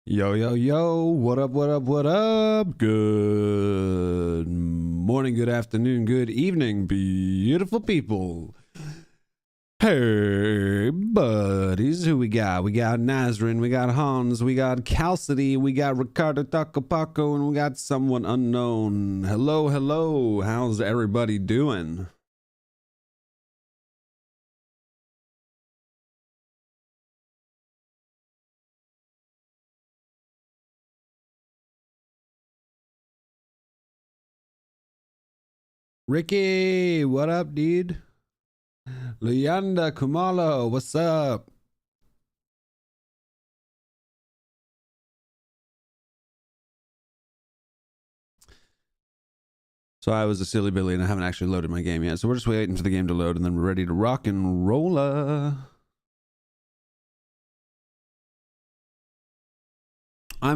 Yo, yo, yo, what up, what up, what up? Good morning, good afternoon, good evening, beautiful people. Hey, buddies, who we got? We got Nazrin, we got Hans, we got Calcity, we got Ricardo Tacopaco, and we got someone unknown. Hello, hello, how's everybody doing? Ricky, what up, dude? Leanda Kumalo, what's up? So I was a silly Billy and I haven't actually loaded my game yet. So we're just waiting for the game to load and then we're ready to rock and roll. I'm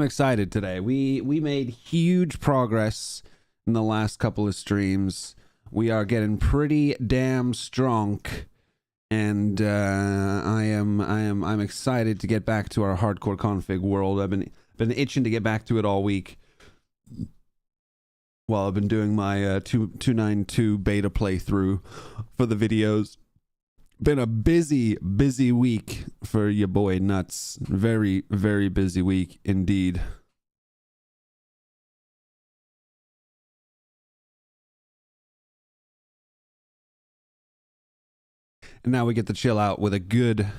excited today. We made huge progress in the last couple of streams. We are getting pretty damn strong, and I'm excited to get back to our hardcore config world. I've been itching to get back to it all week. While I've been doing my 292 beta playthrough for the videos. Been a busy week for your boy Nuts. Very, very busy week indeed. And now we get to chill out with a good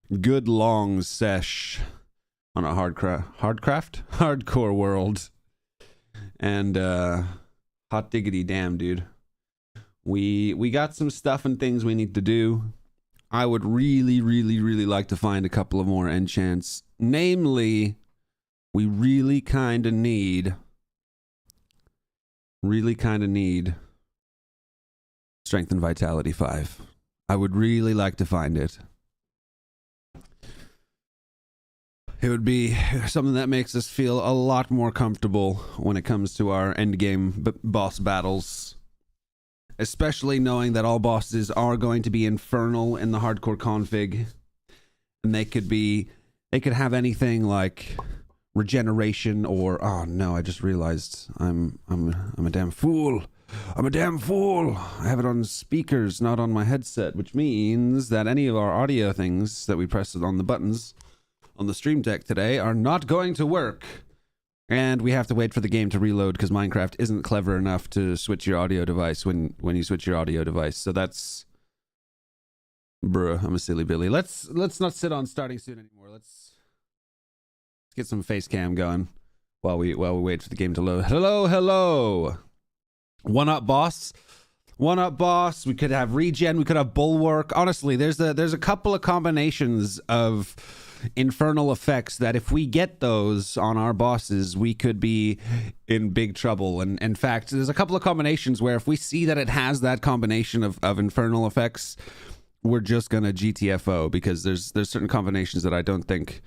long sesh on a hardcore world. And hot diggity damn, dude. We got some stuff and things we need to do. I would really like to find a couple of more enchants. Namely, we really kind of need Strength and Vitality 5. I would really like to find it. It would be something that makes us feel a lot more comfortable when it comes to our endgame boss battles. Especially knowing that all bosses are going to be infernal in the hardcore config. And they could have anything like regeneration or, oh no, I just realized I'm a damn fool. I'm a damn fool. I have it on speakers, not on my headset, which means that any of our audio things that we press on the buttons on the stream deck today are not going to work. And we have to wait for the game to reload because Minecraft isn't clever enough to switch your audio device when you switch your audio device. So that's... Bruh, I'm a silly Billy. Let's not sit on starting soon anymore. Let's get some face cam going while we wait for the game to load. Hello. One up boss. We could have regen. We could have bulwark. Honestly, there's a couple of combinations of infernal effects that if we get those on our bosses, we could be in big trouble. And in fact, there's a couple of combinations where if we see that it has that combination of infernal effects, we're just gonna GTFO because there's certain combinations that I don't think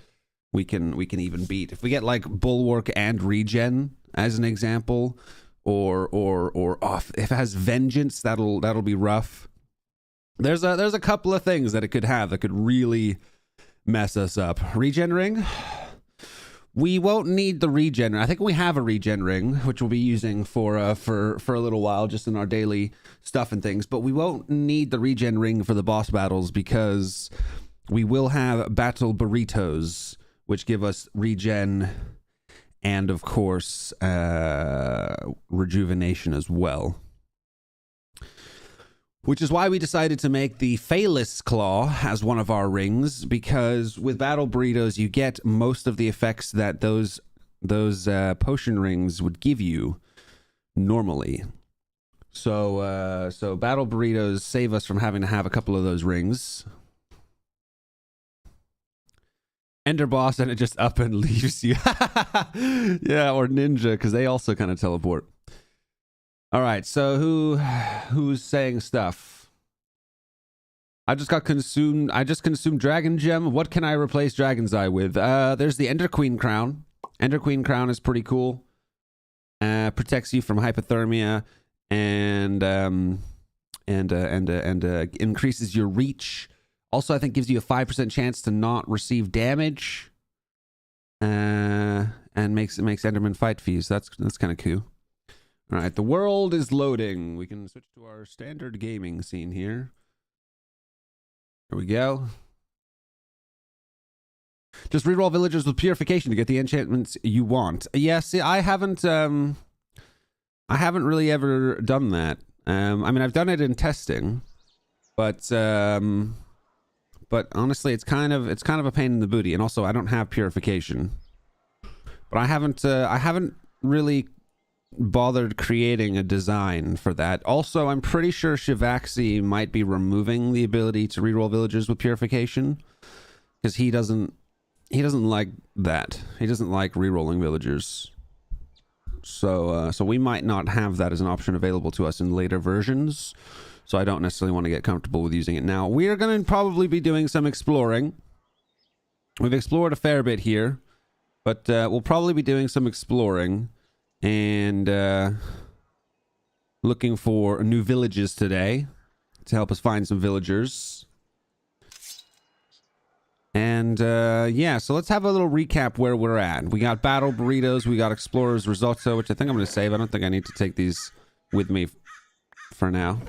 we can even beat. If we get like bulwark and regen as an example, or off, if it has vengeance, that'll be rough. There's a couple of things that it could have that could really mess us up. Regen ring. We won't need the regen. I think we have a regen ring, which we'll be using for a little while, just in our daily stuff and things. But we won't need the regen ring for the boss battles because we will have battle burritos, which give us regen and of course rejuvenation as well. Which is why we decided to make the Phalis Claw as one of our rings, because with Battle Burritos, you get most of the effects that those potion rings would give you normally. So Battle Burritos save us from having to have a couple of those rings. Ender boss and it just up and leaves you. Yeah, or ninja, because they also kind of teleport. All right, so who's saying stuff? I just consumed Dragon Gem. What can I replace Dragon's Eye with? There's the Ender Queen Crown. Ender Queen Crown is pretty cool. Protects you from hypothermia and increases your reach. Also, I think gives you a 5% chance to not receive damage. And makes Enderman fight fees. That's kind of cool. All right, the world is loading. We can switch to our standard gaming scene here. Here we go. Just reroll villagers with purification to get the enchantments you want. Yeah, see, I haven't really ever done that. I mean, I've done it in testing, but honestly, it's kind of a pain in the booty. And also, I don't have purification, but I haven't really bothered creating a design for that. Also, I'm pretty sure Shivaxi might be removing the ability to reroll villagers with purification because he doesn't like that. He doesn't like rerolling villagers. So we might not have that as an option available to us in later versions. So I don't necessarily want to get comfortable with using it now. We are going to probably be doing some exploring. We've explored a fair bit here, but we'll probably be doing some exploring and looking for new villages today to help us find some villagers. And yeah, so let's have a little recap where we're at. We got battle burritos, we got explorers risotto, which I think I'm going to save. I don't think I need to take these with me for now.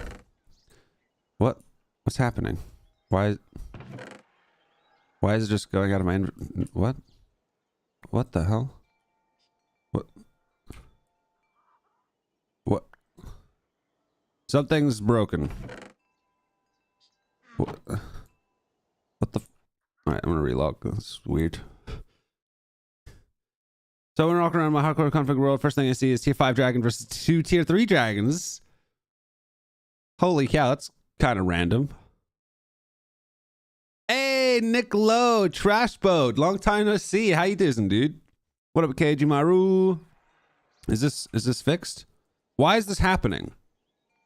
What's happening? Why is it just going out of my what the hell? What? Something's broken. What the? All right, I'm gonna relog. That's weird. So when I walk around my hardcore config world, first thing I see is tier 5 dragon versus 2 tier 3 dragons. Holy cow, that's kind of random. Hey, Nick Lowe, Trash Boat, long time no see. How you doing, dude? What up, Keiji Maru? Is this fixed? Why is this happening?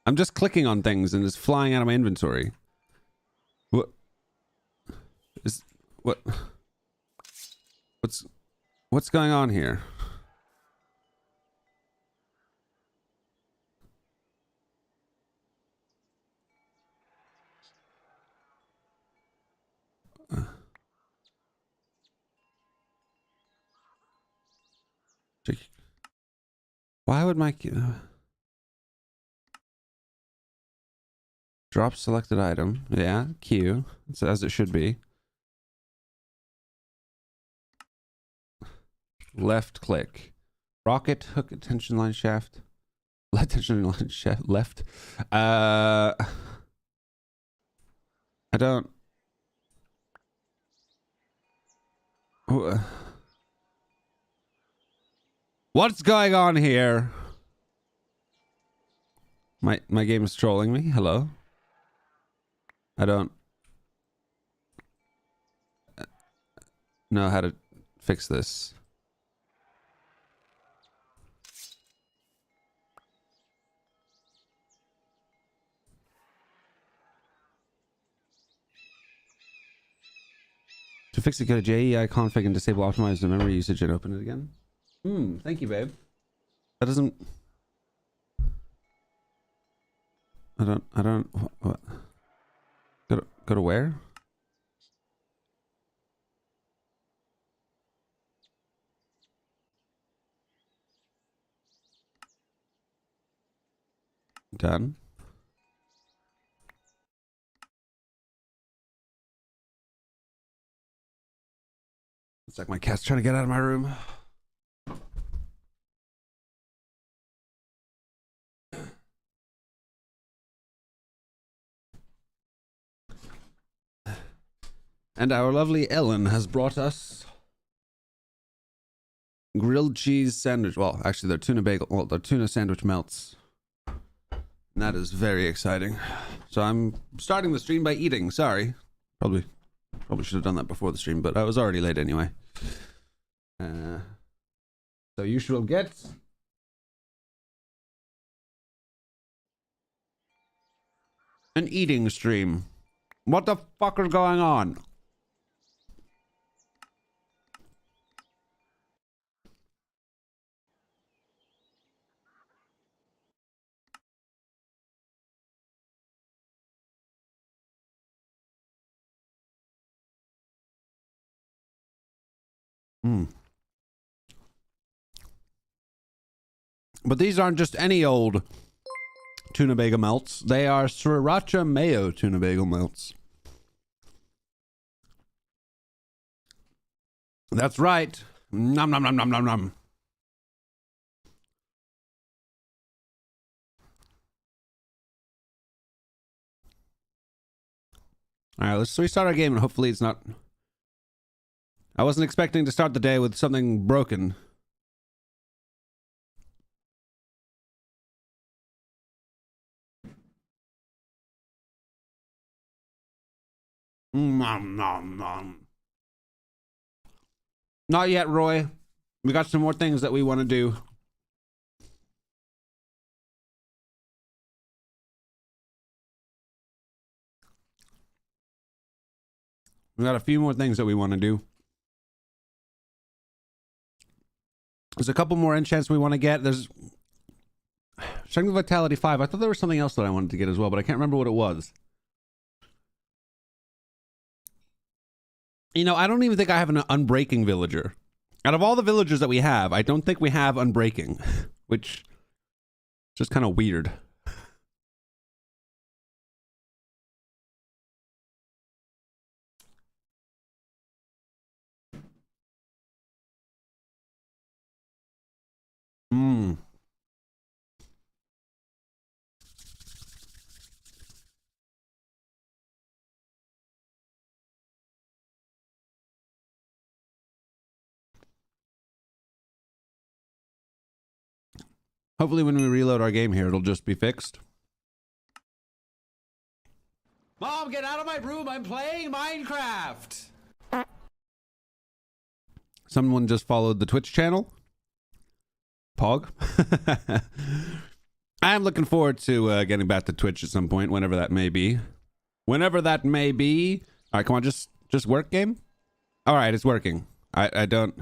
I'm just clicking on things and it's flying out of my inventory. What's going on here? Why would my drop selected item? Yeah, Q. It's as it should be. Left click. Rocket hook attention line shaft. Attention line shaft left. I don't. What's going on here? My game is trolling me. Hello. I don't know how to fix this. To fix it, go to JEI config and disable optimize the memory usage and open it again. Thank you, babe. That doesn't. I don't. What? Go to where? Done. It's like my cat's trying to get out of my room. And our lovely Ellen has brought us grilled cheese sandwich. Well, actually, they're tuna bagel. Well, they're tuna sandwich melts. And that is very exciting. So I'm starting the stream by eating. Sorry. Probably should have done that before the stream, but I was already late anyway. So you shall get an eating stream. What the fuck is going on? But these aren't just any old tuna bagel melts. They are sriracha mayo tuna bagel melts. That's right. Nom nom nom nom nom nom. All right, let's restart our game and hopefully it's not... I wasn't expecting to start the day with something broken. Nom nom nom. Not yet, Roy. We got some more things that we want to do. We got a few more things that we want to do. There's a couple more enchants we want to get. There's Strength of Vitality 5. I thought there was something else that I wanted to get as well, but I can't remember what it was. You know, I don't even think I have an Unbreaking villager. Out of all the villagers that we have, I don't think we have Unbreaking, which is just kind of weird. Hopefully when we reload our game here, it'll just be fixed. Mom, get out of my room. I'm playing Minecraft. Someone just followed the Twitch channel. Pog. I am looking forward to getting back to Twitch at some point, whenever that may be. Whenever that may be. All right, come on, just work game. All right, it's working. I don't.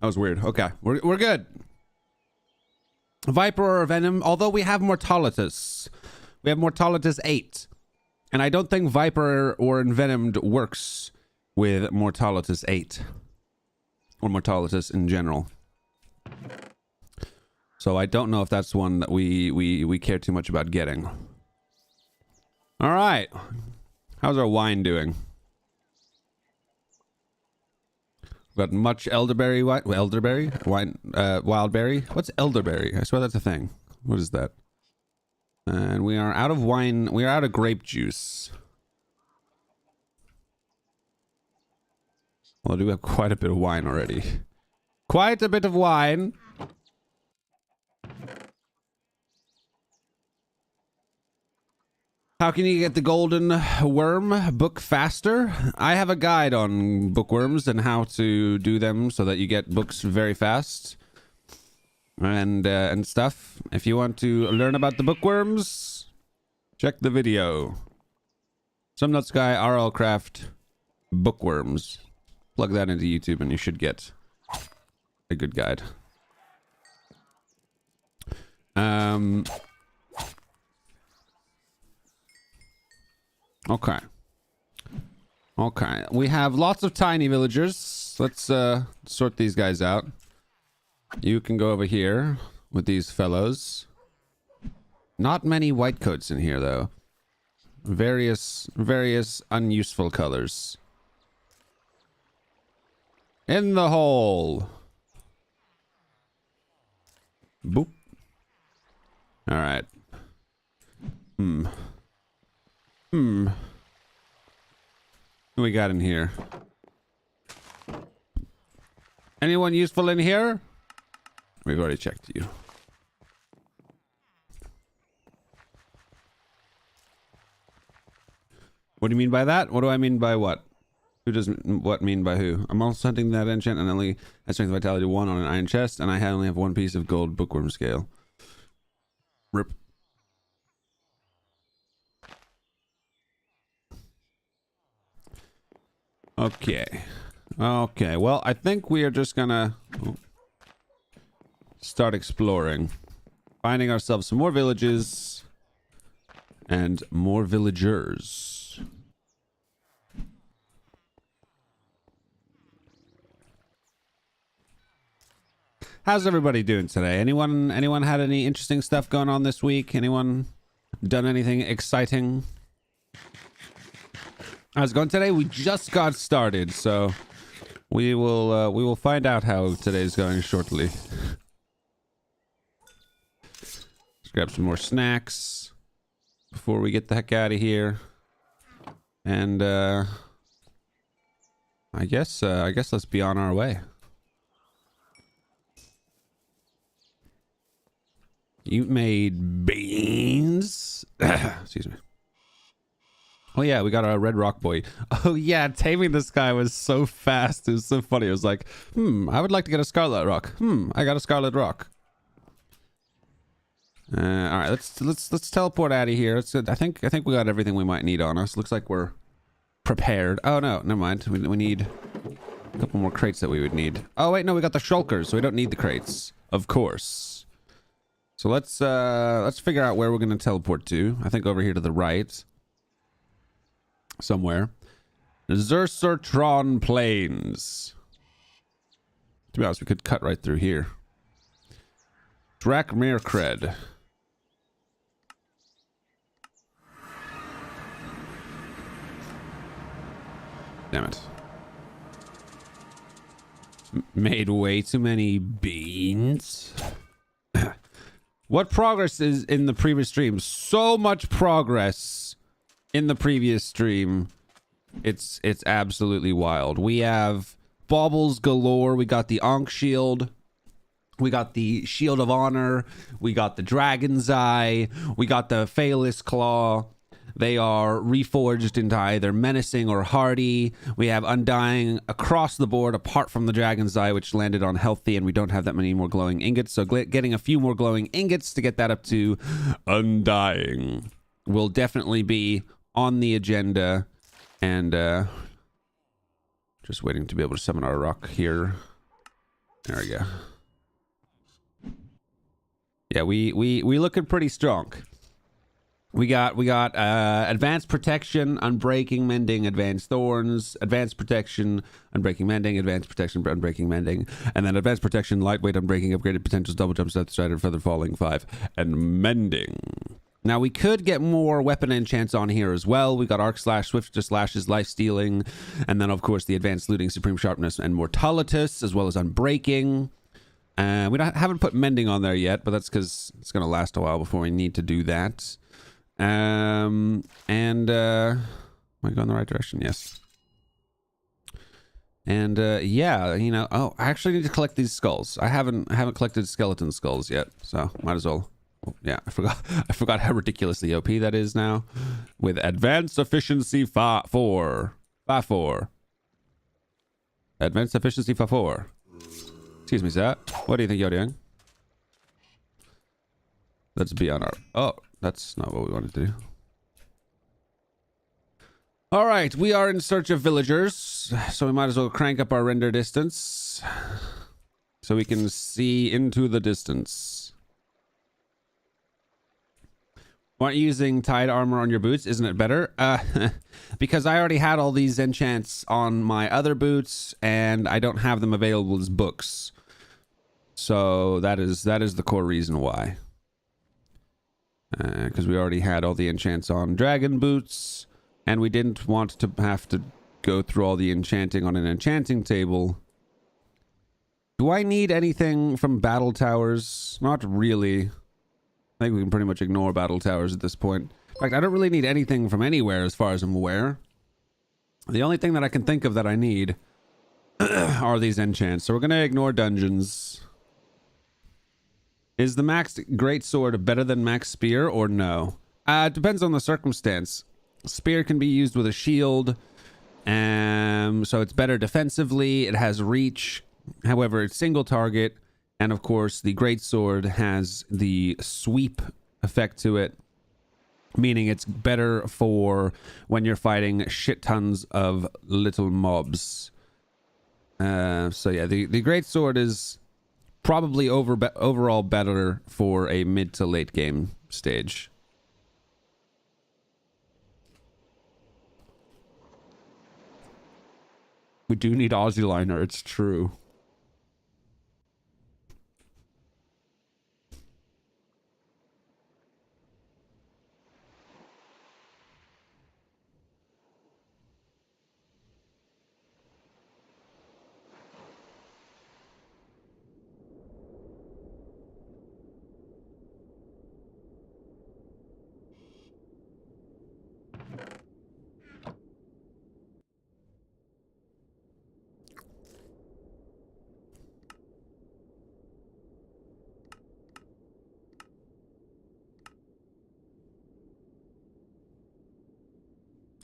That was weird. Okay, we're good. Viper or Venom, although we have Mortalitus. We have Mortalitus 8. And I don't think Viper or Envenomed works with Mortalitus 8. Or Mortalitus in general. So I don't know if that's one that we care too much about getting. Alright. How's our wine doing? Got much elderberry wine. Elderberry? Wine, wildberry? What's elderberry? I swear that's a thing. What is that? And we are out of wine. We are out of grape juice. Well, I do have quite a bit of wine already. Quite a bit of wine. How can you get the golden worm book faster? I have a guide on bookworms and how to do them so that you get books very fast. And stuff. If you want to learn about the bookworms, check the video. SomeNutzGuy, RLCraft, bookworms. Plug that into YouTube and you should get a good guide. Okay. Okay. We have lots of tiny villagers. Let's sort these guys out. You can go over here with these fellows. Not many white coats in here, though. Various unuseful colors. In the hole. Boop. All right. What do we got in here? Anyone useful in here? We've already checked you. What do you mean by that? What do I mean by what? Who does what mean by who? I'm also hunting that enchant and only has strength vitality 1 on an iron chest, and I only have 1 piece of gold bookworm scale. Rip. Okay. Okay, well, I think we are just gonna start exploring. Finding ourselves some more villages and more villagers. How's everybody doing today? Anyone had any interesting stuff going on this week? Anyone done anything exciting? How's it going today? We just got started, so we will find out how today's going shortly. Let's grab some more snacks before we get the heck out of here. And I guess let's be on our way. You made beans. Excuse me. Oh yeah, we got our red rock boy. Oh yeah, taming this guy was so fast. It was so funny. It was like, I would like to get a scarlet rock. I got a scarlet rock. All right, let's teleport out of here. I think we got everything we might need on us. Looks like we're prepared. Oh no, never mind. We need a couple more crates that we would need. Oh wait, no, we got the shulkers, so we don't need the crates, of course. So let's figure out where we're gonna teleport to. I think over here to the right, somewhere. Zersertron Plains. To be honest, we could cut right through here. Drakmirkred. Damn it. Made way too many beans. What progress is in the previous stream? So much progress in the previous stream. It's absolutely wild. We have baubles galore. We got the Ankh shield. We got the Shield of Honor. We got the Dragon's Eye. We got the Phaelus Claw. They are reforged into either menacing or hardy. We have undying across the board, apart from the Dragon's Eye, which landed on healthy, and we don't have that many more glowing ingots. So getting a few more glowing ingots to get that up to undying will definitely be on the agenda. And just waiting to be able to summon our rock here. There we go. Yeah, we looking pretty strong. We got advanced protection, unbreaking, mending, advanced thorns, advanced protection, unbreaking, mending, advanced protection, unbreaking, mending, and then advanced protection, lightweight, unbreaking, upgraded potentials, double jump, death strider, feather falling 5, and mending. Now we could get more weapon enchants on here as well. We got arc slash, swift slashes, life stealing, and then of course the advanced looting, supreme sharpness, and mortalitas, as well as unbreaking. We haven't put mending on there yet, but that's because it's going to last a while before we need to do that. Am I going the right direction? Yes. And yeah, you know, I actually need to collect these skulls. I haven't collected skeleton skulls yet, so might as well. Oh, yeah, I forgot how ridiculously OP that is now. With advanced efficiency 4. Advanced efficiency 4. Excuse me, sir. What do you think you're doing? Let's be on our... Oh, that's not what we wanted to do. All right, we are in search of villagers, so we might as well crank up our render distance so we can see into the distance. Why aren't you using tied armor on your boots? Isn't it better? Because I already had all these enchants on my other boots, and I don't have them available as books. So that is the core reason why. Because we already had all the enchants on dragon boots, and we didn't want to have to go through all the enchanting on an enchanting table. Do I need anything from battle towers? Not really. I think we can pretty much ignore battle towers at this point. In fact, I don't really need anything from anywhere as far as I'm aware. The only thing that I can think of that I need are these enchants. So we're going to ignore dungeons. Is the max greatsword better than max spear or no? It depends on the circumstance. Spear can be used with a shield, so it's better defensively. It has reach. However, it's single target. And of course, the greatsword has the sweep effect to it, meaning it's better for when you're fighting shit tons of little mobs. So yeah, the greatsword is probably overall better for a mid to late game stage. We do need Aussie liner, it's true.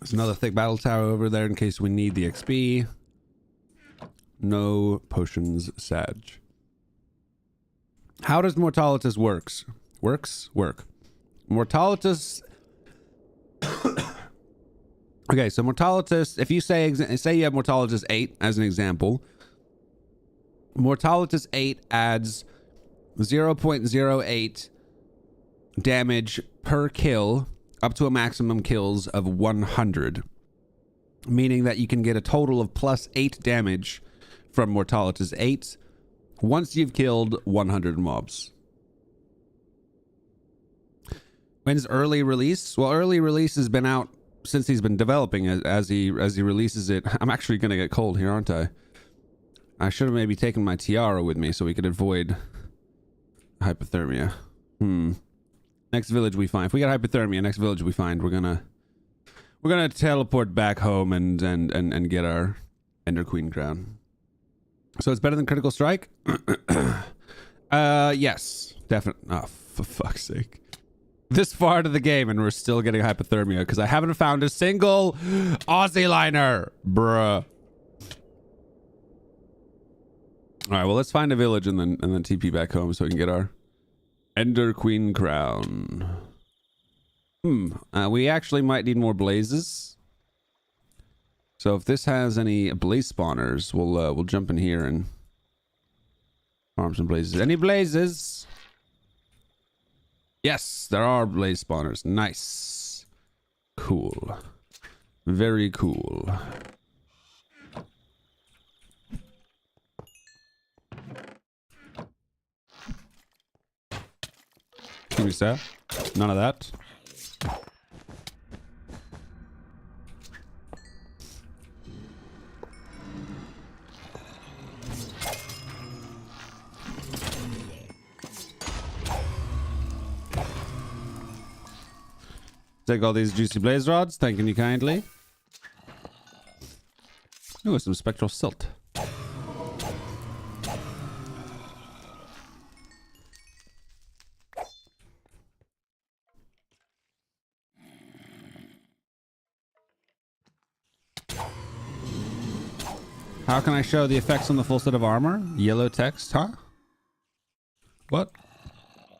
There's another thick battle tower over there in case we need the XP. No potions, Sag. How does Mortalitus work? Mortalitus... Okay, so Mortalitus, if you say you have Mortalitus 8 as an example, Mortalitus 8 adds 0.08 damage per kill up to a maximum kills of 100, meaning that you can get a total of plus 8 damage from Mortalitus 8 once you've killed 100 mobs. When's early release? Well, early release has been out since he's been developing it. As he releases it, I'm actually gonna get cold here, aren't I? I should have maybe taken my tiara with me so we could avoid hypothermia. Next village we find. If we get hypothermia, next village we find, we're gonna teleport back home and get our Ender Queen crown. So it's better than Critical Strike? Yes, definitely. Oh, for fuck's sake. This far into the game and we're still getting hypothermia because I haven't found a single Aussie liner, bruh. All right, well, let's find a village and then TP back home so we can get our Ender Queen crown. We actually might need more blazes. So if this has any blaze spawners, we'll jump in here and farm some blazes. Any blazes? Yes, there are blaze spawners. Nice. Cool. Very cool. Give me that. None of that. Take all these juicy blaze rods, thanking you kindly. Ooh, some spectral silt. How can I show the effects on the full set of armor? Yellow text, huh? What?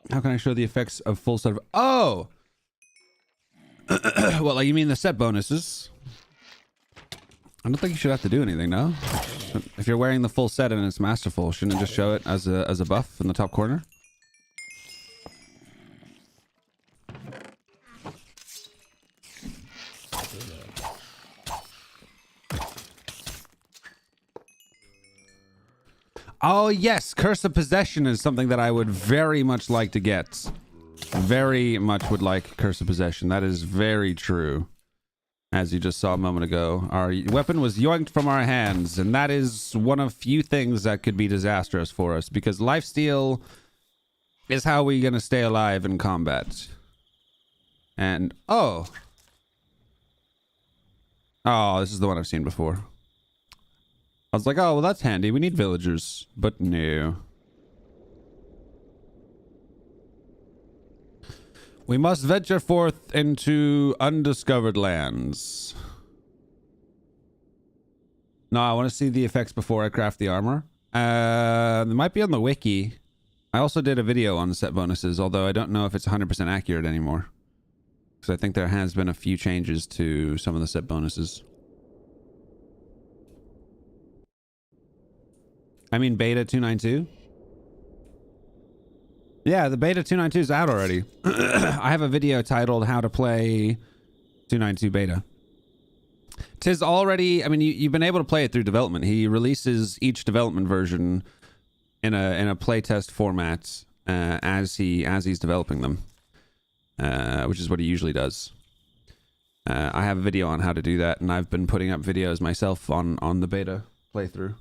How can I show the effects of full set of... Oh! Well, like, you mean the set bonuses? I don't think you should have to do anything, no? If you're wearing the full set and it's masterful, shouldn't it just show it as a buff in the top corner? Oh, yes. Curse of Possession is something that I would very much like to get. Very much would like Curse of Possession. That is very true. As you just saw a moment ago, our weapon was yoinked from our hands, and that is one of few things that could be disastrous for us, because lifesteal is how we're going to stay alive in combat. And, oh, this is the one I've seen before. I was like, oh, well, that's handy. We need villagers. But no. We must venture forth into undiscovered lands. No, I want to see the effects before I craft the armor. They might be on the wiki. I also did a video on set bonuses, although I don't know if it's 100% accurate anymore. Because I think there has been a few changes to some of the set bonuses. I mean, beta 292? Yeah, the beta 292 is out already. I have a video titled How to Play 292 Beta. Tis already, I mean, you've been able to play it through development. He releases each development version in a playtest format as he's developing them, which is what he usually does. I have a video on how to do that, and I've been putting up videos myself on the beta playthrough.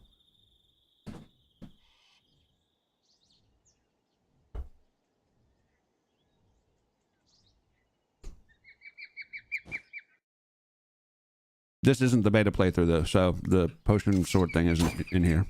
This isn't the beta playthrough, though, so the potion sword thing isn't in here.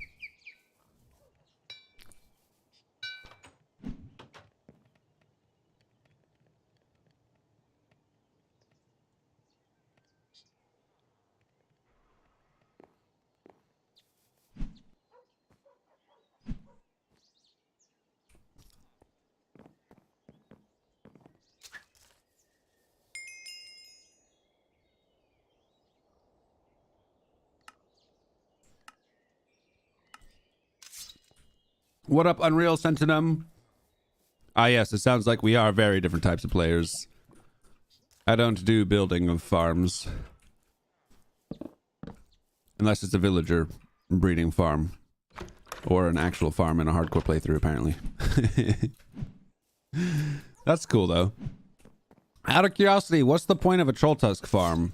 What up, Unreal Sentinum? Ah, yes, it sounds like we are very different types of players. I don't do building of farms. Unless it's a villager breeding farm. Or an actual farm in a hardcore playthrough, apparently. That's cool, though. Out of curiosity, what's the point of a troll tusk farm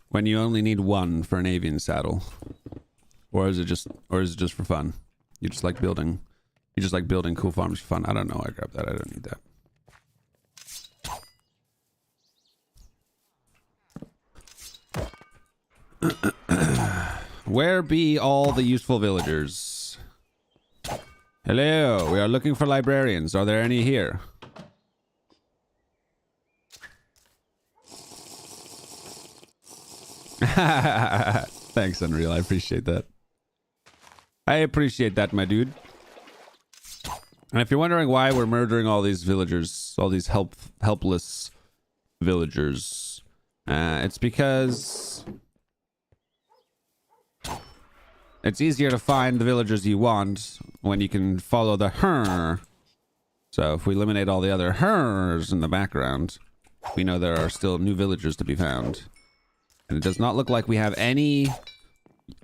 when you only need one for an avian saddle? Or is it just for fun? You just like building cool farms for fun. I don't know. I grabbed that. I don't need that. Where be all the useful villagers? Hello, we are looking for librarians. Are there any here? Thanks, Unreal. I appreciate that. I appreciate that, my dude. And if you're wondering why we're murdering all these villagers, all these helpless villagers, it's because it's easier to find the villagers you want when you can follow the her. So if we eliminate all the other hers in the background, we know there are still new villagers to be found. And it does not look like we have any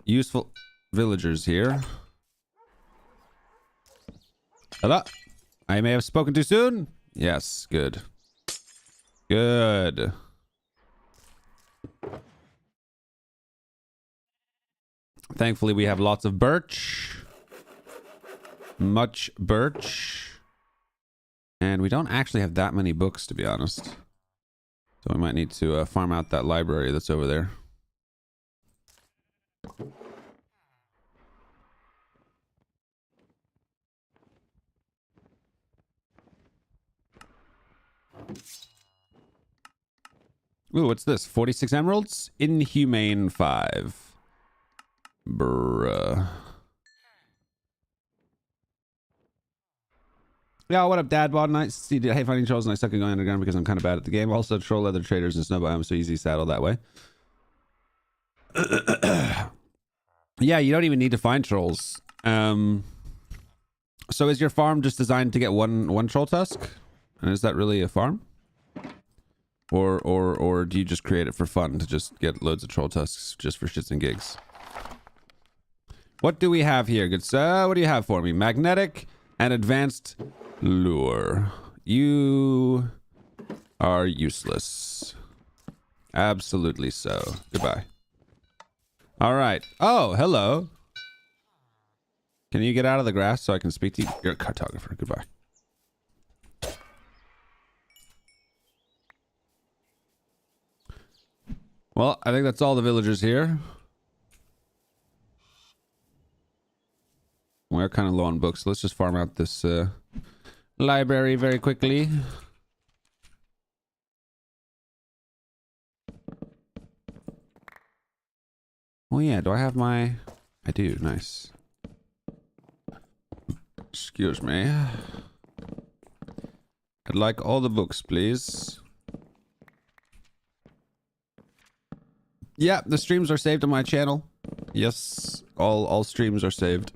useful villagers here. Hello? I may have spoken too soon? Yes, good. Good. Thankfully, we have lots of birch. Much birch. And we don't actually have that many books, to be honest. So we might need to farm out that library that's over there. Ooh, what's this? 46 emeralds? Inhumane 5. Bruh. Yeah, what up, Dad? Bod? Nice to see you. Hey, finding trolls and I suck at going underground because I'm kind of bad at the game. Also, troll leather traders and snow biome, so easy saddle that way. Yeah, you don't even need to find trolls. So is your farm just designed to get one troll tusk? And is that really a farm? Or do you just create it for fun to just get loads of troll tusks just for shits and gigs? What do we have here, good sir? What do you have for me? Magnetic and advanced lure. You are useless. Absolutely so. Goodbye. All right. Oh, hello. Can you get out of the grass so I can speak to you? You're a cartographer. Goodbye. Well, I think that's all the villagers here. We're kind of low on books. So let's just farm out this library very quickly. Oh yeah, do I have my... I do, nice. Excuse me. I'd like all the books, please. Yeah, the streams are saved on my channel. Yes, all streams are saved.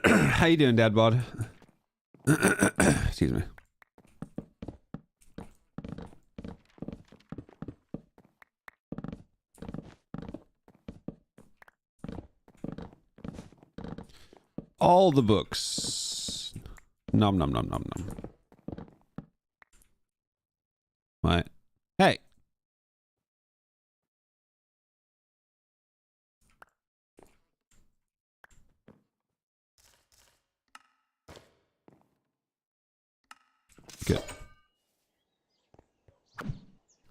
How you doing, Dad Bod? Excuse me. All the books. Nom nom nom nom nom. What? Hey. Good.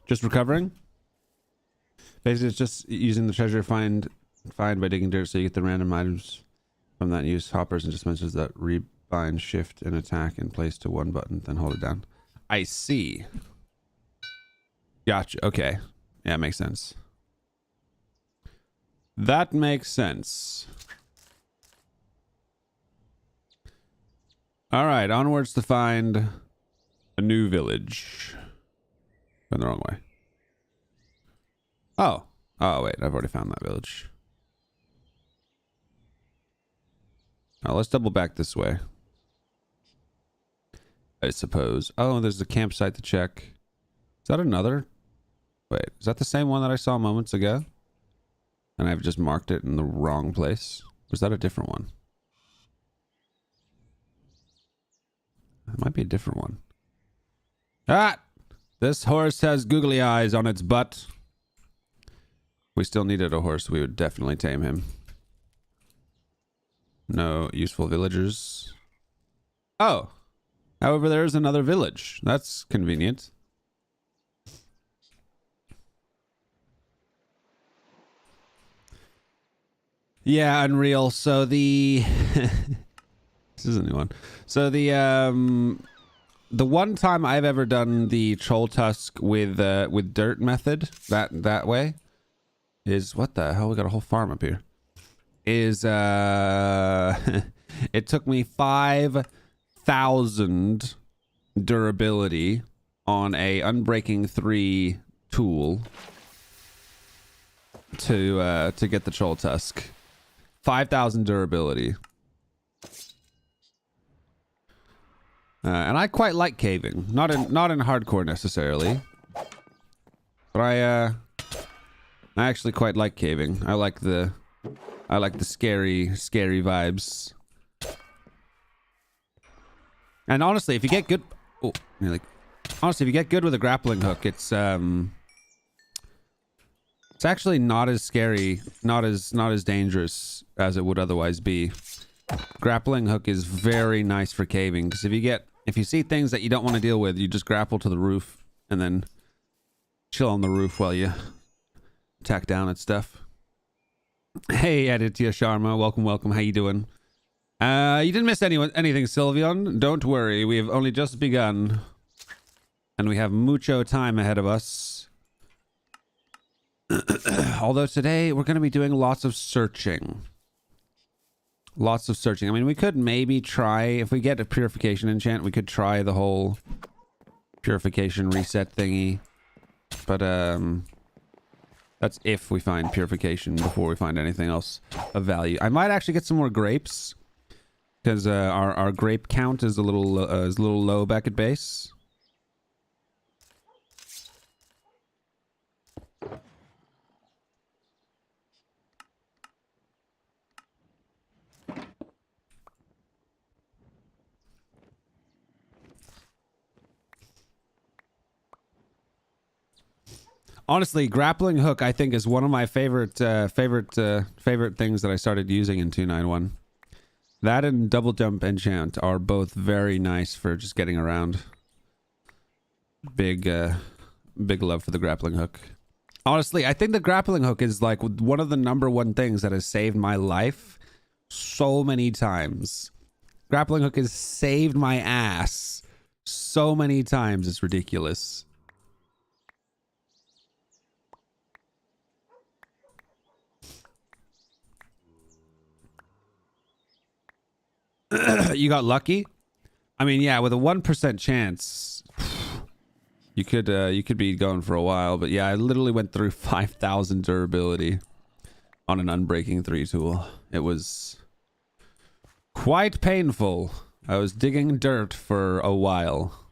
Just recovering? Basically, it's just using the treasure find by digging dirt so you get the random items from that. Use hoppers and just mentions that rebind, shift, and attack in place to one button, then hold it down. I see. Gotcha. Okay. Yeah, makes sense. That makes sense. All right, onwards to find a new village. Going the wrong way. Oh. Oh, wait. I've already found that village. Now let's double back this way. I suppose. Oh, there's a campsite to check. Is that another? Wait, is that the same one that I saw moments ago? And I've just marked it in the wrong place? Or is that a different one? It might be a different one. Ah! This horse has googly eyes on its butt. We still needed a horse. We would definitely tame him. No useful villagers. Oh! However, there's another village. That's convenient. Yeah, Unreal. So the... This is a new one. So the one time I've ever done the troll tusk with dirt method, that way, is... What the hell? We got a whole farm up here. Is, it took me 5,000 durability on a Unbreaking 3 tool to get the troll tusk. 5,000 durability. And I quite like caving. Not in hardcore necessarily. But I actually quite like caving. I like the scary vibes. And honestly, if you get good... Oh, honestly, if you get good with a grappling hook, it's actually not as scary, not as dangerous as it would otherwise be. Grappling hook is very nice for caving, because if you see things that you don't want to deal with, you just grapple to the roof and then chill on the roof while you attack down at stuff. Hey, Aditya Sharma, welcome. How you doing? You didn't miss anything, Sylveon. Don't worry, we have only just begun, and we have mucho time ahead of us. Although today we're going to be doing lots of searching. I mean, we could maybe try, if we get a purification enchant, we could try the whole purification reset thingy. But that's if we find purification before we find anything else of value. I might actually get some more grapes, because our grape count is a little low back at base. Honestly, grappling hook I think is one of my favorite things that I started using in 291. That and double jump enchant are both very nice for just getting around. Big love for the grappling hook. Honestly, I think the grappling hook is like one of the #1 things that has saved my life so many times. Grappling hook has saved my ass so many times, it's ridiculous. You got lucky? I mean, yeah, with a 1% chance, you could be going for a while. But yeah, I literally went through 5,000 durability on an Unbreaking 3 tool. It was quite painful. I was digging dirt for a while.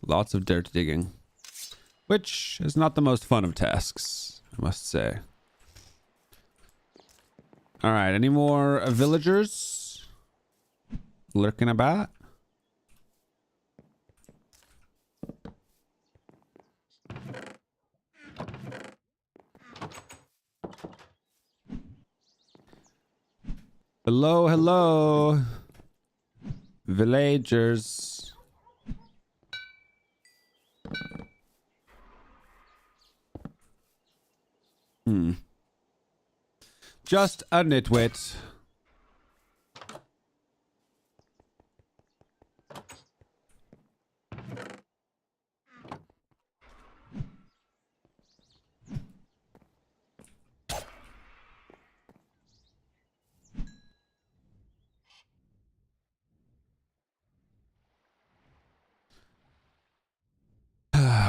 Lots of dirt digging, which is not the most fun of tasks, I must say. All right, any more villagers lurking about? Hello, villagers. Just a nitwit.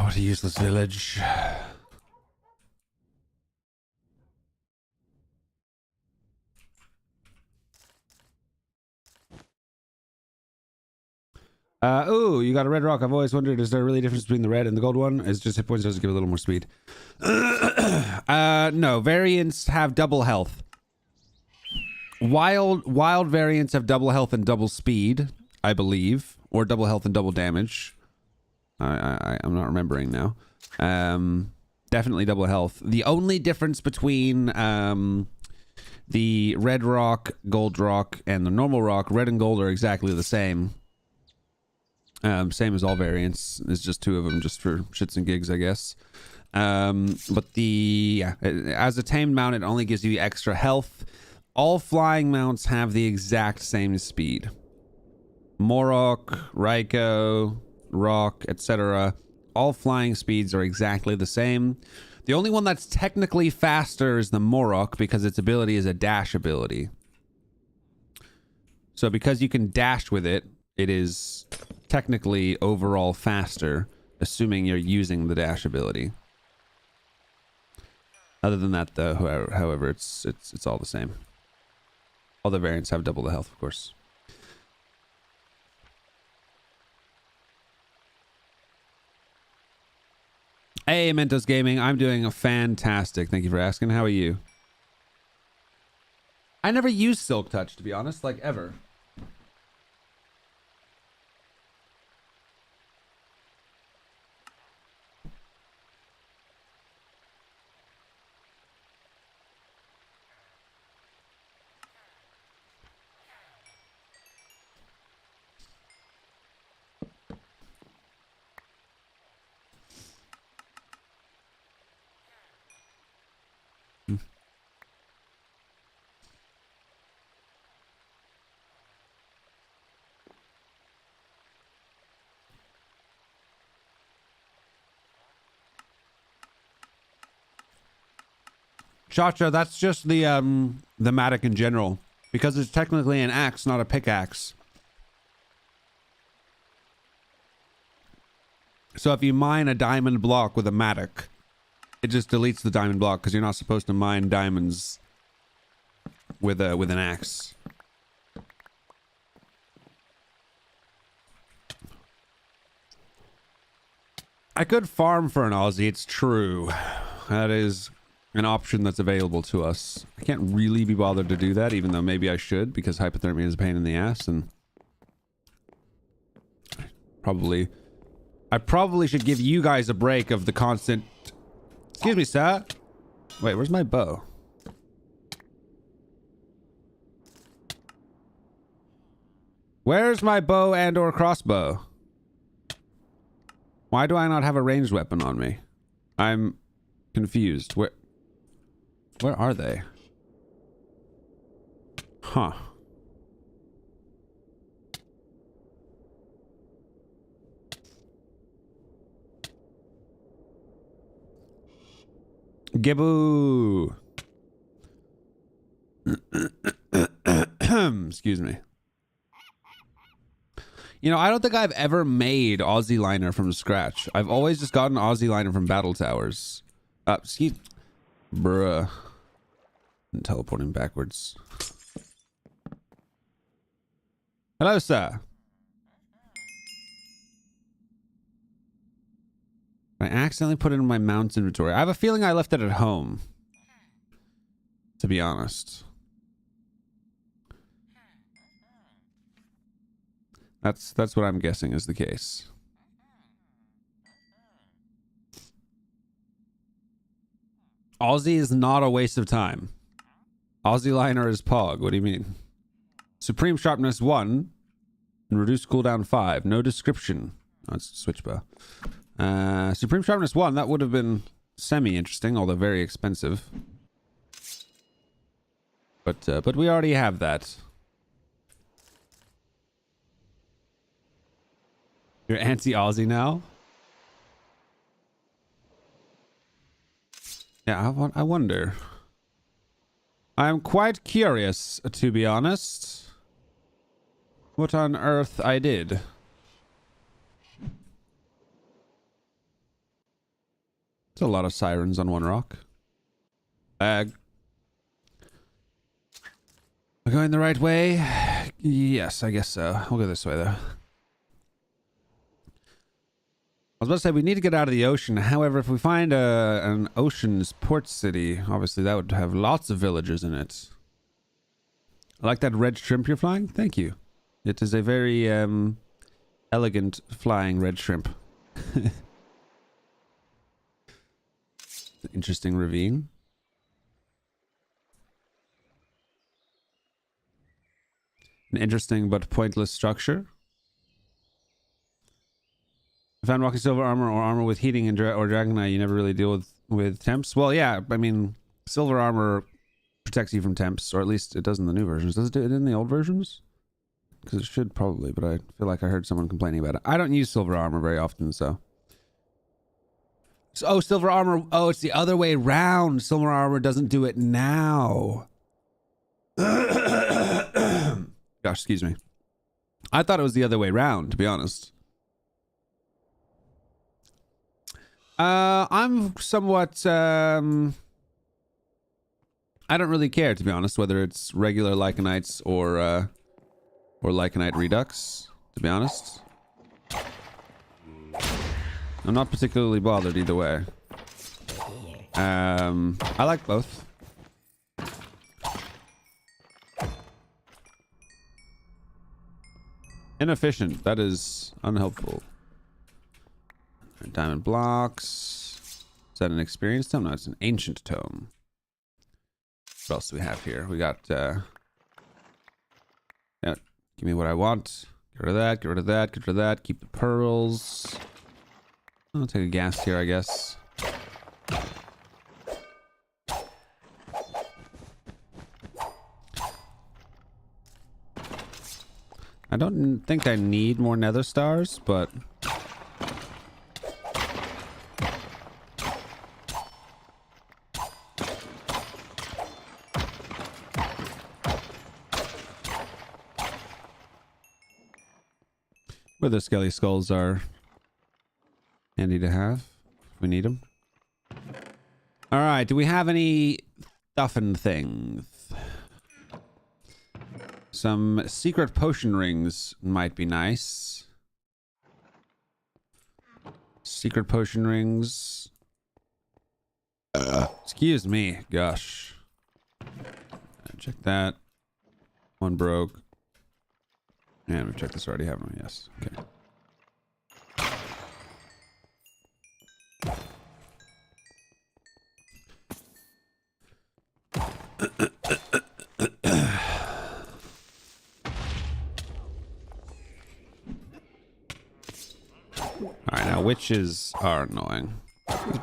what a useless village. Ooh, you got a red rock. I've always wondered, is there really a difference between the red and the gold one? It's just hit points does give a little more speed. No, variants have double health. Wild variants have double health and double speed, I believe, or double health and double damage. I'm not remembering now. Definitely double health. The only difference between the red rock, gold rock, and the normal rock, red and gold are exactly the same. Same as all variants. It's just two of them just for shits and gigs, I guess. But as a tamed mount, it only gives you extra health. All flying mounts have the exact same speed. Morok, Raiko, Rock, etc. All flying speeds are exactly the same. The only one that's technically faster is the Morok because its ability is a dash ability. So because you can dash with it, it is technically overall faster, assuming you're using the dash ability. Other than that, though, however, it's all the same. All the variants have double the health, of course. Hey, Mentos Gaming, I'm doing fantastic. Thank you for asking. How are you? I never used Silk Touch, to be honest, like ever. Chacha, that's just the matic in general, because it's technically an axe, not a pickaxe. So if you mine a diamond block with a matic, it just deletes the diamond block because you're not supposed to mine diamonds with an axe. I could farm for an Aussie, it's true. That is an option that's available to us. I can't really be bothered to do that, even though maybe I should, because hypothermia is a pain in the ass, and I probably should give you guys a break of the constant... Excuse me, sir. Wait, where's my bow? Where's my bow and or crossbow? Why do I not have a ranged weapon on me? I'm confused. Where are they? Huh. Giboo. Excuse me. You know, I don't think I've ever made Aussie liner from scratch. I've always just gotten Aussie liner from battle towers. Excuse... Bruh. I'm teleporting backwards. Hello, sir. I accidentally put it in my mount's inventory. I have a feeling I left it at home, to be honest. That's what I'm guessing is the case. Aussie is not a waste of time. Aussie liner is Pog. What do you mean? Supreme sharpness 1 and reduced cooldown 5. No description. Oh, it's switch bow. Supreme sharpness 1. That would have been semi-interesting, although very expensive. But we already have that. You're anti-Aussie now? Yeah, I wonder. I'm quite curious, to be honest. What on earth I did. It's a lot of sirens on one rock. Lag. We're going the right way? Yes, I guess so. We'll go this way, though. I was about to say, we need to get out of the ocean. However, if we find an ocean's port city, obviously that would have lots of villagers in it. I like that red shrimp you're flying. Thank you. It is a very elegant flying red shrimp. Interesting ravine. An interesting but pointless structure. I found rocky silver armor or armor with heating and or dragonite. You never really deal with temps. Well, yeah, I mean, silver armor protects you from temps, or at least it does in the new versions. Does it do it in the old versions? Because it should probably, but I feel like I heard someone complaining about it. I don't use silver armor very often, so. Oh, silver armor. Oh, it's the other way around. Silver armor doesn't do it now. Gosh, excuse me. I thought it was the other way around, to be honest. I'm somewhat, I don't really care, to be honest, whether it's regular Lycanites or Lycanite Redux, to be honest. I'm not particularly bothered either way. I like both. Inefficient, that is unhelpful. Diamond blocks. Is that an experience tome? No, it's an ancient tome. What else do we have here? We got yeah, give me what I want. Get rid of that, get rid of that, get rid of that. Keep the pearls. I'll take a gas here, I guess. I don't think I need more nether stars, but whether skelly skulls are handy to have if we need them. All right, do we have any stuffing things? Some secret potion rings might be nice. Secret potion rings. Excuse me. Gosh. Check that. One broke. And we've checked this already, haven't we? Yes. Okay. Alright, now witches are annoying. Excuse me.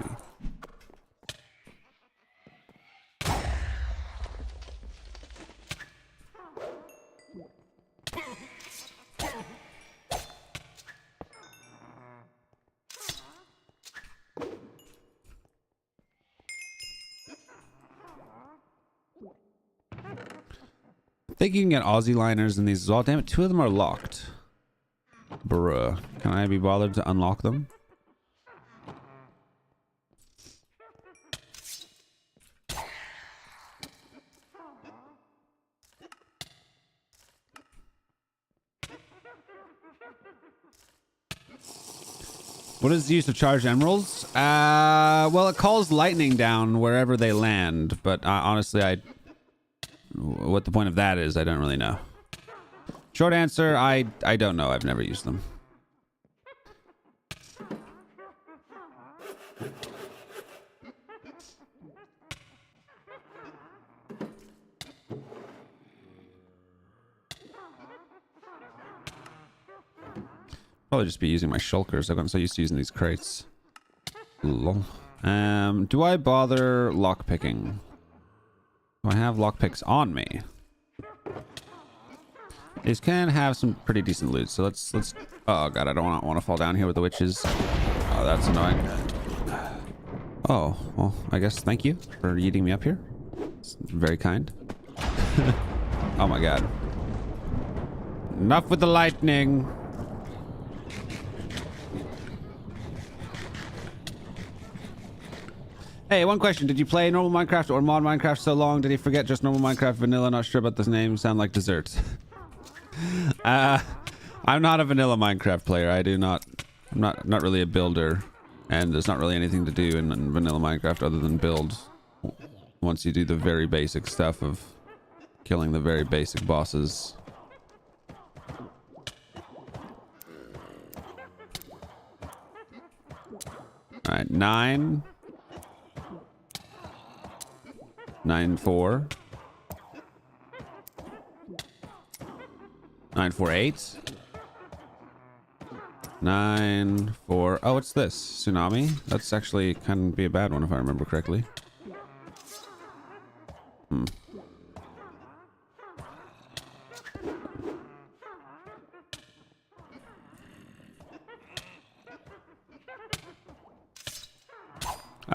I think you can get Aussie liners in these as well. Damn it, 2 of them are locked. Bruh. Can I be bothered to unlock them? What is the use of charged emeralds? Well, it calls lightning down wherever they land, but honestly, what the point of that is, I don't really know. Short answer, I don't know. I've never used them. Probably just be using my shulkers. I've gotten so used to using these crates. Lol. Do I bother lockpicking? Do I have lockpicks on me? These can have some pretty decent loot, so let's. Oh god, I don't want to fall down here with the witches. Oh, that's annoying. Oh, well, I guess thank you for yeeting me up here. It's very kind. Oh my god. Enough with the lightning. Hey, one question. Did you play normal Minecraft or mod Minecraft so long? Did you forget just normal Minecraft vanilla? Not sure about this name. Sound like dessert. I'm not a vanilla Minecraft player. I'm not really a builder. And there's not really anything to do in vanilla Minecraft other than build. Once you do the very basic stuff of killing the very basic bosses. Alright, 9. 9, 4. 9, 4, 8. 9, 4. Oh, what's this? Tsunami? That's actually kind of be a bad one if I remember correctly. Oh,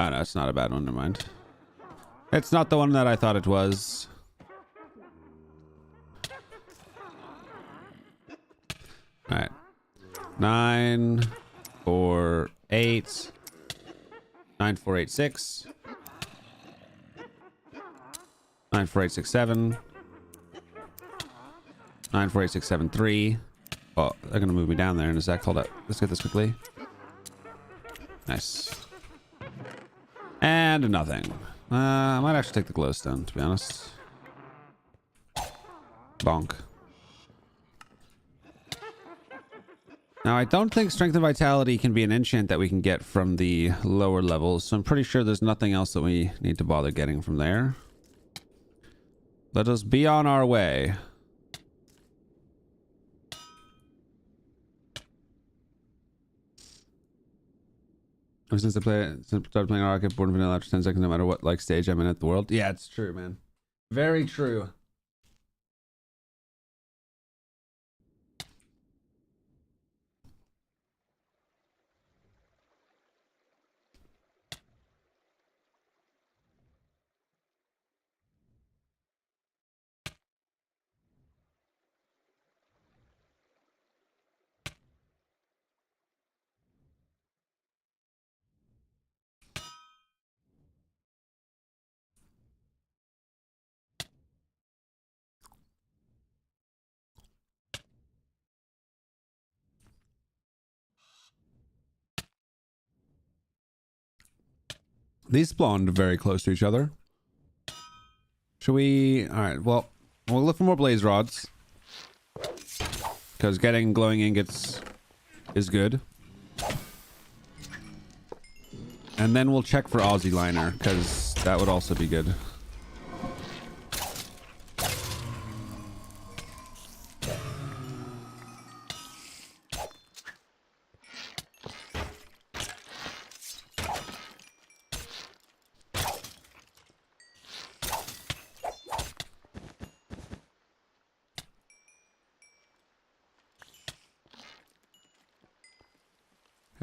no, it's not a bad one. Never mind. It's not the one that I thought it was. All right. 9, 4, 8. 9, 4, 8, 6. 9, 4, 8, 6, 7. 9, 4, 8, 6, 7, 3. Oh, they're going to move me down there in a sec. Hold up. Let's get this quickly. Nice. And nothing. I might actually take the glowstone, to be honest. Bonk. Now, I don't think Strength and Vitality can be an enchant that we can get from the lower levels, so I'm pretty sure there's nothing else that we need to bother getting from there. Let us be on our way. Since I started playing RLCraft, born vanilla after 10 seconds, no matter what like stage I'm in at the world. Yeah, it's true, man. Very true. These spawned very close to each other. Should we... Alright, well, we'll look for more blaze rods. Because getting glowing ingots is good. And then we'll check for Aussie liner, because that would also be good.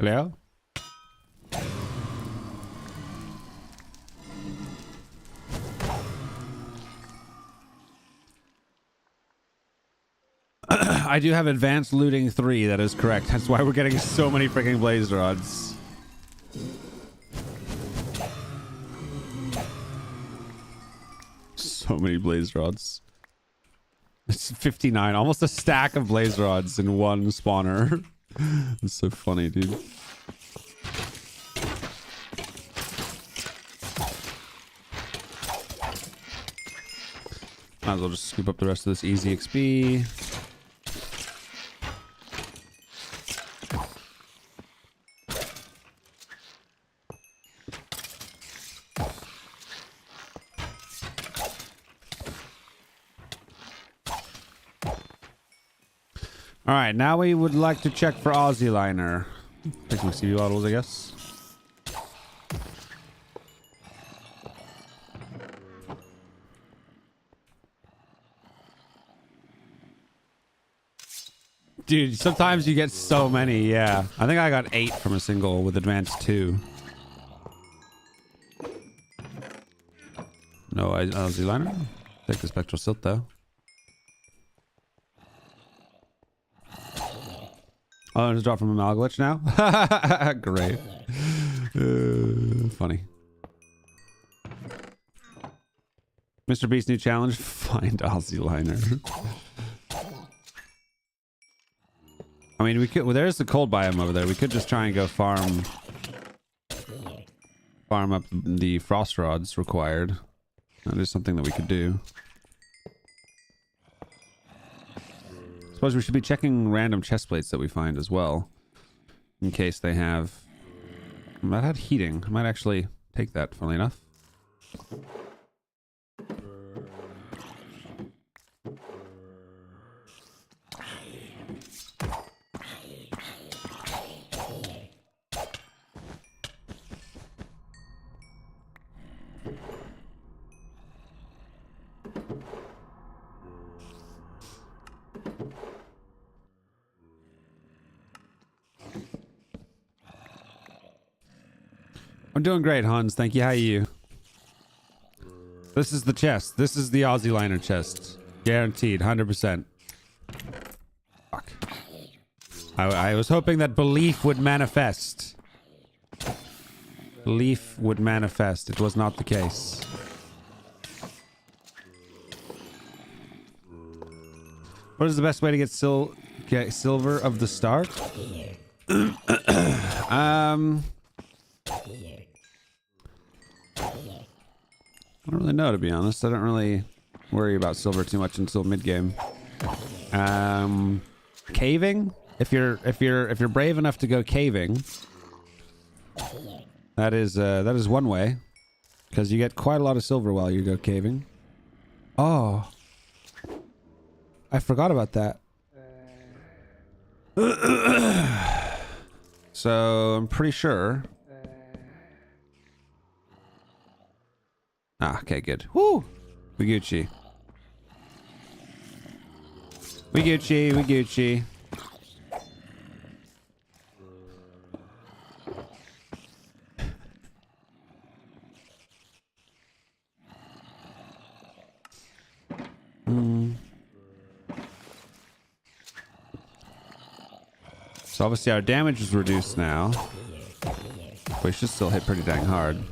Hello? I do have advanced looting 3, that is correct. That's why we're getting so many freaking blaze rods. So many blaze rods. It's 59, almost a stack of blaze rods in one spawner. It's so funny, dude. Might as well just scoop up the rest of this easy XP. All right, now we would like to check for Aussie liner. Take some CB bottles, I guess. Dude, sometimes you get so many, yeah. I think I got 8 from a single with advanced 2. No Aussie liner. Take the spectral silt though. Oh, it's dropped from a mal glitch now? Great. Funny. Mr. Beast's new challenge: find Aussie liner. I mean, we could. Well, there's the cold biome over there. We could just try and go farm up the frost rods required. That is something that we could do. Suppose we should be checking random chest plates that we find as well, in case they have. That had heating. I might actually take that. Funnily enough. I'm doing great, Hans. Thank you. How are you? This is the chest. This is the Aussie liner chest. Guaranteed. 100%. Fuck. I was hoping that belief would manifest. Belief would manifest. It was not the case. What is the best way to get silver of the start? I don't really know, to be honest. I don't really worry about silver too much until mid game. Caving? If you're brave enough to go caving, that is one way, because you get quite a lot of silver while you go caving. Oh, I forgot about that. So I'm pretty sure. Ah, okay, good. Woo! We Gucci. We Gucci, we Gucci. So obviously our damage is reduced now. But we should still hit pretty dang hard.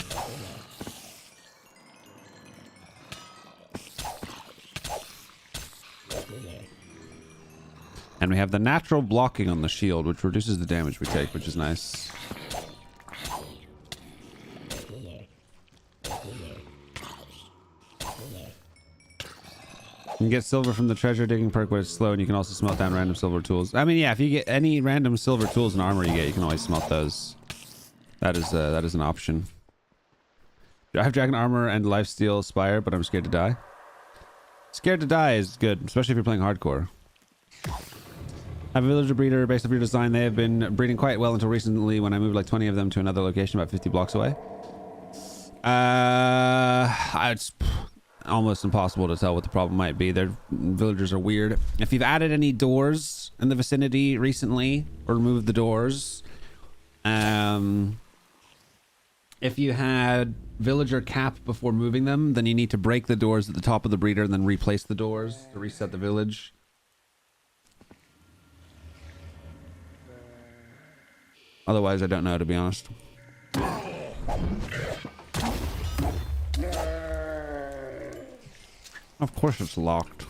And we have the natural blocking on the shield, which reduces the damage we take, which is nice. You can get silver from the treasure digging perk, but it's slow, and you can also smelt down random silver tools. I mean, yeah, if you get any random silver tools and armor you can always smelt those. That is an option. I have dragon armor and lifesteal spire, but I'm scared to die. Scared to die is good, especially if you're playing hardcore. I have a villager breeder based off your design. They have been breeding quite well until recently when I moved like 20 of them to another location about 50 blocks away. It's almost impossible to tell what the problem might be. Their villagers are weird. If you've added any doors in the vicinity recently or removed the doors, if you had villager cap before moving them, then you need to break the doors at the top of the breeder and then replace the doors to reset the village. Otherwise, I don't know, to be honest. Of course it's locked.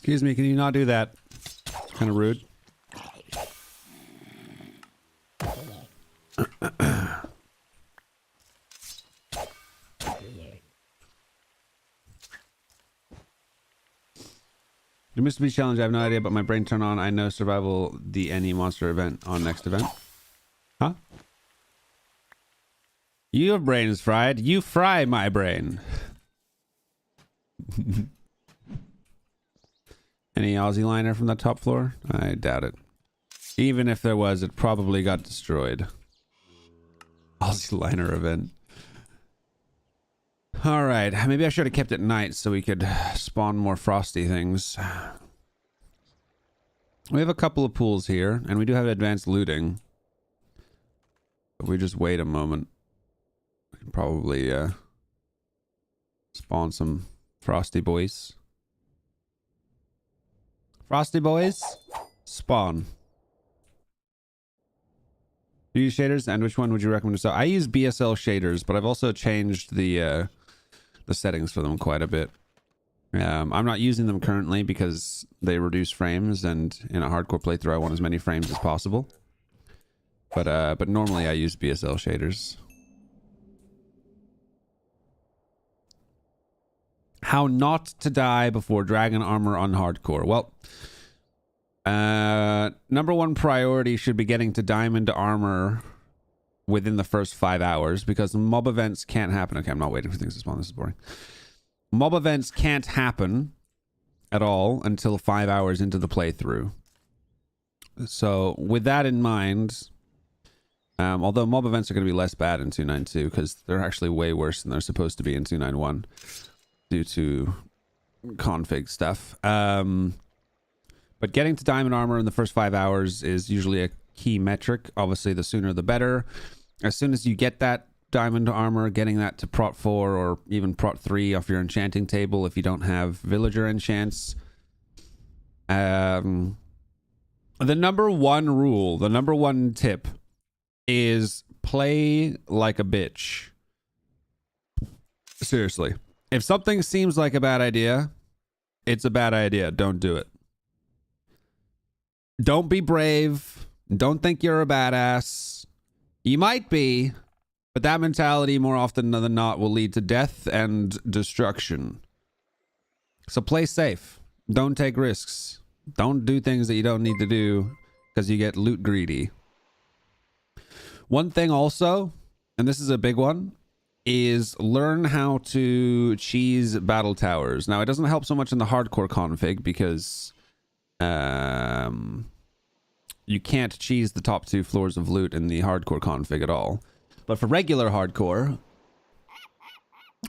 Excuse me, can you not do that? It's kind of rude. The Mr. Beast challenge, I have no idea, but my brain turned on. I know survival the any monster event on next event. Huh? Your brain is fried. You fry my brain. Any Aussie liner from the top floor? I doubt it. Even if there was, it probably got destroyed. Aussie liner event. Alright, maybe I should have kept it night so we could spawn more frosty things. We have a couple of pools here, and we do have advanced looting. If we just wait a moment, we can probably spawn some frosty boys. Frosty boys, spawn. Do you use shaders, and which one would you recommend to sell? I use BSL shaders, but I've also changed the settings for them quite a bit. I'm not using them currently because they reduce frames, and in a hardcore playthrough I want as many frames as possible. But normally I use BSL shaders. How not to die before dragon armor on hardcore. Well, number one priority should be getting to diamond armor within the first 5 hours, because mob events can't happen. Okay, I'm not waiting for things to spawn. This is boring. Mob events can't happen at all until 5 hours into the playthrough. So with that in mind, although mob events are going to be less bad in 292 because they're actually way worse than they're supposed to be in 291 due to config stuff. But getting to diamond armor in the first 5 hours is usually a key metric. Obviously, the sooner the better. As soon as you get that diamond armor, getting that to prot 4 or even prot 3 off your enchanting table if you don't have villager enchants. The number one rule, the number one tip is play like a bitch. Seriously. If something seems like a bad idea, it's a bad idea. Don't do it. Don't be brave. Don't think you're a badass. You might be, but that mentality more often than not will lead to death and destruction. So play safe. Don't take risks. Don't do things that you don't need to do because you get loot greedy. One thing also, and this is a big one, is learn how to cheese battle towers. Now, it doesn't help so much in the hardcore config because you can't cheese the top 2 floors of loot in the hardcore config at all. But for regular hardcore,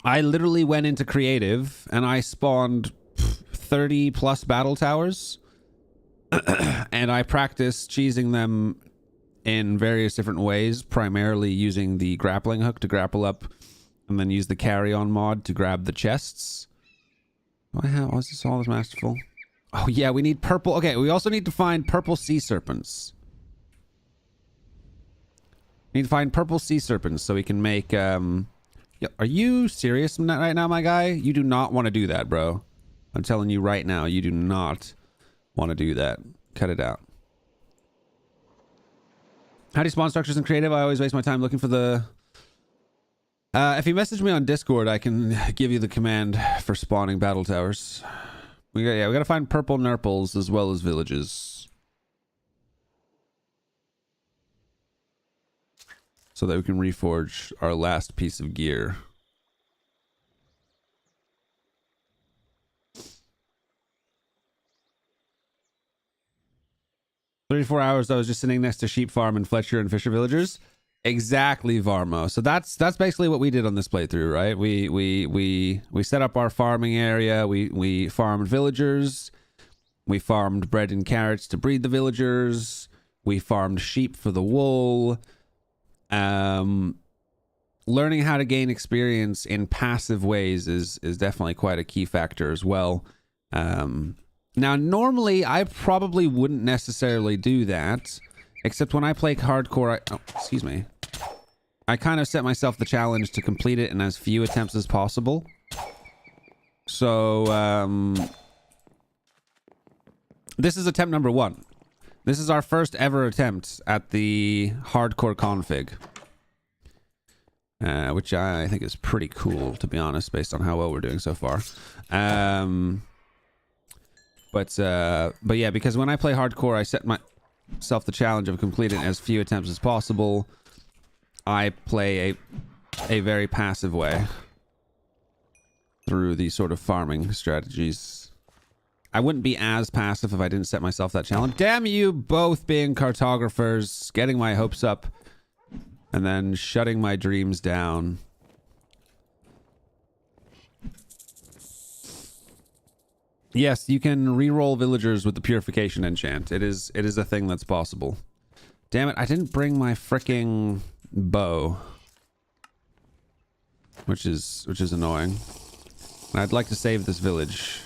I literally went into creative and I spawned 30 plus battle towers and I practiced cheesing them in various different ways, primarily using the grappling hook to grapple up and then use the carry-on mod to grab the chests. Was this all this masterful? Oh yeah, we need purple. Okay, we also need to find purple sea serpents. Need to find purple sea serpents so we can make yeah, are you serious right now, my guy? You do not want to do that, bro. I'm telling you right now, you do not want to do that. Cut it out. How do you spawn structures in creative? I always waste my time looking for the... if you message me on Discord, I can give you the command for spawning battle towers. We gotta find purple nurples as well as villages. So that we can reforge our last piece of gear. "34 hours I was just sitting next to sheep farm and Fletcher and Fisher villagers." Exactly, Varmo. So that's basically what we did on this playthrough, right? We set up our farming area. We farmed villagers. We farmed bread and carrots to breed the villagers. We farmed sheep for the wool. Learning how to gain experience in passive ways is definitely quite a key factor as well. Now, normally I probably wouldn't necessarily do that. Except when I play hardcore, excuse me. I kind of set myself the challenge to complete it in as few attempts as possible. So, this is attempt number 1. This is our first ever attempt at the hardcore config. Which I think is pretty cool, to be honest, based on how well we're doing so far. But yeah, because when I play hardcore, I set myself the challenge of completing as few attempts as possible. I play a a very passive way through these sort of farming strategies. I wouldn't be as passive if I didn't set myself that challenge. Damn you both being cartographers, getting my hopes up, and then shutting my dreams down. Yes, you can re-roll villagers with the purification enchant. It is a thing that's possible. Damn it, I didn't bring my fricking bow. Which is annoying. And I'd like to save this village.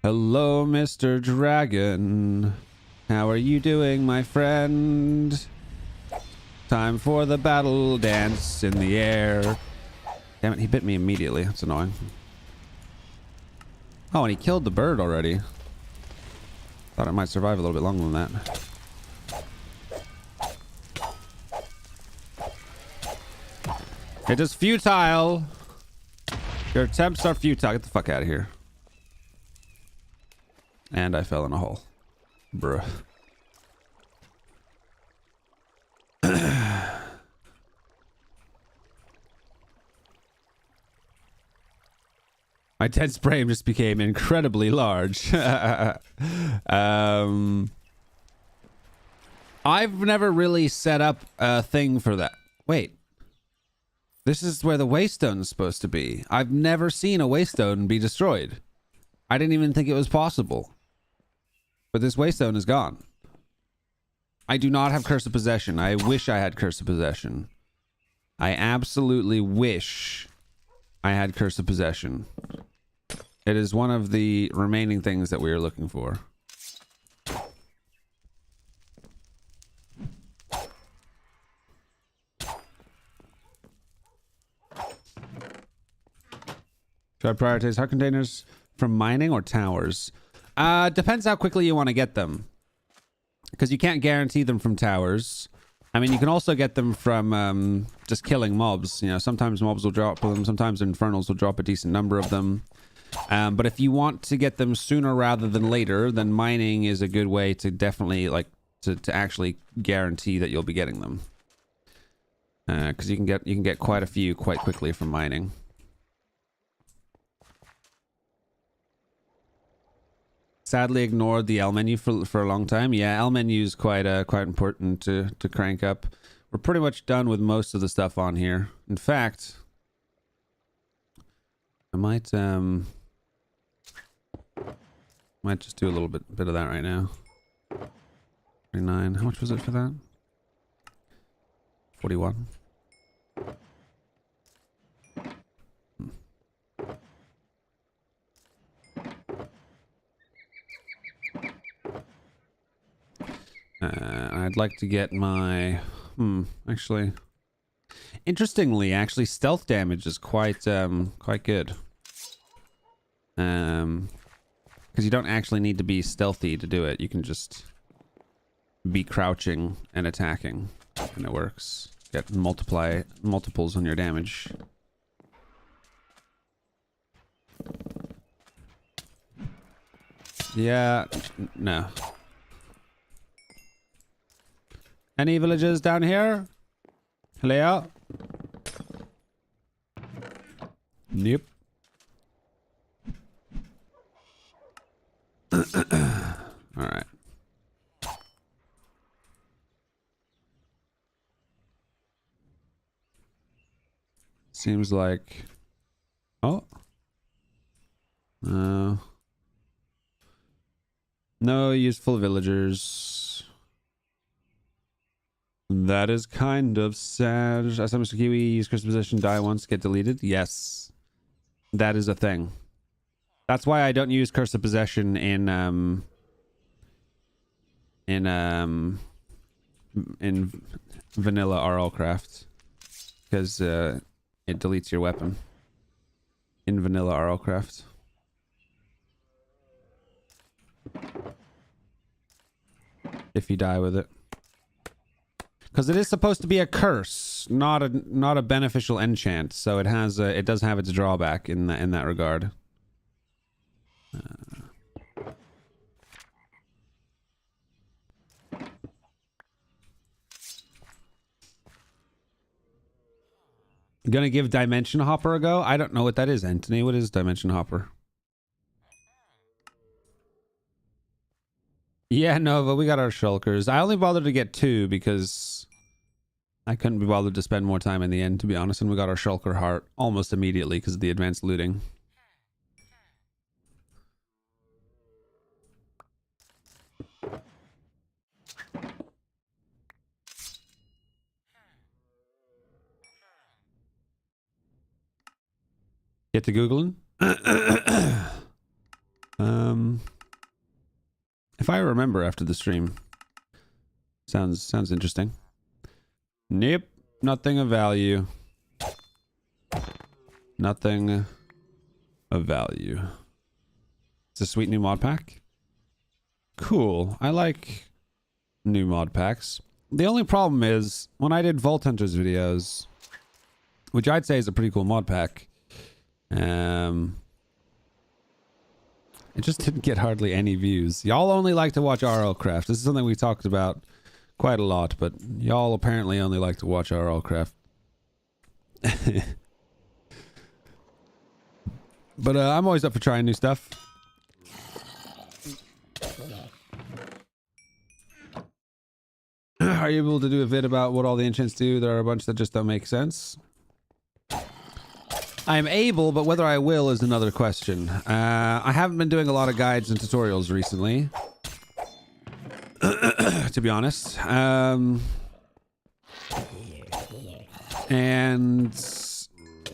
Hello, Mr. Dragon. How are you doing, my friend? Time for the battle dance in the air. Damn it, he bit me immediately. That's annoying. Oh, and he killed the bird already. Thought it might survive a little bit longer than that. It is futile. Your attempts are futile. Get the fuck out of here. And I fell in a hole. Bruh. My tense brain just became incredibly large. I've never really set up a thing for that. Wait. This is where the waystone is supposed to be. I've never seen a waystone be destroyed. I didn't even think it was possible. But this waystone is gone. I do not have Curse of Possession. I wish I had Curse of Possession. I absolutely wish I had Curse of Possession. It is one of the remaining things that we are looking for. Should I prioritize heart containers from mining or towers? Depends how quickly you want to get them. Because you can't guarantee them from towers. I mean, you can also get them from just killing mobs. You know, sometimes mobs will drop them. Sometimes infernals will drop a decent number of them. But if you want to get them sooner rather than later, then mining is a good way to definitely, like, to actually guarantee that you'll be getting them. Because you can get quite a few quite quickly from mining. Sadly ignored the L menu for a long time. Yeah, L menu is quite important to crank up. We're pretty much done with most of the stuff on here. In fact, I might just do a little bit of that right now. 39. How much was it for that? 41. I'd like to get my... actually... Interestingly, actually, stealth damage is quite good. Because you don't actually need to be stealthy to do it. You can just be crouching and attacking, and it works. Get multiples on your damage. Yeah, no. Any villagers down here? Hello? Nope. Alright. Seems like... Oh. No useful villagers. That is kind of sad. SomeNutzGuy, use Curse of Possession, die once, get deleted. Yes. That is a thing. That's why I don't use Curse of Possession in vanilla RLCraft. Because it deletes your weapon. In vanilla RLCraft. If you die with it. Because it is supposed to be a curse, not a beneficial enchant, so it does have its drawback in that regard. Gonna give Dimension Hopper a go. I don't know what that is, Anthony. What is Dimension Hopper? Yeah, Nova, we got our shulkers. I only bothered to get 2 because I couldn't be bothered to spend more time in the end, to be honest. And we got our shulker heart almost immediately because of the advanced looting. Get to Googling. If I remember after the stream. Sounds interesting. Nope. Nothing of value. Nothing of value. It's a sweet new mod pack. Cool. I like new mod packs. The only problem is when I did Vault Hunters videos, which I'd say is a pretty cool mod pack, it just didn't get hardly any views. Y'all only like to watch RLCraft. This is something we talked about quite a lot, but y'all apparently only like to watch RLCraft. But I'm always up for trying new stuff. Are you able to do a vid about what all the enchants do? There are a bunch that just don't make sense. I'm able, but whether I will is another question. I haven't been doing a lot of guides and tutorials recently, to be honest. And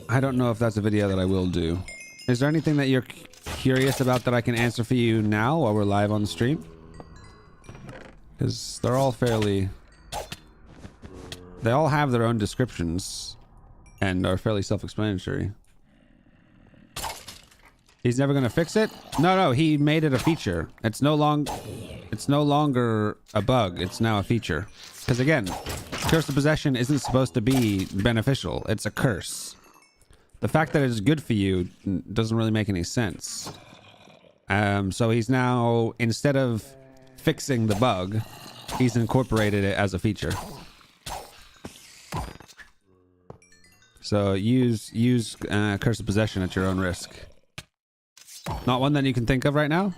I don't know if that's a video that I will do. Is there anything that you're curious about that I can answer for you now while we're live on the stream? Because they're all fairly... They all have their own descriptions and are fairly self-explanatory. He's never gonna fix it? No, he made it a feature. It's no longer a bug. It's now a feature. Because again, Curse of Possession isn't supposed to be beneficial. It's a curse. The fact that it's good for you doesn't really make any sense. So he's now, instead of fixing the bug, he's incorporated it as a feature. So use Curse of Possession at your own risk. Not one that you can think of right now?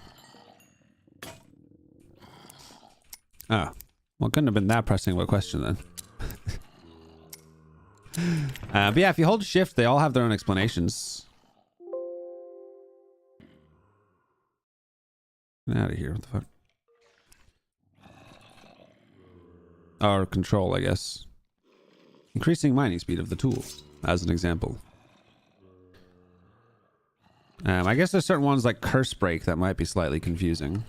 Oh. Well, it couldn't have been that pressing of a question then. But yeah, if you hold shift, they all have their own explanations. Get out of here. What the fuck? Or control, I guess. Increasing mining speed of the tool, as an example. I guess there's certain ones like Curse Break that might be slightly confusing.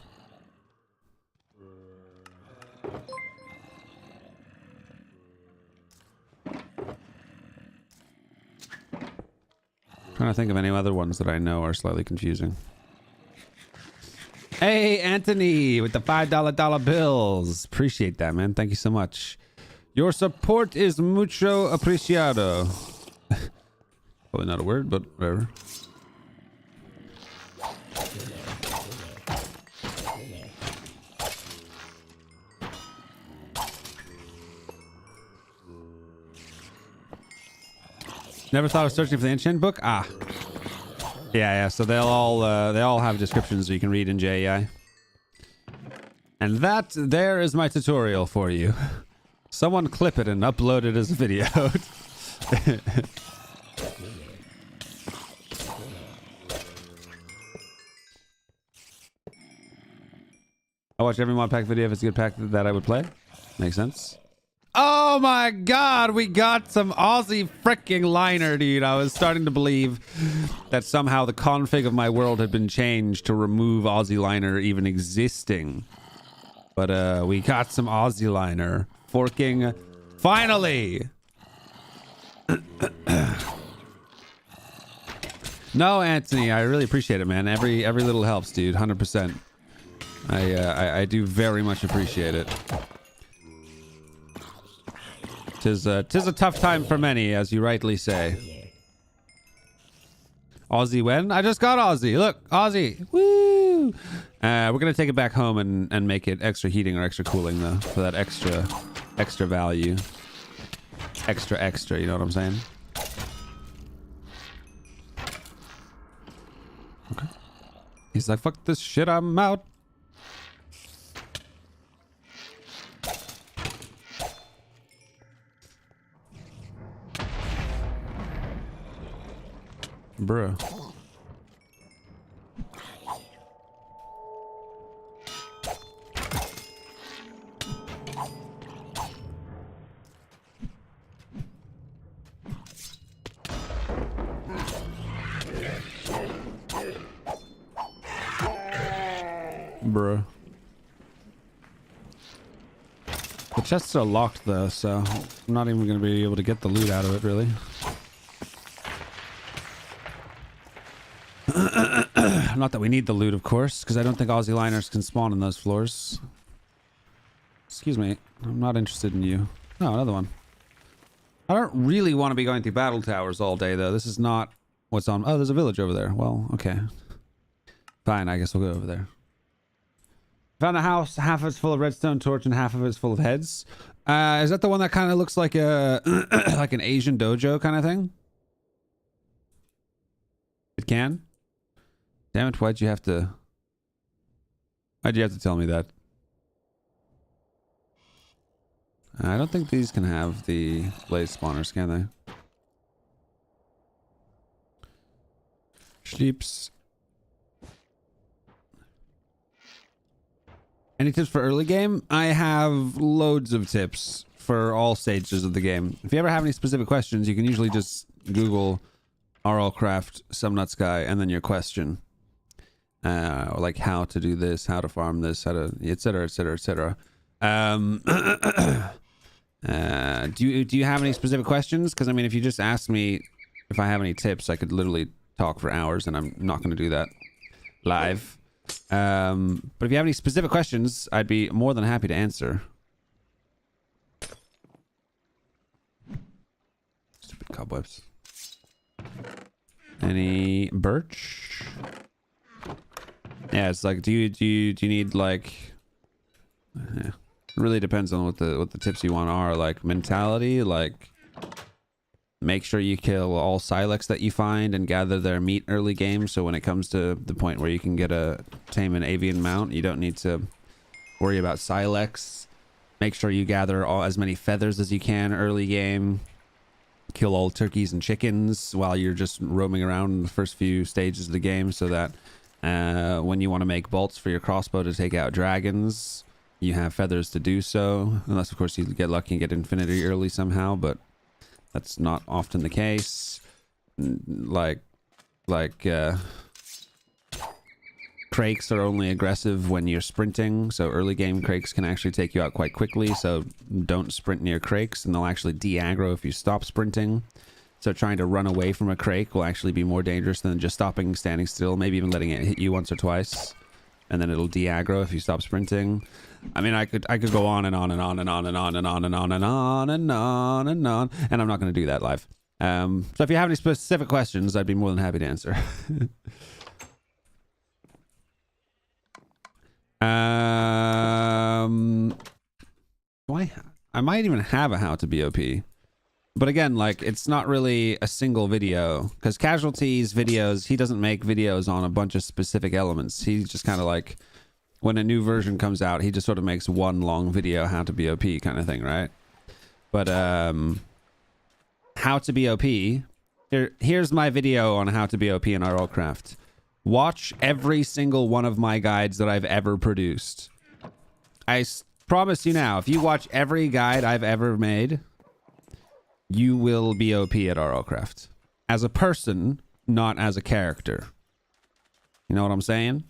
Trying to think of any other ones that I know are slightly confusing. Hey, Anthony, with the $5 bills. Appreciate that, man. Thank you so much. Your support is mucho apreciado. Probably not a word, but whatever. Never thought of searching for the enchant book? Ah. Yeah. So they all have descriptions you can read in JEI. And that there is my tutorial for you. Someone clip it and upload it as a video. I watch every mod pack video if it's a good pack that I would play. Makes sense. Oh my god, we got some Aussie freaking liner, dude. I was starting to believe that somehow the config of my world had been changed to remove Aussie liner even existing. But we got some Aussie liner. Forking. Finally! No, Anthony, I really appreciate it, man. Every little helps, dude. 100%. I do very much appreciate it. Tis a tough time for many, as you rightly say. Aussie when? I just got Aussie. Look, Aussie. Woo! We're gonna take it back home and make it extra heating or extra cooling though, for that extra value. Extra, you know what I'm saying? Okay. He's like, fuck this shit, I'm out. Bruh. Bruh. The chests are locked though, so I'm not even going to be able to get the loot out of it, really. Not that we need the loot, of course, because I don't think Aussie liners can spawn in those floors. Excuse me, I'm not interested in you. Oh, another one. I don't really want to be going through battle towers all day, though. This is not what's on... Oh, there's a village over there. Well, okay. Fine, I guess we'll go over there. Found a house. Half of it's full of redstone torch and half of it's full of heads. Is that the one that kind of looks like a... like an Asian dojo kind of thing? It can? Damn it, why'd you have to tell me that? I don't think these can have the blaze spawners, can they? Sheeps. Any tips for early game? I have loads of tips for all stages of the game. If you ever have any specific questions, you can usually just Google RLCraft, SomeNutzGuy, and then your question. Or like how to do this, how to farm this, how to, etc., etc., etc. Do you have any specific questions? Because I mean, if you just ask me if I have any tips, I could literally talk for hours, and I'm not going to do that live. But if you have any specific questions, I'd be more than happy to answer. Stupid cobwebs. Any birch? Yeah, it's like, do you need like? Yeah. It really depends on what the tips you want are. Like mentality, like make sure you kill all Silex that you find and gather their meat early game. So when it comes to the point where you can get a tame an avian mount, you don't need to worry about Silex. Make sure you gather as many feathers as you can early game. Kill all turkeys and chickens while you're just roaming around in the first few stages of the game, so that when you want to make bolts for your crossbow to take out dragons, you have feathers to do so. Unless, of course, you get lucky and get infinity early somehow, but that's not often the case. Crakes are only aggressive when you're sprinting, so early game crakes can actually take you out quite quickly, so don't sprint near crakes, and they'll actually de-aggro if you stop sprinting. So trying to run away from a crake will actually be more dangerous than just stopping, standing still, maybe even letting it hit you once or twice, and then it'll de-aggro if you stop sprinting. I mean, I could go on and on and on and on and on and on and on and on and on and on, and I'm not going to do that live. So if you have any specific questions, I'd be more than happy to answer. I might even have a how to BOP, but again, like, it's not really a single video, because Casualty's videos, he doesn't make videos on a bunch of specific elements. He's just kind of like, when a new version comes out, he just sort of makes one long video how to BOP kind of thing, right? But how to BOP, here's my video on how to BOP in RLCraft. Watch every single one of my guides that I've ever produced. I promise you now, if you watch every guide I've ever made, you will BOP at RLCraft. As a person, not as a character. You know what I'm saying?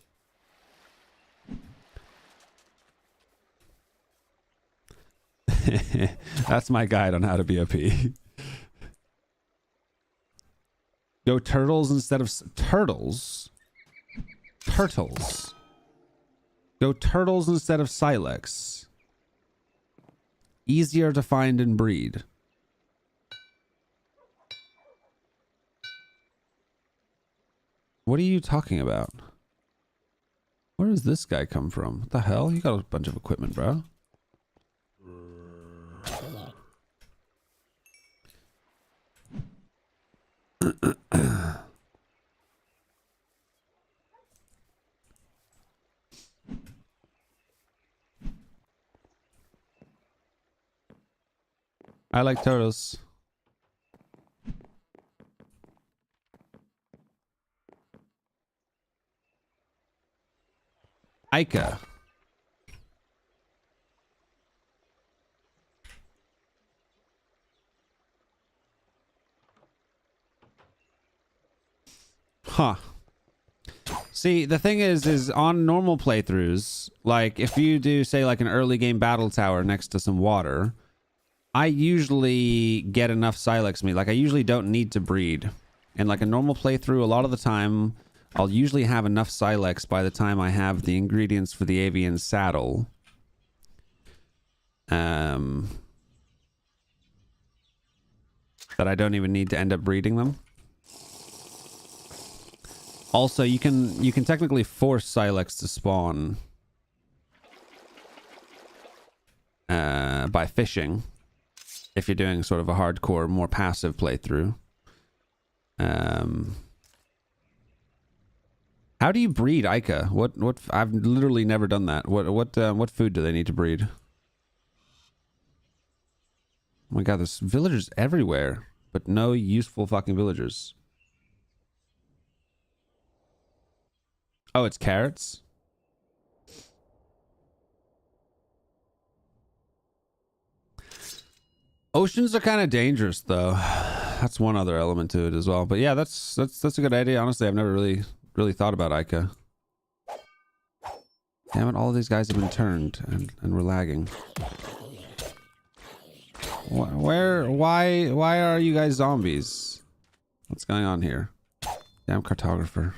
That's my guide on how to BOP. Go turtles instead of... Turtles? Turtles. Go turtles instead of Silex. Easier to find and breed. What are you talking about? Where does this guy come from? What the hell? You got a bunch of equipment, bro. I like turtles. Ica. Huh. See, the thing is on normal playthroughs, like if you do say like an early game battle tower next to some water, I usually get enough Silex meat. Like I usually don't need to breed. And like a normal playthrough, a lot of the time, I'll usually have enough Silex by the time I have the ingredients for the avian saddle. That I don't even need to end up breeding them. Also, you can technically force Silex to spawn by fishing if you're doing sort of a hardcore, more passive playthrough. How do you breed Ica? What? I've literally never done that. What food do they need to breed? Oh my god, there's villagers everywhere, but no useful fucking villagers. Oh, it's carrots? Oceans are kind of dangerous, though. That's one other element to it as well. But yeah, that's a good idea. Honestly, I've never really thought about Ica. Damn it, all of these guys have been turned and we're lagging. Why are you guys zombies? What's going on here? Damn cartographer.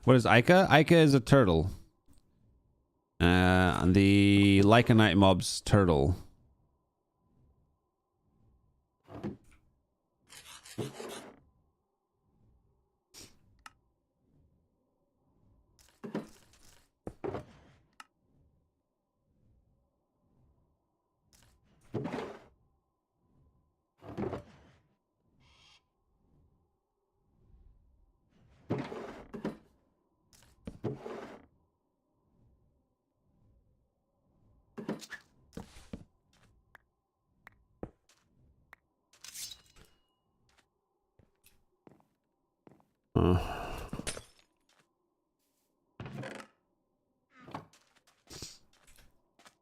What is Ica? Ica is a turtle. The Lycanite mob's turtle.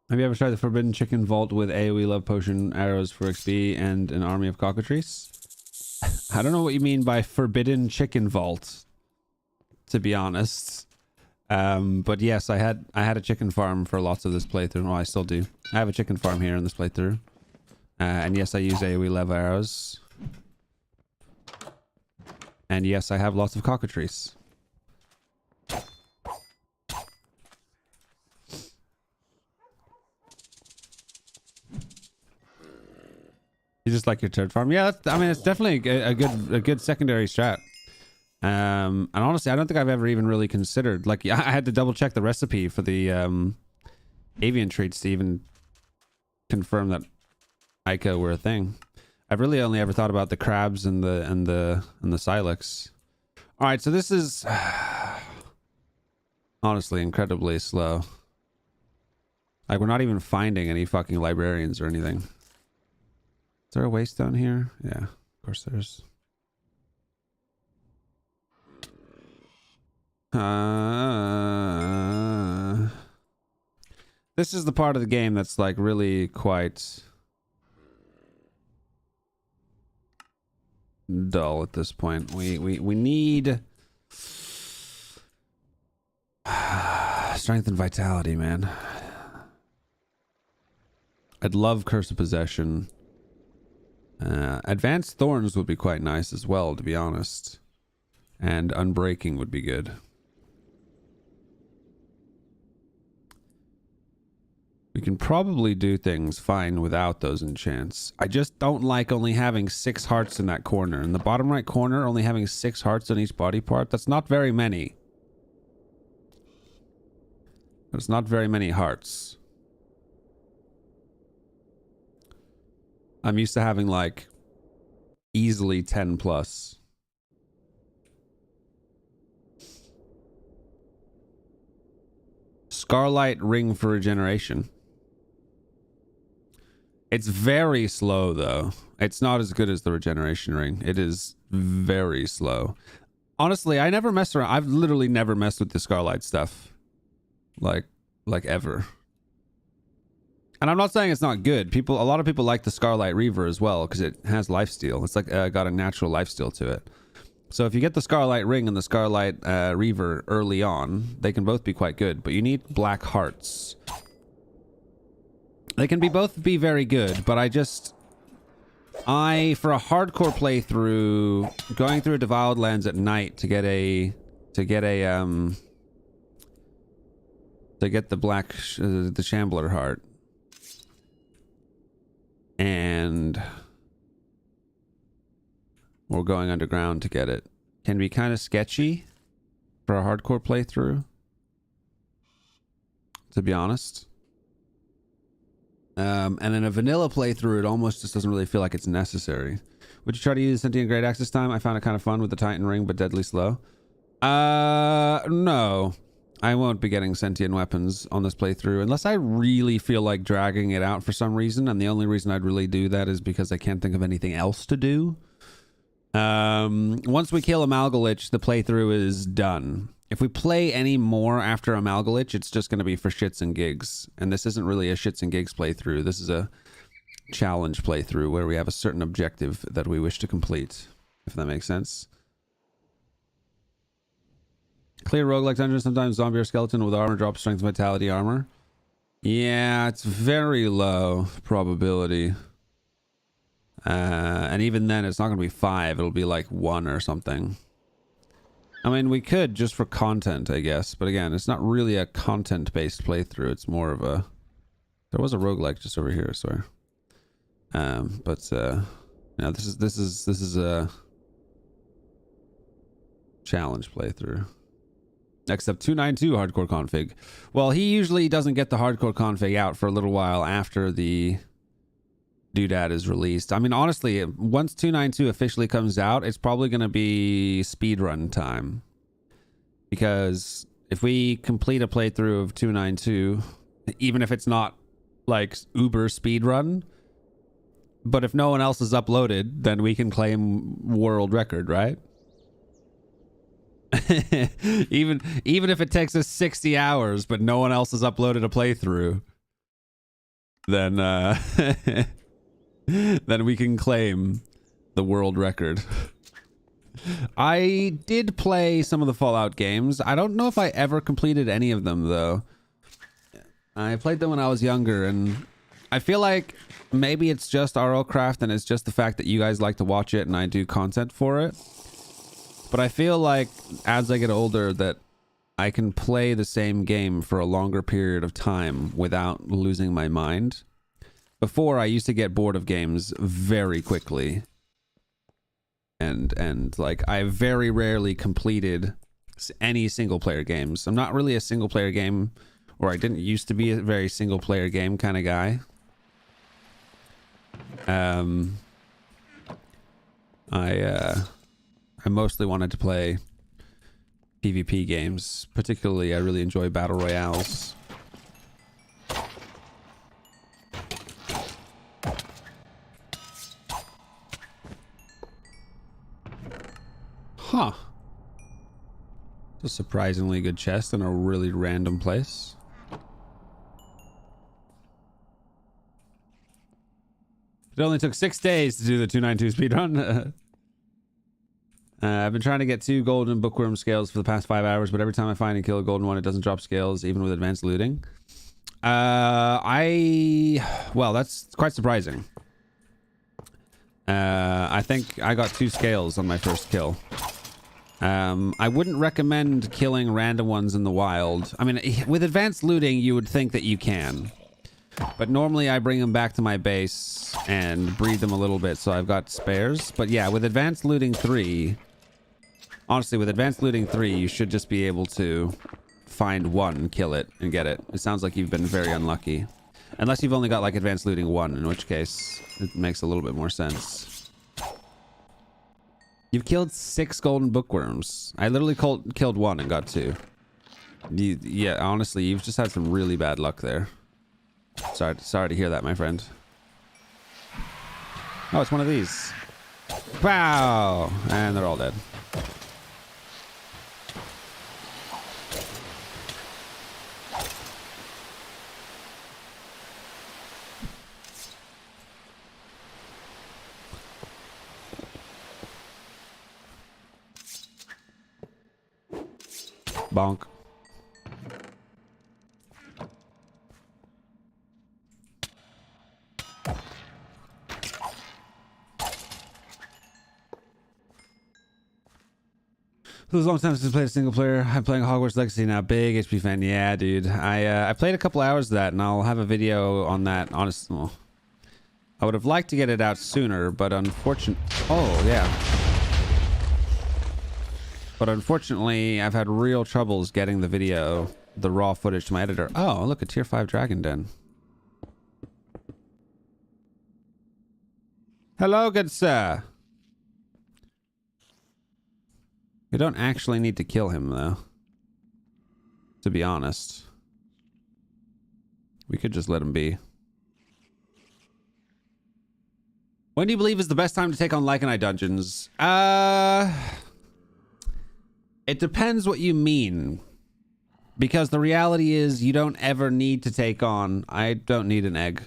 Have you ever tried the Forbidden Chicken Vault with AoE Love Potion, arrows for XP, and an army of cockatrice? I don't know what you mean by Forbidden Chicken Vault, to be honest. But yes, I had a chicken farm for lots of this playthrough. Well, I still do. I have a chicken farm here in this playthrough. And yes, I use AoE Love arrows. And yes, I have lots of cockatrice. You just like your turd farm? Yeah, I mean, it's definitely a good secondary strat. And honestly, I don't think I've ever even really considered. Like, I had to double check the recipe for the avian treats to even confirm that Ica were a thing. I've really only ever thought about the crabs and the Silex. All right, so this is honestly incredibly slow. Like, we're not even finding any fucking librarians or anything. Is there a waste down here? Yeah, of course there's. This is the part of the game that's like really quite dull at this point. We need strength and vitality, man. I'd love Curse of Possession. Advanced Thorns would be quite nice as well, to be honest. And Unbreaking would be good. We can probably do things fine without those enchants. I just don't like only having 6 hearts in that corner. In the bottom right corner, only having 6 hearts on each body part. That's not very many. That's not very many hearts. I'm used to having like easily 10 plus. Scarlight ring for regeneration. It's very slow though. It's not as good as the regeneration ring. It is very slow. Honestly, I never mess around. I've literally never messed with the Scarlight stuff. Like ever. And I'm not saying it's not good. A lot of people like the Scarlight Reaver as well because it has lifesteal. It's like got a natural lifesteal to it. So if you get the Scarlight Ring and the Scarlight Reaver early on, they can both be quite good. But you need black hearts. They can both be very good, but for a hardcore playthrough, going through a Defiled Lands at night to get the black the Shambler heart, and we're going underground to get it, can be kind of sketchy for a hardcore playthrough, to be honest. And in a vanilla playthrough, it almost just doesn't really feel like it's necessary. Would you try to use Sentient Great Axe this time? I found it kind of fun with the Titan Ring, but deadly slow. No. I won't be getting sentient weapons on this playthrough unless I really feel like dragging it out for some reason, and the only reason I'd really do that is because I can't think of anything else to do. Once we kill Amalgalich, the playthrough is done. If we play any more after Amalgalich, it's just going to be for shits and gigs. And this isn't really a shits and gigs playthrough. This is a challenge playthrough where we have a certain objective that we wish to complete, if that makes sense. Clear roguelike dungeons, sometimes zombie or skeleton with armor drops strength vitality armor. Yeah, it's very low probability. And even then, it's not going to be 5. It'll be like 1 or something. I mean, we could just for content, I guess. But again, it's not really a content-based playthrough. It's more of a... There was a roguelike just over here, I swear. No, this is a challenge playthrough. Next up, 292 hardcore config. Well, he usually doesn't get the hardcore config out for a little while after the doodad is released. I mean, honestly, once 292 officially comes out, it's probably going to be speedrun time. Because if we complete a playthrough of 292, even if it's not like uber speedrun, but if no one else has uploaded, then we can claim world record, right? even if it takes us 60 hours, but no one else has uploaded a playthrough, then then we can claim the world record. I did play some of the Fallout games. I don't know if I ever completed any of them, though. I played them when I was younger, and I feel like maybe it's just RLCraft, and it's just the fact that you guys like to watch it, and I do content for it. But I feel like as I get older that I can play the same game for a longer period of time without losing my mind. Before, I used to get bored of games very quickly. And like, I very rarely completed any single-player games. I'm not really a single-player game, or I didn't used to be a very single-player game kind of guy. I mostly wanted to play PvP games. Particularly, I really enjoy battle royales. Huh. It's a surprisingly good chest in a really random place. It only took 6 days to do the 292 speedrun. I've been trying to get 2 golden bookworm scales for the past 5 hours, but every time I find and kill a golden one, it doesn't drop scales, even with advanced looting. Well, that's quite surprising. I think I got 2 scales on my first kill. I wouldn't recommend killing random ones in the wild. I mean, with advanced looting, you would think that you can. But normally I bring them back to my base and breed them a little bit, so I've got spares. But yeah, with advanced looting 3... Honestly, with advanced looting 3, you should just be able to find one, kill it, and get it. It sounds like you've been very unlucky. Unless you've only got, like, advanced looting 1, in which case it makes a little bit more sense. You've killed 6 golden bookworms. I literally killed 1 and got 2. Yeah, honestly, you've just had some really bad luck there. Sorry to hear that, my friend. Oh, it's one of these. Wow! And they're all dead. Bonk. It was a long time since I played a single player. I'm playing Hogwarts Legacy now. Big HP fan. Yeah, dude. I played a couple hours of that, and I'll have a video on that. Honestly, well, I would have liked to get it out sooner, but unfortunately... Oh, yeah. But unfortunately, I've had real troubles getting the video, the raw footage to my editor. Oh, look, a tier 5 dragon den. Hello, good sir. We don't actually need to kill him, though. To be honest. We could just let him be. When do you believe is the best time to take on Lycanite dungeons? It depends what you mean. Because the reality is you don't ever need to take on... I don't need an egg.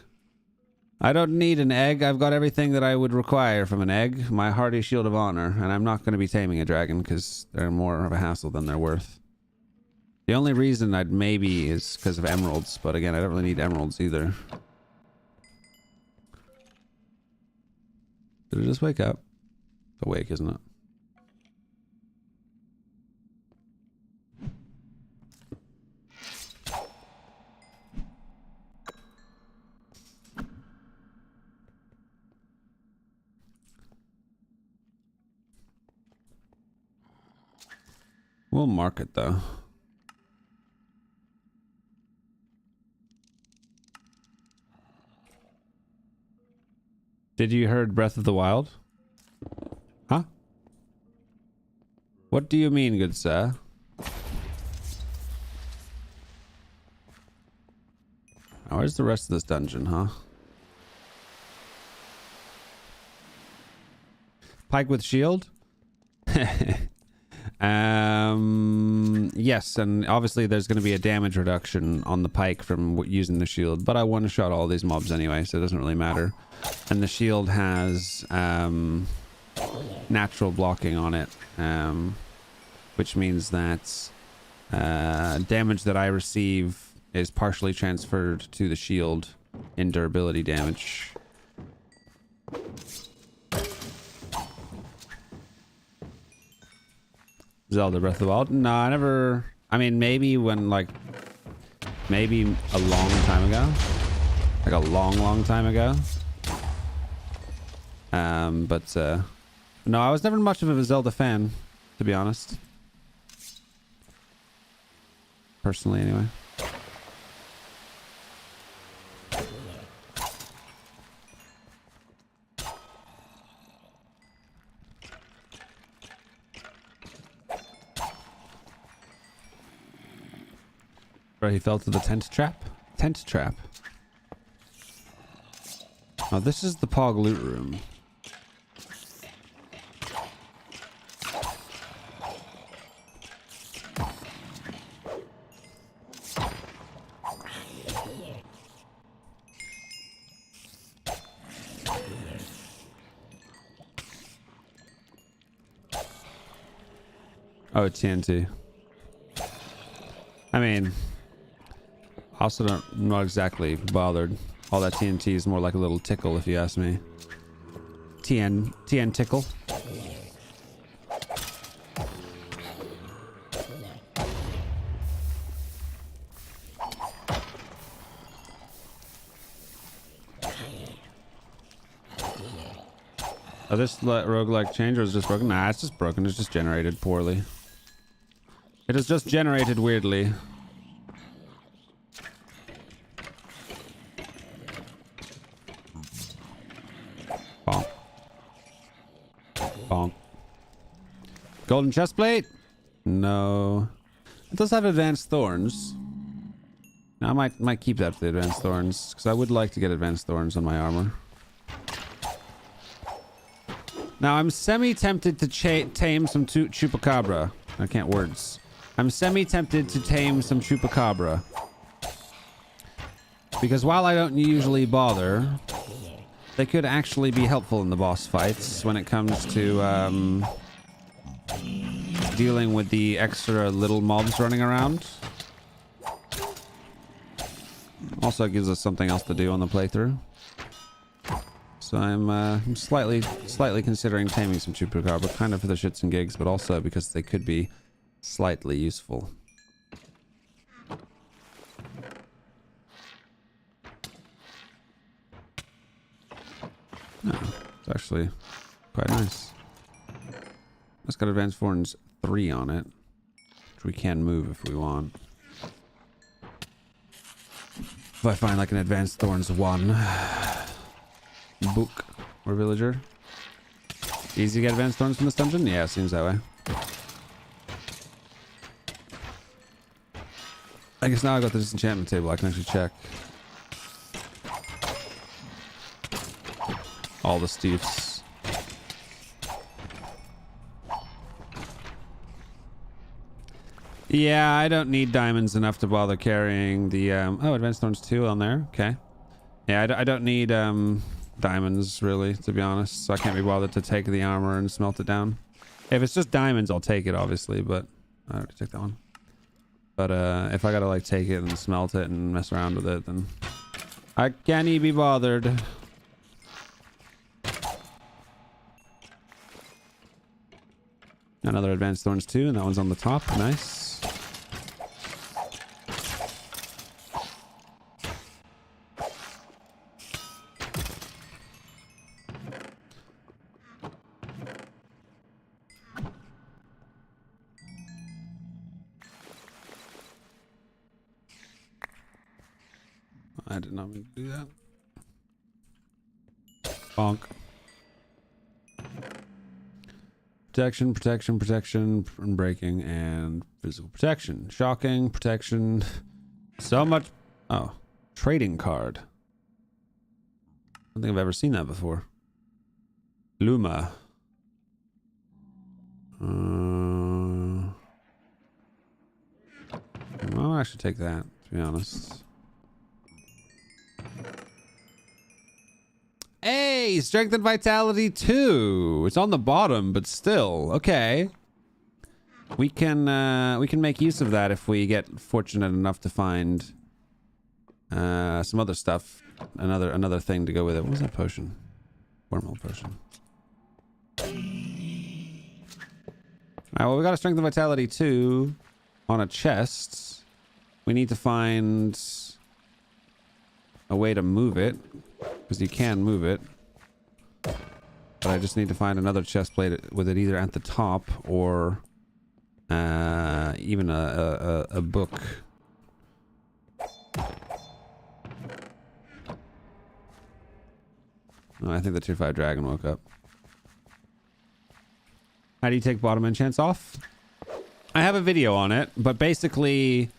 I don't need an egg. I've got everything that I would require from an egg. My hardy shield of honor. And I'm not going to be taming a dragon because they're more of a hassle than they're worth. The only reason I'd maybe is because of emeralds. But again, I don't really need emeralds either. Did it just wake up? It's awake, isn't it? We'll mark it though. Did you heard Breath of the Wild? Huh? What do you mean, good sir? Oh, where's the rest of this dungeon, huh? Pike with shield? Yes, and obviously there's going to be a damage reduction on the pike from using the shield, but I one-shot all these mobs anyway, so it doesn't really matter. And the shield has natural blocking on it, which means that damage that I receive is partially transferred to the shield in durability damage. Zelda Breath of the Wild? No, I never... I mean, maybe when, like... Maybe a long time ago. Like a long time ago. No, I was never much of a Zelda fan, to be honest. Personally, anyway. Bro, he fell to the tent trap? Tent trap. Oh, this is the Pog loot room. Oh, TNT. I mean... Also I'm not exactly bothered. All that TNT is more like a little tickle if you ask me. TN tickle. Oh, this roguelike change or is just broken? Nah, it's just broken. It's just generated poorly. It is just generated weirdly. Bonk. Bonk. Golden chest plate? No. It does have advanced thorns. Now, I might keep that for the advanced thorns, because I would like to get advanced thorns on my armor. Now, I'm semi-tempted to tame some chupacabra. I can't words. I'm semi-tempted to tame some chupacabra. Because while I don't usually bother, they could actually be helpful in the boss fights when it comes to dealing with the extra little mobs running around. Also gives us something else to do on the playthrough. So I'm slightly considering taming some chupacabra, kind of for the shits and gigs, but also because they could be slightly useful. Oh, it's actually quite nice. It's got advanced thorns 3 on it, which we can move if we want. If I find like an advanced thorns 1 book or villager. Easy to get advanced thorns from this dungeon? Yeah, it seems that way. I guess now I got the disenchantment table, I can actually check all the Steves. Yeah, I don't need diamonds enough to bother carrying the oh, advanced thorns 2 on there. Okay. Yeah, I don't need diamonds really, to be honest, so I can't be bothered to take the armor and smelt it down. If it's just diamonds, I'll take it obviously, but I already took that one. But if I gotta like take it and smelt it and mess around with it, then I can't be bothered. Another advanced thorns 2, and that one's on the top. Nice. I did not mean to do that. Bonk. Protection, protection, protection, and breaking, and physical protection. Shocking, protection. So much. Oh, trading card. I don't think I've ever seen that before. Luma. I'll actually take that, to be honest. Hey, strength and vitality 2. It's on the bottom, but still okay. We can make use of that if we get fortunate enough to find some other stuff, another thing to go with it. What was that potion? Wormhole potion. Alright, well, we got a strength and vitality 2 on a chest. We need to find a way to move it, because you can move it. But I just need to find another chest plate with it either at the top or even a book. Oh, I think the tier 5 dragon woke up. How do you take bottom enchants off? I have a video on it, but basically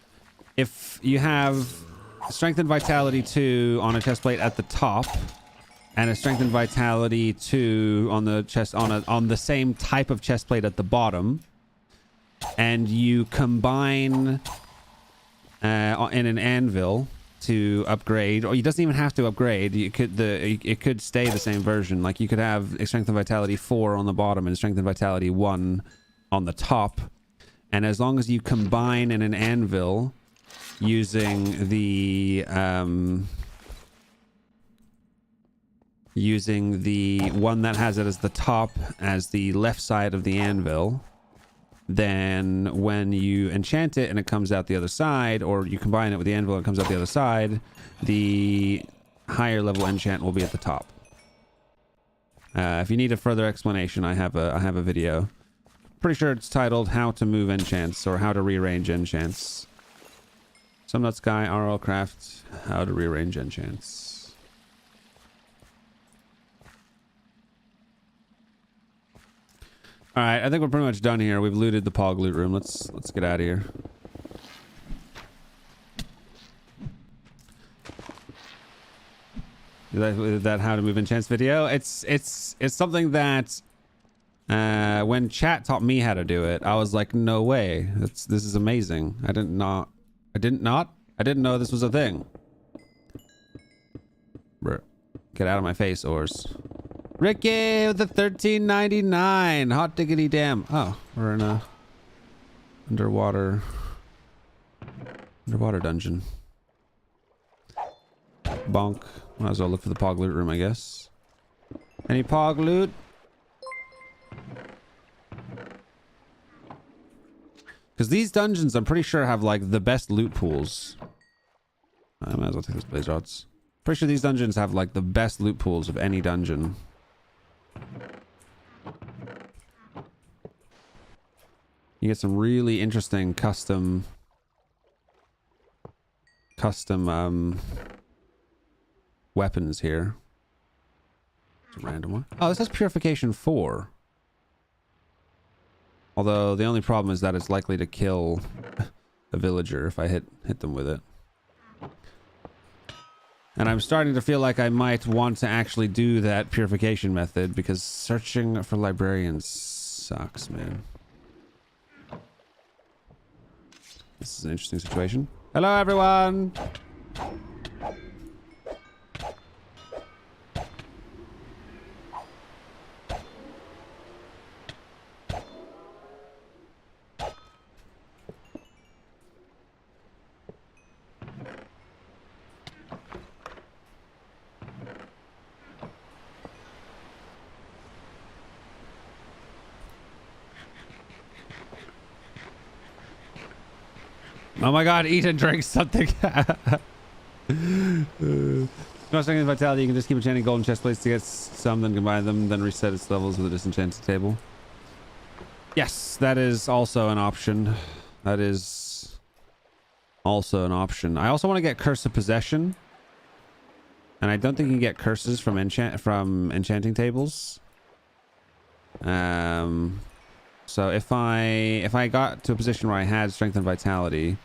if you have strength and vitality 2 on a chest plate at the top and a strength and vitality 2 on the chest on the same type of chest plate at the bottom, and you combine in an anvil to upgrade, or it doesn't even have to upgrade. You could it could stay the same version. Like you could have a strength and vitality 4 on the bottom and strength and vitality 1 on the top, and as long as you combine in an anvil using the one that has it as the top as the left side of the anvil, then when you enchant it and it comes out the other side, or you combine it with the anvil and it comes out the other side, the higher level enchant will be at the top. If you need a further explanation, I have a video. Pretty sure it's titled "How to Move Enchants" or "How to Rearrange Enchants." SomeNutzGuy, RLCraft, how to rearrange enchants. All right, I think we're pretty much done here. We've looted the Pog loot room. Let's get out of here. That how to move enchants video. It's something that when chat taught me how to do it, I was like, no way. This is amazing. I didn't know this was a thing. Get out of my face, Ors. Ricky with the $13.99. Hot diggity damn. Oh, we're in a underwater dungeon. Bonk. Might as well look for the pog loot room, I guess. Any pog loot? Because these dungeons, I'm pretty sure, have like the best loot pools. I might as well take those blaze rods. Pretty sure these dungeons have like the best loot pools of any dungeon. You get some really interesting custom weapons here. It's a random one. Oh, this has purification 4. Although the only problem is that it's likely to kill a villager if I hit them with it. And I'm starting to feel like I might want to actually do that purification method because searching for librarians sucks, man. This is an interesting situation. Hello, everyone! Oh my god, eat and drink something. Not second vitality, you can just keep enchanting golden chest plates to get some, then combine them, then reset its levels with a disenchanted table. Yes, that is also an option. That is also an option. I also want to get Curse of Possession. And I don't think you can get curses from enchanting tables. So if I got to a position where I had strength and vitality,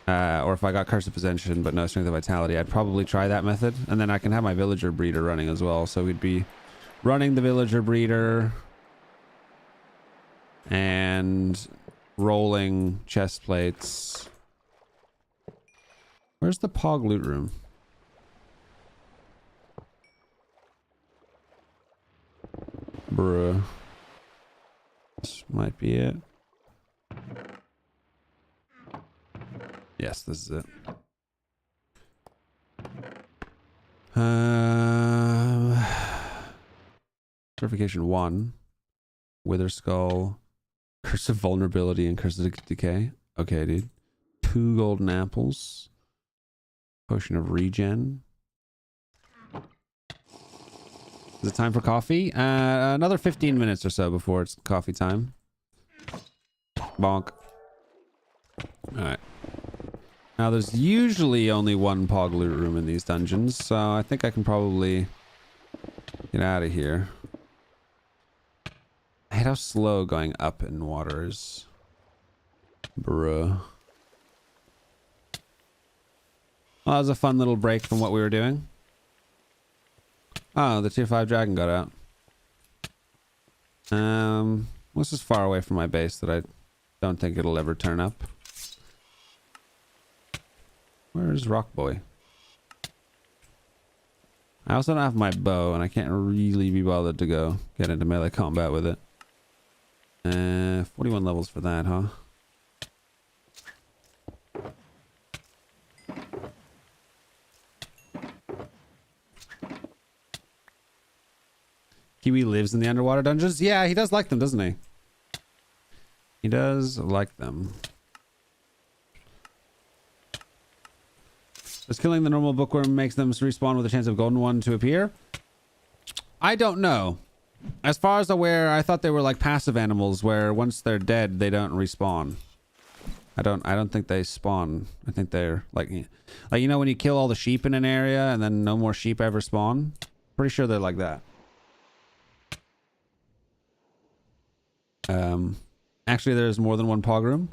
or if I got Curse of Possession but no strength and vitality, I'd probably try that method. And then I can have my villager breeder running as well. So we'd be running the villager breeder and rolling chest plates. Where's the pog loot room? Bruh. This might be it. Yes, this is it. Purification 1. Wither Skull. Curse of Vulnerability and Curse of Decay. Okay, dude. 2 golden apples. Potion of Regen. Is it time for coffee? Another 15 minutes or so before it's coffee time. Bonk. Alright. Now there's usually only one pog loot room in these dungeons, so I think I can probably get out of here. I hate how slow going up in water is. Bruh. Well, that was a fun little break from what we were doing. Oh, the tier 5 dragon got out. This is far away from my base that I don't think it'll ever turn up. Where's Rock Boy? I also don't have my bow, and I can't really be bothered to go get into melee combat with it. 41 levels for that, huh? Kiwi lives in the underwater dungeons? Yeah, he does like them, doesn't he? He does like them. Does killing the normal bookworm makes them respawn with a chance of golden one to appear? I don't know. As far as I'm aware, I thought they were like passive animals where once they're dead, they don't respawn. I don't think they spawn. I think they're like you know when you kill all the sheep in an area and then no more sheep ever spawn? Pretty sure they're like that. Actually, there's more than one pog room.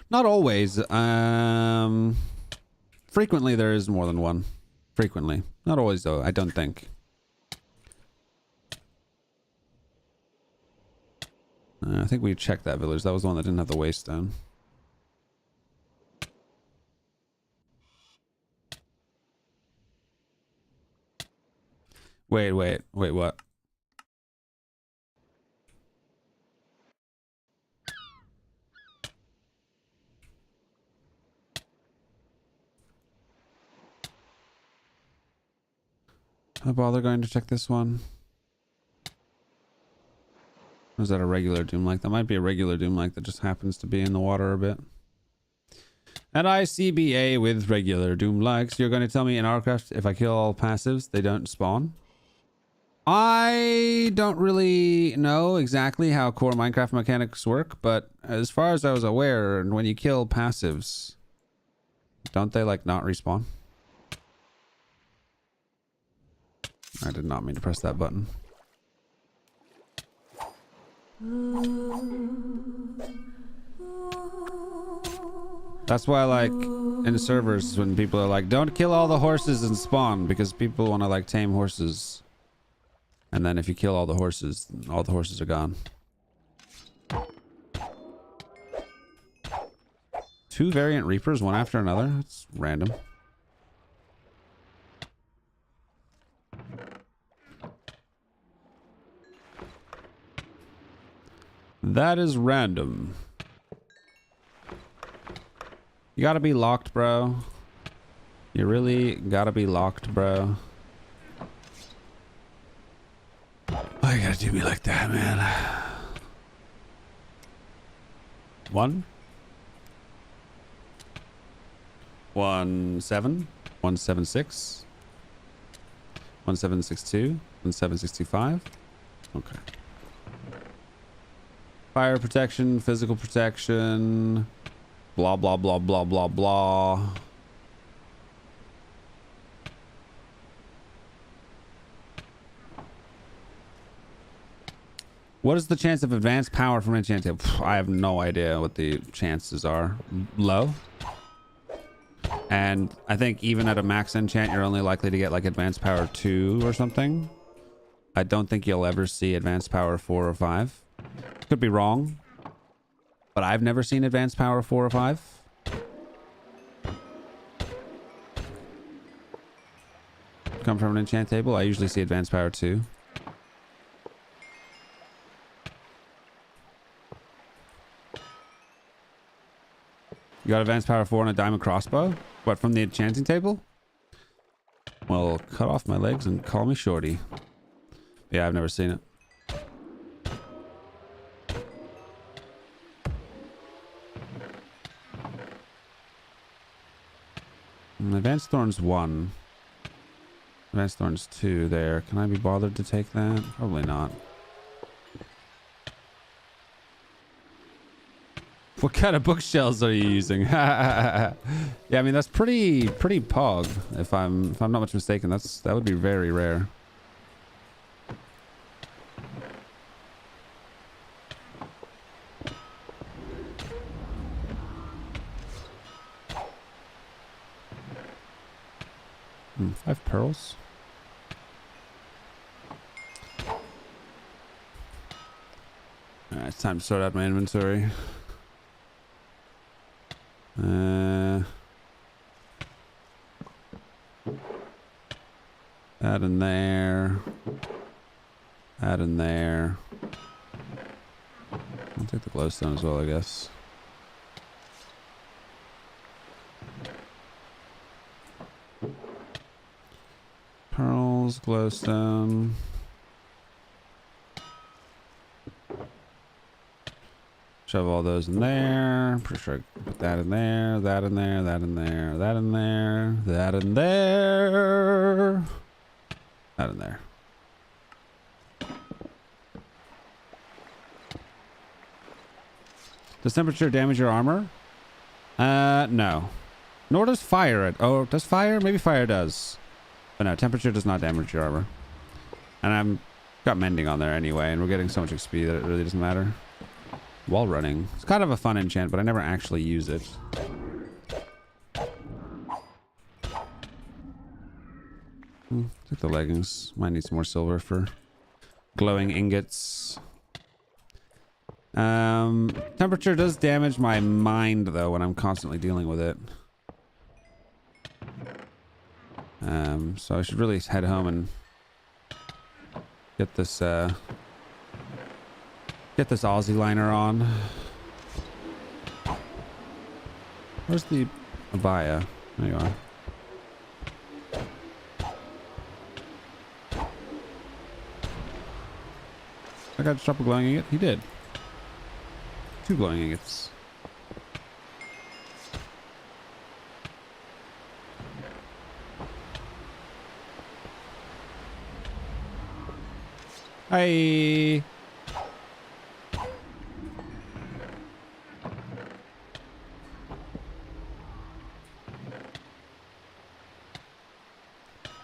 Not always. Frequently there is more than one. frequently. Not always, though, I don't think. I think we checked that village. That was the one that didn't have the waystone. Wait, what? I bother going to check this one? Or is that a regular Doomlike? That might be a regular Doomlike that just happens to be in the water a bit. At ICBA with regular Doomlikes, you're going to tell me in RLCraft if I kill all passives, they don't spawn? I don't really know exactly how core Minecraft mechanics work, but as far as I was aware, when you kill passives, don't they like not respawn? I did not mean to press that button. That's why, like, in servers, when people are like, don't kill all the horses and spawn, because people want to, like, tame horses. And then if you kill all the horses are gone. 2 variant Reapers, one after another? That's random. That is random. You gotta be locked, bro. You really gotta be locked, bro. Why you gotta do me like that, man? 1 7 176 1762 1765. Okay. Fire protection, physical protection, blah blah blah blah blah blah. What is the chance of advanced power from enchanting? I have no idea what the chances are. Low. And I think even at a max enchant, you're only likely to get like advanced power 2 or something. I don't think you'll ever see advanced power 4 or 5. Could be wrong, but I've never seen advanced power 4 or 5. Come from an enchant table. I usually see advanced power 2. You got advanced power 4 on a diamond crossbow? What, from the enchanting table? Well, cut off my legs and call me shorty. Yeah, I've never seen it. Advanced Thorns 1. Advanced Thorns 2 there. Can I be bothered to take that? Probably not. What kind of bookshelves are you using? Yeah, I mean that's pretty pog. If I'm not much mistaken, that would be very rare. Hmm, 5 pearls. Alright, it's time to sort out my inventory. That in there. That in there. I'll take the glowstone as well, I guess. Pearls, glowstone. Shove all those in there. Pretty sure I put that in there, that in there, that in there, that in there, that in there, that in there. Does temperature damage your armor? No. Nor does fire. Oh, does fire? Maybe fire does. But no, temperature does not damage your armor. And I've got mending on there anyway, and we're getting so much XP that it really doesn't matter. Wall running. It's kind of a fun enchant, but I never actually use it. Take the leggings. Might need some more silver for glowing ingots. Temperature does damage my mind though when I'm constantly dealing with it. So I should really head home and get this Aussie liner on. Where's the abaya? There you are. I got to drop a glowing ingot? He did. 2 glowing ingots. Hi.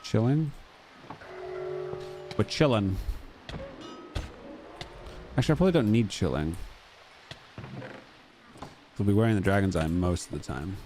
Chilling? We're chilling. Actually, I probably don't need chilling. We'll be wearing the dragon's eye most of the time.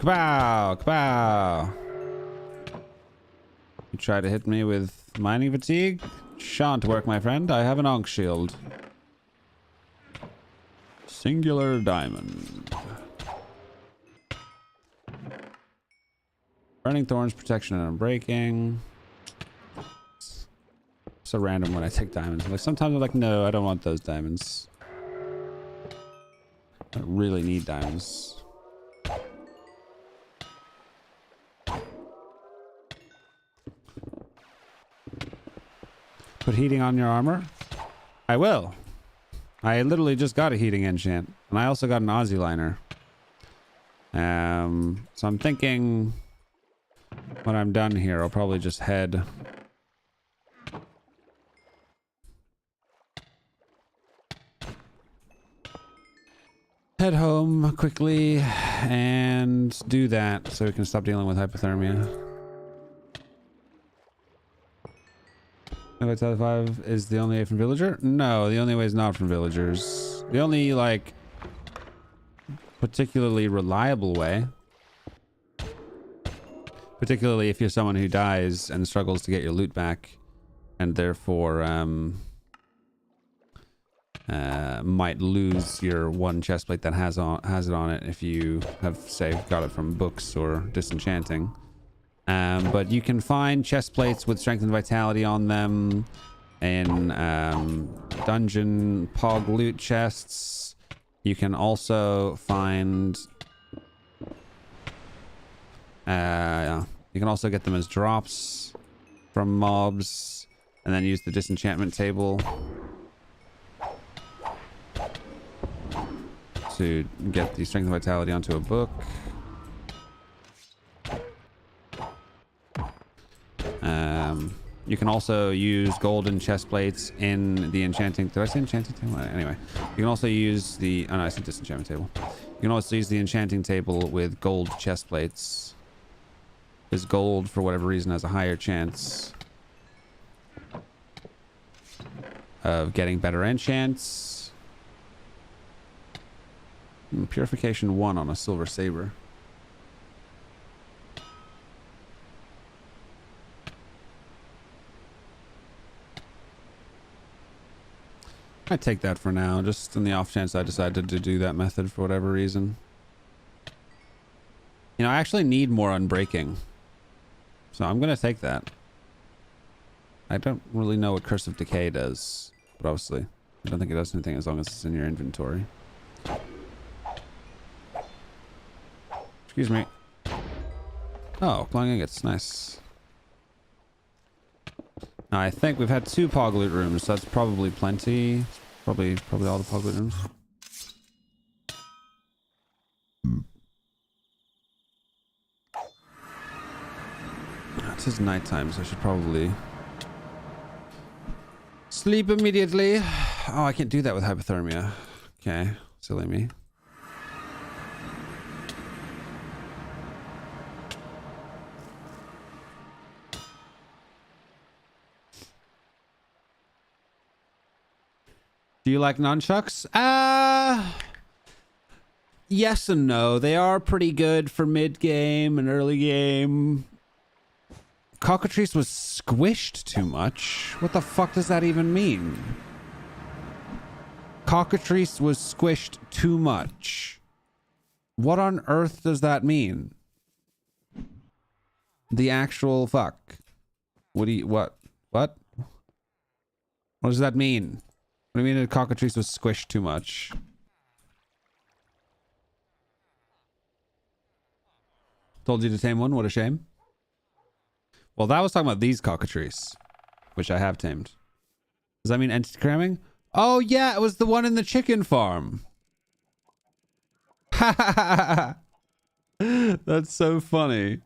Kabow! Kabow! You try to hit me with mining fatigue? Shan't work, my friend. I have an Ankh shield. Singular diamond. Burning thorns, protection, and breaking. So random when I take diamonds. Like sometimes I'm like, no, I don't want those diamonds. I don't really need diamonds. Put heating on your armor? I will. I literally just got a heating enchant. And I also got an Aussie liner. So I'm thinking when I'm done here, I'll probably just head home quickly and do that so we can stop dealing with hypothermia. Tele 5 is the only way from villager? No, the only way is not from villagers. The only, like, particularly reliable way, particularly if you're someone who dies and struggles to get your loot back and therefore might lose your one chestplate that has it on it if you have, say, got it from books or disenchanting. But you can find chest plates with strength and vitality on them in dungeon pog loot chests. You can also find you can also get them as drops from mobs and then use the disenchantment table to get the strength and vitality onto a book. You can also use golden chest plates in the enchanting. Did I say enchanting table? Anyway, you can also use the. Oh no, I said disenchantment table. You can also use the enchanting table with gold chest plates. Because gold, for whatever reason, has a higher chance of getting better enchants. Purification 1 on a silver saber. I take that for now, just in the off chance I decided to do that method for whatever reason. You know, I actually need more unbreaking. So I'm going to take that. I don't really know what Curse of Decay does, but obviously I don't think it does anything as long as it's in your inventory. Excuse me. Oh, glowing ingots, nice. Now, I think we've had 2 pog loot rooms, so that's probably plenty. Probably all the pog loot rooms. It is nighttime, so I should probably sleep immediately. Oh, I can't do that with hypothermia. Okay, silly me. Do you like nunchucks? Yes and no. They are pretty good for mid-game and early game. Cockatrice was squished too much. What the fuck does that even mean? Cockatrice was squished too much. What on earth does that mean? The actual fuck. What do you... What? What? What does that mean? What do you mean a cockatrice was squished too much? Told you to tame one? What a shame. Well, that was talking about these cockatrice, which I have tamed. Does that mean entity cramming? Oh, yeah, it was the one in the chicken farm. That's so funny.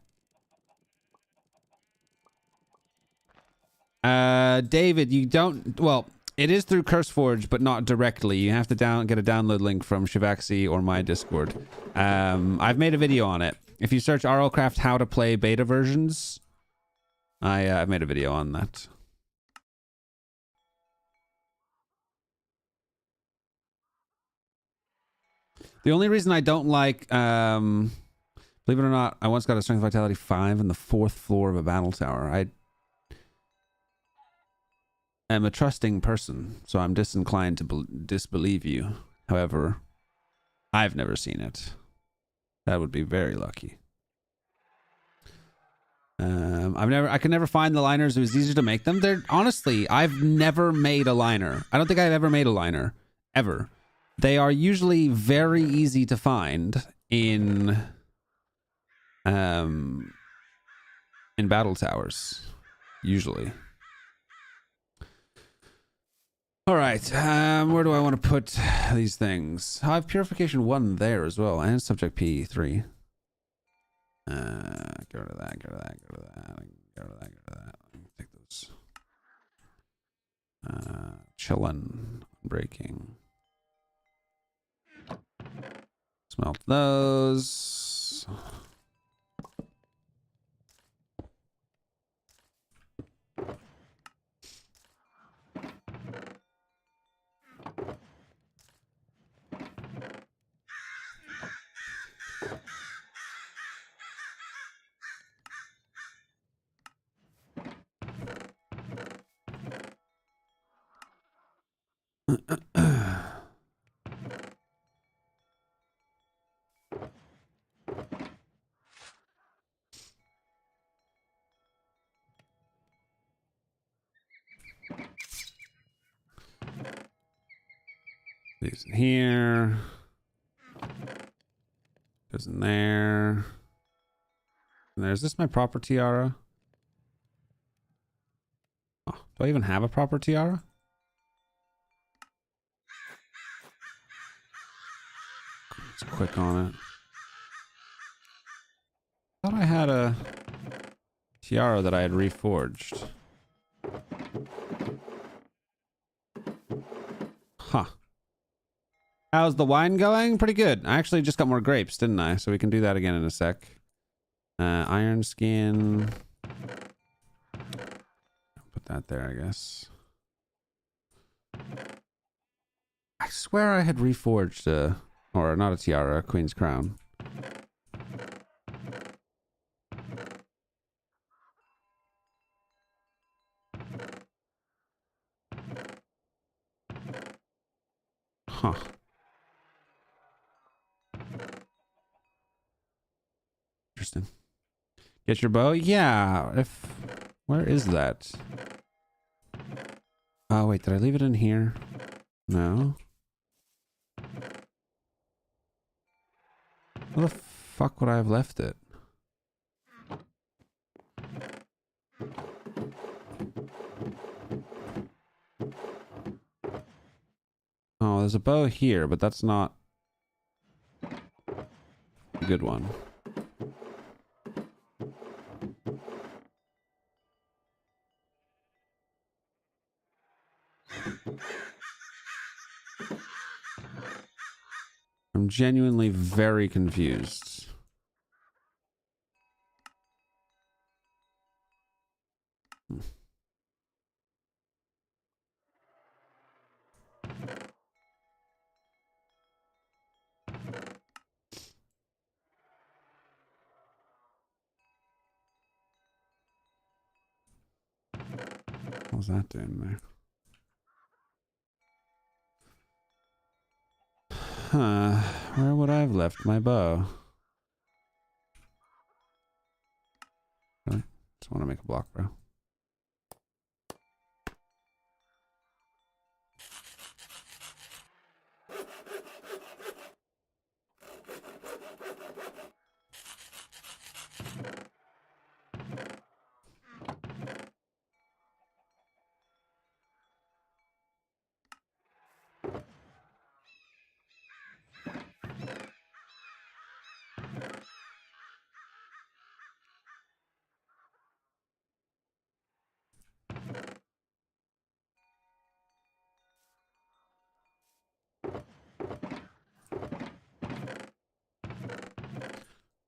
David, you don't... Well, it is through CurseForge, but not directly. You have to get a download link from Shivaxi or my Discord. I've made a video on it. If you search RLCraft how to play beta versions, I've made a video on that. The only reason I don't like, believe it or not, I once got a Strength Vitality 5 on the 4th floor of a battle tower. I am a trusting person, so I'm disinclined to disbelieve you. However, I've never seen it. That would be very lucky. I could never find the liners. It was easier to make them. They're honestly, I've never made a liner. I don't think I've ever made a liner. Ever. They are usually very easy to find in battle towers. Usually. Alright, where do I want to put these things? I have Purification 1 there as well, and Subject P3. Go to that, go to that, go to that, go to that, go to that. Take those. Chillin', breaking. Smelt those. These in here. Goes in there. And there's this my proper tiara. Oh, do I even have a proper tiara? Let's click on it. Thought I had a tiara that I had reforged. Huh. How's the wine going? Pretty good. I actually just got more grapes, didn't I? So we can do that again in a sec. Iron skin. Put that there, I guess. I swear I had reforged or not a tiara, a queen's crown. Huh. Interesting. Get your bow? Yeah. Where is that? Oh, wait. Did I leave it in here? No. Where the fuck would I have left it? Oh, there's a bow here, but that's not a good one. I'm genuinely very confused. What was that doing there? Huh. Where would I have left my bow? Really? Just want to make a block, bro.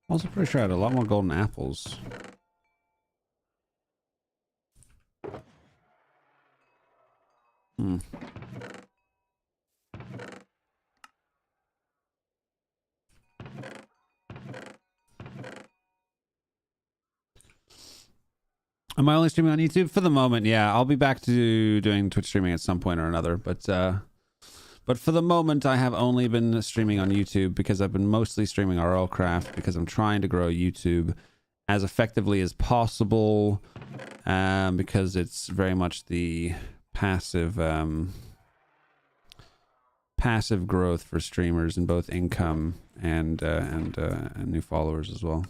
Also pretty sure I had a lot more golden apples. Hmm. Am I only streaming on YouTube? For the moment, yeah. I'll be back to doing Twitch streaming at some point or another, but for the moment, I have only been streaming on YouTube because I've been mostly streaming RLCraft because I'm trying to grow YouTube as effectively as possible, because it's very much the passive passive growth for streamers in both income and new followers as well.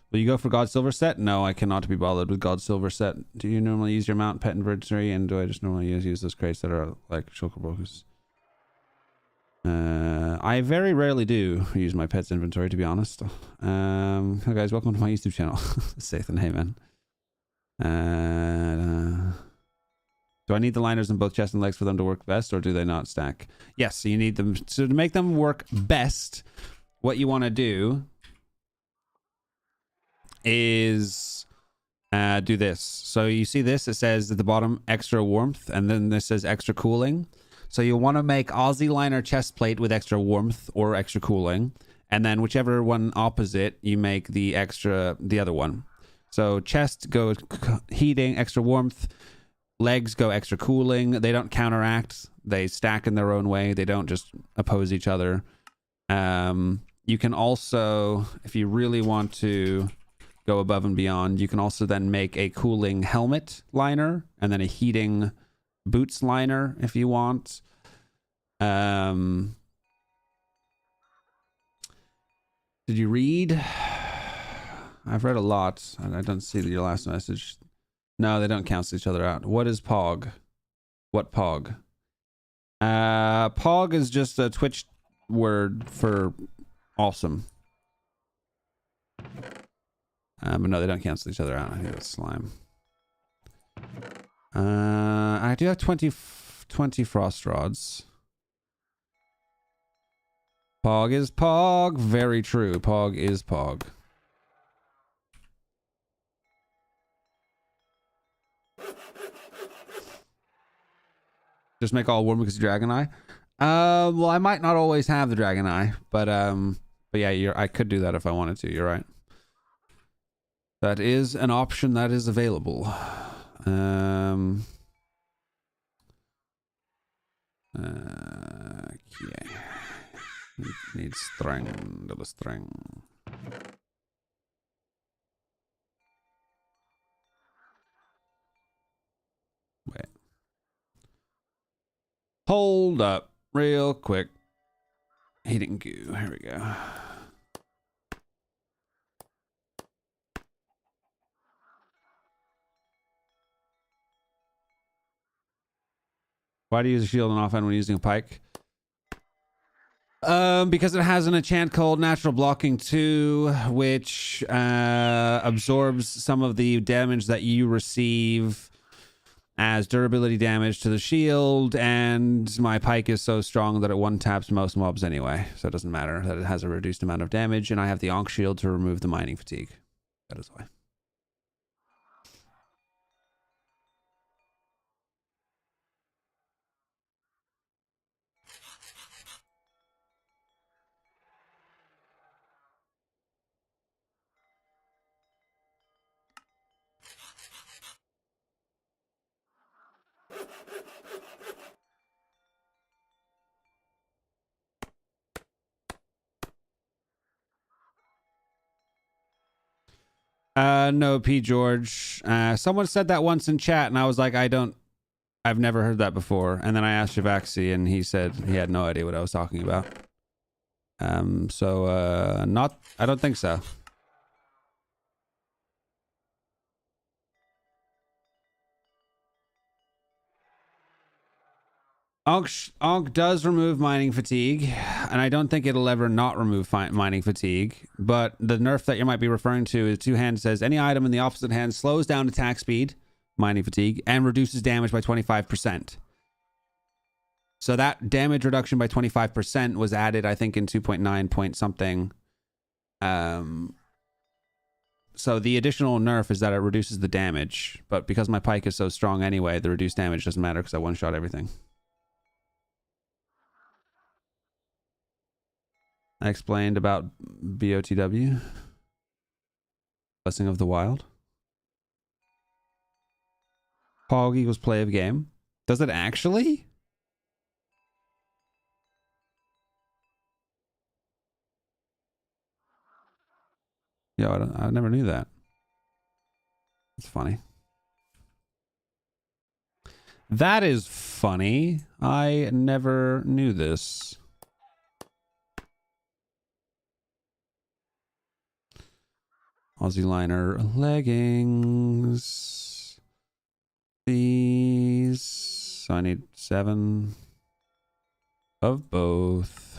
Will you go for God Silver set? No, I cannot be bothered with God Silver set. Do you normally use your mount pet inventory, and do I just normally use those crates that are like Shulkerbokus? I very rarely do use my pet's inventory, to be honest. Hello guys, welcome to my YouTube channel. Sathan, hey man. Do I need the liners in both chest and legs for them to work best, or do they not stack? Yes, so you need them. So to make them work best, what you want to do is do this. So you see this, it says at the bottom extra warmth, and then this says extra cooling. So you want to make Aussie liner chest plate with extra warmth or extra cooling, and then whichever one opposite, you make the other one. So chest go heating, extra warmth. Legs go extra cooling. They don't counteract. They stack in their own way. They don't just oppose each other. You can also, if you really want to go above and beyond, you can also then make a cooling helmet liner and then a heating boots liner if you want. Did you read? I've read a lot. I don't see your last message. No, they don't cancel each other out. What is Pog? What Pog? Pog is just a Twitch word for awesome. But no, they don't cancel each other out. I think that's slime. I do have 20 frost rods. Pog is Pog. Very true. Pog is Pog. Just make all warm because of Dragon Eye. Well, I might not always have the Dragon Eye, but yeah, I could do that if I wanted to. You're right. That is an option that is available. Okay. Need string, double string. Wait. Hold up real quick. Heating goo. Here we go. Why do you use a shield on offhand when using a pike? Because it has an enchant called Natural Blocking 2, which absorbs some of the damage that you receive as durability damage to the shield, and my pike is so strong that it one-taps most mobs anyway, so it doesn't matter that it has a reduced amount of damage, and I have the Ankh shield to remove the mining fatigue. That is why. No, P. George. Someone said that once in chat, and I was like, I've never heard that before. And then I asked Shivaxi, and he said he had no idea what I was talking about. I don't think so. Ankh does remove mining fatigue, and I don't think it'll ever not remove mining fatigue, but the nerf that you might be referring to is two hands says any item in the opposite hand slows down attack speed, mining fatigue, and reduces damage by 25%. So that damage reduction by 25% was added, I think, in 2.9 point something. So the additional nerf is that it reduces the damage, but because my pike is so strong anyway, the reduced damage doesn't matter because I one-shot everything. I explained about BOTW. Blessing of the Wild. Pog equals play of game. Does it actually? Yo, I never knew that. It's funny. That is funny. I never knew this. Aussie liner leggings. These. So I need 7 of both.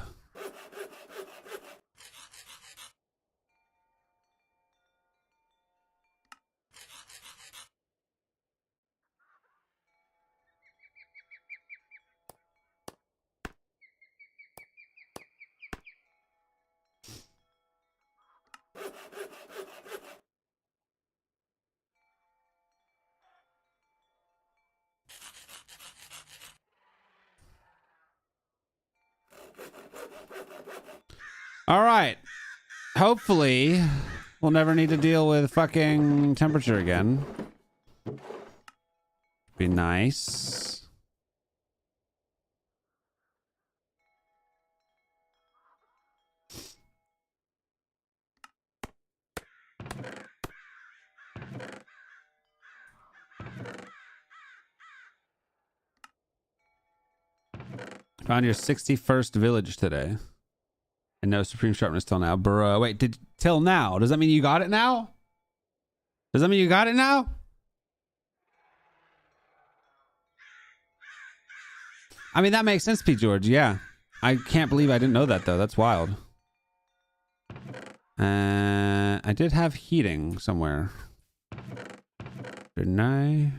All right. Hopefully, we'll never need to deal with fucking temperature again. Be nice. Found your 61st village today. And no supreme sharpness till now. Bro, wait, till now? Does that mean you got it now? Does that mean you got it now? I mean, that makes sense, Pete George. Yeah. I can't believe I didn't know that, though. That's wild. I did have heating somewhere. Didn't I?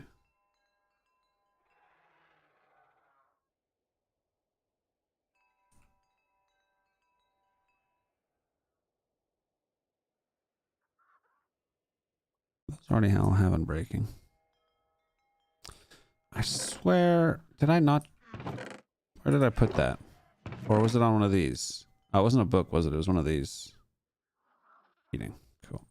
That's already how I have unbreaking. I swear, did I not? Where did I put that? Or was it on one of these? Oh, it wasn't a book, was it? It was one of these. Heating. Cool.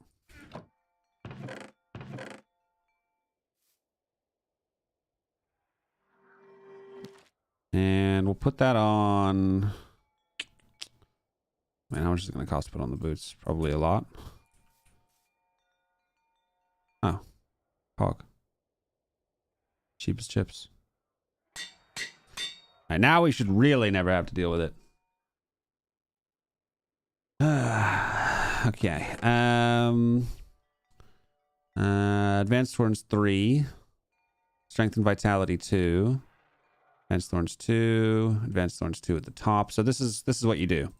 And we'll put that on. Man, how much is it going to cost to put on the boots? Probably a lot. Oh. Pog. Cheap as chips. Alright, now we should really never have to deal with it. Okay. Advanced Thorns 3. Strength and Vitality 2. Advanced Thorns 2. Advanced Thorns 2 at the top. So this is what you do.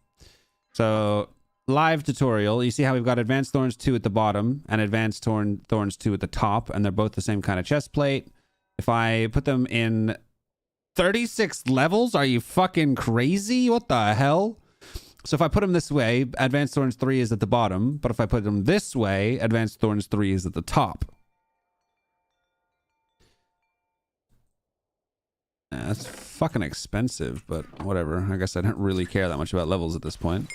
So live tutorial. You see how we've got Advanced Thorns 2 at the bottom and Advanced Thorns 2 at the top, and they're both the same kind of chest plate. If I put them in 36 levels, are you fucking crazy? What the hell? So if I put them this way, Advanced Thorns 3 is at the bottom, but if I put them this way, Advanced Thorns 3 is at the top. That's fucking expensive, but whatever. I guess I don't really care that much about levels at this point.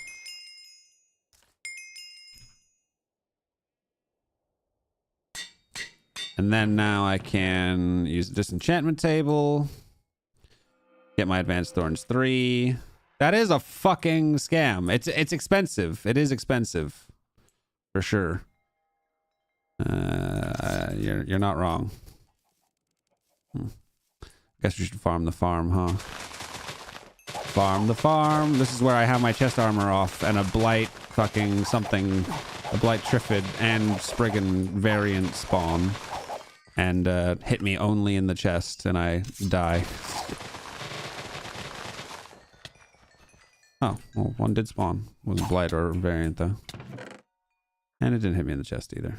And then now I can use the disenchantment table. Get my Advanced Thorns 3. That is a fucking scam. It's expensive. It is expensive. For sure. You're not wrong. Guess we should farm the farm, huh? Farm the farm. This is where I have my chest armor off and a blight fucking something. A blight Triffid and Spriggan variant spawn. And hit me only in the chest and I die. Oh, well, one did spawn. Wasn't blight or variant though. And it didn't hit me in the chest either.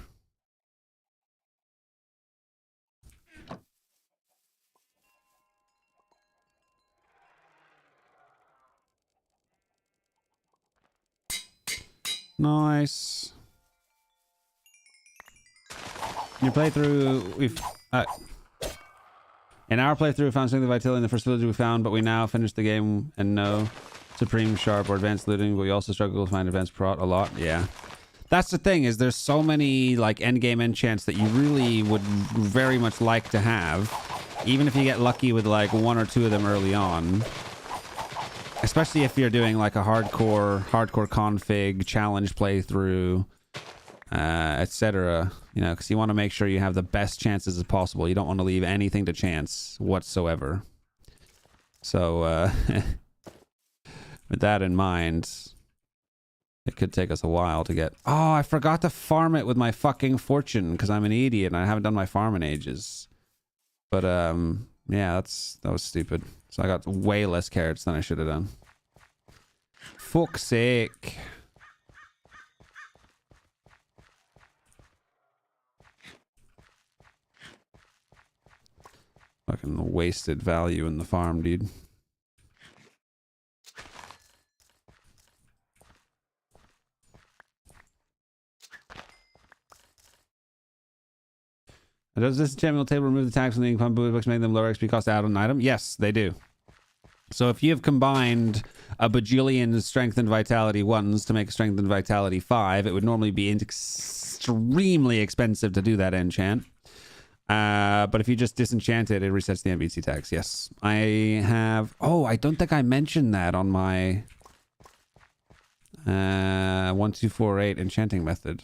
Nice. In your playthrough, in our playthrough, we found something of vitality in the first village we found, but we now finished the game and know supreme sharp or advanced looting, but we also struggle to find advanced prot a lot. Yeah. That's the thing, is there's so many like endgame enchants that you really would very much like to have, even if you get lucky with like one or two of them early on. Especially if you're doing like a hardcore config challenge playthrough, etc. You know, because you want to make sure you have the best chances as possible. You don't want to leave anything to chance whatsoever. So with that in mind, it could take us a while to get... Oh, I forgot to farm it with my fucking fortune because I'm an idiot and I haven't done my farm in ages. But yeah, that was stupid. So I got way less carrots than I should have done. Fuck's sake. Fucking wasted value in the farm, dude. Does this enchantment table remove the tax from the income books, making them lower XP cost to add on an item? Yes, they do. So if you have combined a bajillion strength and vitality 1s to make a strength and vitality 5, it would normally be extremely expensive to do that enchant. But if you just disenchant it, it resets the NBC tax. Yes, I have... Oh, I don't think I mentioned that on my 1248 enchanting method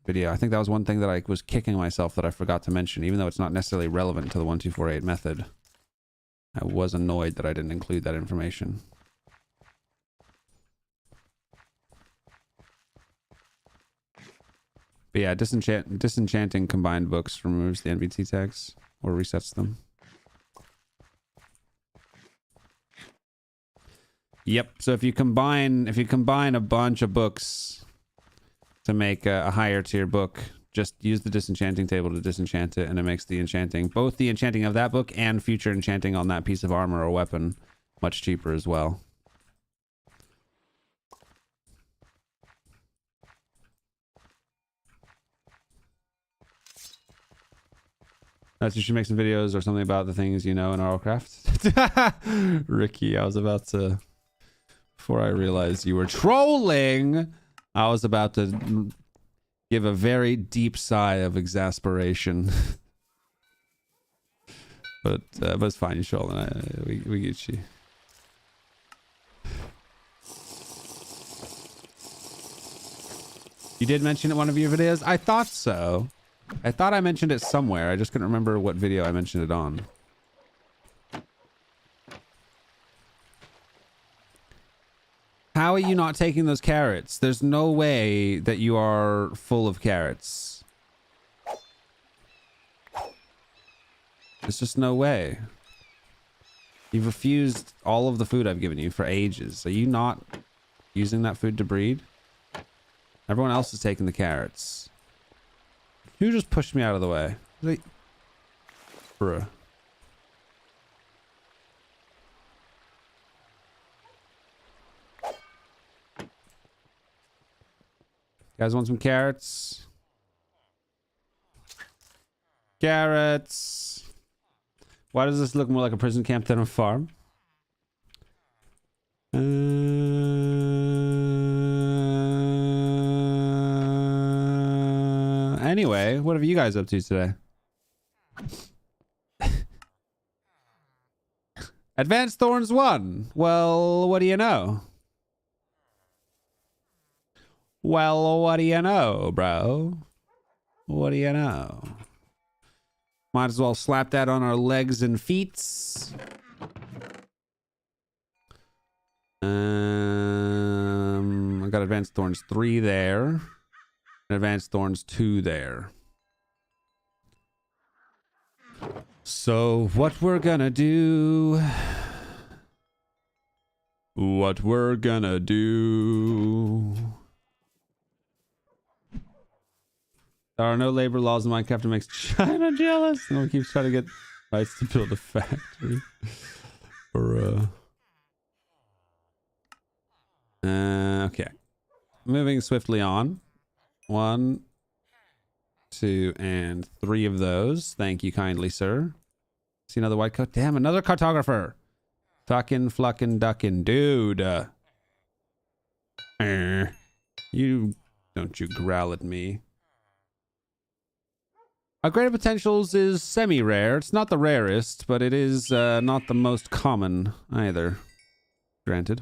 video. I think that was one thing that I was kicking myself that I forgot to mention, even though it's not necessarily relevant to the 1248 method. I was annoyed that I didn't include that information. But yeah, disenchanting combined books removes the NBT tags or resets them. Yep. So if you combine a bunch of books to make a higher tier book, just use the disenchanting table to disenchant it, and it makes the enchanting, both the enchanting of that book and future enchanting on that piece of armor or weapon, much cheaper as well. You should make some videos or something about the things you know in RLCraft. Ricky, I was about to... Before I realized you were trolling, I was about to give a very deep sigh of exasperation. but it's fine, you're trolling. We get you. You did mention it in one of your videos? I thought so. I thought I mentioned it somewhere. I just couldn't remember what video I mentioned it on. How are you not taking those carrots? There's no way that you are full of carrots. There's just no way. You've refused all of the food I've given you for ages. Are you not using that food to breed? Everyone else is taking the carrots. Who just pushed me out of the way? Bruh. Guys want some carrots? Carrots. Why does this look more like a prison camp than a farm? Anyway, what are you guys up to today? Advanced Thorns 1. Well, what do you know? Well, what do you know, bro? What do you know? Might as well slap that on our legs and feet. I got Advanced Thorns 3 there. And Advanced Thorns 2 there. So what we're gonna do... What we're gonna do... There are no labor laws in Minecraft. It makes China jealous. No one keeps trying to get rights to build a factory. Or, okay. Moving swiftly on. 1, 2, and 3 of those. Thank you kindly, sir. See another white coat? Damn, another cartographer. Fucking flucking ducking dude. You don't you growl at me. Upgraded potentials is semi-rare. It's not the rarest, but it is not the most common either. Granted.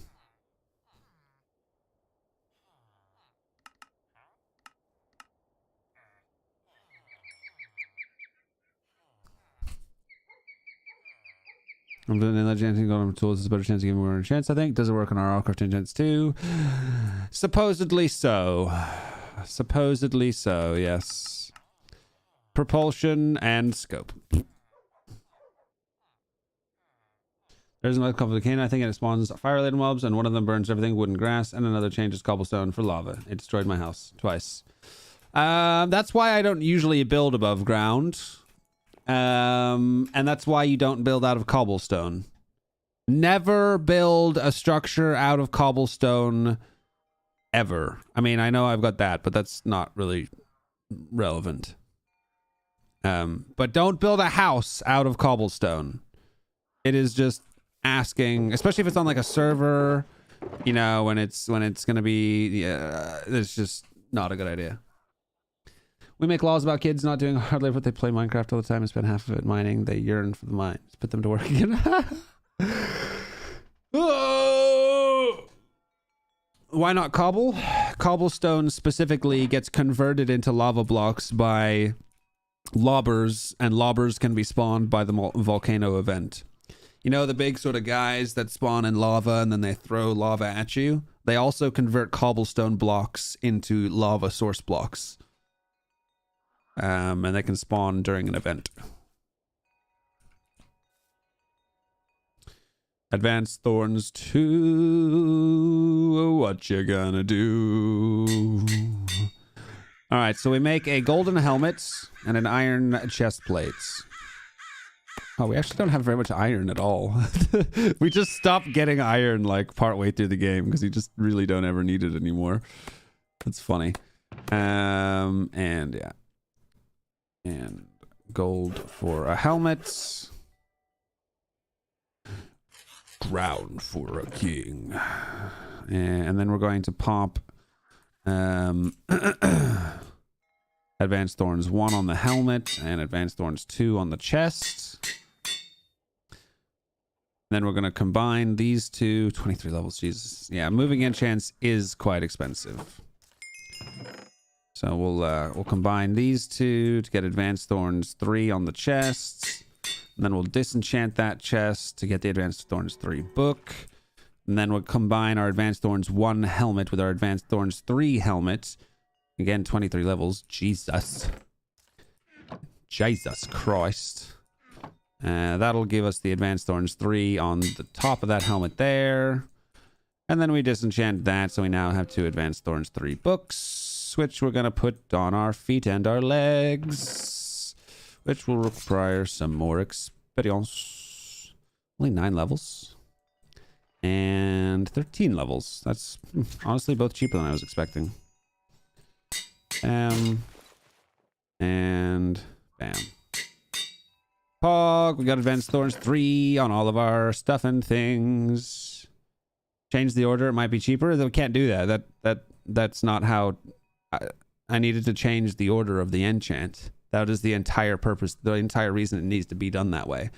I'm doing the enchanting on tools. It's a better chance of giving more enchants, I think. Does it work on our RLCraft enchants too? Supposedly so. Supposedly so, yes. Propulsion and scope. There's another couple of volcano, I think, and it spawns fire-related mobs, and one of them burns everything, wood and grass, and another changes cobblestone for lava. It destroyed my house twice. That's why I don't usually build above ground. And that's why you don't build out of cobblestone. Never build a structure out of cobblestone ever. I mean, I know I've got that, but that's not really relevant. But don't build a house out of cobblestone. It is just asking, especially if it's on like a server, you know, when it's gonna be, it's just not a good idea. We make laws about kids not doing hard labor, but they play Minecraft all the time and spend half of it mining. They yearn for the mines. Put them to work again. Oh! Why not cobble? Cobblestone specifically gets converted into lava blocks by lobbers, and lobbers can be spawned by the volcano event. You know, the big sort of guys that spawn in lava and then they throw lava at you? They also convert cobblestone blocks into lava source blocks. And they can spawn during an event. Advanced Thorns 2. What you gonna do? Alright, so we make a golden helmet and an iron chest plate. Oh, we actually don't have very much iron at all. We just stopped getting iron like partway through the game because you just really don't ever need it anymore. That's funny. And yeah. And gold for a helmet. Crown for a king. And then we're going to pop Advanced Thorns 1 on the helmet and Advanced Thorns 2 on the chest. Then we're going to combine these two. 23 levels, Jesus. Yeah, moving enchants is quite expensive. So we'll combine these two to get Advanced Thorns 3 on the chest. And then we'll disenchant that chest to get the Advanced Thorns 3 book. And then we'll combine our Advanced Thorns 1 helmet with our Advanced Thorns 3 helmet. Again, 23 levels. Jesus. Jesus Christ. That'll give us the Advanced Thorns 3 on the top of that helmet there. And then we disenchant that, so we now have 2 Advanced Thorns 3 books, which we're going to put on our feet and our legs. which will require some more experience. Only 9 levels. And 13 levels. That's honestly both cheaper than I was expecting. And bam. Pog, we got Advanced Thorns 3 on all of our stuff and things. Change the order, it might be cheaper. We can't do that. That's not how... I needed to change the order of the enchant. That is the entire purpose, the entire reason it needs to be done that way.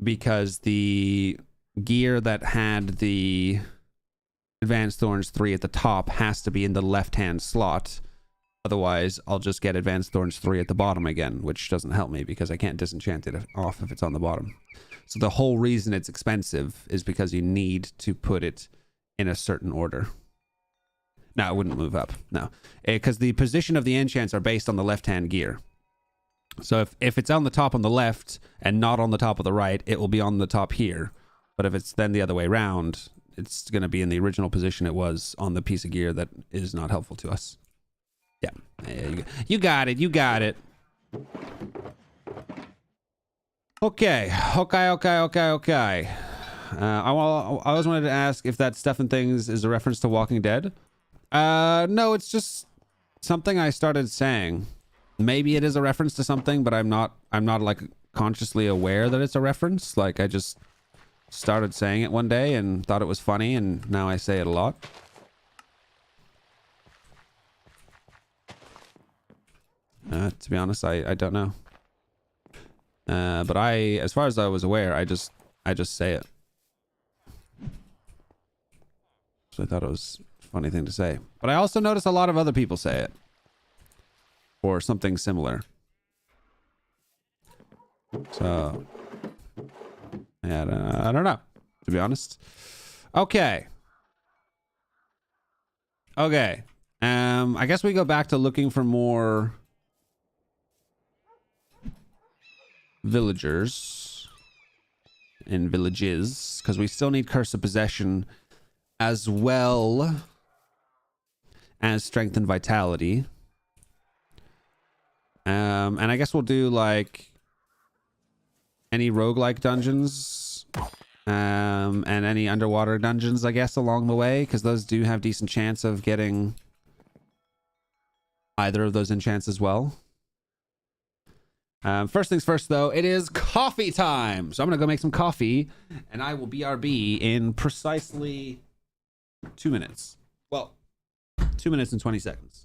Because the gear that had the Advanced Thorns 3 at the top has to be in the left-hand slot. Otherwise, I'll just get Advanced Thorns 3 at the bottom again, which doesn't help me because I can't disenchant it off if it's on the bottom. So the whole reason it's expensive is because you need to put it in a certain order. No, it wouldn't move up. No. Because the position of the enchants are based on the left-hand gear. So if it's on the top on the left and not on the top of the right, it will be on the top here. But if it's then the other way around, it's going to be in the original position it was on the piece of gear that is not helpful to us. Yeah. You got it. You got it. Okay. Okay. I always wanted to ask if that stuff and things is a reference to Walking Dead. No, it's just something I started saying. Maybe it is a reference to something, but I'm not like consciously aware that it's a reference. Like I just started saying it one day and thought it was funny, and now I say it a lot. To be honest, I don't know. But as far as I was aware, I just say it. So I thought it was a funny thing to say. But I also notice a lot of other people say it. Or something similar. So, yeah, I don't know, to be honest. Okay. I guess we go back to looking for more villagers and villages, because we still need Curse of Possession as well as Strength and Vitality. And I guess we'll do like any roguelike dungeons and any underwater dungeons, I guess, along the way, because those do have decent chance of getting either of those enchants as well. First things first, though, it is coffee time. So I'm going to go make some coffee, and I will BRB in precisely 2 minutes. Well, 2 minutes and 20 seconds.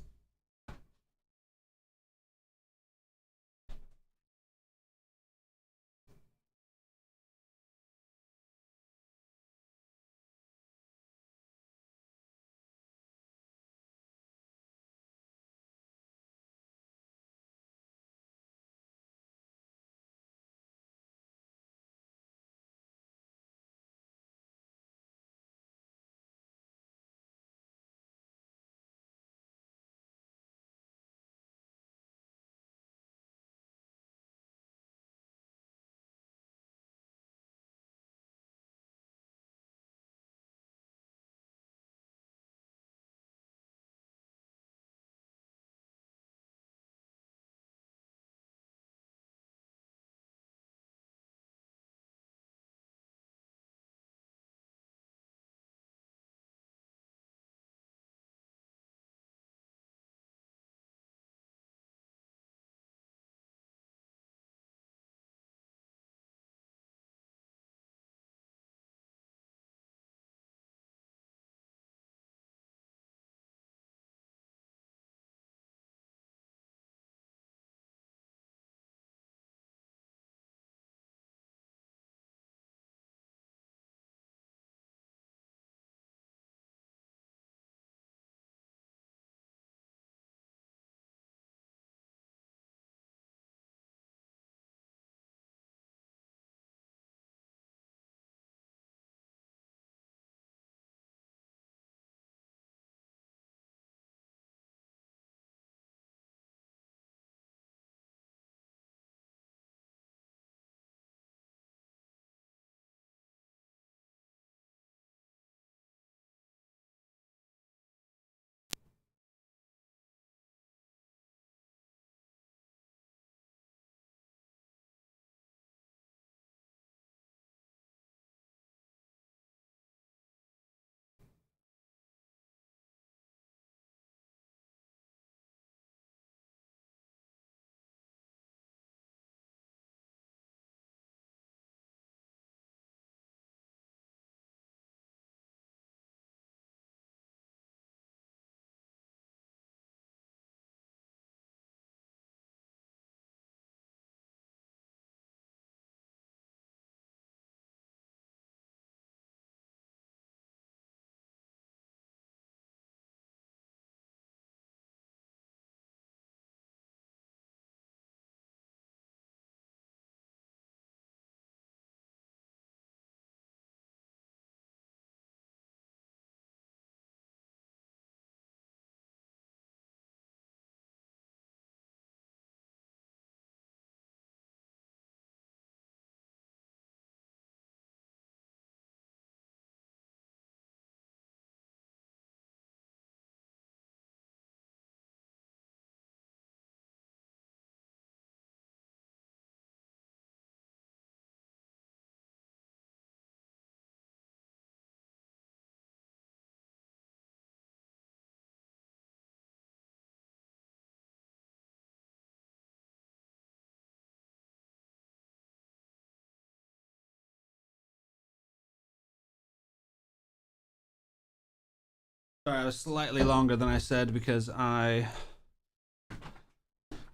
Sorry, I was slightly longer than I said because I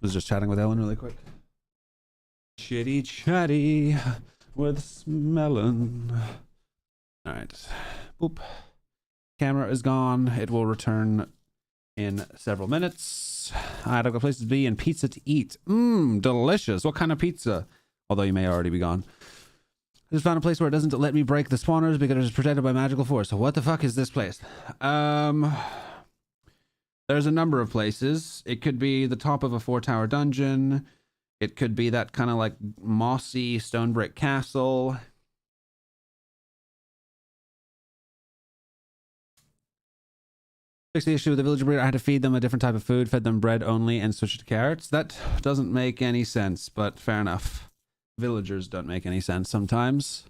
was just chatting with Ellen really quick. Chitty chatty with Smelling. All right. Boop. Camera is gone. It will return in several minutes. I have a place to be and pizza to eat. Mmm, delicious. What kind of pizza? Although you may already be gone. I just found a place where it doesn't let me break the spawners because it's protected by magical force. So what the fuck is this place? There's a number of places. It could be the top of a 4-tower dungeon. It could be that kind of like mossy stone brick castle. Fix the issue with the villager breeder. I had to feed them a different type of food, fed them bread only, and switched to carrots. That doesn't make any sense, but fair enough. Villagers don't make any sense sometimes.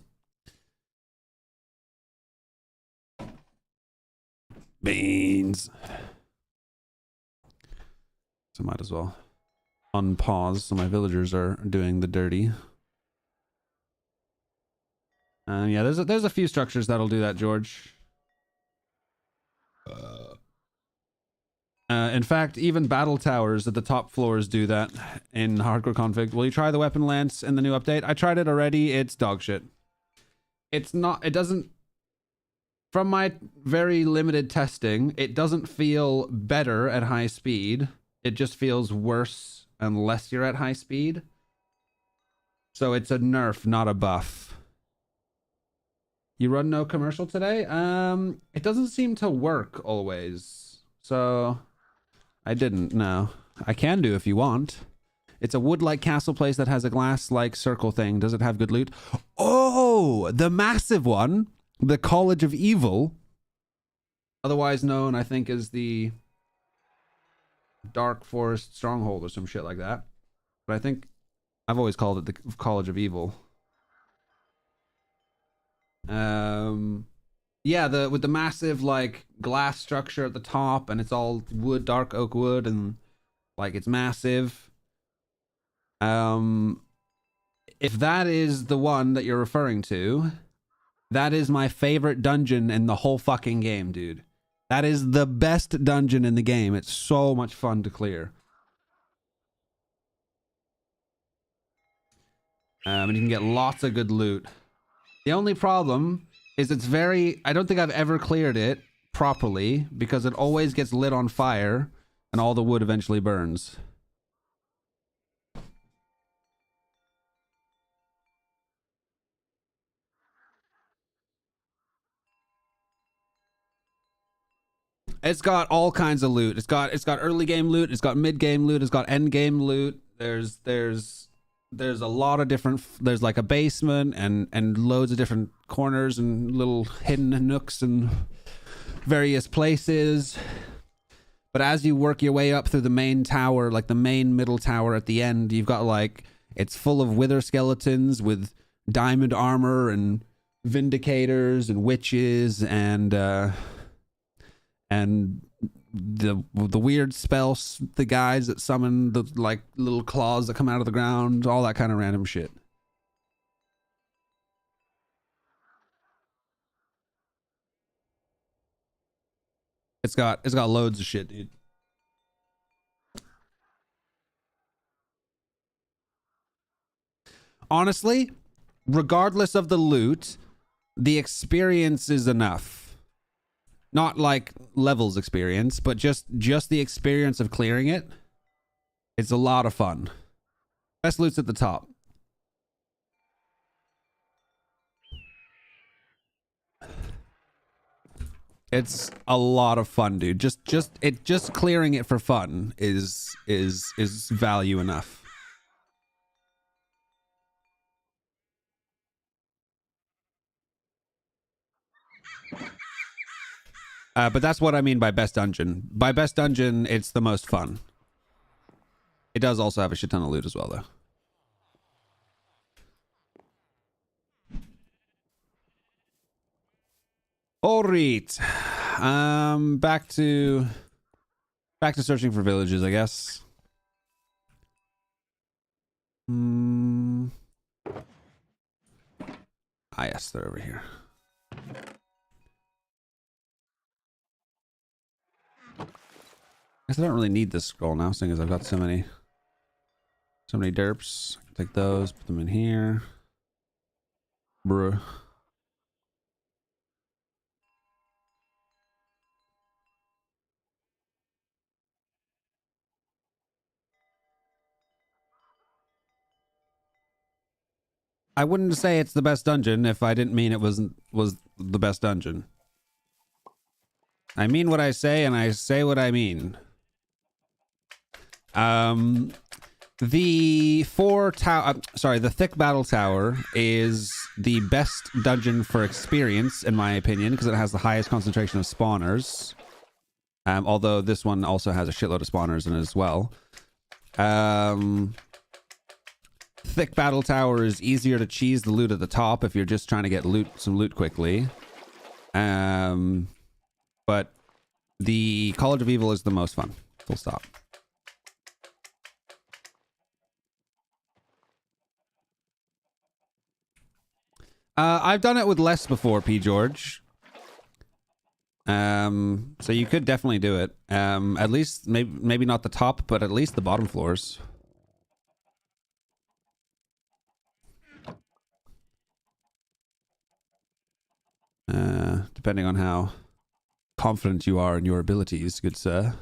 Beans. So might as well unpause so my villagers are doing the dirty. Yeah, there's a few structures that'll do that, George. In fact, even battle towers at the top floors do that in hardcore config. Will you try the weapon lance in the new update? I tried it already. It's dog shit. It's not, it doesn't, from my very limited testing, it doesn't feel better at high speed. It just feels worse unless you're at high speed. So it's a nerf, not a buff. You run no commercial today? It doesn't seem to work always. So I didn't, no. I can do if you want. It's a wood-like castle place that has a glass-like circle thing. Does it have good loot? Oh, the massive one. The College of Evil. Otherwise known, I think, as the Dark Forest Stronghold or some shit like that. But I think I've always called it the College of Evil. Yeah, with the massive like glass structure at the top, and it's all wood, dark oak wood, and like it's massive. If that is the one that you're referring to, that is my favorite dungeon in the whole fucking game, dude. That is the best dungeon in the game. It's so much fun to clear. And you can get lots of good loot. The only problem is it's very... I don't think I've ever cleared it properly because it always gets lit on fire and all the wood eventually burns. It's got all kinds of loot. It's got early game loot. It's got mid game loot. It's got end game loot. There's a lot of different. There's like a basement and loads of different corners and little hidden nooks and various places. But as you work your way up through the main tower, like the main middle tower at the end, you've got like it's full of wither skeletons with diamond armor and vindicators and witches and the weird spells, the guys that summon the like little claws that come out of the ground, all that kind of random shit. It's got loads of shit, dude. Honestly, regardless of the loot, the experience is enough. Not like levels experience, but just the experience of clearing it. It's a lot of fun. Best loot's at the top. It's a lot of fun, dude. Just clearing it for fun is value enough. But that's what I mean by best dungeon. By best dungeon, it's the most fun. It does also have a shit ton of loot as well, though. All right. Back to searching for villages, I guess. Ah, yes, they're over here. guess I don't really need this scroll now, seeing as I've got so many derps. Take those, put them in here. Bruh. I wouldn't say it's the best dungeon if I didn't mean it was the best dungeon. I mean what I say, and I say what I mean. The Thick Battle Tower is the best dungeon for experience, in my opinion, because it has the highest concentration of spawners. Although this one also has a shitload of spawners in it as well. Thick Battle Tower is easier to cheese the loot at the top if you're just trying to get some loot quickly. But the College of Evil is the most fun. Full stop. I've done it with less before, P. George. So you could definitely do it. At least maybe not the top, but at least the bottom floors. Depending on how confident you are in your abilities, good sir.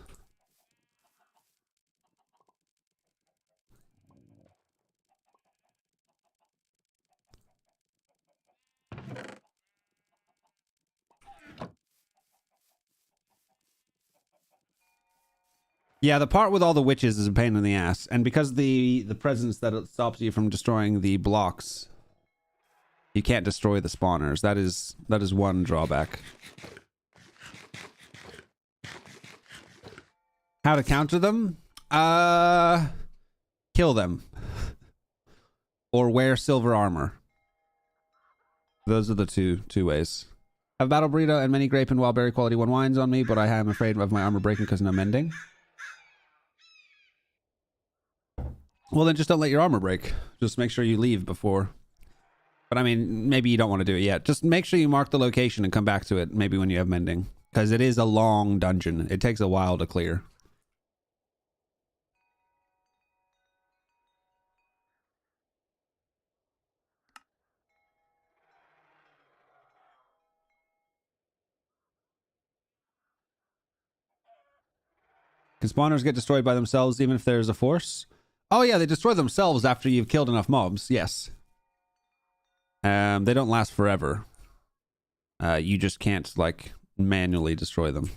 Yeah, the part with all the witches is a pain in the ass, and because the presence that it stops you from destroying the blocks, you can't destroy the spawners. That is one drawback. How to counter them? Kill them. Or wear silver armor. Those are the two ways. I have battle burrito and many grape and wild berry quality 1 wines on me, but I am afraid of my armor breaking because no mending. Well, then just don't let your armor break. Just make sure you leave before. But I mean, maybe you don't want to do it yet. Just make sure you mark the location and come back to it maybe when you have mending. Because it is a long dungeon. It takes a while to clear. Can spawners get destroyed by themselves even if there's a force? Oh yeah, they destroy themselves after you've killed enough mobs, yes. They don't last forever. You just can't, like, manually destroy them.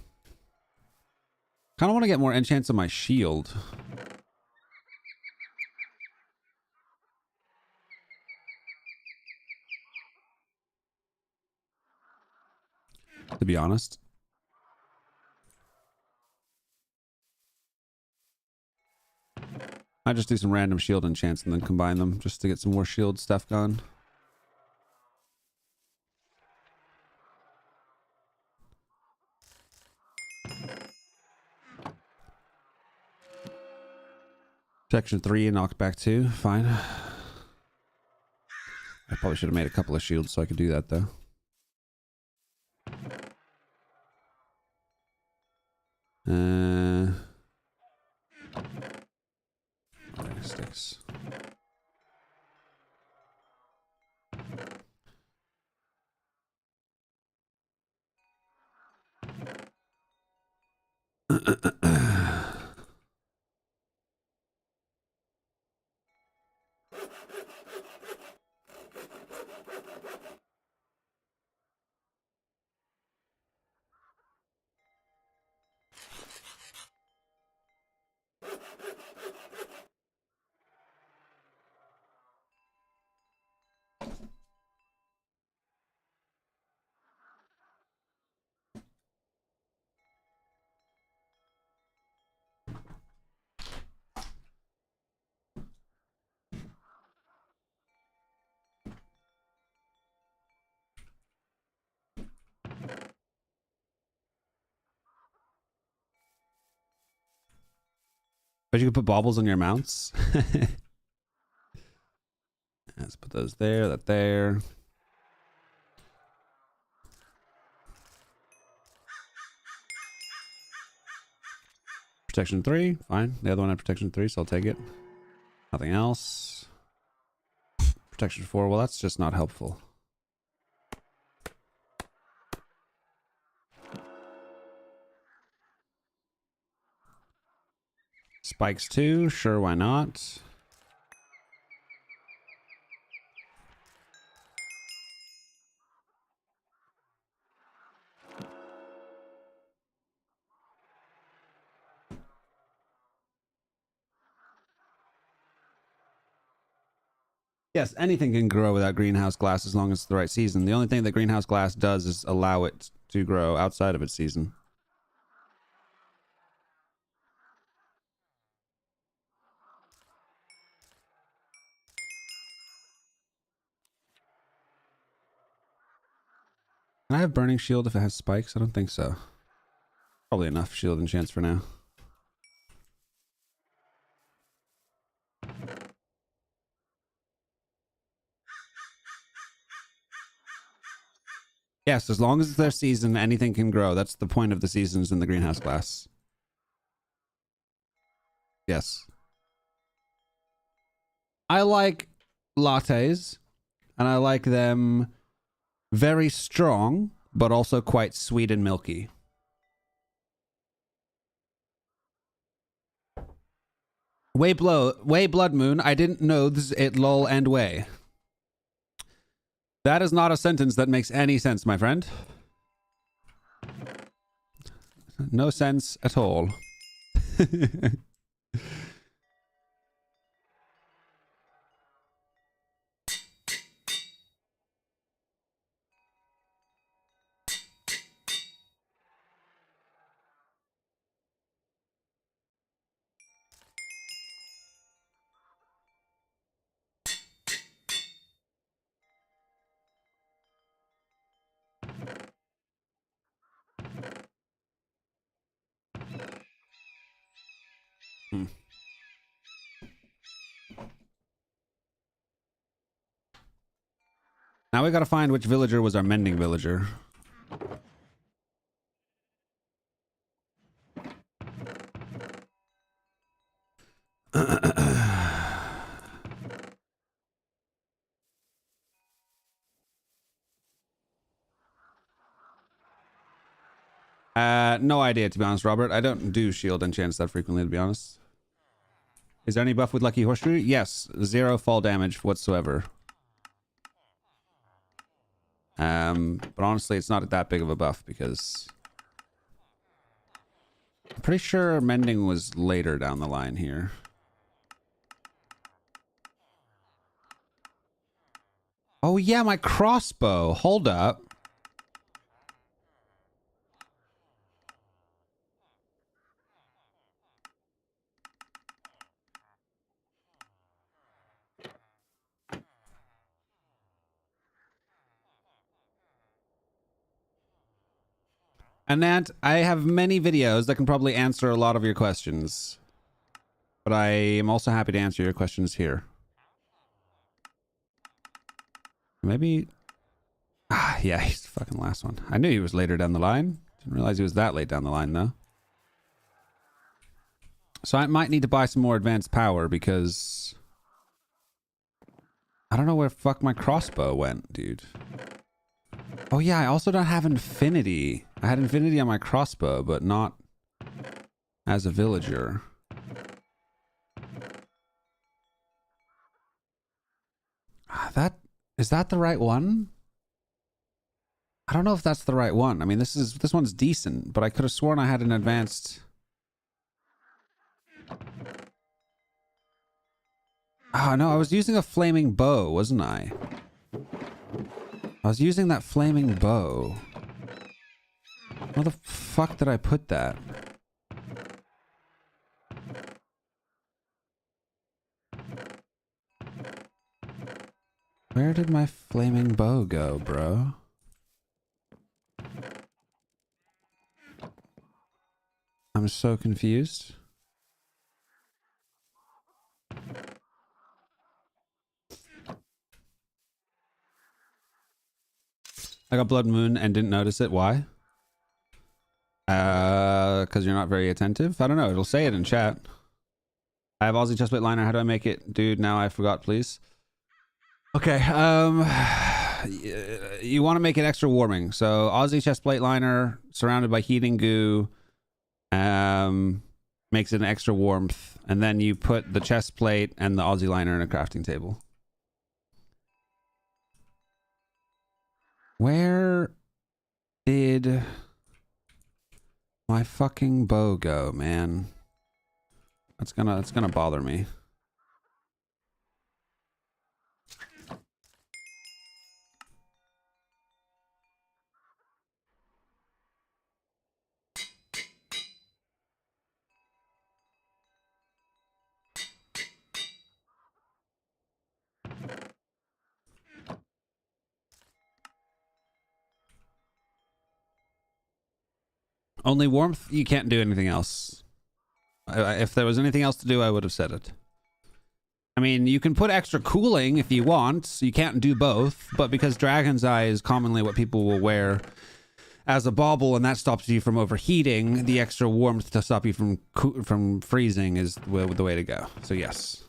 Kind of want to get more enchants on my shield. To be honest. I just do some random shield enchants and then combine them just to get some more shield stuff going. Section 3 and knockback 2. Fine. I probably should have made a couple of shields so I could do that though. Sticks. But you can put baubles on your mounts. Let's put those there, that there. Protection 3, fine. The other one had protection 3, so I'll take it. Nothing else. Protection 4, well, that's just not helpful. Spikes 2, sure, why not? Yes, anything can grow without greenhouse glass as long as it's the right season. The only thing that greenhouse glass does is allow it to grow outside of its season. Can I have Burning Shield if it has spikes? I don't think so. Probably enough shield enchants for now. Yes, as long as it's their season, anything can grow. That's the point of the seasons in the greenhouse glass. Yes. I like lattes, and I like them very strong, but also quite sweet and milky. Way Blood Moon, I didn't know this it lol and way. That is not a sentence that makes any sense, my friend. No sense at all. Now we gotta find which villager was our mending villager. No idea, to be honest, Robert. I don't do shield enchants that frequently, to be honest. Is there any buff with Lucky Horseshoe? Yes. 0 fall damage whatsoever. But honestly, it's not that big of a buff because I'm pretty sure mending was later down the line here. Oh yeah, my crossbow. Hold up. Anant, I have many videos that can probably answer a lot of your questions. But I am also happy to answer your questions here. Maybe... Ah, yeah, he's the fucking last one. I knew he was later down the line. Didn't realize he was that late down the line, though. So I might need to buy some more advanced power because... I don't know where fuck my crossbow went, dude. Oh yeah, I also don't have infinity. I had infinity on my crossbow, but not as a villager. Is that the right one? I don't know if that's the right one. I mean, this one's decent, but I could have sworn I had an advanced. Oh no, I was using a flaming bow, wasn't I? I was using that flaming bow. Where the fuck did I put that? Where did my flaming bow go, bro? I'm so confused. I got Blood Moon and didn't notice it. Why? Because you're not very attentive. I don't know. It'll say it in chat. I have Aussie chestplate liner. How do I make it? Dude, now I forgot, please. Okay, you want to make it extra warming. So Aussie chestplate liner surrounded by heating goo makes it an extra warmth. And then you put the chestplate and the Aussie liner in a crafting table. Where did my fucking bow go, man? That's gonna bother me. Only warmth? You can't do anything else. If there was anything else to do, I would have said it. I mean, you can put extra cooling if you want. You can't do both, but because Dragon's Eye is commonly what people will wear as a bauble, and that stops you from overheating, the extra warmth to stop you from freezing is the way to go. So yes.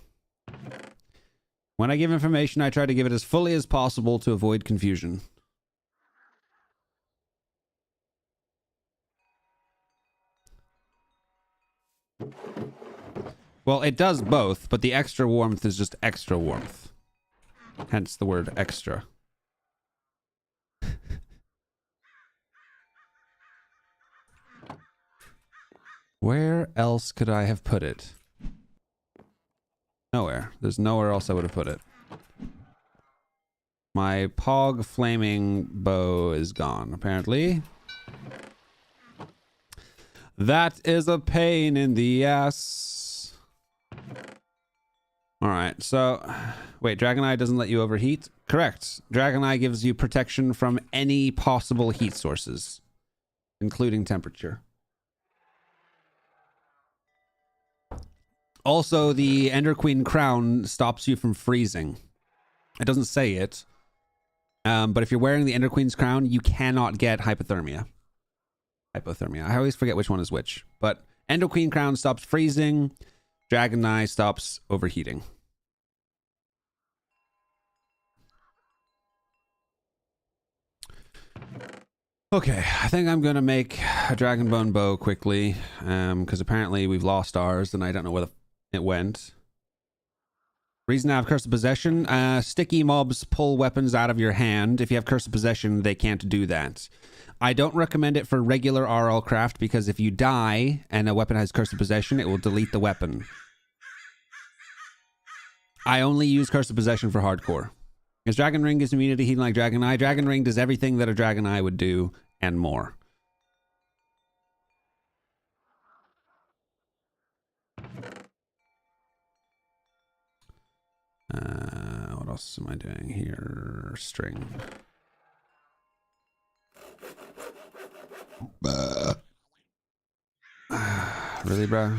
When I give information, I try to give it as fully as possible to avoid confusion. Well, it does both, but the extra warmth is just extra warmth. Hence the word extra. Where else could I have put it? Nowhere. There's nowhere else I would have put it. My Pog flaming bow is gone, apparently. That is a pain in the ass. Alright, so... Wait, Dragon Eye doesn't let you overheat? Correct. Dragon Eye gives you protection from any possible heat sources, including temperature. Also, the Ender Queen crown stops you from freezing. It doesn't say it. But if you're wearing the Ender Queen's crown, you cannot get hypothermia. Hypothermia. I always forget which one is which. But Ender Queen crown stops freezing. Dragon Eye stops overheating. Okay, I think I'm going to make a Dragonbone bow quickly. Because apparently we've lost ours and I don't know where it went. Reason I have Curse of Possession. Sticky mobs pull weapons out of your hand. If you have Curse of Possession, they can't do that. I don't recommend it for regular RLCraft because if you die and a weapon has Curse of Possession, it will delete the weapon. I only use Curse of Possession for hardcore. Because Dragon Ring gives immunity healing like Dragon Eye. Dragon Ring does everything that a Dragon Eye would do and more. What else am I doing here? String. Really, bro?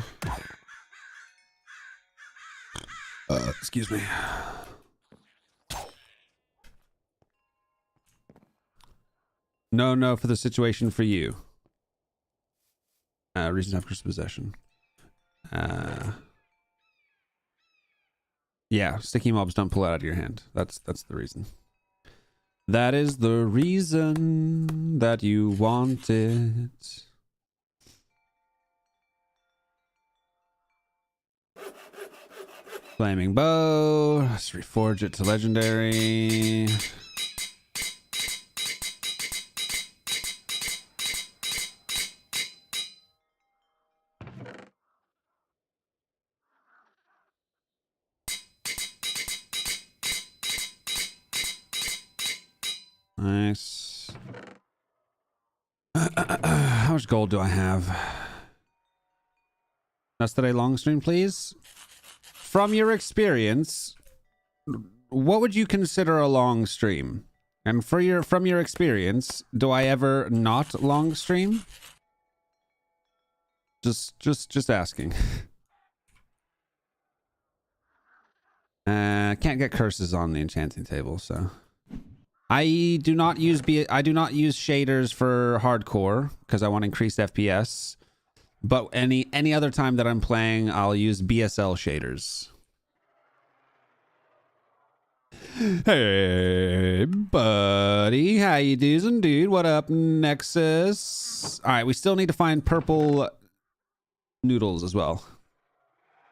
Excuse me. No, for the situation for you. Reason after possession. Yeah, sticky mobs don't pull it out of your hand. That's the reason. That is the reason that you want it. Flaming bow. Let's reforge it to legendary. Nice. How much gold do I have? That's today long stream, please. From your experience, what would you consider a long stream? And from your experience, do I ever not long stream? Just asking. Can't get curses on the enchanting table, so I do not use shaders for hardcore because I want to increase FPS. But any other time that I'm playing, I'll use BSL shaders. Hey, buddy. How you doing, dude? What up, Nexus? All right, we still need to find purple noodles as well.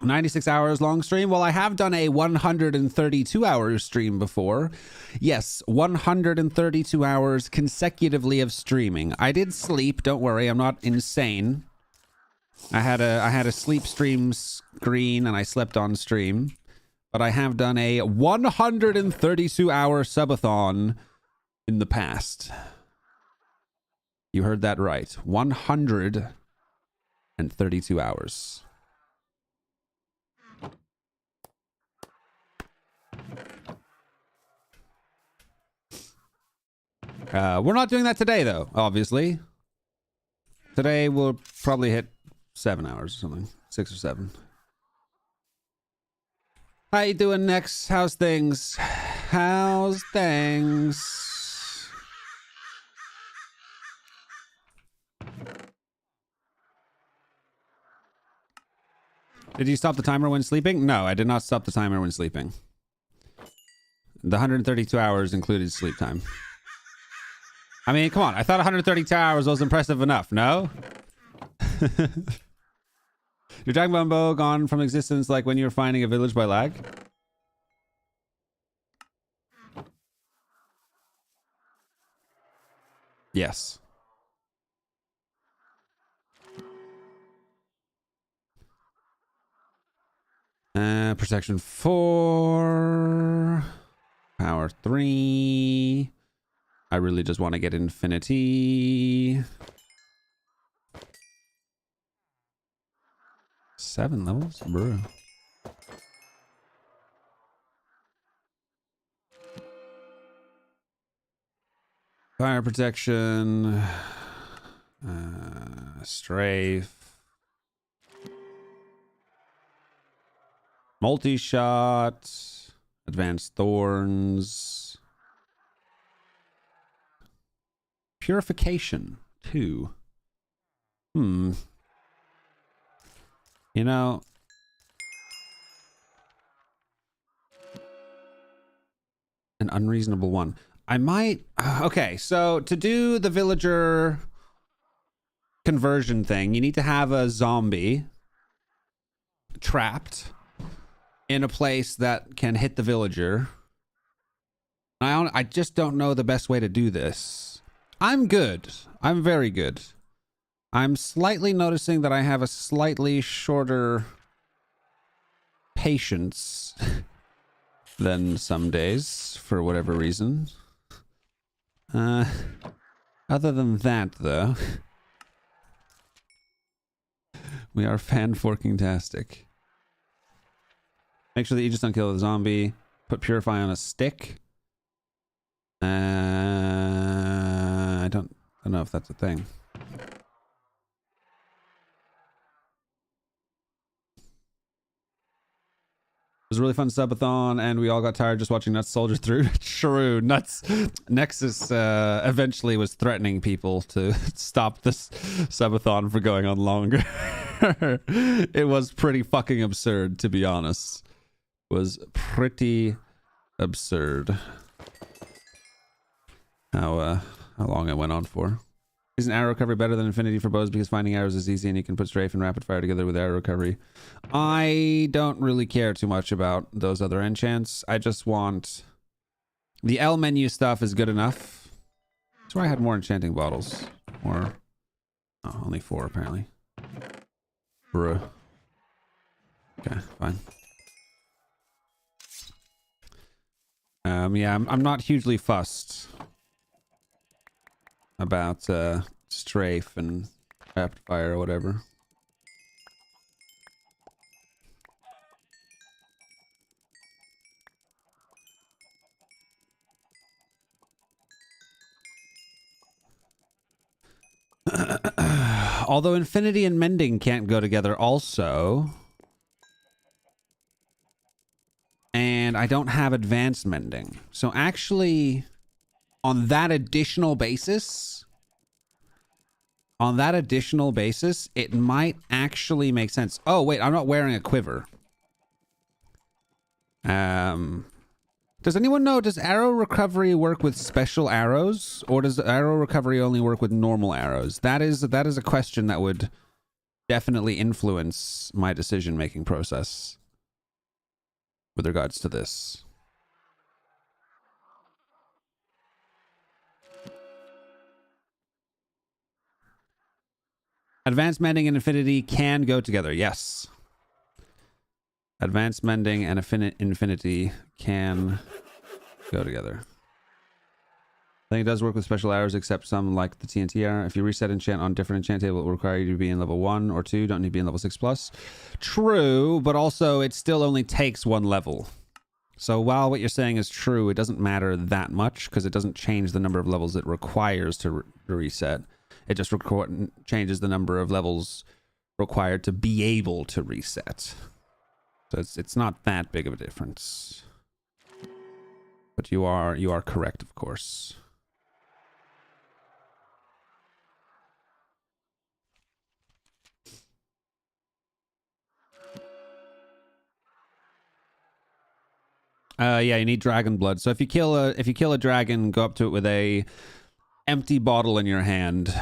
96 hours long stream. Well, I have done a 132-hour stream before. Yes, 132 hours consecutively of streaming. I did sleep. Don't worry, I'm not insane. I had a sleep stream screen and I slept on stream. But I have done a 132-hour subathon in the past. You heard that right. 132 hours. We're not doing that today, though, obviously. Today, we'll probably hit 7 hours or something. 6 or 7. How you doing, Nex? How's things? How's things? Did you stop the timer when sleeping? No, I did not stop the timer when sleeping. The 132 hours included sleep time. I mean, come on. I thought 132 hours was impressive enough, no? Your Dragon Bumbo gone from existence like when you were finding a village by lag? Yes. Protection 4. Power 3. I really just want to get infinity. 7 levels? Bro. Fire protection. Strafe. Multi-shot. Advanced thorns. Purification 2. You know, an unreasonable one. I might. Okay, so to do the villager conversion thing, you need to have a zombie trapped in a place that can hit the villager. I just don't know the best way to do this. I'm good. I'm very good. I'm slightly noticing that I have a slightly shorter patience than some days, for whatever reason. Other than that, though, we are fan-forking-tastic. Make sure that you just don't kill the zombie. Put Purify on a stick. I don't know if that's a thing. It was a really fun subathon, and we all got tired just watching Nuts soldier through. True, Nuts. Nexus eventually was threatening people to stop this subathon for going on longer. It was pretty fucking absurd, to be honest. It was pretty absurd how long it went on for. Isn't arrow recovery better than infinity for bows because finding arrows is easy and you can put strafe and rapid fire together with arrow recovery? I don't really care too much about those other enchants. I just want... The L menu stuff is good enough. That's where I had more enchanting bottles. Or... Oh, only 4 apparently. Bruh. Okay, fine. Yeah, I'm not hugely fussed about strafe and rapid fire or whatever. Although infinity and mending can't go together also. And I don't have advanced mending. So actually, on that additional basis, it might actually make sense. Oh, wait, I'm not wearing a quiver. Does anyone know, does arrow recovery work with special arrows, or does arrow recovery only work with normal arrows? That is a question that would definitely influence my decision-making process with regards to this. Advanced mending and infinity can go together. Yes. Advanced mending and infinity can go together. I think it does work with special arrows, except some like the TNT arrow. If you reset enchant on different enchant table, it will require you to be in level 1 or 2. Don't need to be in level 6+. True, but also it still only takes 1 level. So while what you're saying is true, it doesn't matter that much because it doesn't change the number of levels it requires to reset. It just changes the number of levels required to be able to reset. So it's not that big of a difference. But you are correct, of course. Yeah, you need dragon blood. So if you kill a dragon, go up to it with a empty bottle in your hand.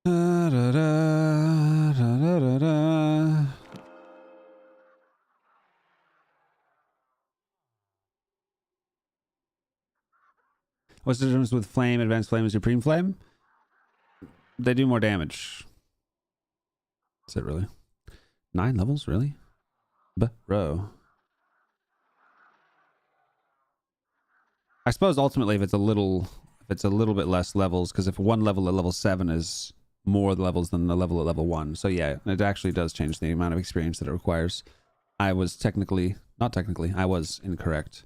Da, da, da, da, da, da. What's the difference with flame, advanced flame, and supreme flame? They do more damage. That's it, really. 9 levels, really? Bro. I suppose ultimately, if it's a little bit less levels, because if 1 level at level 7 is more levels than the level at level 1, so yeah, it actually does change the amount of experience that it requires. I was I was incorrect.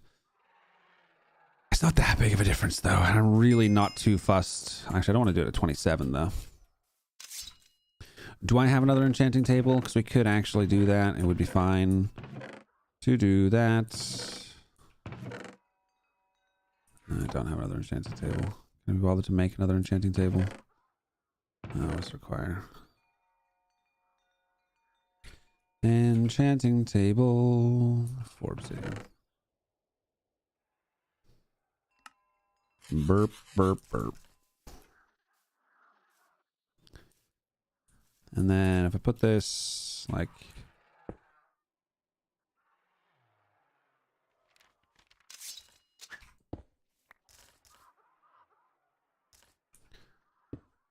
It's not that big of a difference, though. I'm really not too fussed. Actually, I don't want to do it at 27, though. Do I have another enchanting table? Because we could actually do that. It would be fine to do that. I don't have another enchanting table. Can we bother to make another enchanting table? Oh, what's required? Enchanting table. 4 obsidian. Burp, burp, burp. And then if I put this like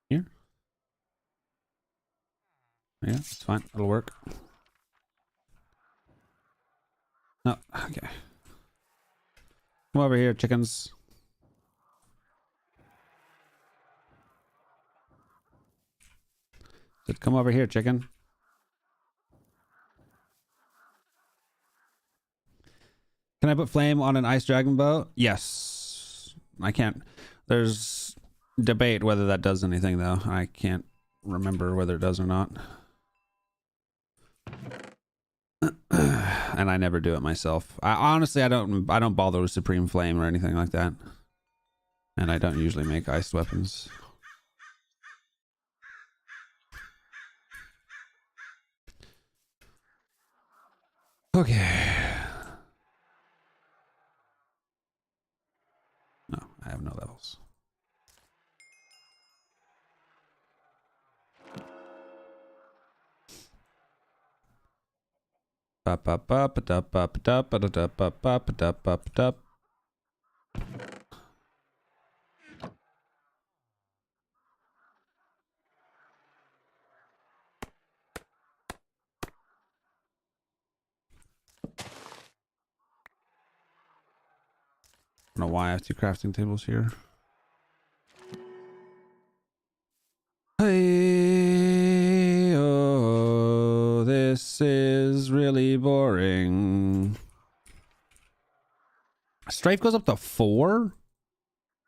here. Yeah, it's fine. It'll work. No, okay. Come over here, chickens. Come over here, chicken. Can I put flame on an ice dragon bow? Yes. I can't. There's debate whether that does anything, though. I can't remember whether it does or not. And I never do it myself. Honestly, I don't bother with supreme flame or anything like that. And I don't usually make iced weapons. Okay. No, I have no levels. I don't know why I have 2 crafting tables here. Hey. This is really boring. Strafe goes up to 4?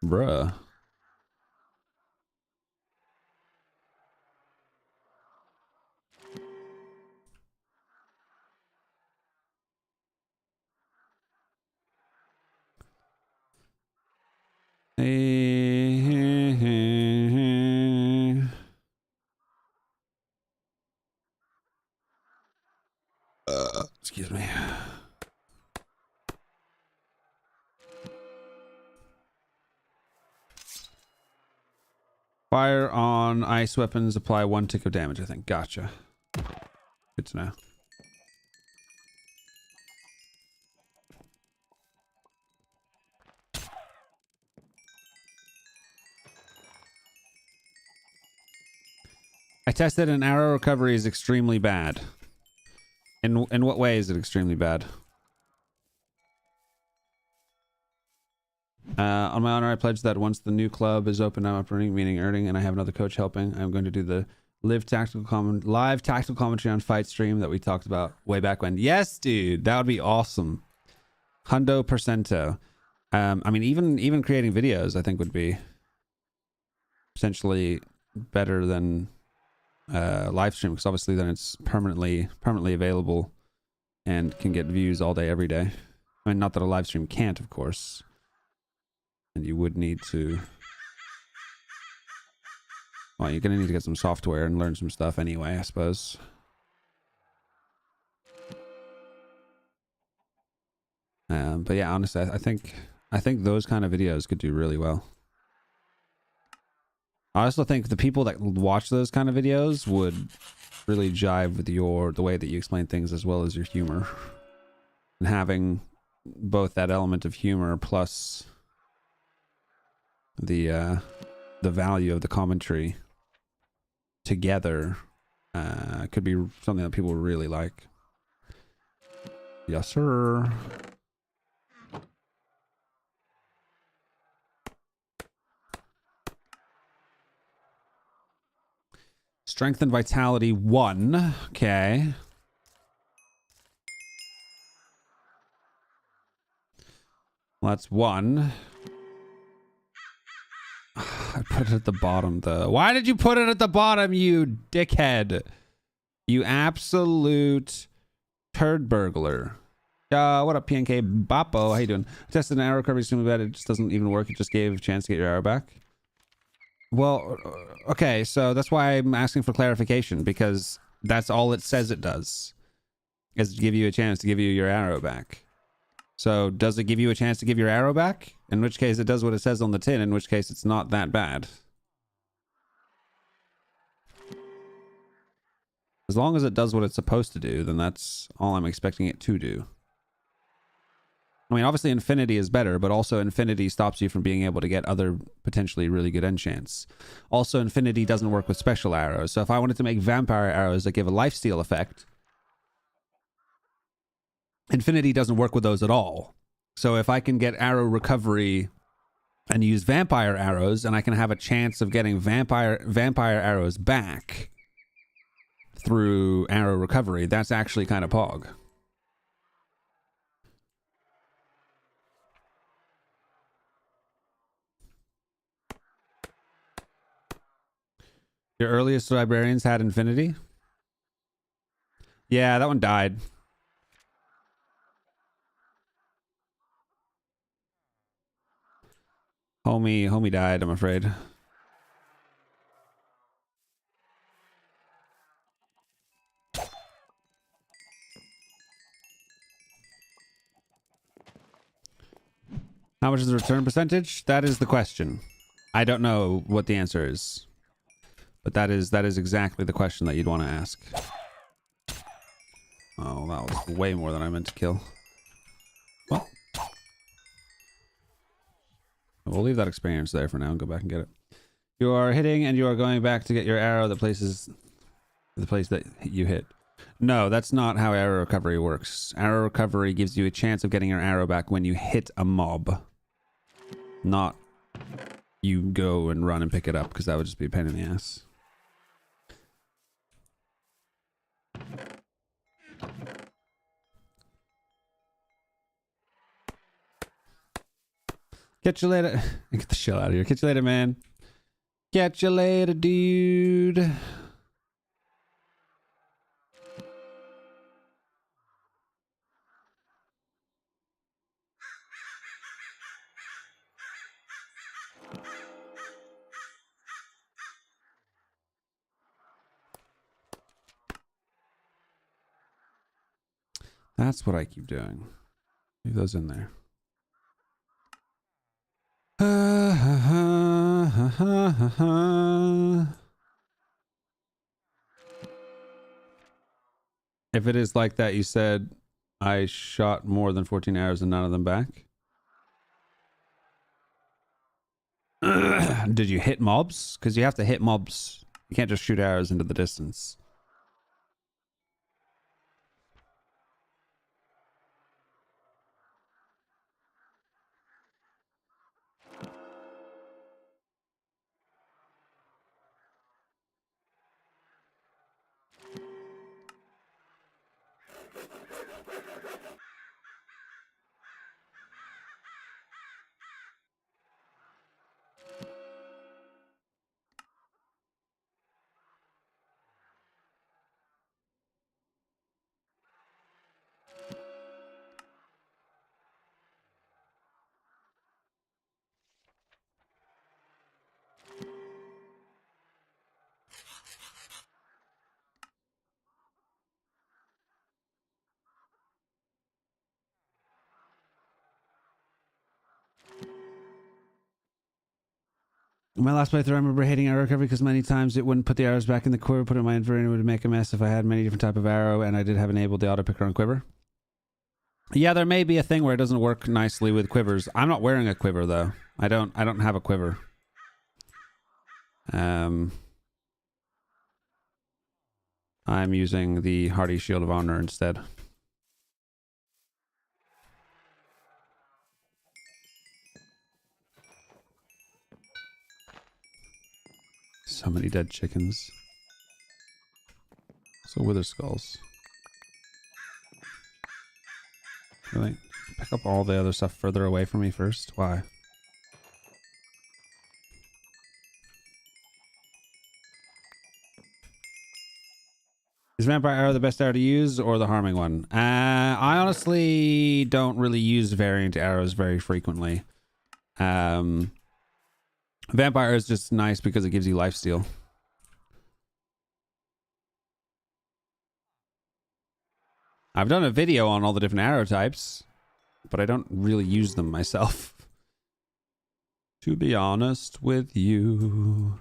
Bruh. Excuse me. Fire on ice weapons, apply 1 tick of damage, I think. Gotcha. Good to know. I tested and arrow recovery is extremely bad. In what way is it extremely bad? On my honor, I pledge that once the new club is open, I'm up running, meaning earning, and I have another coach helping. I'm going to do the live tactical commentary on fight stream that we talked about way back when. Yes, dude, that would be awesome. Hundo percento. I mean, even creating videos, I think would be potentially better than live stream, because obviously then it's permanently available and can get views all day, every day. I mean, not that a live stream can't, of course. And you would need to... Well, you're going to need to get some software and learn some stuff anyway, I suppose. But yeah, honestly, I think those kind of videos could do really well. I also think the people that watch those kind of videos would really jive with the way that you explain things, as well as your humor. And having both that element of humor plus the value of the commentary together could be something that people really like. Yes, sir. Strength and vitality 1. Okay. Well, that's 1. I put it at the bottom, though. Why did you put it at the bottom, you dickhead? You absolute turd burglar. What up, PNK Boppo? How you doing? I tested an arrow recovery extremely bad. It just doesn't even work. It just gave a chance to get your arrow back. Well, okay, so that's why I'm asking for clarification, because that's all it says it does, is to give you a chance to give you your arrow back. So does it give you a chance to give your arrow back? In which case it does what it says on the tin, in which case it's not that bad. As long as it does what it's supposed to do, then that's all I'm expecting it to do. I mean, obviously infinity is better, but also infinity stops you from being able to get other potentially really good enchants. Also, infinity doesn't work with special arrows. So if I wanted to make vampire arrows that give a lifesteal effect, infinity doesn't work with those at all. So if I can get arrow recovery and use vampire arrows, and I can have a chance of getting vampire arrows back through arrow recovery, that's actually kind of pog. Your earliest librarians had infinity? Yeah, that one died. Homie died, I'm afraid. How much is the return percentage? That is the question. I don't know what the answer is. But that is exactly the question that you'd want to ask. Oh, that was way more than I meant to kill. Well, we'll leave that experience there for now and go back and get it. You are hitting and you are going back to get your arrow that places the place that you hit. No, that's not how arrow recovery works. Arrow recovery gives you a chance of getting your arrow back when you hit a mob. Not you go and run and pick it up, because that would just be a pain in the ass. Catch you later. Get the shit out of here. Catch you later, man. Catch you later, dude. That's what I keep doing. Leave those in there. If it is like that, you said I shot more than 14 arrows and none of them back. Did you hit mobs? Because you have to hit mobs. You can't just shoot arrows into the distance. In my last playthrough, I remember hating arrow recovery because many times it wouldn't put the arrows back in the quiver, put it in my inventory, and it would make a mess if I had many different type of arrow, and I did have enabled the auto picker on quiver. Yeah, there may be a thing where it doesn't work nicely with quivers. I'm not wearing a quiver though. I don't have a quiver. I'm using the Hardy Shield of Honor instead. So many dead chickens. So wither skulls. Really? Pick up all the other stuff further away from me first? Why? Is Vampire Arrow the best arrow to use or the harming one? I honestly don't really use variant arrows very frequently. Vampire is just nice because it gives you lifesteal. I've done a video on all the different arrow types, but I don't really use them myself. To be honest with you.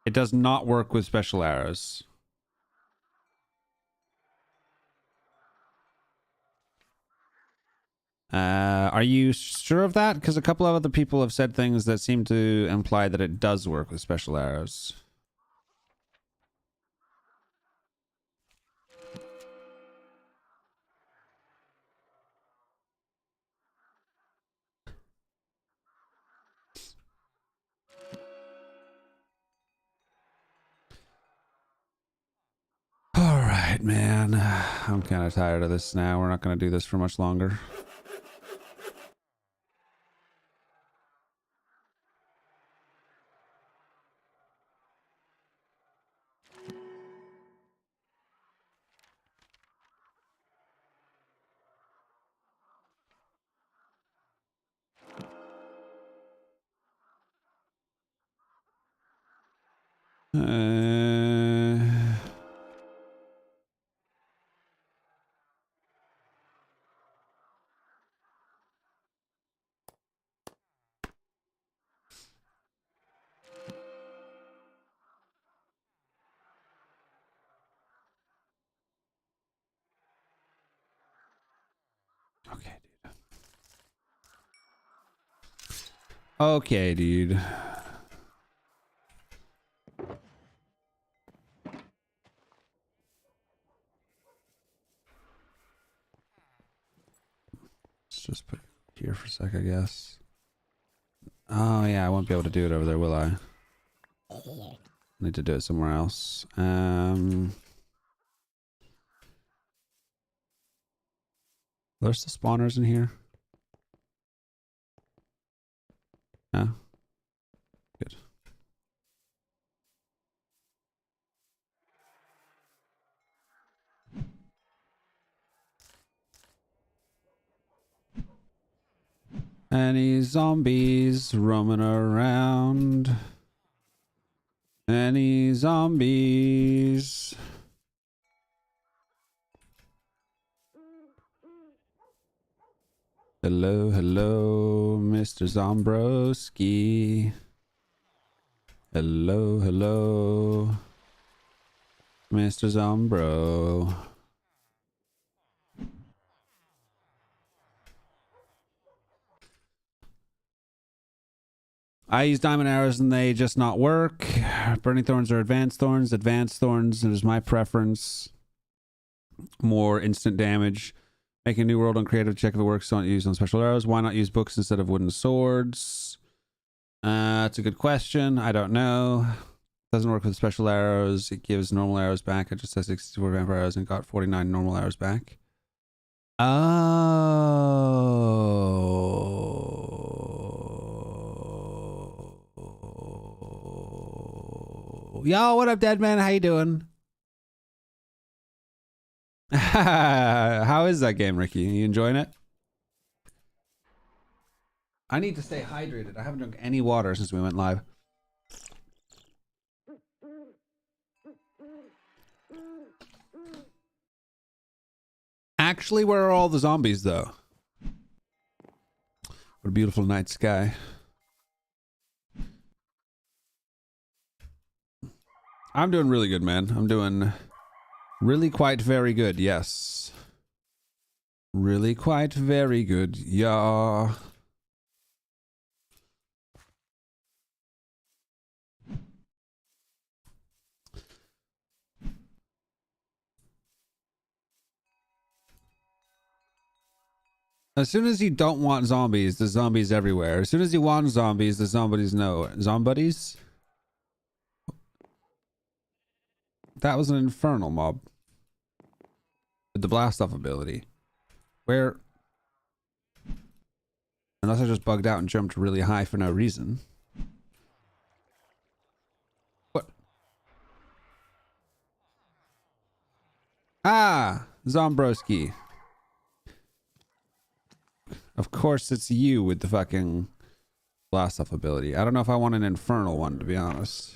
It does not work with special arrows. Are you sure of that? Because a couple of other people have said things that seem to imply that it does work with special arrows. All right, man. I'm kind of tired of this now. We're not going to do this for much longer. Okay, dude. Let's just put it here for a sec, I guess. Oh yeah, I won't be able to do it over there, will I? Need to do it somewhere else. There's the spawners in here. Yeah. Good. Any zombies roaming around? Any zombies? Hello, hello, Mr. Zombrowski. Hello, hello, Mr. Zombro. I use diamond arrows and they just not work. Burning thorns or advanced thorns. Advanced thorns is my preference. More instant damage. Make a new world on creative. Check if it works. Don't use on special arrows. Why not use books instead of wooden swords? That's a good question. I don't know. Doesn't work with special arrows. It gives normal arrows back. I just has 64 vampire arrows and got 49 normal arrows back. Oh. Yo, what up, dead man? How you doing? How is that game, Ricky? You enjoying it? I need to stay hydrated. I haven't drunk any water since we went live. Actually, where are all the zombies, though? What a beautiful night sky. I'm doing really good, man. I'm doing really quite very good, yes. Really quite very good, yeah. As soon as you don't want zombies, there's zombies everywhere. As soon as you want zombies, the zombies know. Zombies? That was an infernal mob. With the blast off ability. Where? Unless I just bugged out and jumped really high for no reason. What? Ah! Zombrowski. Of course it's you with the fucking blast off ability. I don't know if I want an infernal one, to be honest.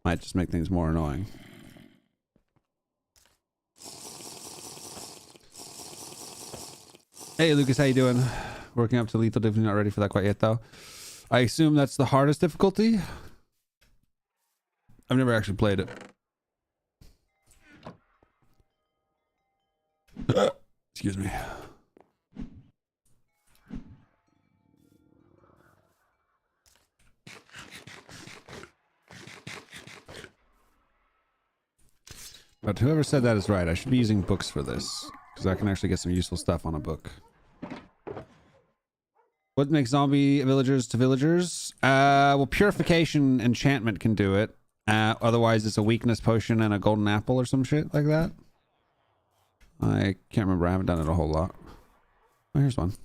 Might just make things more annoying. Hey Lucas, how you doing? Working up to lethal difficulty, not ready for that quite yet though. I assume that's the hardest difficulty? I've never actually played it. Excuse me. But whoever said that is right. I should be using books for this, because I can actually get some useful stuff on a book. What makes zombie villagers to villagers? Well, purification enchantment can do it. Otherwise, it's a weakness potion and a golden apple or some shit like that. I can't remember. I haven't done it a whole lot. Oh, here's one. Is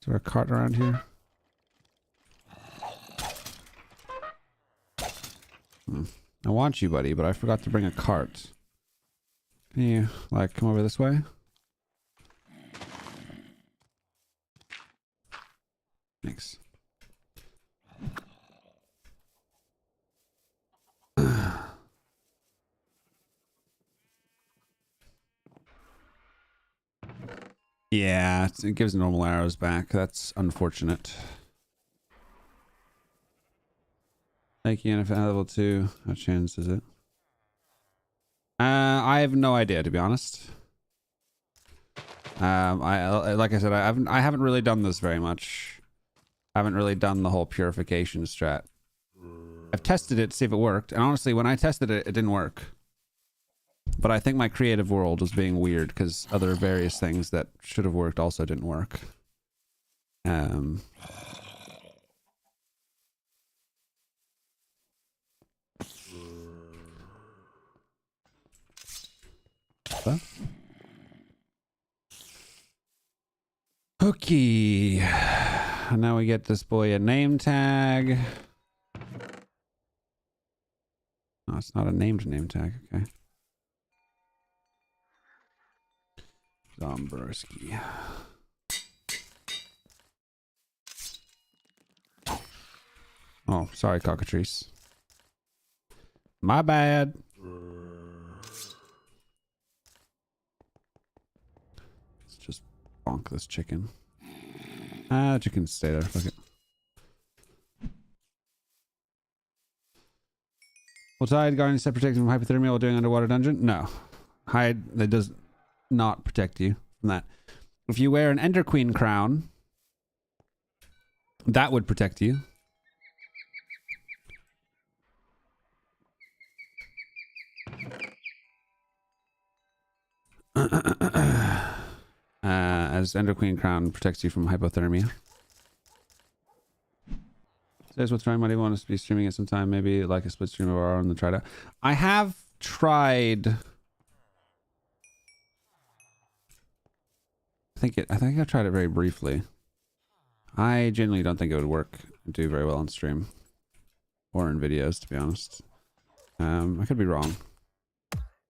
there a cart around here? I want you, buddy, but I forgot to bring a cart. Can you, like, come over this way? Thanks. Yeah, it gives normal arrows back. That's unfortunate. Thank you, NFL level 2. How chance is it? I have no idea, to be honest. I like I said, I haven't really done this very much. I haven't really done the whole purification strat. I've tested it to see if it worked, and honestly, when I tested it, it didn't work. But I think my creative world was being weird because other various things that should have worked also didn't work. Okay. Now we get this boy a name tag. No, it's not a named name tag. Okay. Dombrowski. Oh, sorry, cockatrice. My bad. Let's just bonk this chicken. Ah, chicken stay there. Fuck it. Will Tide Guardian set protect you from hypothermia while doing underwater dungeon? No. Hide that does not protect you from that. If you wear an Ender Queen crown, that would protect you. As Ender Queen crown protects you from hypothermia. Says we'll try. Might want us to be streaming it sometime. Maybe like a split stream of our own and try it out. I have tried. I think I've tried it very briefly. I genuinely don't think it would work and do very well on stream or in videos, to be honest. I could be wrong.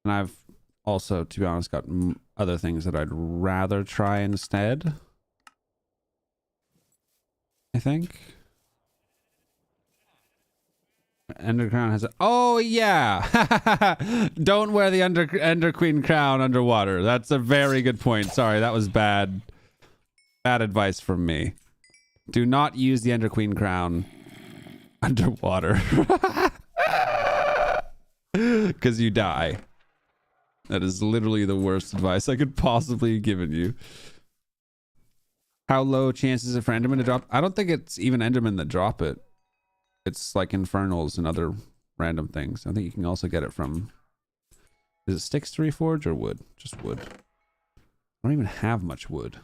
And I've also, to be honest, got other things that I'd rather try instead. I think. Ender Crown has a... Oh, yeah! Don't wear the Ender Queen crown underwater. That's a very good point. Sorry, that was bad. Bad advice from me. Do not use the Ender Queen crown underwater. Because you die. That is literally the worst advice I could possibly have given you. How low chances is it for Enderman to drop? I don't think it's even Enderman that drop it. It's like infernals and other random things. I think you can also get it from... Is it sticks to reforge or wood? Just wood. I don't even have much wood.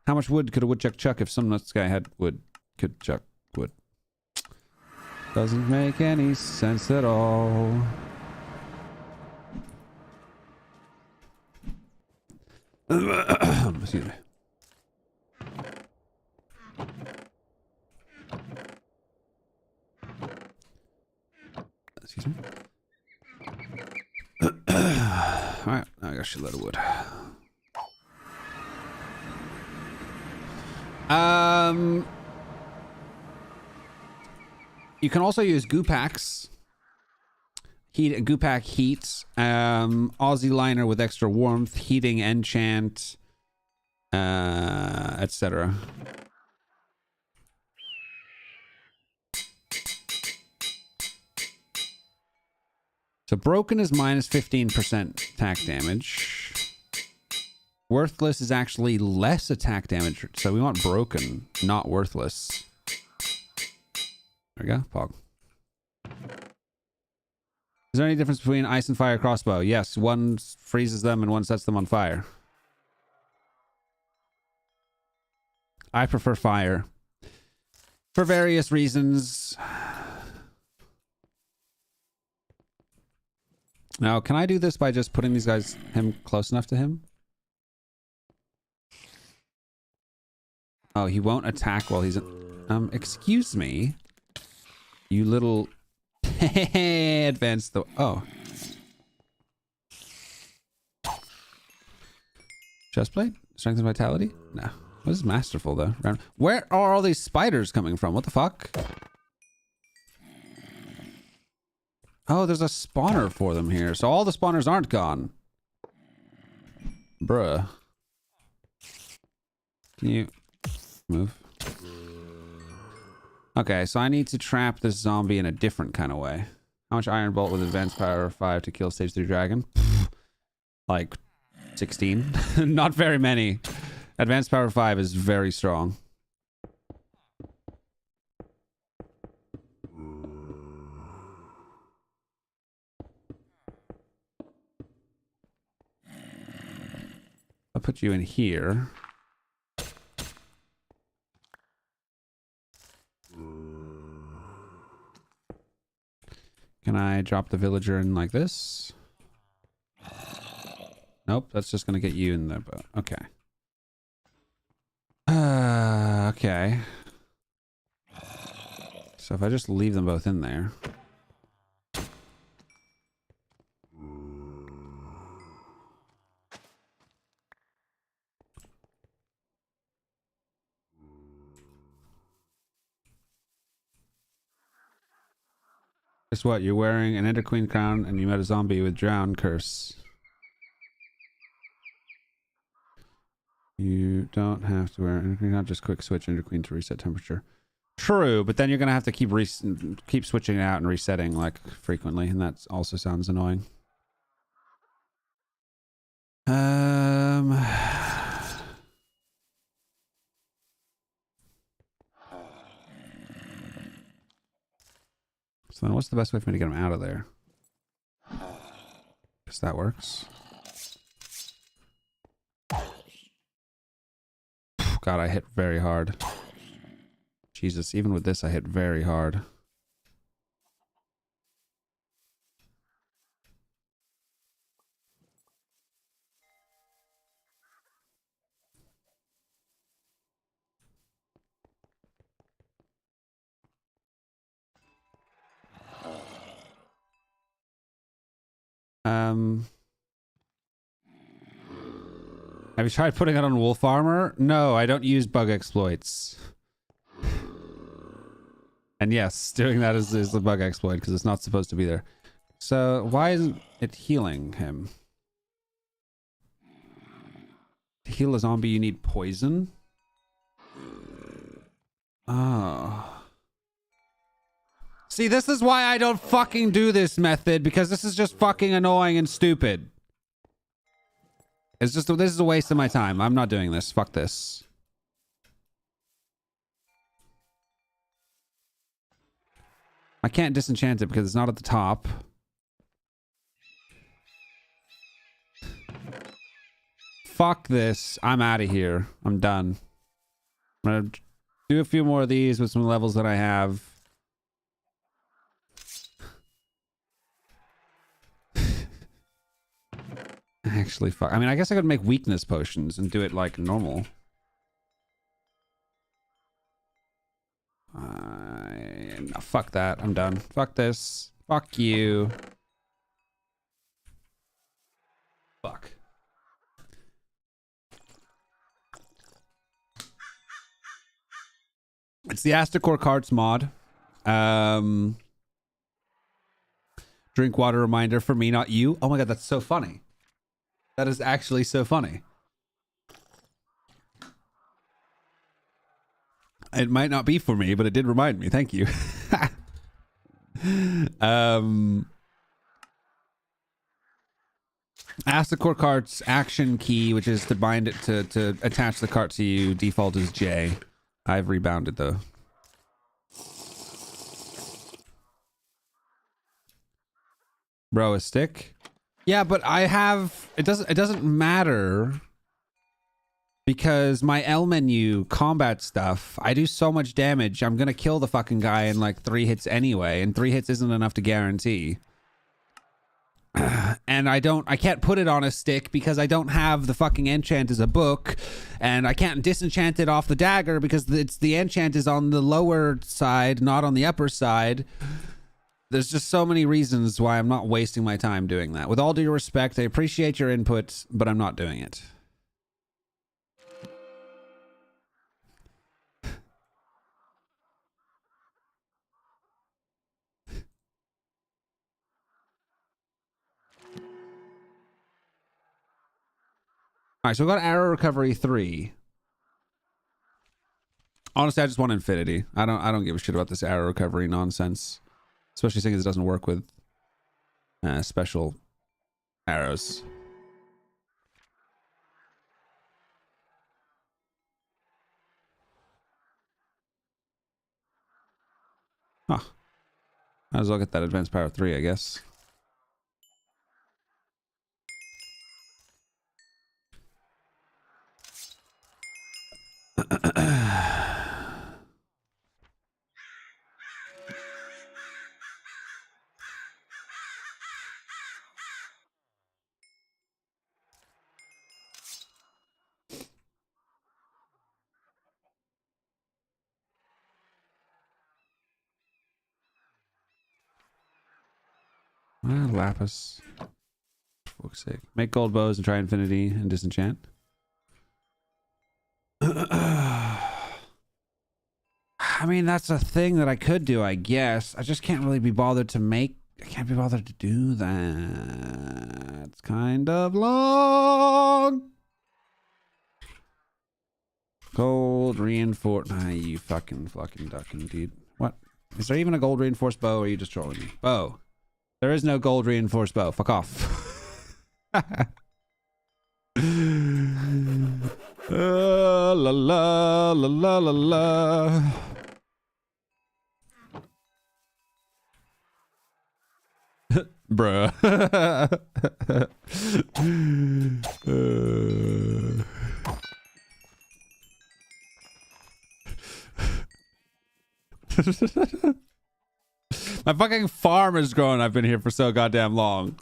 How much wood could a woodchuck chuck if SomeNutzGuy had wood? Could chuck wood. Doesn't make any sense at all. Excuse me. Excuse me. Alright, I got a shitload of wood. You can also use goo packs. Goo pack heat. Aussie liner with extra warmth, heating enchant, etc. So broken is minus 15% attack damage. Worthless is actually less attack damage. So we want broken, not worthless. There we go. Pog. Is there any difference between ice and fire crossbow? Yes. One freezes them and one sets them on fire. I prefer fire. For various reasons. Now, can I do this by just putting these guys, him close enough to him? Oh, he won't attack while he's... excuse me. You little... Advance the... Oh. Chestplate? Strength and vitality? No. This is masterful, though. Where are all these spiders coming from? What the fuck? Oh, there's a spawner for them here. So all the spawners aren't gone. Bruh. Can you move? Okay, so I need to trap this zombie in a different kind of way. How much iron bolt with advanced power 5 to kill stage 3 dragon? Like 16. Not very many. Advanced power 5 is very strong. I'll put you in here. Can I drop the villager in like this? Nope, that's just gonna get you in the boat. Okay. Okay. So if I just leave them both in there. Guess what? You're wearing an Ender Queen crown and you met a zombie with Drown Curse. You don't have to wear anything, not just quick switch Ender Queen to reset temperature. True, but then you're gonna have to keep switching it out and resetting like frequently, and that also sounds annoying. So then what's the best way for me to get him out of there? Guess that works. God, I hit very hard. Jesus, even with this, I hit very hard. Have you tried putting it on wolf armor? No, I don't use bug exploits. And yes, doing that is the bug exploit because it's not supposed to be there. So why isn't it healing him? To heal a zombie, you need poison? Oh. See, this is why I don't fucking do this method, because this is just fucking annoying and stupid. It's just, this is a waste of my time. I'm not doing this. Fuck this. I can't disenchant it because it's not at the top. Fuck this. I'm out of here. I'm done. I'm gonna do a few more of these with some levels that I have. Actually, fuck. I mean, I guess I could make weakness potions and do it like normal. No, fuck that. I'm done. Fuck this. Fuck you. Fuck. It's the HardCore carts mod. Drink water reminder for me, not you. Oh my god, that's so funny. That is actually so funny. It might not be for me, but it did remind me. Thank you. HardCore cart's action key, which is to bind it to attach the cart to you, default is J. I've rebounded though. Bro, a stick? Yeah, but I have it doesn't matter because my L menu combat stuff, I do so much damage. I'm gonna kill the fucking guy in like 3 hits anyway, and 3 hits isn't enough to guarantee. And I can't put it on a stick because I don't have the fucking enchant as a book, and I can't disenchant it off the dagger because the enchant is on the lower side, not on the upper side. There's just so many reasons why I'm not wasting my time doing that. With all due respect, I appreciate your input, but I'm not doing it. All right, so we got arrow recovery 3. Honestly, I just want infinity. I don't give a shit about this arrow recovery nonsense, especially since it doesn't work with special arrows. Huh. Might as well get that advanced power 3, I guess. Lapis. For fuck's sake. Make gold bows and try infinity and disenchant. I mean, that's a thing that I could do, I guess. I just can't really be bothered to make... I can't be bothered to do that. It's kind of long. Gold reinforced... Ah, you fucking ducking, dude. What? Is there even a gold reinforced bow, or are you just trolling me? Bow. There is no gold reinforced bow. Fuck off. La la la la la la. Bruh. My fucking farm is growing. I've been here for so goddamn long.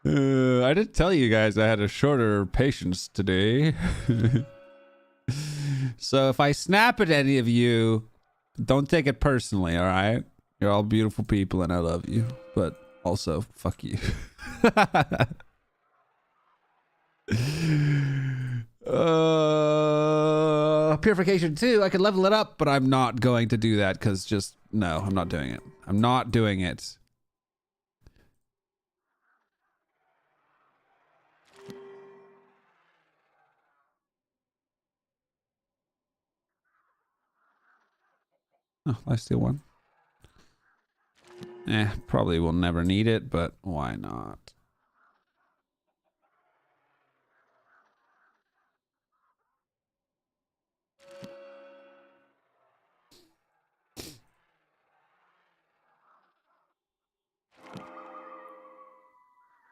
I did tell you guys I had a shorter patience today. So if I snap at any of you, don't take it personally, all right? You're all beautiful people and I love you. But also, fuck you. Purification 2, I could level it up, but I'm not going to do that because just, no, I'm not doing it. I'm not doing it. Oh, lifesteal 1. Probably will never need it, but why not?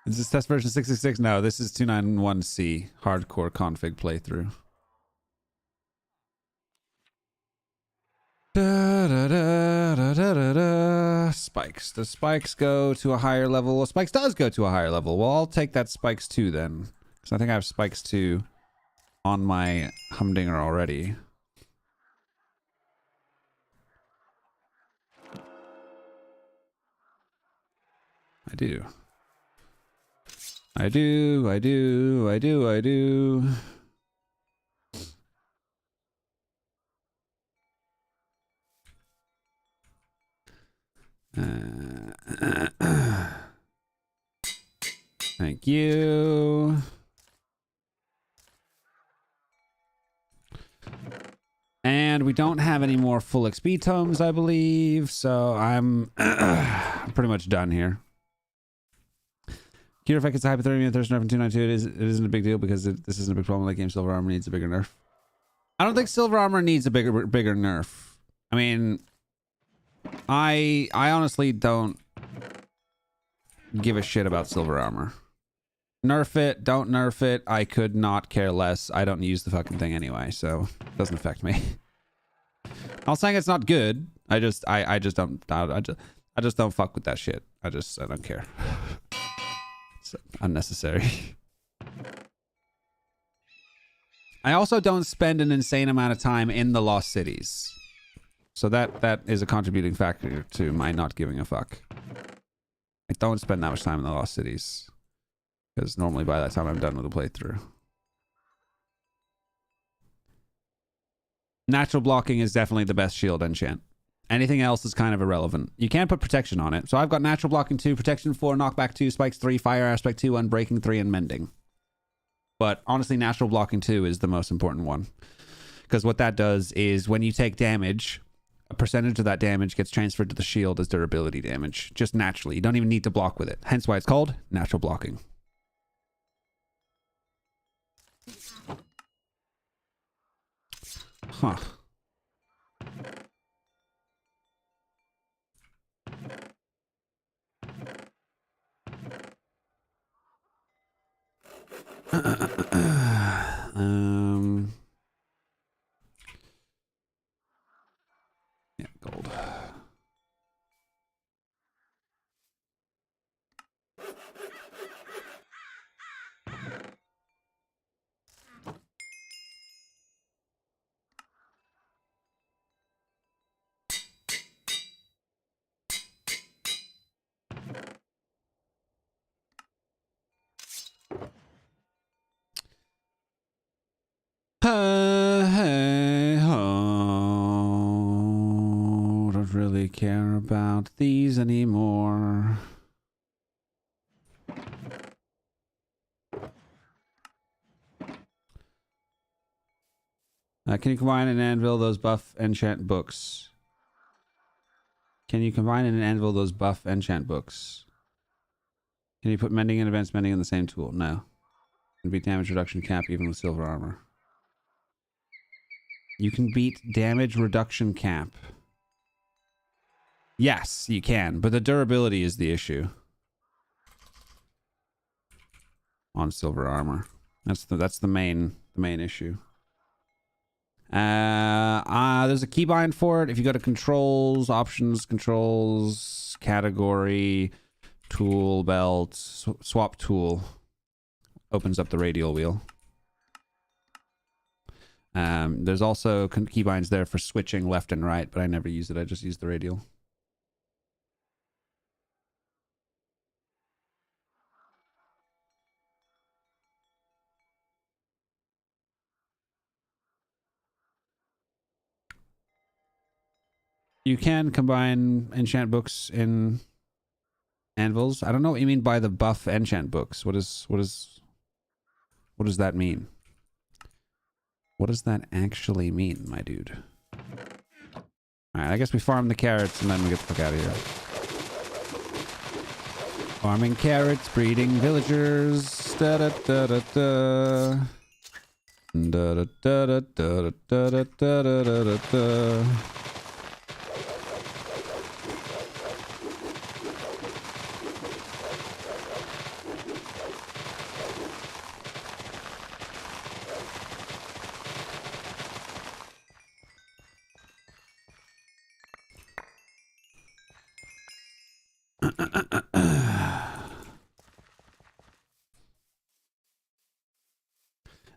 Is this test version 666? No, this is 291C hardcore config playthrough. Da, da, da, da, da, da, da. Spikes. Does spikes go to a higher level? Well, spikes does go to a higher level. Well, I'll take that spikes 2 then. Because I think I have spikes 2 on my humdinger already. I do. I do, I do, I do, I do. Thank you. And we don't have any more full XP tomes, I believe, so I'm pretty much done here. Cure effect is hypothermia, thirst nerf, and 292. It isn't a big deal because this isn't a big problem. Like game, silver armor needs a bigger nerf. I don't think silver armor needs a bigger nerf. I mean, I honestly don't give a shit about silver armor. Nerf it, don't nerf it. I could not care less. I don't use the fucking thing anyway, so it doesn't affect me. I'm not saying it's not good. I just don't fuck with that shit. I don't care. It's unnecessary. I also don't spend an insane amount of time in the lost cities. So that is a contributing factor to my not giving a fuck. I don't spend that much time in the lost cities. Because normally by that time I'm done with the playthrough. Natural blocking is definitely the best shield enchant. Anything else is kind of irrelevant. You can put protection on it. So I've got natural blocking 2, protection 4, knockback 2, spikes 3, fire aspect 2, unbreaking 3, and mending. But honestly, natural blocking 2 is the most important one. Because what that does is when you take damage, a percentage of that damage gets transferred to the shield as durability damage. Just naturally. You don't even need to block with it. Hence why it's called natural blocking. Huh. Yeah, gold. Hey ho, don't really care about these anymore. Can you combine and anvil those buff enchant books? Can you combine and anvil those buff enchant books? Can you put mending and advanced mending in the same tool? No. Can beat damage reduction cap even with silver armor. You can beat damage reduction cap. Yes, you can, but the durability is the issue on silver armor. That's the main issue. There's a keybind for it. If you go to controls, options, controls, category, tool belt, swap tool, opens up the radial wheel. There's also keybinds there for switching left and right, but I never use it. I just use the radial. You can combine enchant books in anvils. I don't know what you mean by the buff enchant books. What does that mean? What does that actually mean, my dude? Alright, I guess we farm the carrots and then we get the fuck out of here. Farming carrots, breeding villagers. Da da da da da. Da da da da da da da da da da da.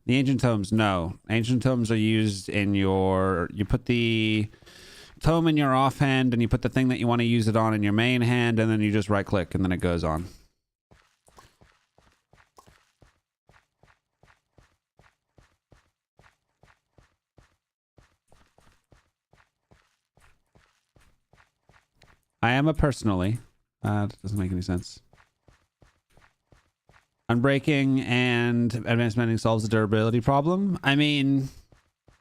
The ancient tomes, no. Ancient tomes are used in your... You put the tome in your offhand and you put the thing that you want to use it on in your main hand and then you just right click and then it goes on. I am a personally. That doesn't make any sense. Unbreaking and advanced mending solves the durability problem. I mean,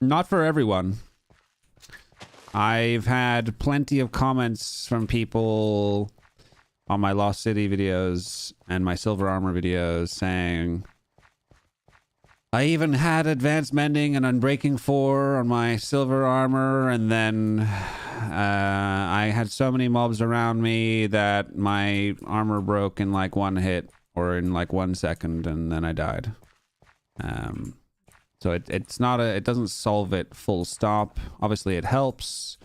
not for everyone. I've had plenty of comments from people on my Lost City videos and my Silver Armor videos saying, I even had advanced mending and unbreaking 4 on my Silver Armor, and then I had so many mobs around me that my armor broke in like one hit. Or in like 1 second, and then I died. So it's not it doesn't solve it full stop. Obviously it helps.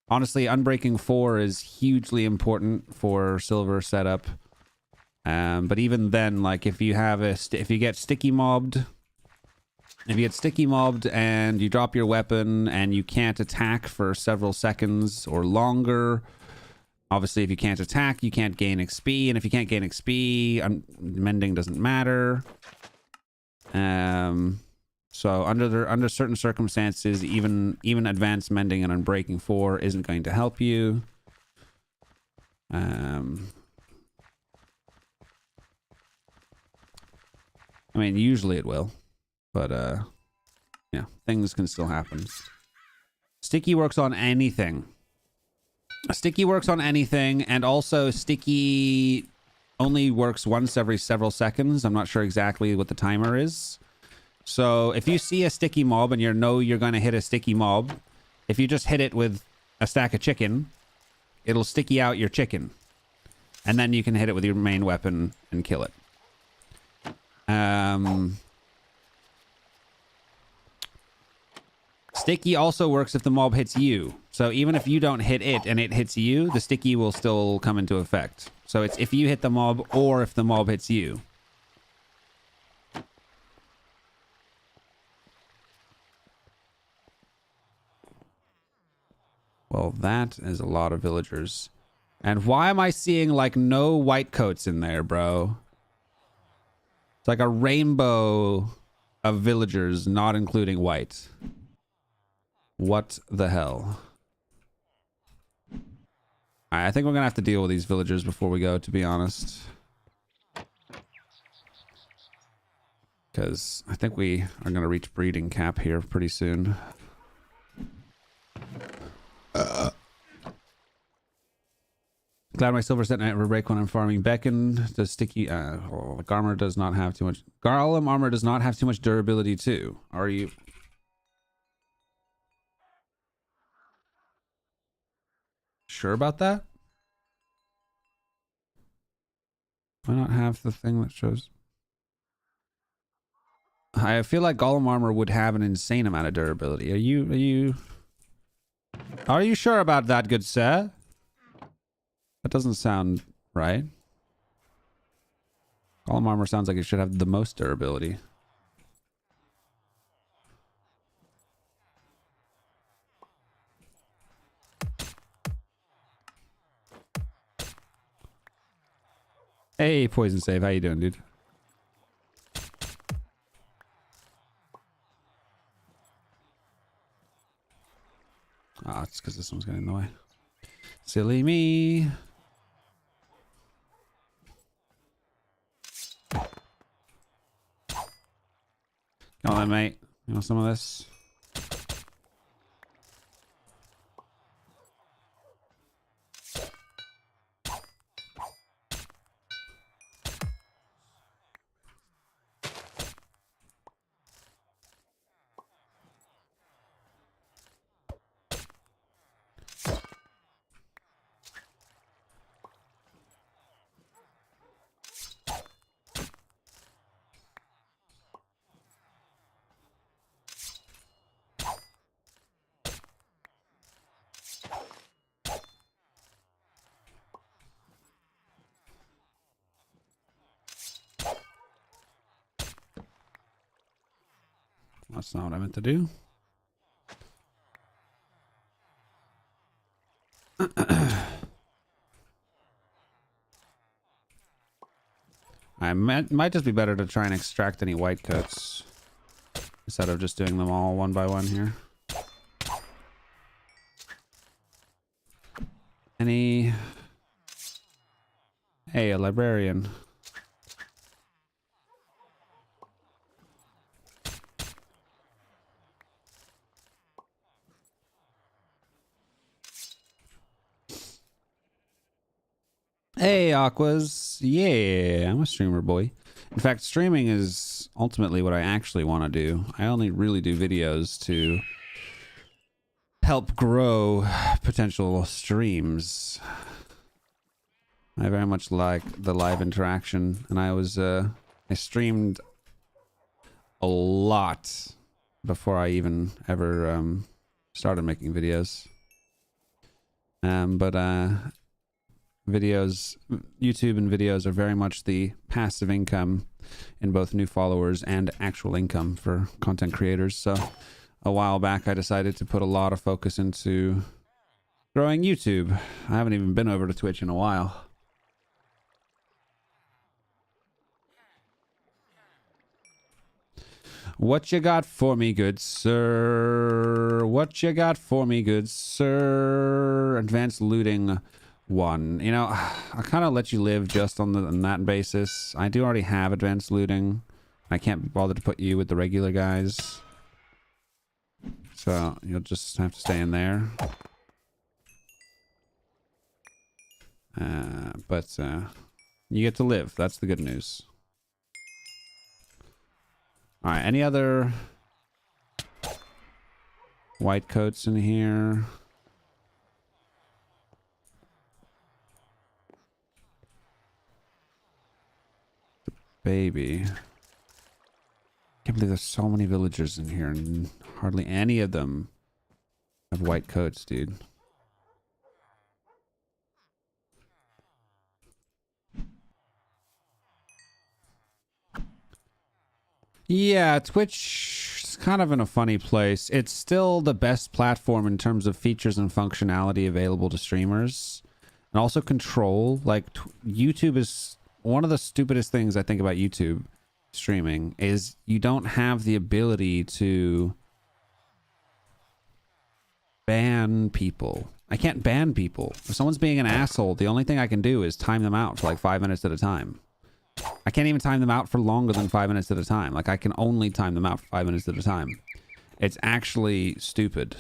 Honestly, Unbreaking 4 is hugely important for silver setup. But even then, like if you have if you get sticky mobbed, and you drop your weapon and you can't attack for several seconds or longer. Obviously, if you can't attack, you can't gain XP, and if you can't gain XP, mending doesn't matter. So under certain circumstances, even advanced mending and unbreaking 4 isn't going to help you. I mean, usually it will, but yeah, things can still happen. Sticky works on anything. Sticky works on anything, and also sticky only works once every several seconds. I'm not sure exactly what the timer is. So if you see a sticky mob and you know you're going to hit a sticky mob, if you just hit it with a stack of chicken, it'll sticky out your chicken. And then you can hit it with your main weapon and kill it. Sticky also works if the mob hits you. So even if you don't hit it and it hits you, the sticky will still come into effect. So it's if you hit the mob or if the mob hits you. Well, that is a lot of villagers. And why am I seeing like no white coats in there, bro? It's like a rainbow of villagers, not including white. What the hell? I think we're gonna have to deal with these villagers before we go, to be honest. Because I think we are gonna reach breeding cap here pretty soon. Glad my silver set night will break when I'm farming. Beacon does sticky. Armor does not have too much. Golem armor does not have too much durability too. Are you sure about that? Why not have the thing that shows? I feel like golem armor would have an insane amount of durability. Are you sure about that, good sir? That doesn't sound right. Golem armor sounds like it should have the most durability. Hey, Poison Save, how you doing, dude? Ah, it's because this one's getting in the way. Silly me. Come on, mate. You want some of this? That's not what I meant to do. Might just be better to try and extract any white coats instead of just doing them all one by one here. Any... Hey, a librarian. Hey, Aquas. Yeah, I'm a streamer boy. In fact, streaming is ultimately what I actually want to do. I only really do videos to help grow potential streams. I very much like the live interaction, and I streamed a lot before I even ever started making videos. But videos, YouTube and videos are very much the passive income in both new followers and actual income for content creators. So a while back I decided to put a lot of focus into growing YouTube. I haven't even been over to Twitch in a while. What you got for me, good sir? What you got for me, good sir? Advanced looting 1. You know, I'll kind of let you live just on that basis. I do already have advanced looting. I can't be bothered to put you with the regular guys. So you'll just have to stay in there. But you get to live. That's the good news. All right, any other white coats in here? Baby. Can't believe there's so many villagers in here and hardly any of them have white coats, dude. Yeah, Twitch is kind of in a funny place. It's still the best platform in terms of features and functionality available to streamers. And also control. Like, YouTube is one of the stupidest things I think about YouTube streaming is you don't have the ability to ban people. I can't ban people. If someone's being an asshole, the only thing I can do is time them out for like 5 minutes at a time. I can't even time them out for longer than 5 minutes at a time. Like, I can only time them out for 5 minutes at a time. It's actually stupid.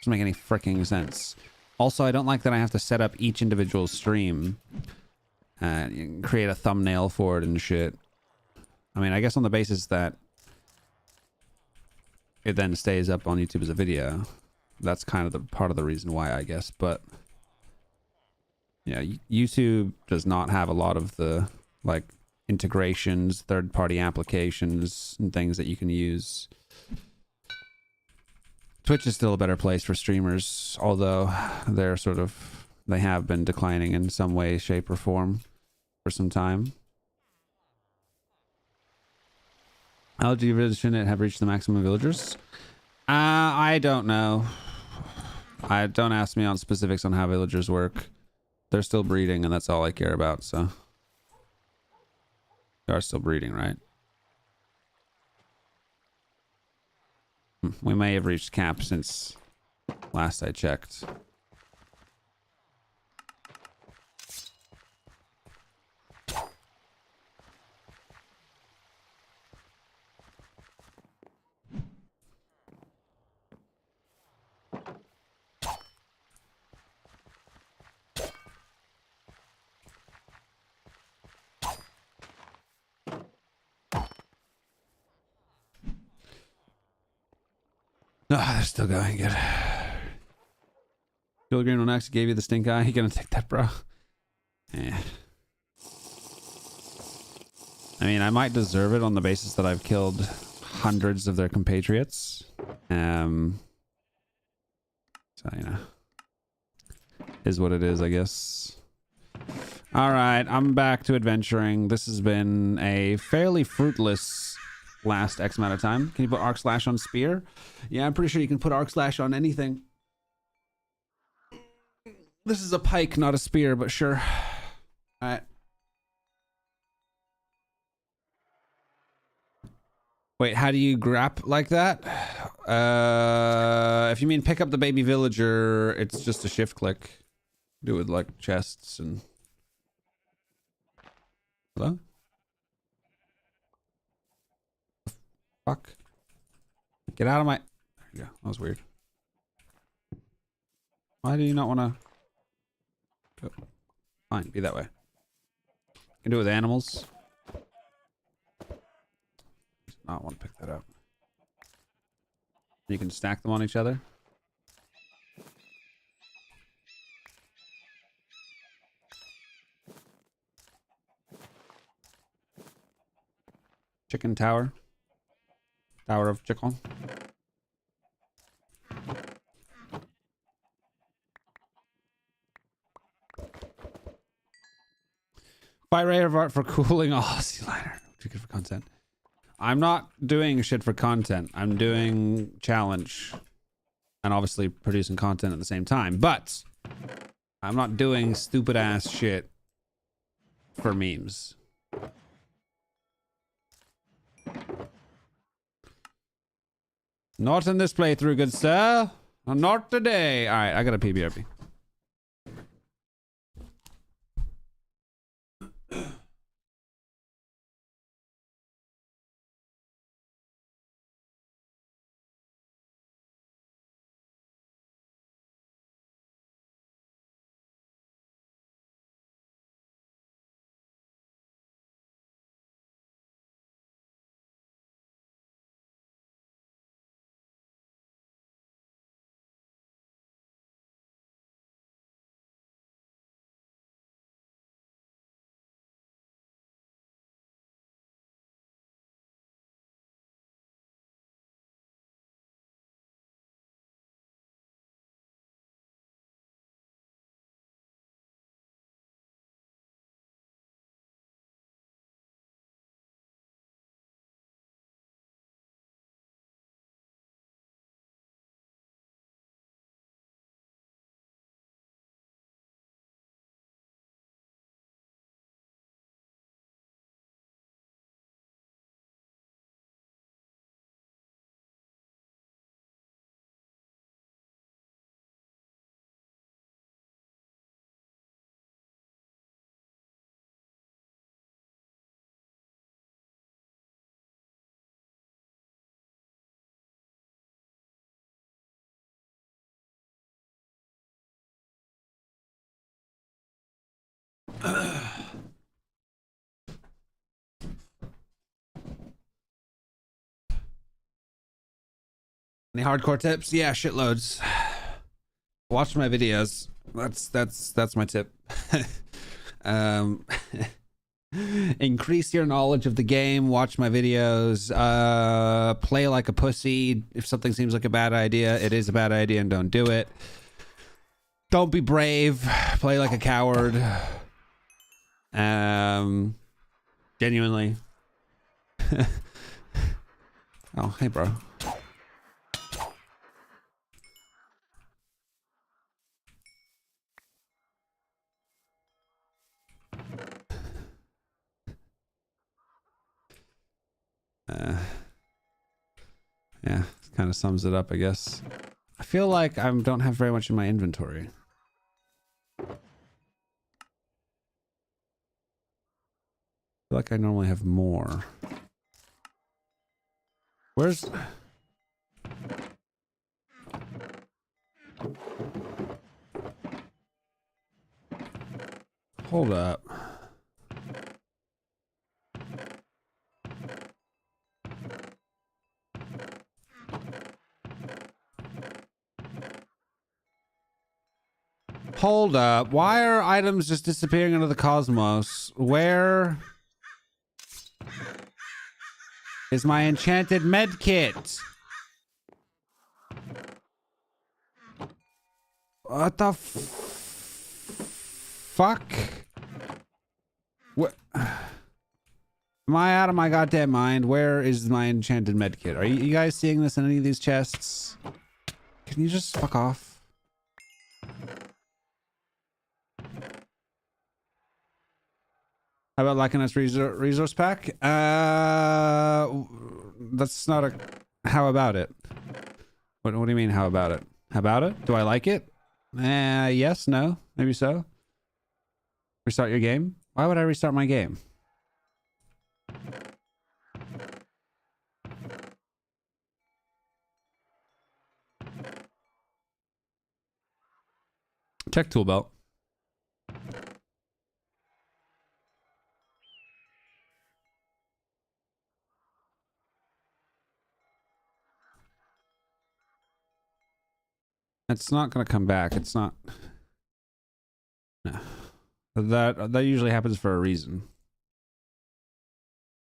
Doesn't make any freaking sense. Also, I don't like that I have to set up each individual stream and create a thumbnail for it and shit. I mean, I guess on the basis that it then stays up on YouTube as a video. That's kind of the part of the reason why, I guess. But yeah, YouTube does not have a lot of the like integrations, third-party applications, and things that you can use. Twitch is still a better place for streamers, although they have been declining in some way, shape, or form for some time. LG village shouldn't have reached the maximum villagers. I don't know. Don't ask me on specifics on how villagers work. They're still breeding, and that's all I care about. So they are still breeding, right? We may have reached cap since last I checked. Oh, they're still going good. Joel Green next gave you the stink eye. You gonna take that, bro? Yeah. I mean, I might deserve it on the basis that I've killed hundreds of their compatriots. So, you know. Is what it is, I guess. Alright, I'm back to adventuring. This has been a fairly fruitless last X amount of time. Can you put arc slash on spear? Yeah, I'm pretty sure you can put arc slash on anything. This is a pike, not a spear, but sure. Alright. Wait, how do you grab like that? If you mean pick up the baby villager, it's just a shift click. Do it with like chests and... Hello? Fuck. Get out of my... There you go. That was weird. Why do you not want to... Go? Fine, be that way. You can do it with animals. Not want to pick that up. You can stack them on each other. Chicken tower. Tower of chicken. Fight rate of art for cooling Aussie liner. Too good for content. I'm not doing shit for content. I'm doing challenge. And obviously producing content at the same time. But I'm not doing stupid ass shit for memes. Not in this playthrough, good sir. Not today. Alright, I got a PBRB. Any hardcore tips? Yeah, shitloads. Watch my videos. That's my tip. Increase your knowledge of the game. Watch my videos. Play like a pussy. If something seems like a bad idea, it is a bad idea, and don't do it. Don't be brave. Play like a coward. Genuinely. Oh, hey, bro. Yeah, kind of sums it up, I guess. I feel like I don't have very much in my inventory. I feel like I normally have more. Where's... Hold up. Hold up. Why are items just disappearing into the cosmos? Where is my enchanted med kit? What the fuck? What? Am I out of my goddamn mind? Where is my enchanted med kit? Are you guys seeing this in any of these chests? Can you just fuck off? How about like a nice resource pack? That's not a... How about it? What do you mean, how about it? How about it? Do I like it? Yes, no, maybe so. Restart your game? Why would I restart my game? Check tool belt. It's not gonna come back. It's not. No. That usually happens for a reason.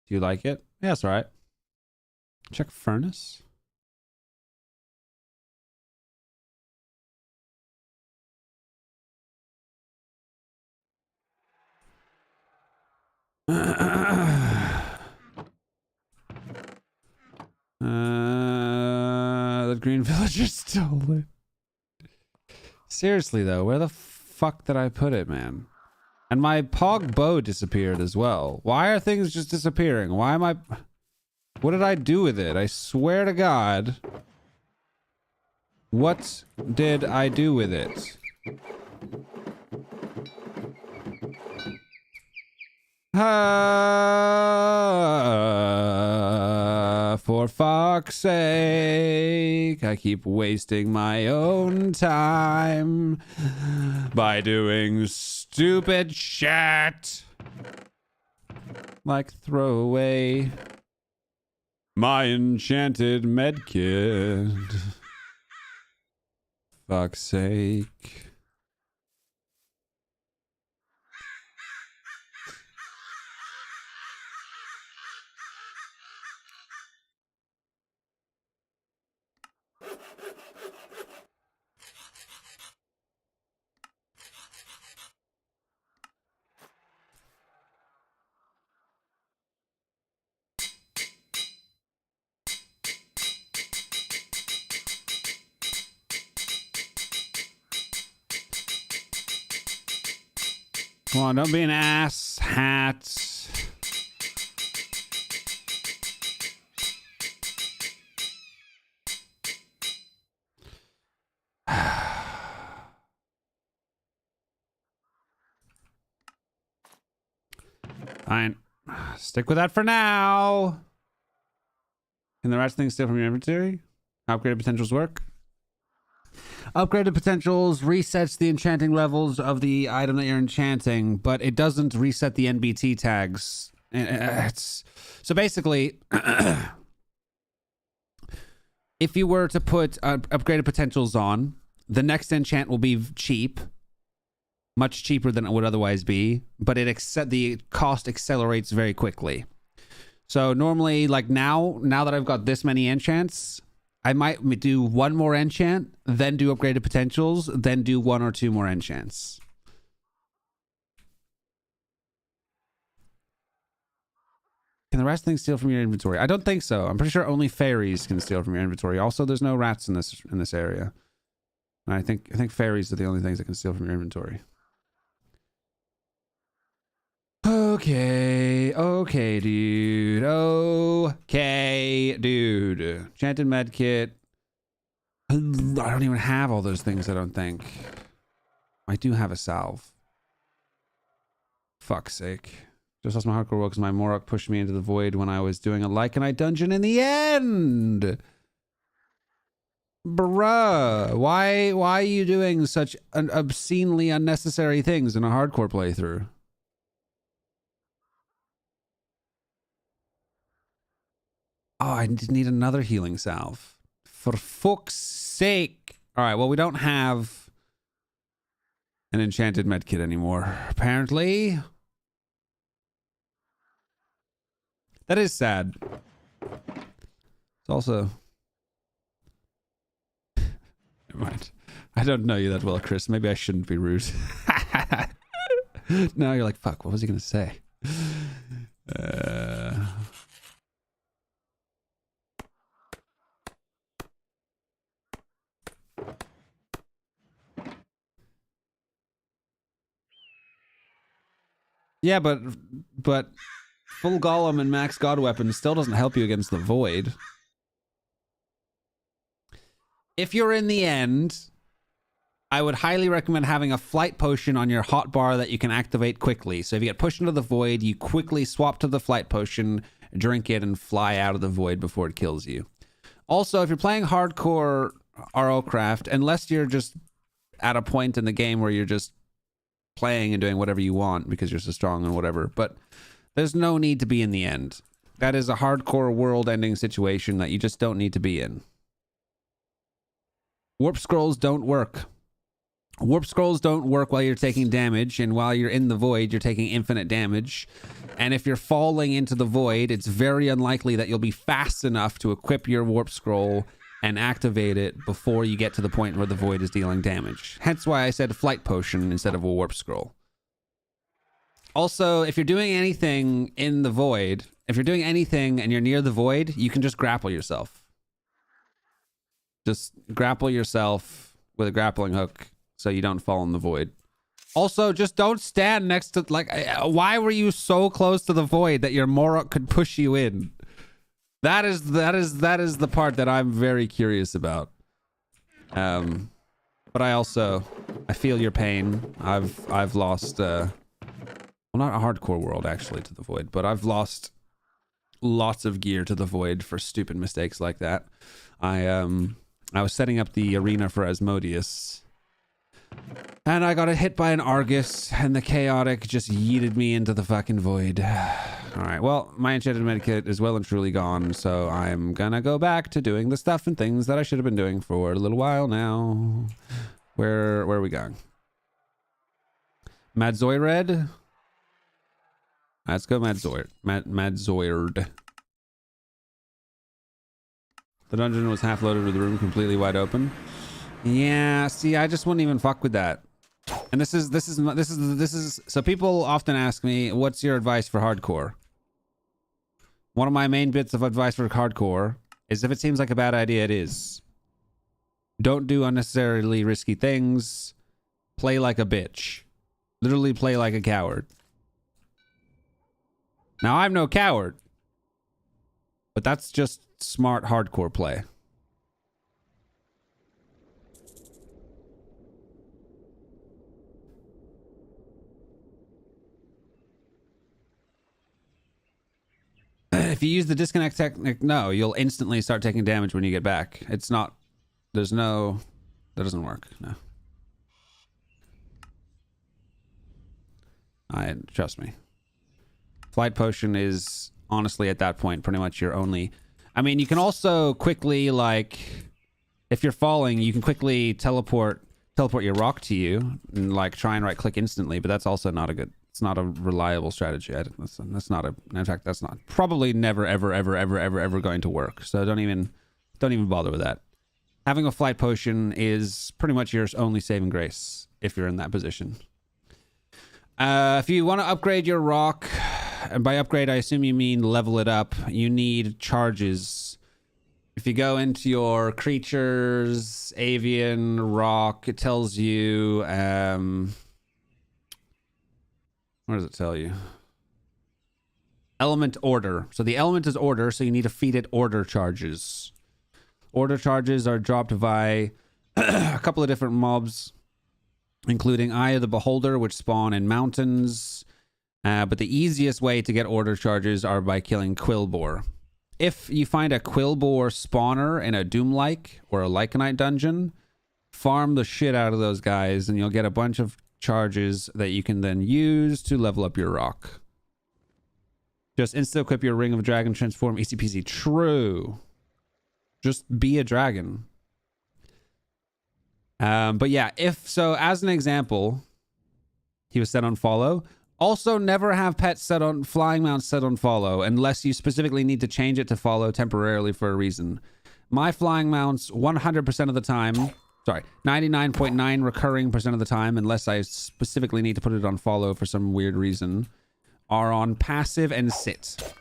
Do you like it? Yeah, that's all right. Check furnace. The green villager stole it. Seriously though, where the fuck did I put it, man? And my pog bow disappeared as well. Why are things just disappearing? Why am I... What did I do with it? I swear to God. What did I do with it? For fuck's sake, I keep wasting my own time by doing stupid shit. Like throw away my enchanted medkit. Fuck's sake. Come on, don't be an ass hat. Fine. Stick with that for now. Can the rest things steal from your inventory? Upgraded potentials work? Upgraded potentials resets the enchanting levels of the item that you're enchanting, but it doesn't reset the NBT tags. So basically, if you were to put upgraded potentials on, the next enchant will be cheap, much cheaper than it would otherwise be, but the cost accelerates very quickly. So normally, like now that I've got this many enchants, I might do one more enchant, then do upgraded potentials, then do 1 or 2 more enchants. Can the rest of things steal from your inventory? I don't think so. I'm pretty sure only fairies can steal from your inventory. Also, there's no rats in this area. And I think fairies are the only things that can steal from your inventory. Okay, dude. Okay, dude. Enchanted medkit. I don't even have all those things, I don't think. I do have a salve. Fuck's sake. Just lost my hardcore world because my Morok pushed me into the void when I was doing a Lycanite dungeon in the end. Bruh. Why are you doing such obscenely unnecessary things in a hardcore playthrough? Oh, I need another healing salve. For fuck's sake. Alright, well, we don't have an enchanted medkit anymore, apparently. That is sad. It's also... Never mind. I don't know you that well, Chris. Maybe I shouldn't be rude. No, you're like, fuck, what was he gonna say? Yeah, but full golem and max god weapon still doesn't help you against the void. If you're in the end, I would highly recommend having a flight potion on your hotbar that you can activate quickly. So if you get pushed into the void, you quickly swap to the flight potion, drink it, and fly out of the void before it kills you. Also, if you're playing hardcore RLCraft, unless you're just at a point in the game where you're just playing and doing whatever you want because you're so strong and whatever, but there's no need to be in the end. That is a hardcore world-ending situation that you just don't need to be in. Warp scrolls don't work. Warp scrolls don't work while you're taking damage, and while you're in the void, you're taking infinite damage. And if you're falling into the void, it's very unlikely that you'll be fast enough to equip your warp scroll and activate it before you get to the point where the void is dealing damage. Hence why I said a flight potion instead of a warp scroll. Also, if you're doing anything in the void, if you're doing anything and you're near the void, you can just grapple yourself. Just grapple yourself with a grappling hook so you don't fall in the void. Also, just don't stand next to, like, why were you so close to the void that your Morok could push you in? That is the part that I'm very curious about. But I feel your pain. I've lost well, not a hardcore world actually to the void, but I've lost lots of gear to the void for stupid mistakes like that. I was setting up the arena for Asmodeus, and I got hit by an Argus, and the chaotic just yeeted me into the fucking void. Alright, well, my enchanted medikit is well and truly gone, so I'm gonna go back to doing the stuff and things that I should have been doing for a little while now. Where are we going? Madzoired? Let's go Madzoired. Madzoired. The dungeon was half loaded with the room completely wide open. Yeah, see, I just wouldn't even fuck with that. And this is so people often ask me, what's your advice for hardcore? One of my main bits of advice for hardcore is if it seems like a bad idea, it is. Don't do unnecessarily risky things. Play like a bitch. Literally play like a coward. Now, I'm no coward, but that's just smart hardcore play. If you use the disconnect technique, no, you'll instantly start taking damage when you get back. It's not, there's no That doesn't work. No. Trust me. Flight potion is honestly at that point pretty much your only. I mean, you can also quickly, like, if you're falling, you can quickly teleport your rock to you and like try and right click instantly, but that's also not a good. It's not a reliable strategy. That's not a. In fact, that's not probably never ever going to work. So don't even bother with that. Having a flight potion is pretty much your only saving grace if you're in that position. If you want to upgrade your rock, and by upgrade I assume you mean level it up, you need charges. If you go into your creatures, avian, rock, it tells you, what does it tell you? Element order. So the element is order, so you need to feed it order charges. Order charges are dropped by a couple of different mobs, including Eye of the Beholder, which spawn in mountains. But the easiest way to get order charges are by killing Quillboar. If you find a Quillboar spawner in a Doom-like or a Lycanite dungeon, farm the shit out of those guys and you'll get a bunch of charges that you can then use to level up your rock. Just insta-equip your Ring of Dragon Transform, easy peasy. True. Just be a dragon. But yeah, if so, as an example, he was set on follow. Also, never have pets set on flying mounts set on follow unless you specifically need to change it to follow temporarily for a reason. My flying mounts 100% of the time, sorry, 99.9 recurring percent of the time, unless I specifically need to put it on follow for some weird reason, are on passive and sit.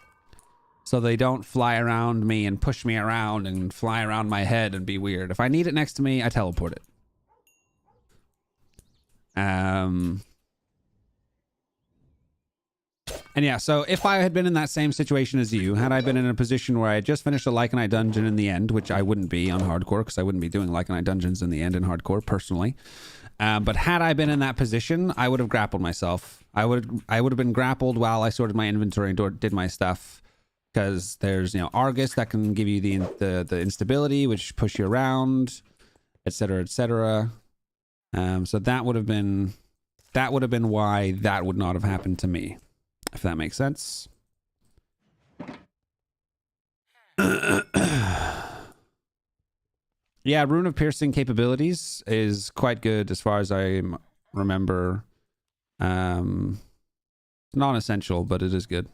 So they don't fly around me and push me around and fly around my head and be weird. If I need it next to me, I teleport it. And yeah, so if I had been in that same situation as you, had I been in a position where I had just finished a Lycanite dungeon in the end, which I wouldn't be on hardcore because I wouldn't be doing Lycanite dungeons in the end in hardcore personally. But had I been in that position, I would have grappled myself. I would have been grappled while I sorted my inventory and did my stuff. Because there's, you know, Argus that can give you the instability, which push you around, etc., etc. So that would have been why that would not have happened to me, if that makes sense. Yeah, Rune of Piercing capabilities is quite good as far as I remember. Non-essential, but it is good.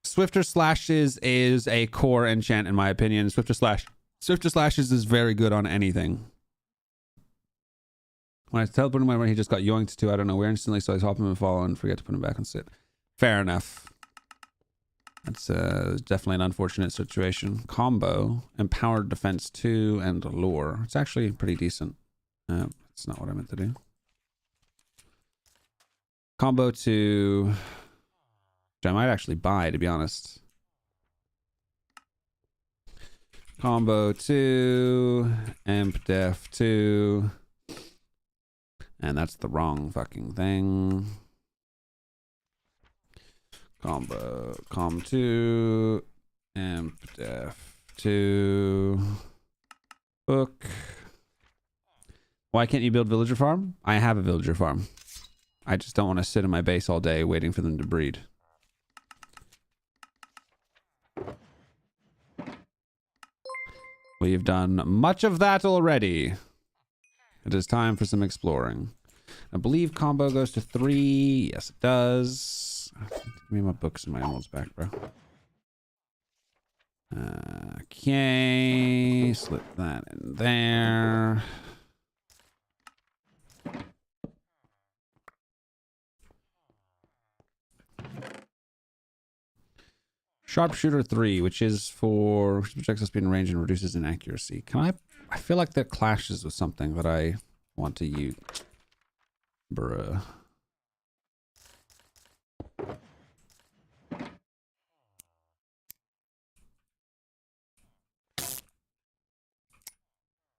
Swifter Slashes is a core enchant in my opinion. Swifter Slashes is very good on anything. When I teleported my he just got yoinked to I don't know where instantly, so I hop him and fall and forget to put him back on sit. Fair enough. That's definitely an unfortunate situation. Combo, Empowered Defense 2, and Lure. It's actually pretty decent. That's not what I meant to do. Combo 2, which I might actually buy, to be honest. Combo 2, Emp Def 2. And that's the wrong fucking thing. Com 2, Emp Def 2. Book. Why can't you build villager farm? I have a villager farm. I just don't want to sit in my base all day waiting for them to breed. We've done much of that already. It is time for some exploring. I believe combo goes to 3. Yes, it does. Give me my books and my emeralds back, bro. Okay. Slip that in there. Sharpshooter 3, which is for projects that speed and range and reduces inaccuracy. Can I feel like that clashes with something that I want to use. Bruh.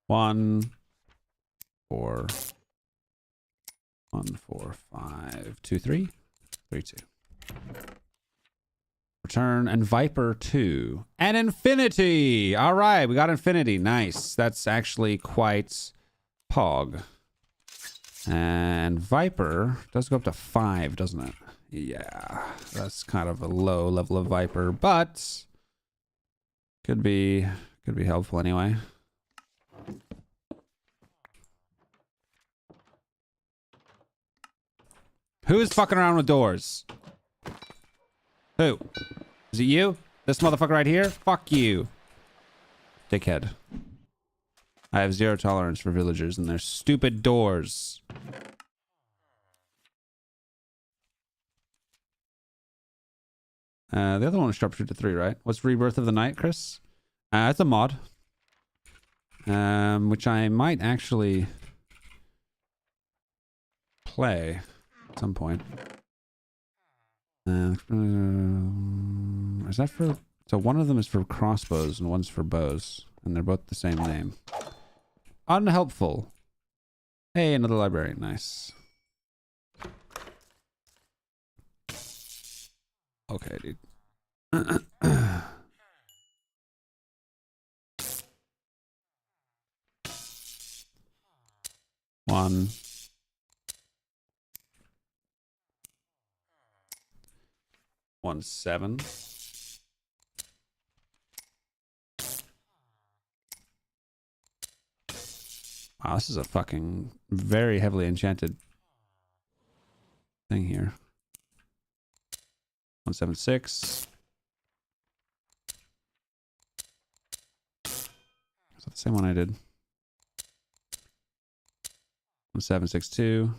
One, 4, 1, 4, 5, 2, 3, 3, 2. Return and Viper 2. And Infinity! Alright, we got Infinity. Nice. That's actually quite pog. And Viper does go up to 5, doesn't it? Yeah, that's kind of a low level of Viper, but could be helpful anyway. Who is fucking around with doors? Who? Is it you? This motherfucker right here? Fuck you. Dickhead. I have zero tolerance for villagers and their stupid doors. The other one is Sharpshooter 3, right? What's Rebirth of the Night, Chris? It's a mod. Which I might actually play at some point. Is that for... So one of them is for crossbows and one's for bows. And they're both the same name. Unhelpful. Hey, another librarian. Nice. Okay, dude. One. One, 7. Wow, this is a fucking very heavily enchanted thing here. 176. Is that the same one I did? 1762.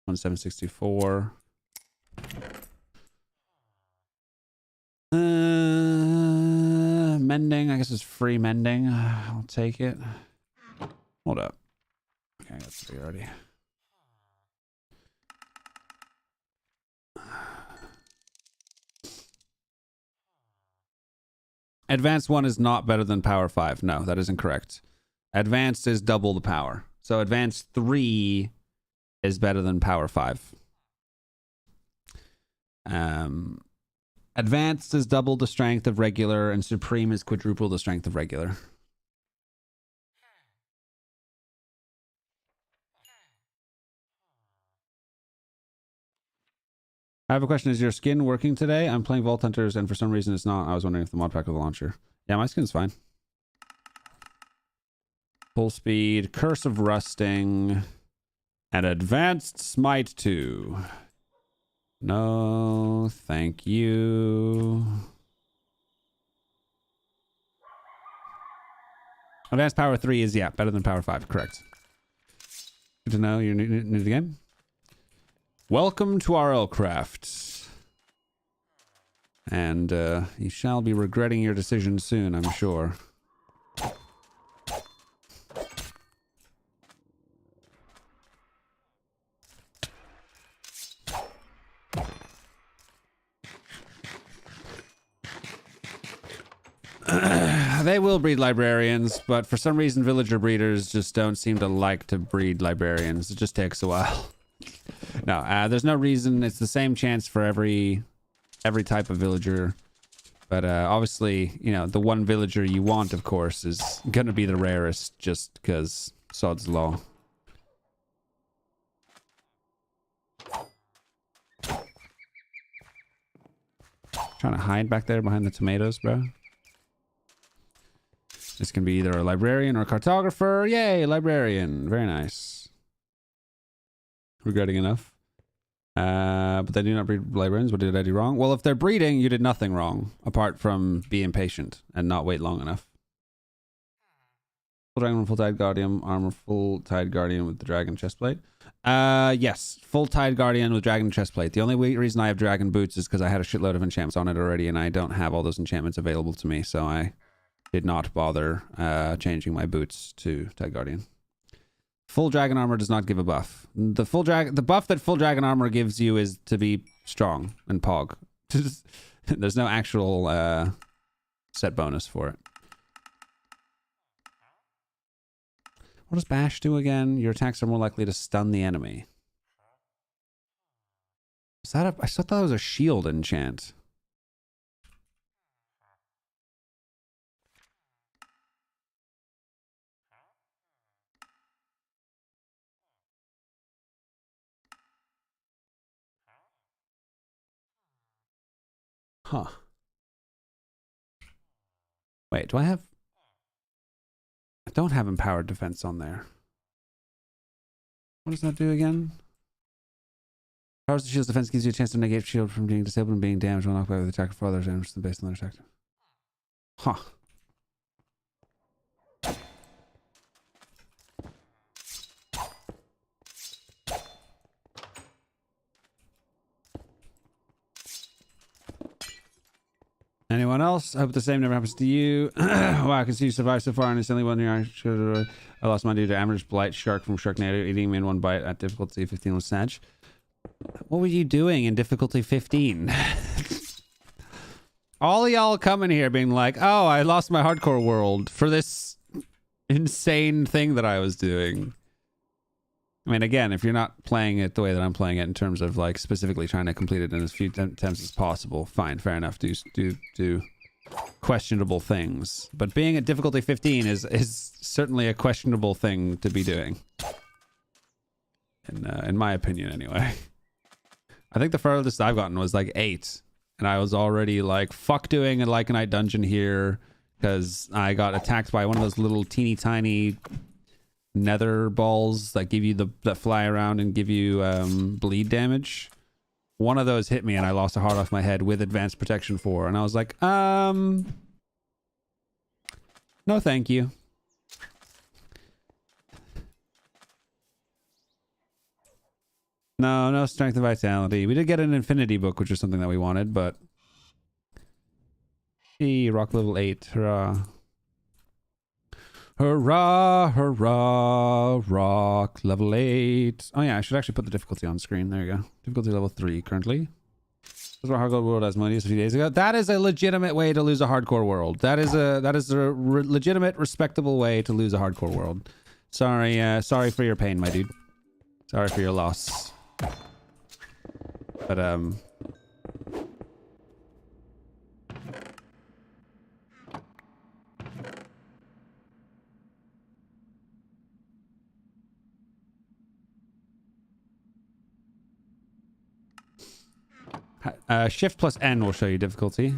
1764. Mending. I guess it's free mending. I'll take it. Hold up. Okay, I got 3 already. Advanced 1 is not better than Power 5. No, that is incorrect. Advanced is double the power. So Advanced 3 is better than Power 5. Advanced is double the strength of regular, and Supreme is quadruple the strength of regular. I have a question. Is your skin working today? I'm playing Vault Hunters, and for some reason it's not. I was wondering if the mod pack with the launcher. Yeah, my skin's fine. Full speed, Curse of Rusting, and Advanced Smite 2. No, thank you. Advanced Power 3 is, yeah, better than Power 5. Correct. Good to know you're new to the game. Welcome to RLCraft. And you shall be regretting your decision soon, I'm sure. They will breed librarians, but for some reason villager breeders just don't seem to like to breed librarians. It just takes a while. No, there's no reason. It's the same chance for every type of villager. But obviously, you know, the one villager you want, of course, is going to be the rarest just because sod's law. Trying to hide back there behind the tomatoes, bro. This can be either a librarian or a cartographer. Yay, librarian. Very nice. Regretting enough. But they do not breed librarians. What did I do wrong? Well, if they're breeding, you did nothing wrong. Apart from be impatient and not wait long enough. Full dragon, full tide guardian, armor, full tide guardian with the dragon chestplate. Yes. Full tide guardian with dragon chestplate. The only reason I have dragon boots is because I had a shitload of enchantments on it already and I don't have all those enchantments available to me. So I did not bother changing my boots to tide guardian. Full dragon armor does not give a buff. The buff that full dragon armor gives you is to be strong and pog. There's no actual set bonus for it. What does bash do again? Your attacks are more likely to stun the enemy. Is that I thought that was a shield enchant. Huh. Wait, do I have... I don't have empowered defense on there. What does that do again? Powers the shield's defense gives you a chance to negate shield from being disabled and being damaged when knocked by with attack for others damage based on their attack. Huh. Anyone else? I hope the same never happens to you. Wow, I can see you survived so far, and it's only one year. I lost my due to average blight shark from Sharknado, eating me in one bite at difficulty 15 with Snatch. What were you doing in difficulty 15? All y'all coming here being like, oh, I lost my hardcore world for this insane thing that I was doing. I mean, again, if you're not playing it the way that I'm playing it in terms of like specifically trying to complete it in as few attempts as possible, fine, fair enough. Do questionable things, but being at difficulty 15 is certainly a questionable thing to be doing. In my opinion, anyway. I think the furthest I've gotten was like 8, and I was already like, fuck doing a like a night dungeon here because I got attacked by one of those little teeny tiny nether balls that give you that fly around and give you bleed damage. One of those hit me and I lost a heart off my head with advanced protection 4, and I was like, no thank you. No strength and vitality. We did get an infinity book, which is something that we wanted, but rock level 8. Hurrah. Hurrah, hurrah, rock level 8. Oh yeah, I should actually put the difficulty on screen. There you go. Difficulty level 3 currently. This is what hardcore world has money a few days ago. That is a legitimate way to lose a hardcore world. That is a legitimate, respectable way to lose a hardcore world. Sorry for your pain, my dude. Sorry for your loss. But shift plus N will show you difficulty.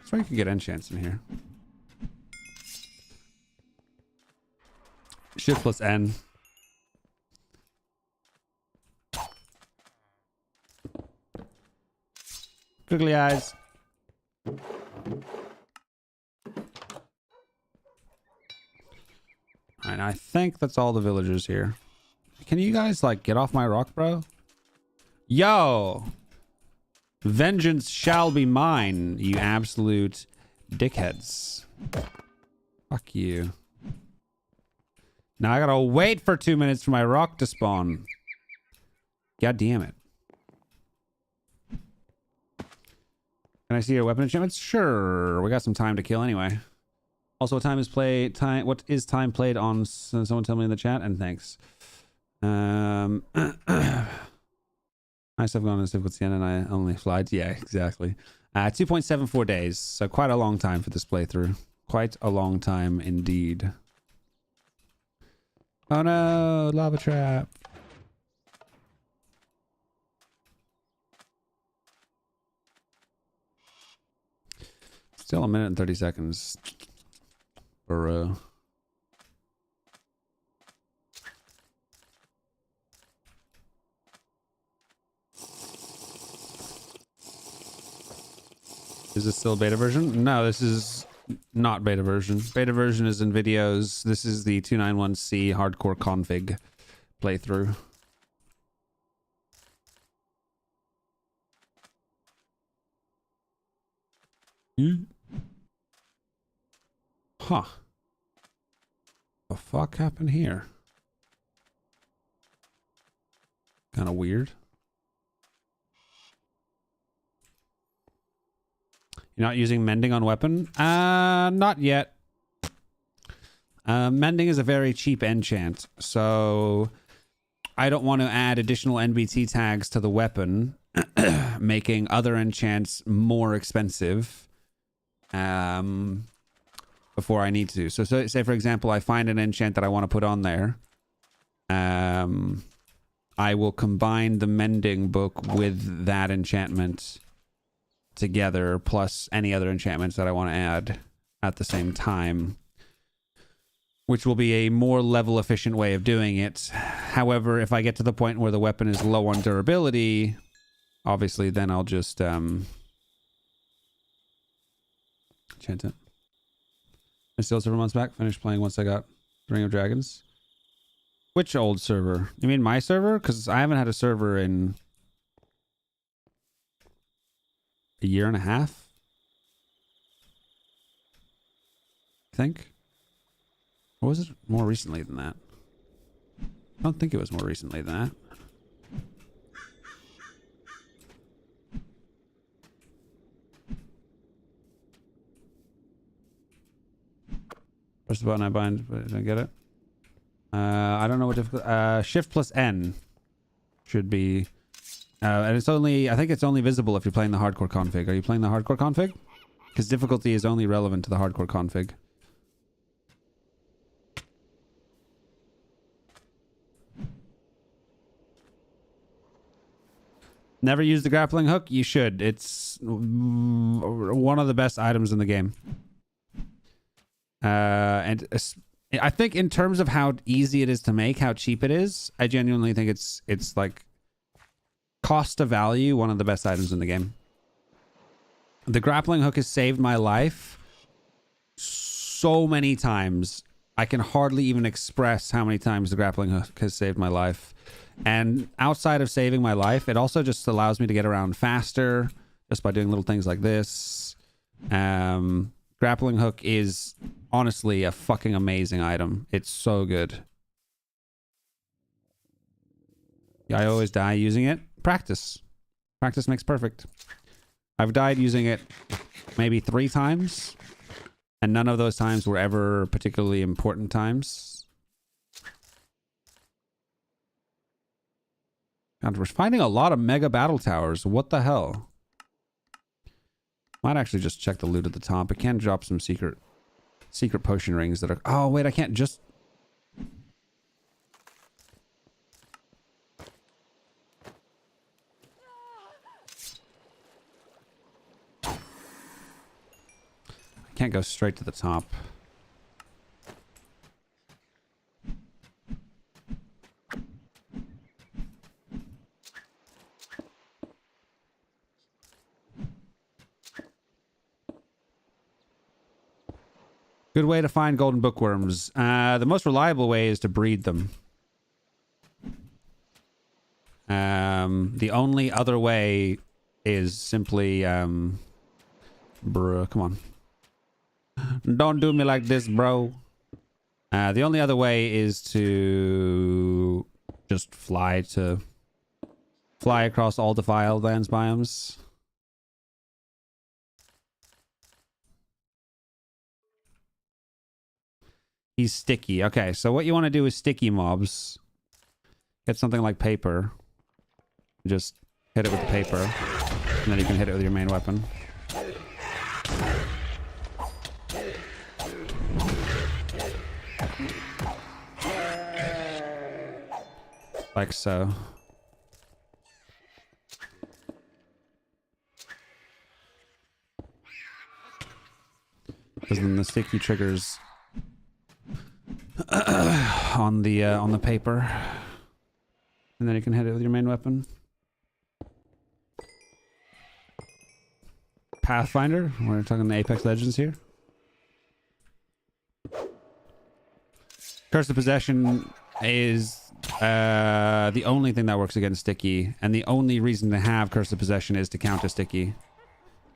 So you can get enchants in here. Shift plus N. Googly eyes. And I think that's all the villagers here. Can you guys like get off my rock, bro? Yo! Vengeance shall be mine, you absolute dickheads. Fuck you. Now I gotta wait for 2 minutes for my rock to spawn. God damn it. Can I see your weapon enchantments? Sure. We got some time to kill anyway. Also, what is time played on? Someone tell me in the chat, and thanks. Nice I've gone on this difficulty and I only flied. Yeah, exactly. 2.74 days. So quite a long time for this playthrough. Quite a long time indeed. Oh no, lava trap. Still 1 minute and 30 seconds. Bro. Is this still beta version? No, this is not beta version. Beta version is in videos. This is the 291C hardcore config playthrough. Huh. The fuck happened here? Kind of weird. You're not using mending on weapon? Not yet. Mending is a very cheap enchant, so I don't want to add additional NBT tags to the weapon, making other enchants more expensive. before I need to. So say for example, I find an enchant that I want to put on there. I will combine the mending book with that enchantment together, plus any other enchantments that I want to add at the same time, which will be a more level efficient way of doing it. However, if I get to the point where the weapon is low on durability, obviously then I'll just enchant it. I still several months back, finished playing once I got Ring of Dragons. Which old server? You mean my server? Because I haven't had a server in a year and a half, I think. Or was it more recently than that? I don't think it was more recently than that. Press the button I bind, but did I get it? I don't know what difficult. Shift plus N should be. And it's only, I think it's only visible if you're playing the hardcore config. Are you playing the hardcore config? Because difficulty is only relevant to the hardcore config. Never use the grappling hook? You should. It's one of the best items in the game. And I think in terms of how easy it is to make, how cheap it is, I genuinely think it's like cost to value, one of the best items in the game. The grappling hook has saved my life so many times. I can hardly even express how many times the grappling hook has saved my life. And outside of saving my life, it also just allows me to get around faster just by doing little things like this. Grappling hook is honestly a fucking amazing item. It's so good. Yeah, I always die using it. Practice. Practice makes perfect. I've died using it maybe 3 times, and none of those times were ever particularly important times. God, we're finding a lot of mega battle towers. What the hell? Might actually just check the loot at the top. It can drop some secret potion rings that are... Oh, wait, I can't just... I can't go straight to the top. Good way to find golden bookworms. The most reliable way is to breed them. The only other way is simply... Bruh, come on. Don't do me like this, bro. The only other way is to just fly across all defiled lands biomes. He's sticky. Okay, so what you want to do is sticky mobs. Get something like paper. Just hit it with the paper. And then you can hit it with your main weapon. Like so. Because then the sticky triggers on the paper, and then you can hit it with your main weapon. Pathfinder. We're talking the Apex Legends here. Curse of Possession is the only thing that works against sticky, and the only reason to have Curse of Possession is to counter sticky.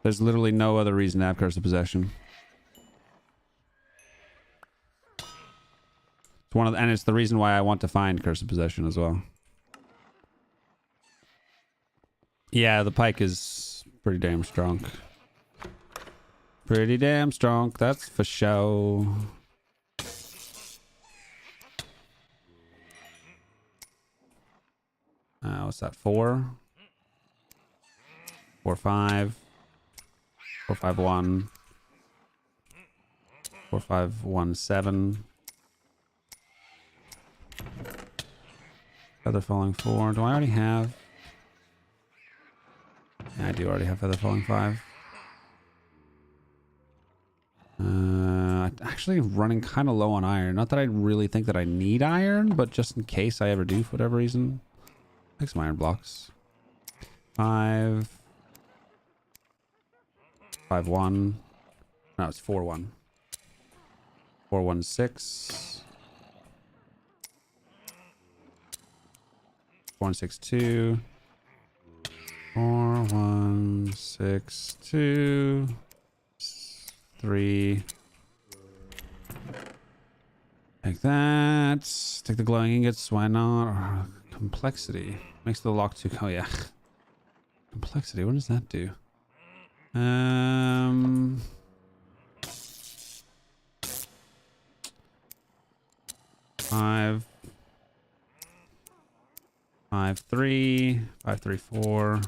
There's literally no other reason to have Curse of Possession. It's one of the, and it's the reason why I want to find Curse of Possession as well. Yeah, the pike is pretty damn strong. Pretty damn strong, that's for show. What's that? 4? 4, 5. 4, 5, 1. 4517. Feather falling 4. Do I already have? Yeah, I do already have feather falling 5. Actually running kind of low on iron. Not that I really think that I need iron, but just in case I ever do for whatever reason. Take some iron blocks. 5. 5 1. No, it's 4 1. 4 1 6. 4 1 6 2. 4 1 6 2. 3. Take that. Take the glowing ingots. Why not? Complexity. Makes the lock too... Oh, yeah. Complexity. What does that do? 5. 5 3. 5 3 4.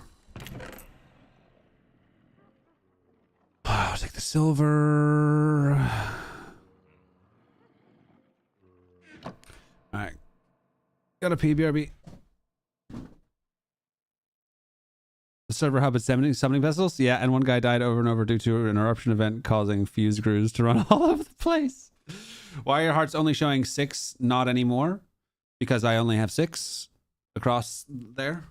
I'll take the silver. Alright. Got a PBRB. The server hub at summoning vessels? Yeah, and one guy died over and over due to an eruption event causing fuse screws to run all over the place. Why are your hearts only showing 6? Not anymore. Because I only have 6 across there.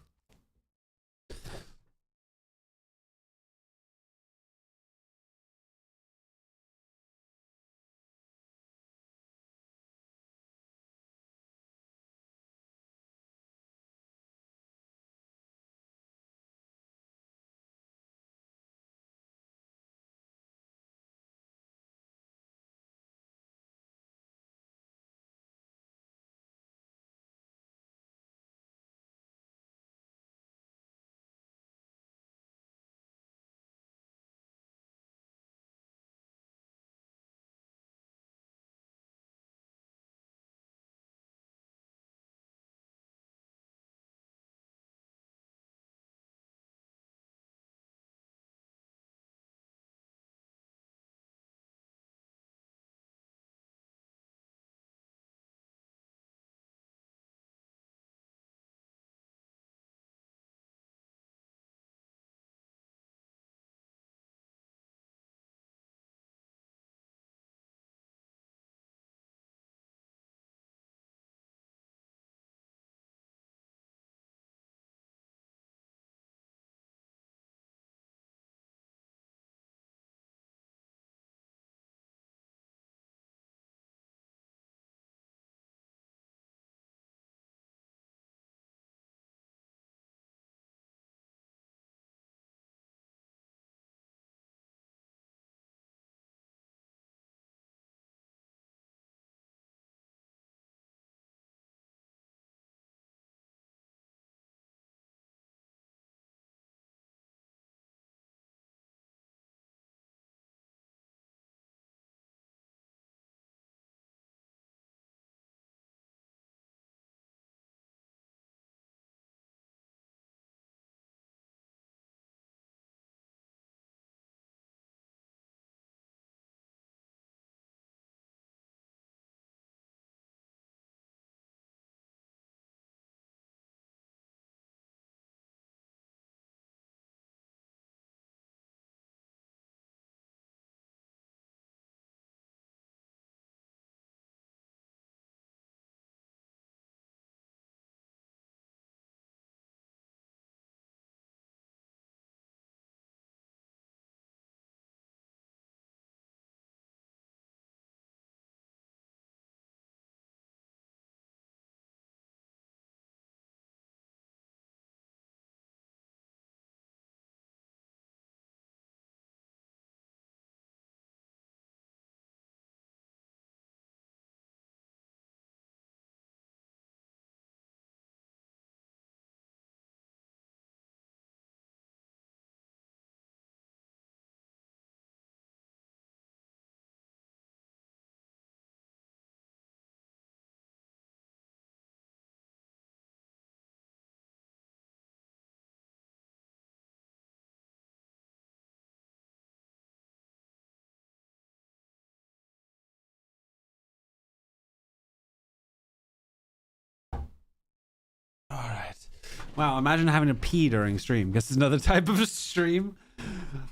Wow, imagine having to pee during stream. Guess it's another type of stream.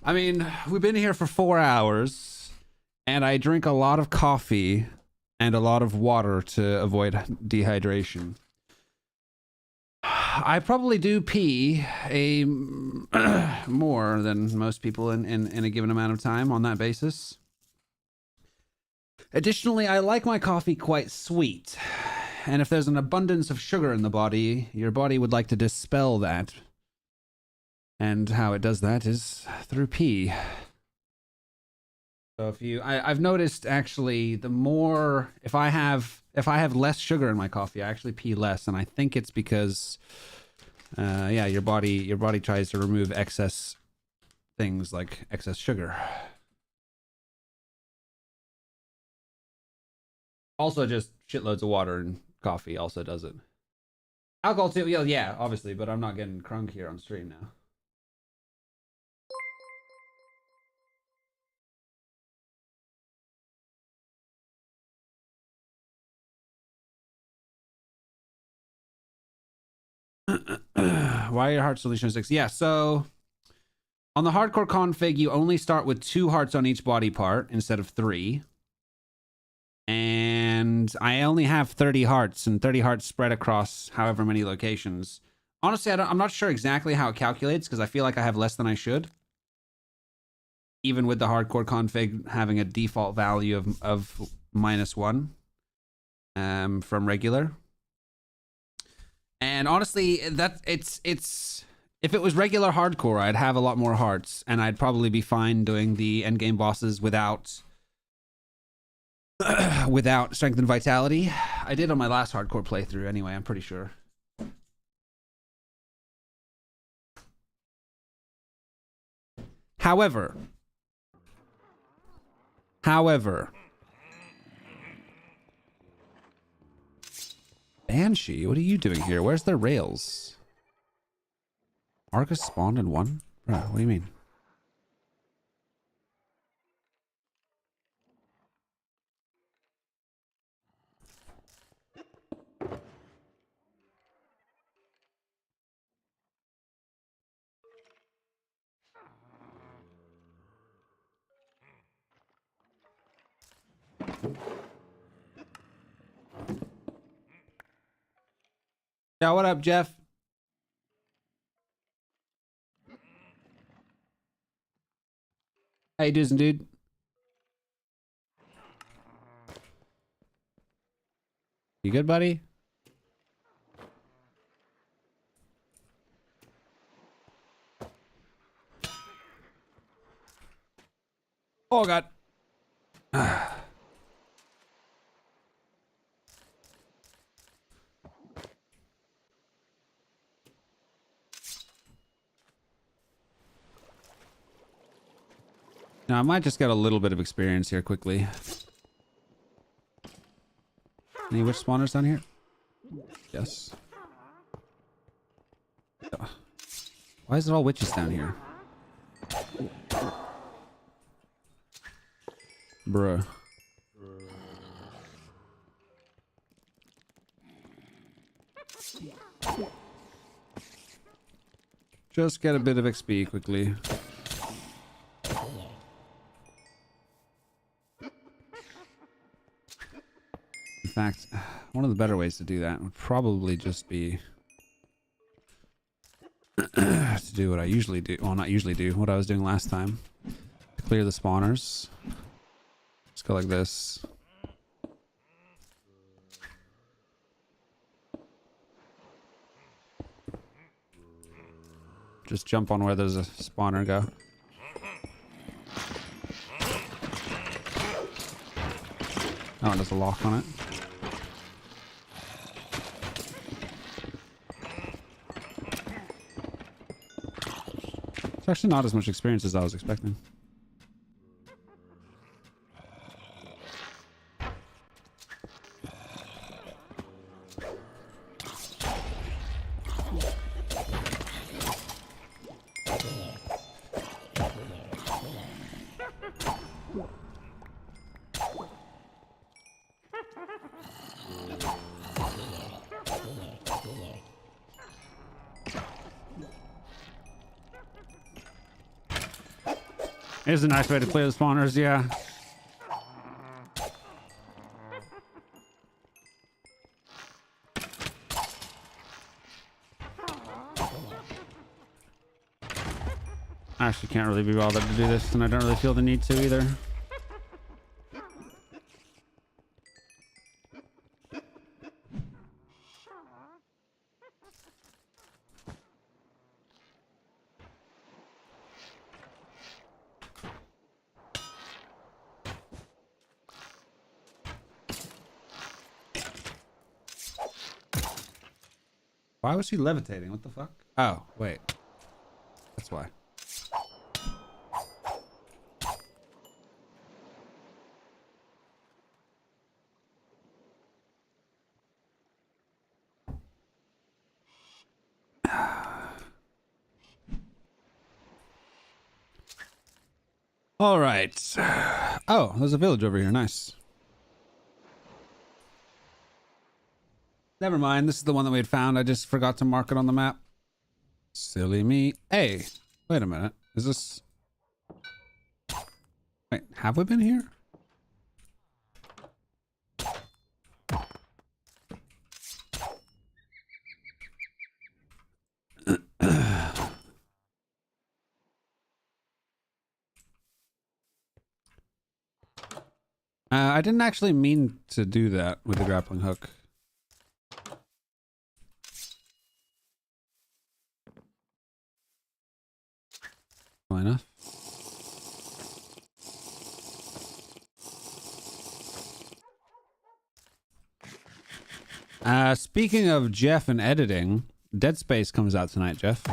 I mean, we've been here for 4 hours, and I drink a lot of coffee and a lot of water to avoid dehydration. I probably do pee more than most people in a given amount of time on that basis. Additionally, I like my coffee quite sweet. And if there's an abundance of sugar in the body, your body would like to dispel that. And how it does that is through pee. So I've noticed actually the more, if I have less sugar in my coffee, I actually pee less. And I think it's because, yeah, your body tries to remove excess things like excess sugar. Also just shitloads of water and coffee also does it. Alcohol too, yeah, obviously, but I'm not getting crunk here on stream now. Why are your heart solution 6? Yeah, so on the hardcore config, you only start with 2 hearts on each body part instead of 3. And I only have 30 hearts, and 30 hearts spread across however many locations. Honestly, I'm not sure exactly how it calculates, because I feel like I have less than I should. Even with the hardcore config having a default value of -1 from regular. And honestly, it's if it was regular hardcore, I'd have a lot more hearts, and I'd probably be fine doing the endgame bosses without strength and vitality. I did on my last hardcore playthrough anyway, I'm pretty sure. However, Banshee, what are you doing here? Where's the rails? Argus spawned in 1? Bro, what do you mean? Yeah, what up, Jeff? How you doing, dude? You good, buddy? Oh, God. Now, I might just get a little bit of experience here quickly. Any witch spawners down here? Yes. Why is it all witches down here? Bruh. Just get a bit of XP quickly. In fact, one of the better ways to do that would probably just be to do what I usually do. Well, not usually do, what I was doing last time. To clear the spawners. Just go like this. Just jump on where there's a spawner, go. Oh, there's a lock on it. It's actually not as much experience as I was expecting. It's a nice way to clear the spawners, yeah. I actually can't really be bothered to do this, and I don't really feel the need to either. Why was he levitating? What the fuck? Oh, wait. That's why. All right. Oh, there's a village over here. Nice. Never mind. This is the one that we had found. I just forgot to mark it on the map. Silly me. Hey, wait a minute. Is this... Wait, have we been here? I didn't actually mean to do that with the grappling hook. Well enough. Speaking of Jeff and editing, Dead Space comes out tonight, Jeff.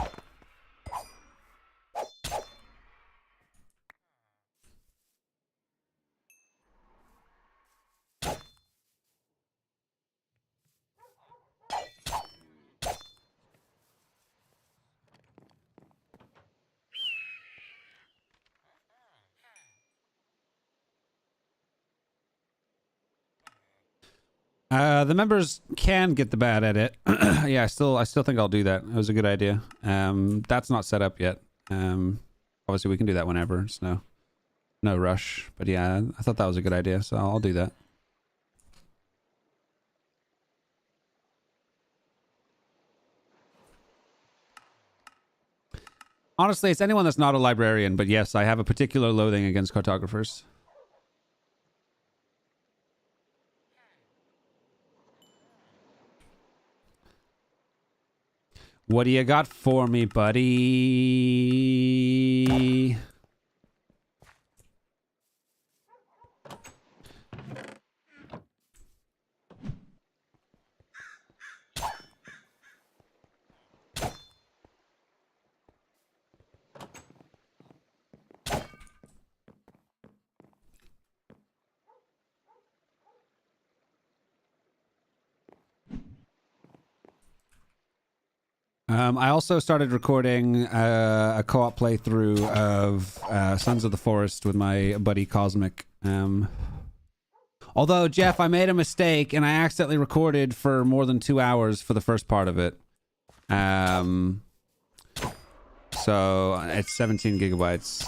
The members can get the bad edit. Yeah, I still think I'll do that. It was a good idea. That's not set up yet. Obviously we can do that whenever. It's no rush. But yeah, I thought that was a good idea, so I'll do that. Honestly, it's anyone that's not a librarian, but yes, I have a particular loathing against cartographers. What do you got for me, buddy? I also started recording a co-op playthrough of Sons of the Forest with my buddy Cosmic. Although, Jeff, I made a mistake and I accidentally recorded for more than 2 hours for the first part of it. So it's 17 gigabytes.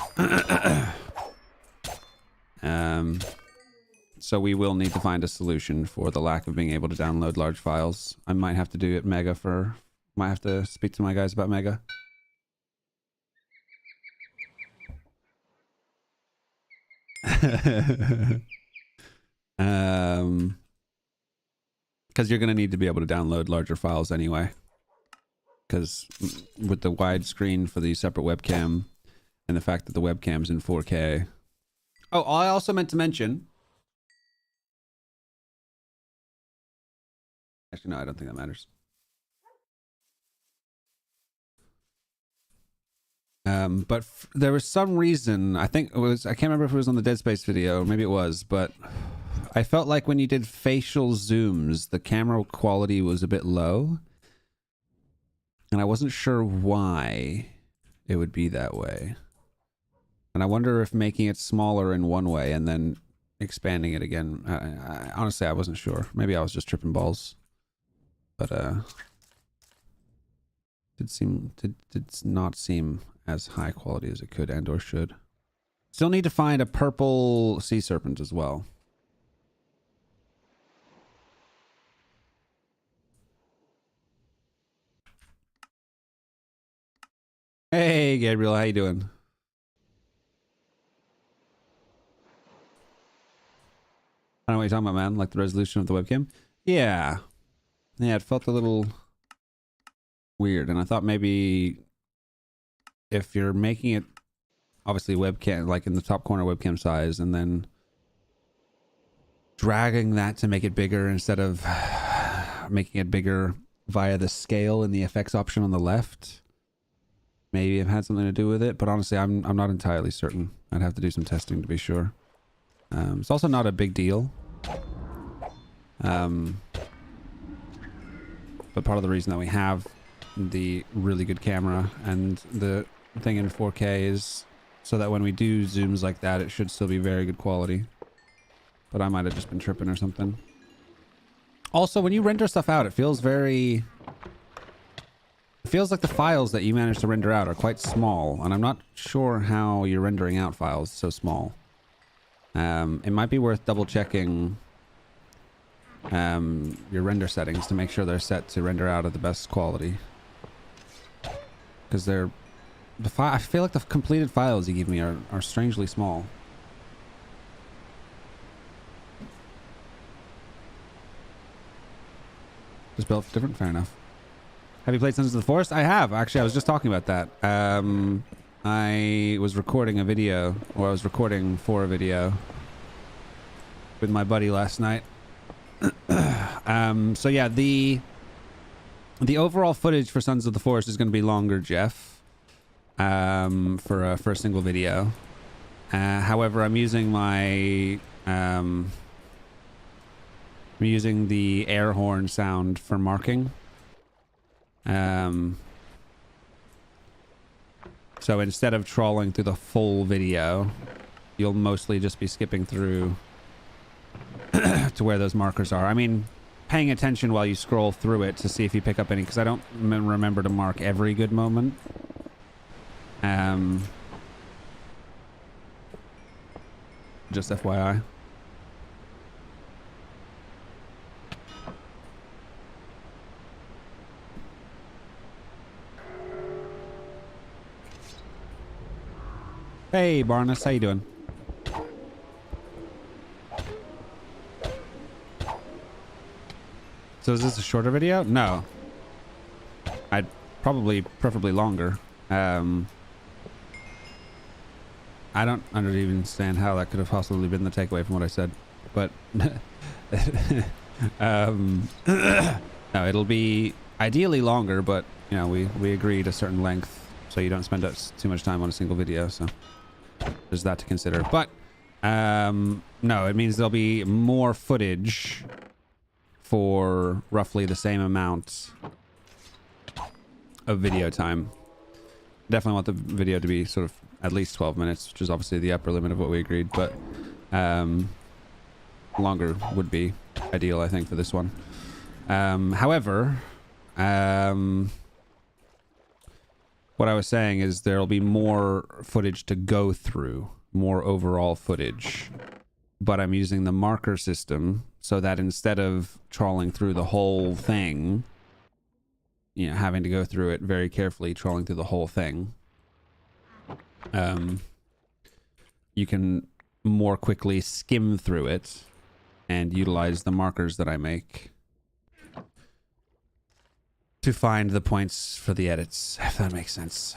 So we will need to find a solution for the lack of being able to download large files. I might have to do it Mega for... Might have to speak to my guys about Mega. Because you're going to need to be able to download larger files anyway. Because with the widescreen for the separate webcam and the fact that the webcam's in 4K. Oh, I also meant to mention... Actually, no, I don't think that matters. But there was some reason, I think it was, I can't remember if it was on the Dead Space video, maybe it was, but I felt like when you did facial zooms, the camera quality was a bit low. And I wasn't sure why it would be that way. And I wonder if making it smaller in one way and then expanding it again, honestly, I wasn't sure. Maybe I was just tripping balls. But, did not seem as high quality as it could and or should. Still need to find a purple sea serpent as well. Hey, Gabriel, how you doing? I don't know what you're talking about, man. Like the resolution of the webcam? Yeah. Yeah, it felt a little weird. And I thought maybe if you're making it obviously webcam, like in the top corner webcam size, and then dragging that to make it bigger instead of making it bigger via the scale in the effects option on the left, maybe it had something to do with it. But honestly, I'm not entirely certain. I'd have to do some testing to be sure. It's also not a big deal. But part of the reason that we have the really good camera and the thing in 4K is so that when we do zooms like that, it should still be very good quality. But I might have just been tripping or something. Also, when you render stuff out, it feels very... It feels like the files that you manage to render out are quite small, and I'm not sure how you're rendering out files so small. It might be worth double checking your render settings to make sure they're set to render out at the best quality. Because they're... I feel like the completed files you give me are strangely small. Just built different? Fair enough. Have you played Sons of the Forest? I have. Actually, I was just talking about that. I was recording a video, or I was recording for a video with my buddy last night. So yeah, the overall footage for Sons of the Forest is going to be longer, Jeff. For a single video. However, I'm using my I'm using the air horn sound for marking. So instead of trawling through the full video, you'll mostly just be skipping through to where those markers are. I mean, paying attention while you scroll through it to see if you pick up any, because I don't remember to mark every good moment. Just FYI. Hey, Barnes, how you doing? So is this a shorter video? No. I'd preferably longer. I don't understand how that could have possibly been the takeaway from what I said, but no, it'll be ideally longer, but you know, we agreed a certain length so you don't spend too much time on a single video, so there's that to consider. But no, it means there'll be more footage for roughly the same amount of video time. Definitely want the video to be sort of at least 12 minutes, which is obviously the upper limit of what we agreed, but longer would be ideal, I think, for this one. However, what I was saying is there'll be more footage to go through, more overall footage, but I'm using the marker system so that instead of trawling through the whole thing, you know, having to go through it very carefully, trawling through the whole thing, you can more quickly skim through it and utilize the markers that I make to find the points for the edits, if that makes sense.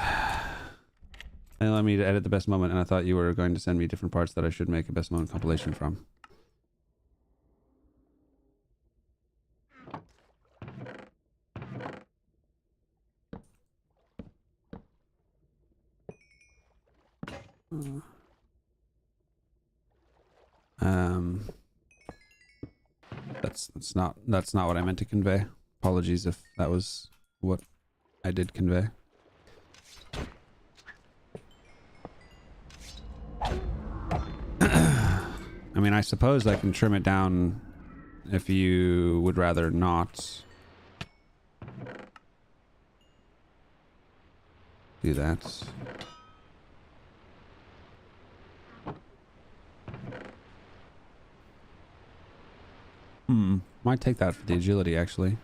They allowed me to edit the best moment, and I thought you were going to send me different parts that I should make a best moment compilation from. That's not what I meant to convey. Apologies if that was what I did convey. I mean, I suppose I can trim it down if you would rather not do that. Might take that for the agility, actually.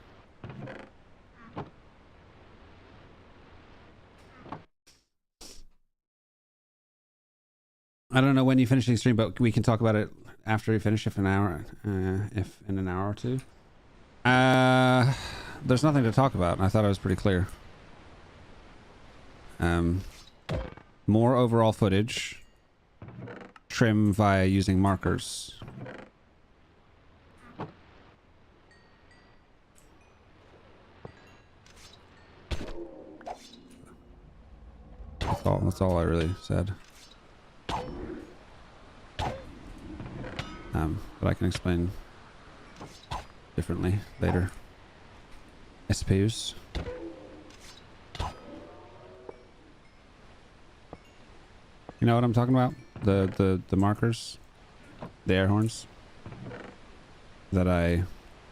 I don't know when you finish the stream, but we can talk about it after we finish, if in an hour or two. There's nothing to talk about. I thought I was pretty clear. More overall footage. Trim via using markers. That's all I really said. But I can explain differently later. I suppose. You know what I'm talking about? The markers, the air horns that I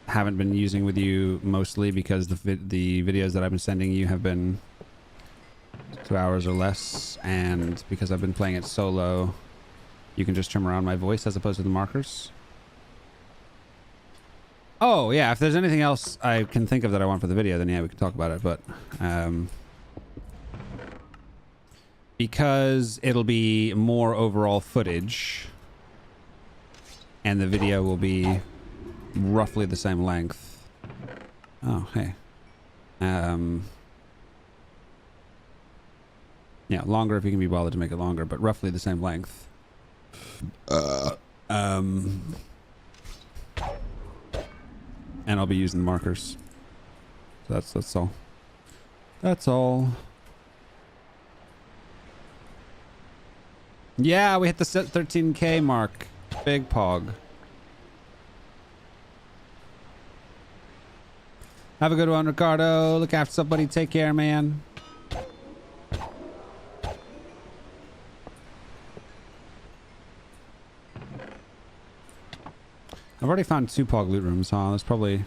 haven't been using with you, mostly because the videos that I've been sending you have been 2 hours or less, and because I've been playing it solo, you can just trim around my voice as opposed to the markers. Oh yeah, if there's anything else I can think of that I want for the video, then yeah, we can talk about it. But because it'll be more overall footage and the video will be roughly the same length. Oh, hey. Yeah, longer if you can be bothered to make it longer, but roughly the same length. And I'll be using the markers. So that's all. That's all. Yeah, we hit the 13K mark. Big pog. Have a good one, Ricardo. Look after somebody. Take care, man. I've already found 2 pog loot rooms, huh? There's probably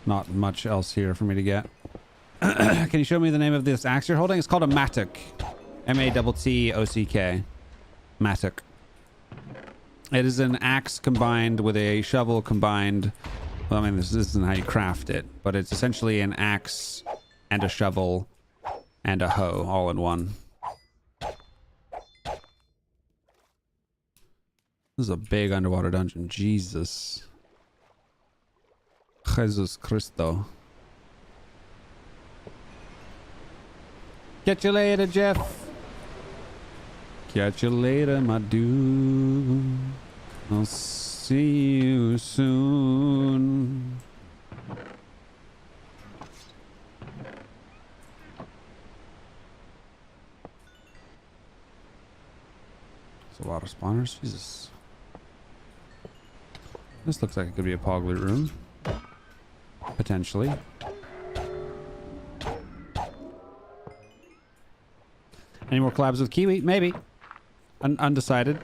not much else here for me to get. Can you show me the name of this axe you're holding? It's called a mattock. M-A-T-T-O-C-K. Mattock. It is an axe combined with a shovel combined. Well, I mean, this isn't how you craft it, but it's essentially an axe and a shovel and a hoe all in one. This is a big underwater dungeon. Jesus. Jesus Christo. Catch you later, Jeff. Catch you later, my dude. I'll see you soon. There's a lot of spawners. Jesus. This looks like it could be a pog loot room. Potentially. Any more collabs with Kiwi? Maybe. Undecided.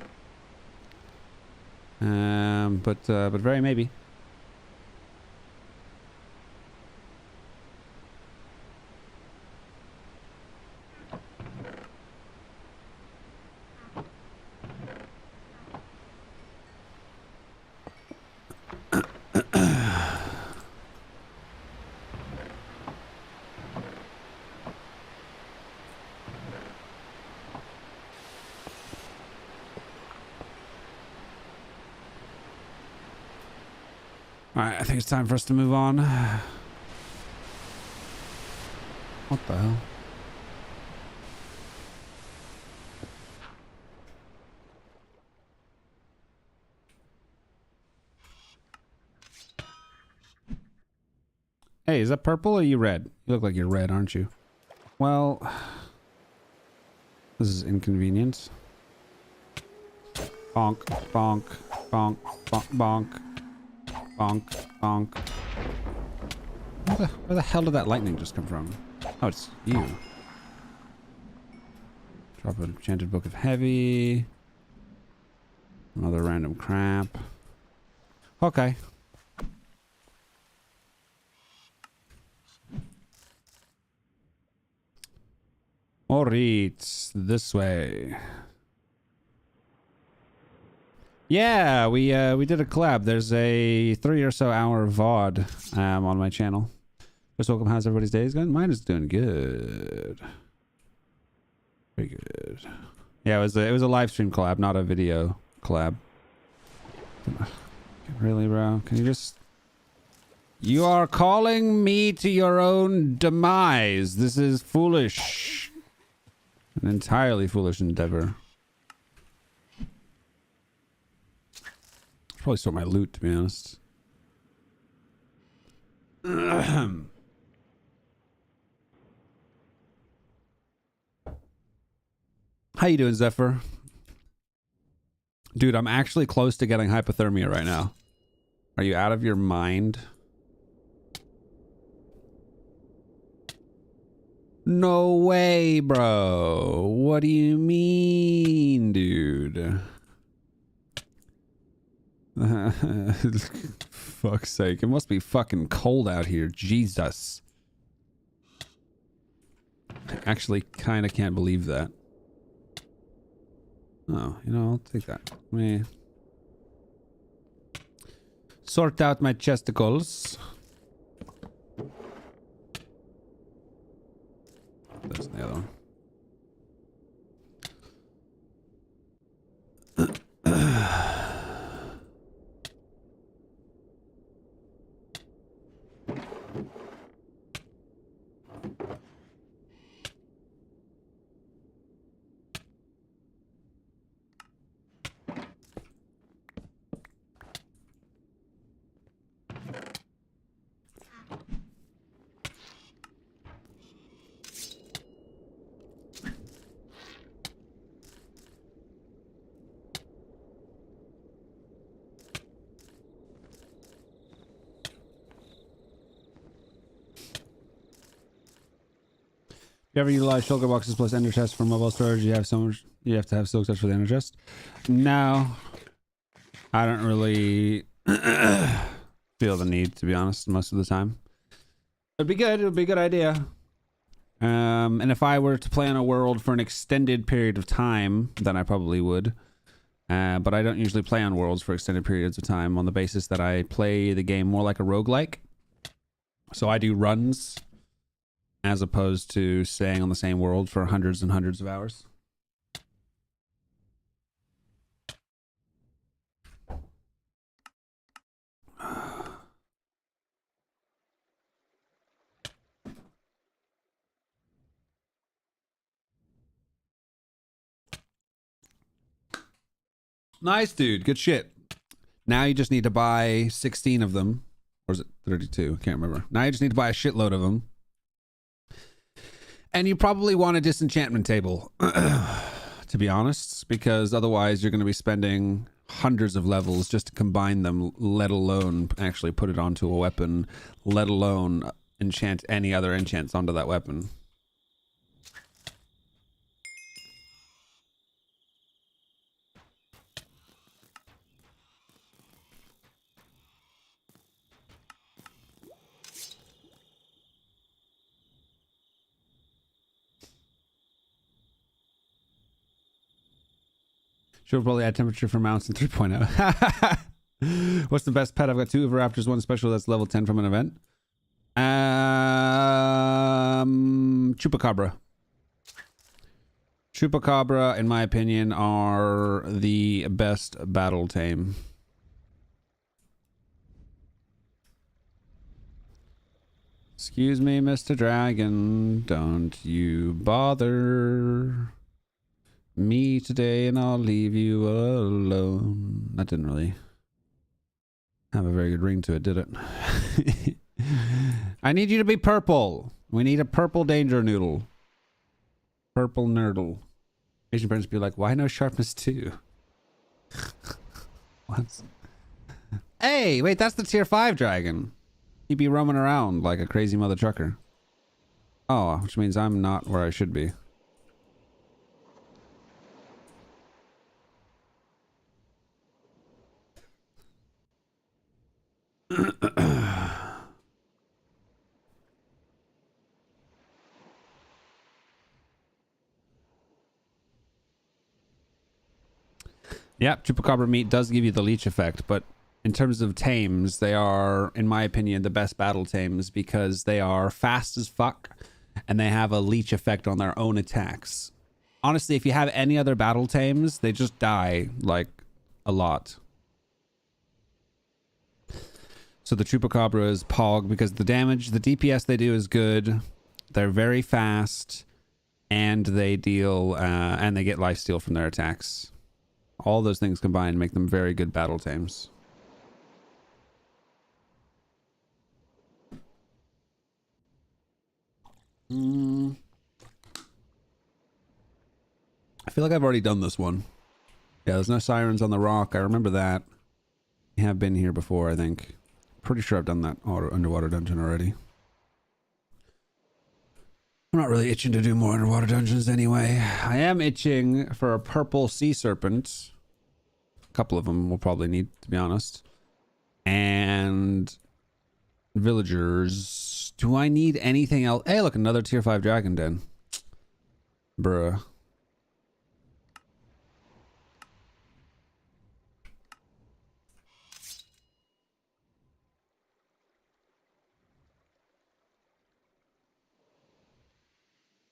But very maybe. Alright, I think it's time for us to move on. What the hell? Hey, is that purple or are you red? You look like you're red, aren't you? Well, this is inconvenient. Bonk, bonk, bonk, bonk, bonk. Bonk, bonk. Where the hell did that lightning just come from? Oh, it's you. Drop an enchanted book of heavy. Another random crap. Okay. Alright, this way. Yeah, we did a collab. There's a 3 or so hour VOD on my channel. First, welcome. How's everybody's days going? Mine is doing good. Very good. Yeah, it was a live stream collab, not a video collab. Really, bro? Can you just... You are calling me to your own demise. This is foolish. An entirely foolish endeavor. Probably store my loot, to be honest. How you doing, Zephyr? Dude, I'm actually close to getting hypothermia right now. Are you out of your mind? No way, bro. What do you mean, dude? Fuck's sake. It must be fucking cold out here. Jesus. I actually kind of can't believe that. Oh, you know, I'll take that. Let me sort out my chesticles. That's the other one. If you ever utilize shulker boxes plus ender chest for mobile storage, you have to have silk touch for the ender chest. No, I don't really feel the need, to be honest, most of the time. It'd be good. It would be a good idea. And if I were to play on a world for an extended period of time, then I probably would. But I don't usually play on worlds for extended periods of time on the basis that I play the game more like a roguelike. So I do runs as opposed to staying on the same world for hundreds and hundreds of hours. Nice, dude. Good shit. Now you just need to buy 16 of them. Or is it 32? I can't remember. Now you just need to buy a shitload of them. And you probably want a disenchantment table, to be honest, because otherwise you're going to be spending hundreds of levels just to combine them, let alone actually put it onto a weapon, let alone enchant any other enchants onto that weapon. Should probably add temperature for mounts in 3.0. What's the best pet? I've got 2 Raptors, 1 special that's level 10 from an event. Chupacabra. Chupacabra, in my opinion, are the best battle tame. Excuse me, Mr. Dragon. Don't you bother me today and I'll leave you alone. That didn't really have a very good ring to it, did it? I need you to be purple. We need a purple danger noodle. Purple nurdle. Asian parents be like, why no sharpness 2? What? Hey, wait, that's the tier 5 dragon. He'd be roaming around like a crazy mother trucker. Oh, which means I'm not where I should be. Yeah, chupacabra meat does give you the leech effect, but in terms of tames, they are, in my opinion, the best battle tames because they are fast as fuck and they have a leech effect on their own attacks. Honestly, if you have any other battle tames, they just die, like, a lot. So the chupacabra is Pog because the damage, the DPS they do is good. They're very fast, and they deal, and they get lifesteal from their attacks. All those things combined make them very good battle tames. I feel like I've already done this one. Yeah, there's no sirens on the rock. I remember that. We have been here before, I think. Pretty sure I've done that underwater dungeon already. I'm not really itching to do more underwater dungeons anyway. I am itching for a purple sea serpent. A couple of them we'll probably need, to be honest. And villagers. Do I need anything else? Hey, look, another tier 5 dragon den. Bruh.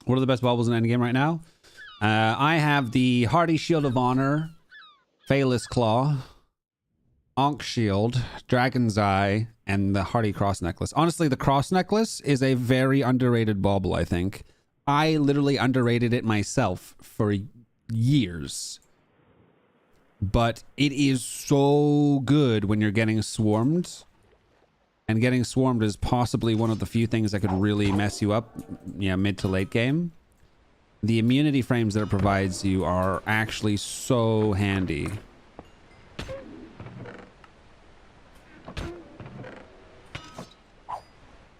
What are the best baubles in endgame right now? I have the Hardy Shield of Honor, Phalus Claw, Ankh Shield, Dragon's Eye, and the Hardy Cross Necklace. Honestly, the Cross Necklace is a very underrated bauble, I think. I literally underrated it myself for years. But it is so good when you're getting swarmed. And getting swarmed is possibly one of the few things that could really mess you up, mid to late game. The immunity frames that it provides you are actually so handy.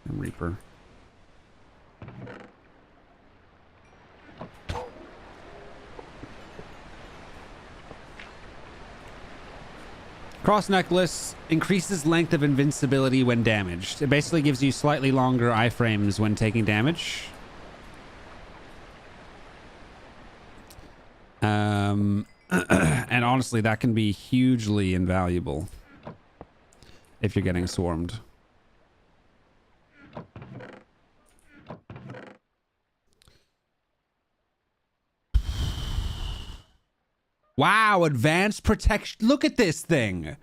And Reaper. Cross Necklace increases length of invincibility when damaged. It basically gives you slightly longer iframes when taking damage. And honestly, that can be hugely invaluable if you're getting swarmed. Wow, advanced protection. Look at this thing.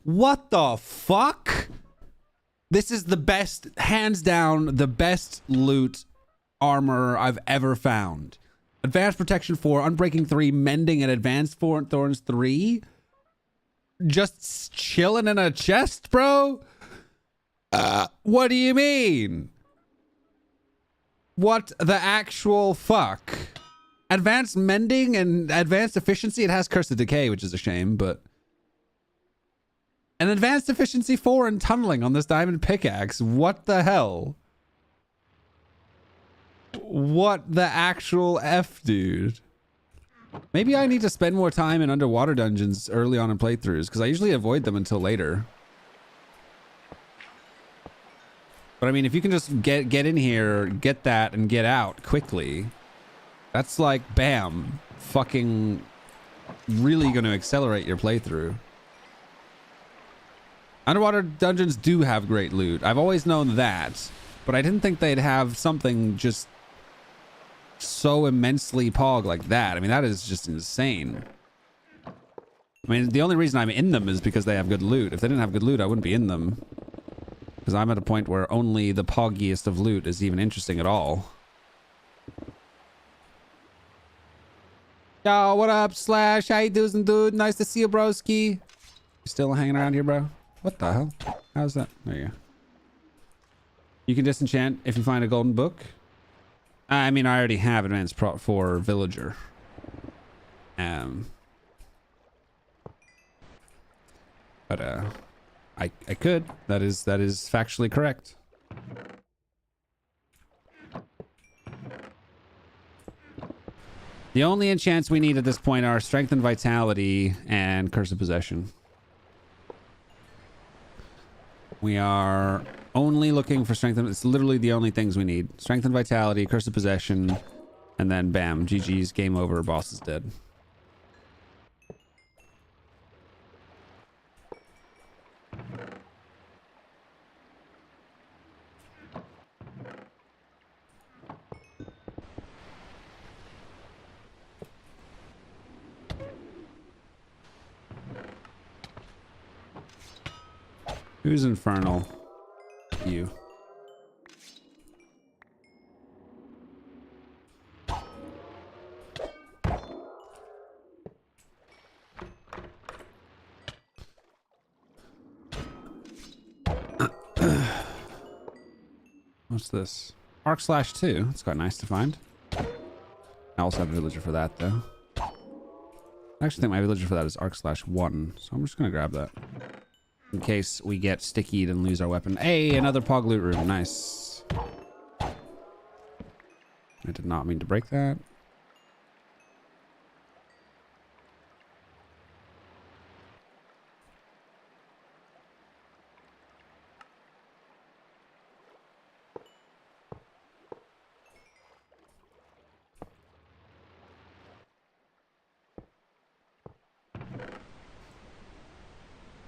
What the fuck? This is the best, hands down, the best loot armor I've ever found. Advanced protection 4, unbreaking 3, mending, and advanced thorns 3. Just chilling in a chest, bro? What do you mean? What the actual fuck? Advanced mending and advanced efficiency. It has Curse of Decay, which is a shame, but... An advanced efficiency 4 in tunneling on this diamond pickaxe. What the hell? What the actual F, dude? Maybe I need to spend more time in underwater dungeons early on in playthroughs, because I usually avoid them until later. But I mean, if you can just get in here, get that, and get out quickly... That's like, bam, fucking really going to accelerate your playthrough. Underwater dungeons do have great loot. I've always known that, but I didn't think they'd have something just so immensely pog like that. I mean, that is just insane. I mean, the only reason I'm in them is because they have good loot. If they didn't have good loot, I wouldn't be in them. Because I'm at a point where only the poggiest of loot is even interesting at all. Yo, what up, Slash? How you doing, dude? Nice to see you, broski. You still hanging around here, bro? What the hell? How's that? There you go. You can disenchant if you find a golden book. I mean, I already have advanced prot for villager. But I could. That is factually correct. The only enchants we need at this point are Strength and Vitality and Curse of Possession. We are only looking for Strength and... It's literally the only things we need. Strength and Vitality, Curse of Possession, and then bam, GG's, game over, boss is dead. Who's infernal? You. What's this? Arc/2. It's quite nice to find. I also have a villager for that, though. I actually think my villager for that is Arc/1, so I'm just gonna grab that. In case we get stickied and lose our weapon. Hey, another Pog loot room. Nice. I did not mean to break that.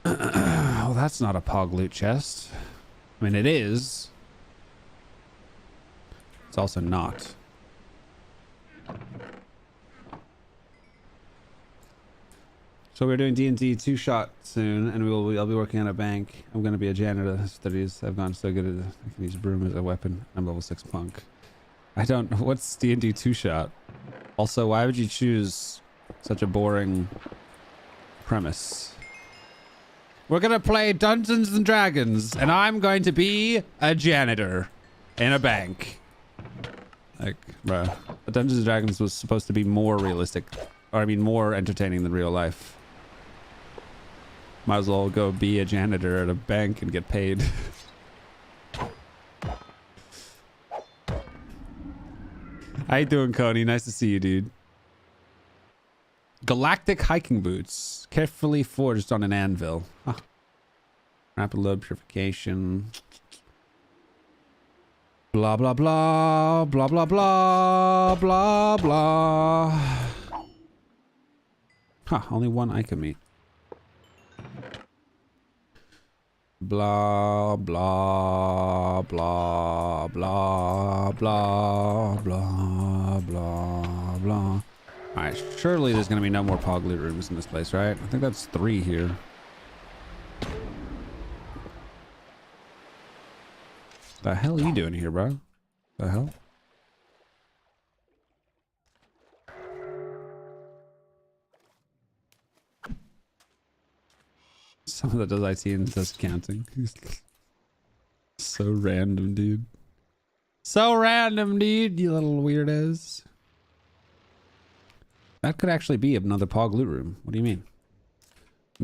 Well, that's not a Pog loot chest. I mean, it is. It's also not. So we're doing D&D 2-shot soon, and I'll be working at a bank. I'm going to be a janitor in the studies. I've gone so good at it. I can use a broom as a weapon. I'm level 6 punk. I don't know. What's D&D 2-shot? Also, why would you choose such a boring premise? We're going to play Dungeons and Dragons, and I'm going to be a janitor in a bank. Like, bro. Dungeons and Dragons was supposed to be more realistic. Or, I mean, more entertaining than real life. Might as well go be a janitor at a bank and get paid. How you doing, Coney? Nice to see you, dude. Galactic hiking boots. Carefully forged on an anvil. Huh. Rapid load purification. Blah, blah, blah. Blah, blah, blah. Blah, blah. Huh, only one I can meet. Blah, blah, blah, blah, blah, blah, blah, blah. Alright, surely there's gonna be no more Pog loot rooms in this place, right? I think that's 3 here. The hell are you doing here, bro? The hell? Someone that does IT and does accounting. So random, dude. So random, dude, you little weirdos. That could actually be another Pog loot room. What do you mean?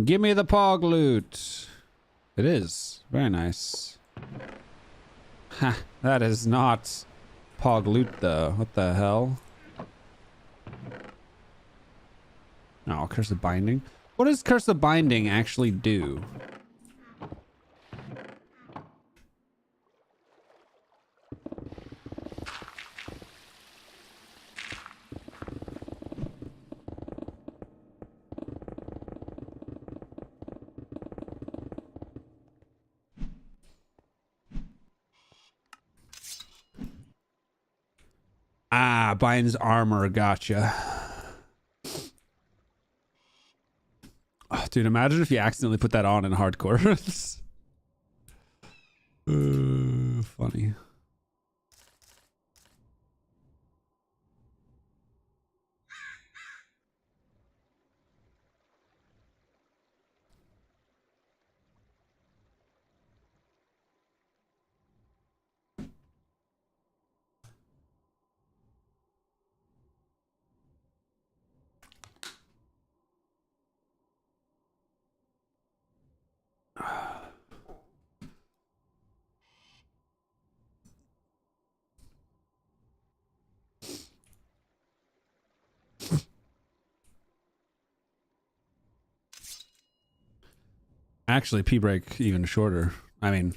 Give me the Pog loot. It is. Very nice. Ha, that is not Pog loot though. What the hell? Oh, Curse of Binding. What does Curse of Binding actually do? Ah, binds armor. Gotcha. Oh, dude, imagine if you accidentally put that on in hardcore. Funny. Actually, P break even shorter. I mean,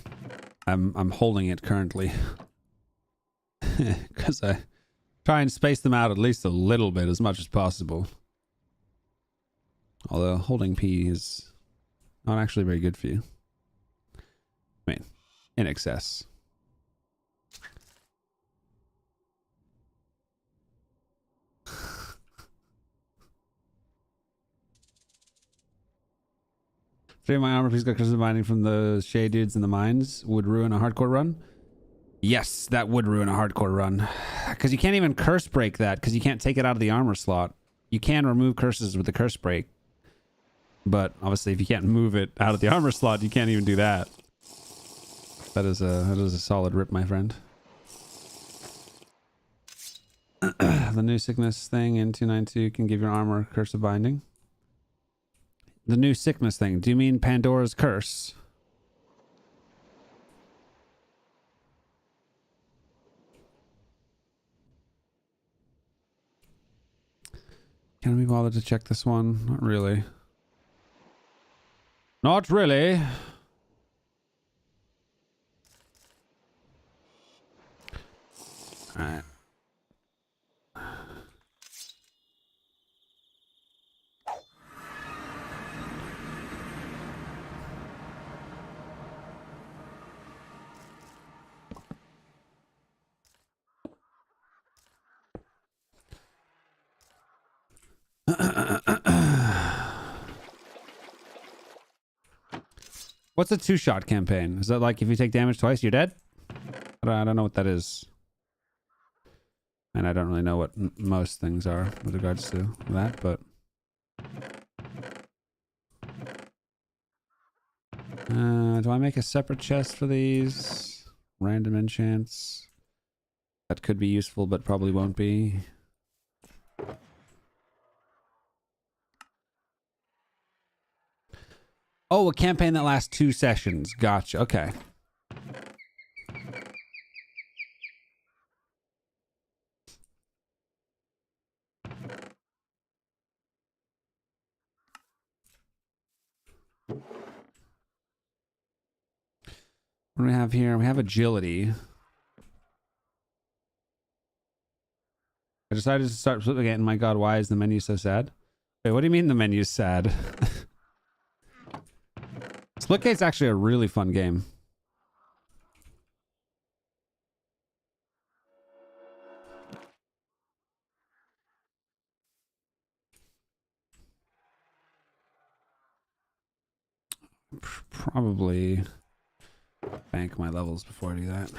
I'm holding it currently because I try and space them out at least a little bit, as much as possible. Although holding P is not actually very good for you. I mean, in excess. Trade my armor piece got curse binding from the shade dudes in the mines would ruin a hardcore run. Yes, that would ruin a hardcore run. Because you can't even curse break that, because you can't take it out of the armor slot. You can remove curses with the curse break. But obviously if you can't move it out of the armor slot, you can't even do that. That is a solid rip, my friend. The new sickness thing in 292 can give your armor curse of binding. The new sickness thing. Do you mean Pandora's curse? Can we bother to check this one? Not really. Not really. Alright. What's a two-shot campaign? Is that like if you take damage twice, you're dead? I don't know what that is. And I don't really know what most things are with regards to that, but... do I make a separate chest for these? Random enchants. That could be useful, but probably won't be. Oh, a campaign that lasts 2 sessions. Gotcha. Okay. What do we have here? We have agility. I decided to start flipping it, and my god, why is the menu so sad? Wait, what do you mean the menu's sad? Splitgate's actually a really fun game. Probably bank my levels before I do that.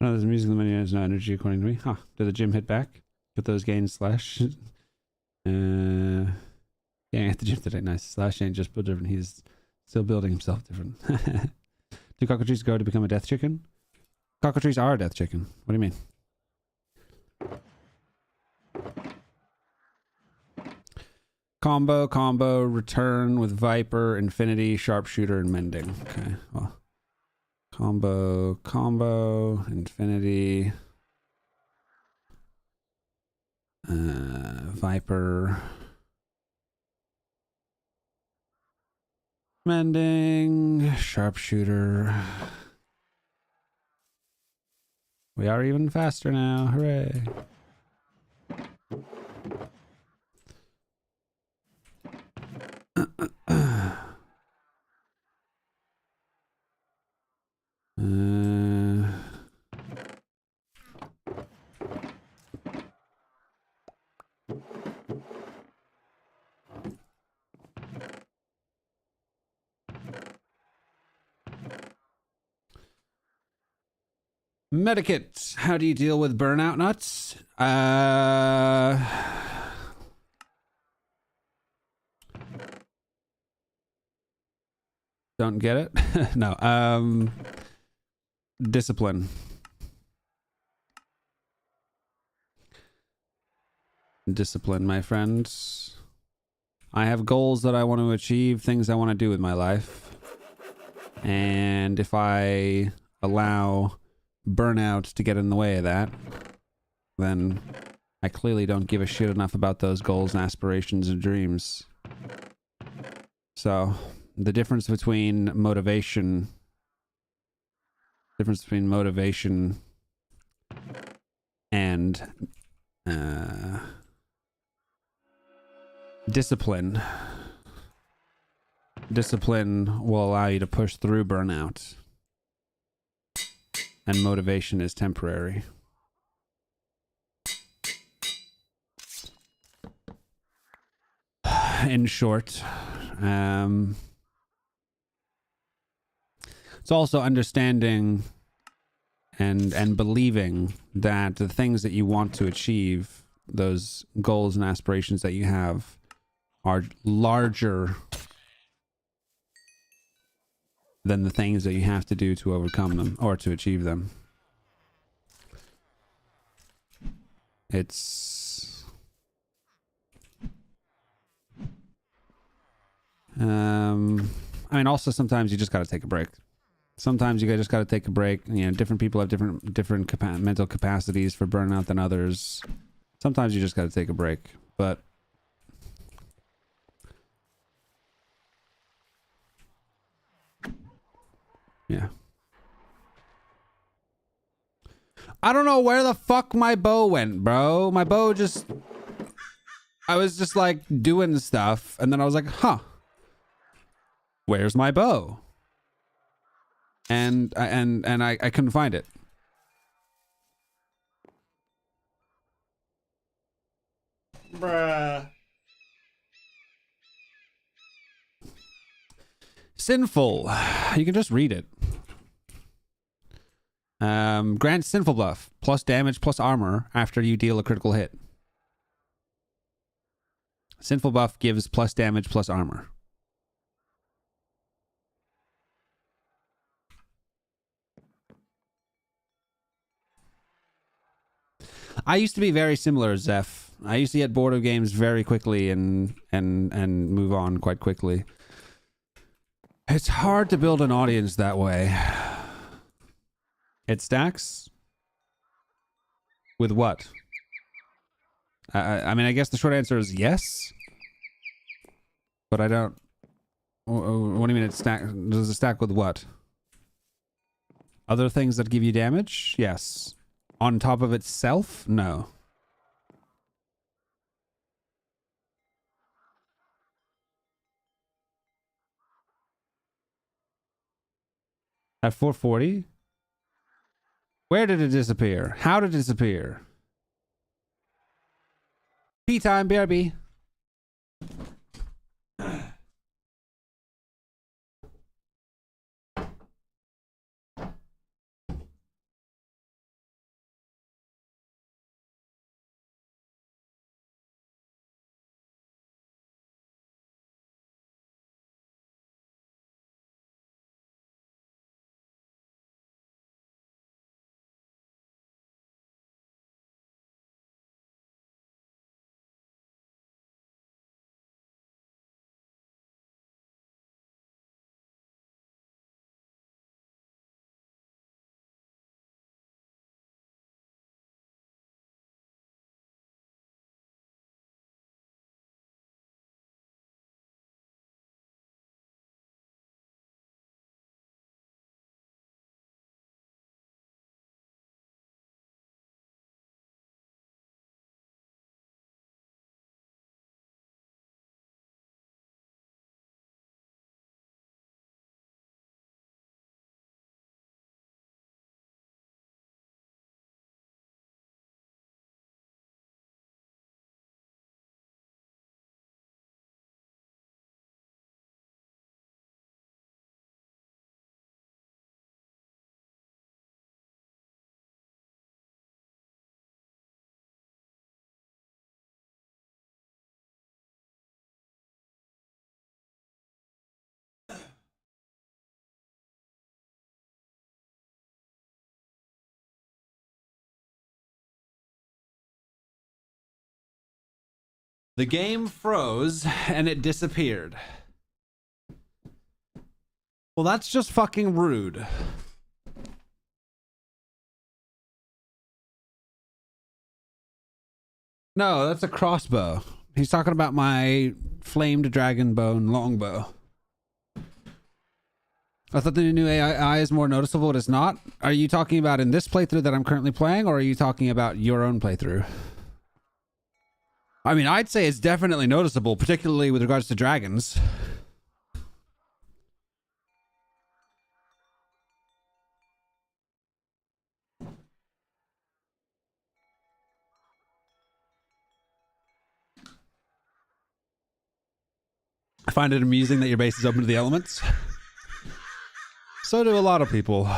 Oh, there's music in the menu. There's no energy according to me. Huh. Did the gym hit back? Put those gains slash. Yeah, at the gym today. Nice. Slash ain't just built different. He's still building himself different. Do cockatrices go to become a death chicken? Cockatrices are a death chicken. What do you mean? Combo, return with Viper, Infinity, Sharpshooter, and Mending. Okay, well. Combo, Infinity, Viper, Mending, Sharpshooter. We are even faster now, hooray. Medikit. How do you deal with burnout nuts? Don't get it? No. Discipline. Discipline, my friends. I have goals that I want to achieve, things I want to do with my life. And if I allow burnout to get in the way of that, then I clearly don't give a shit enough about those goals and aspirations and dreams. So, the difference between motivation and discipline. Discipline will allow you to push through burnout, and motivation is temporary. In short, it's also understanding and believing that the things that you want to achieve, those goals and aspirations that you have, are larger than the things that you have to do to overcome them or to achieve them. It's I mean, also sometimes you just got to take a break. Sometimes you just got to take a break. You know, different people have different mental capacities for burnout than others. Sometimes you just got to take a break. But yeah. I don't know where the fuck my bow went, bro. My bow just... I was just like doing stuff, and then I was like, huh. Where's my bow? And I couldn't find it. Bruh. Sinful. You can just read it. Grants sinful buff. Plus damage plus armor after you deal a critical hit. Sinful buff gives plus damage plus armor. I used to be very similar, Zeph. I used to get bored of games very quickly and move on quite quickly. It's hard to build an audience that way. It stacks? With what? I mean, I guess the short answer is yes. But I don't... What do you mean it stack? Does it stack with what? Other things that give you damage? Yes. On top of itself? No. At 440? Where did it disappear? How did it disappear? Tea time, BRB. The game froze and it disappeared. Well, that's just fucking rude. No, that's a crossbow. He's talking about my flamed dragon bone longbow. I thought the new AI is more noticeable, but it's not. Are you talking about in this playthrough that I'm currently playing, or are you talking about your own playthrough? I mean, I'd say it's definitely noticeable, particularly with regards to dragons. I find it amusing that your base is open to the elements. So do a lot of people.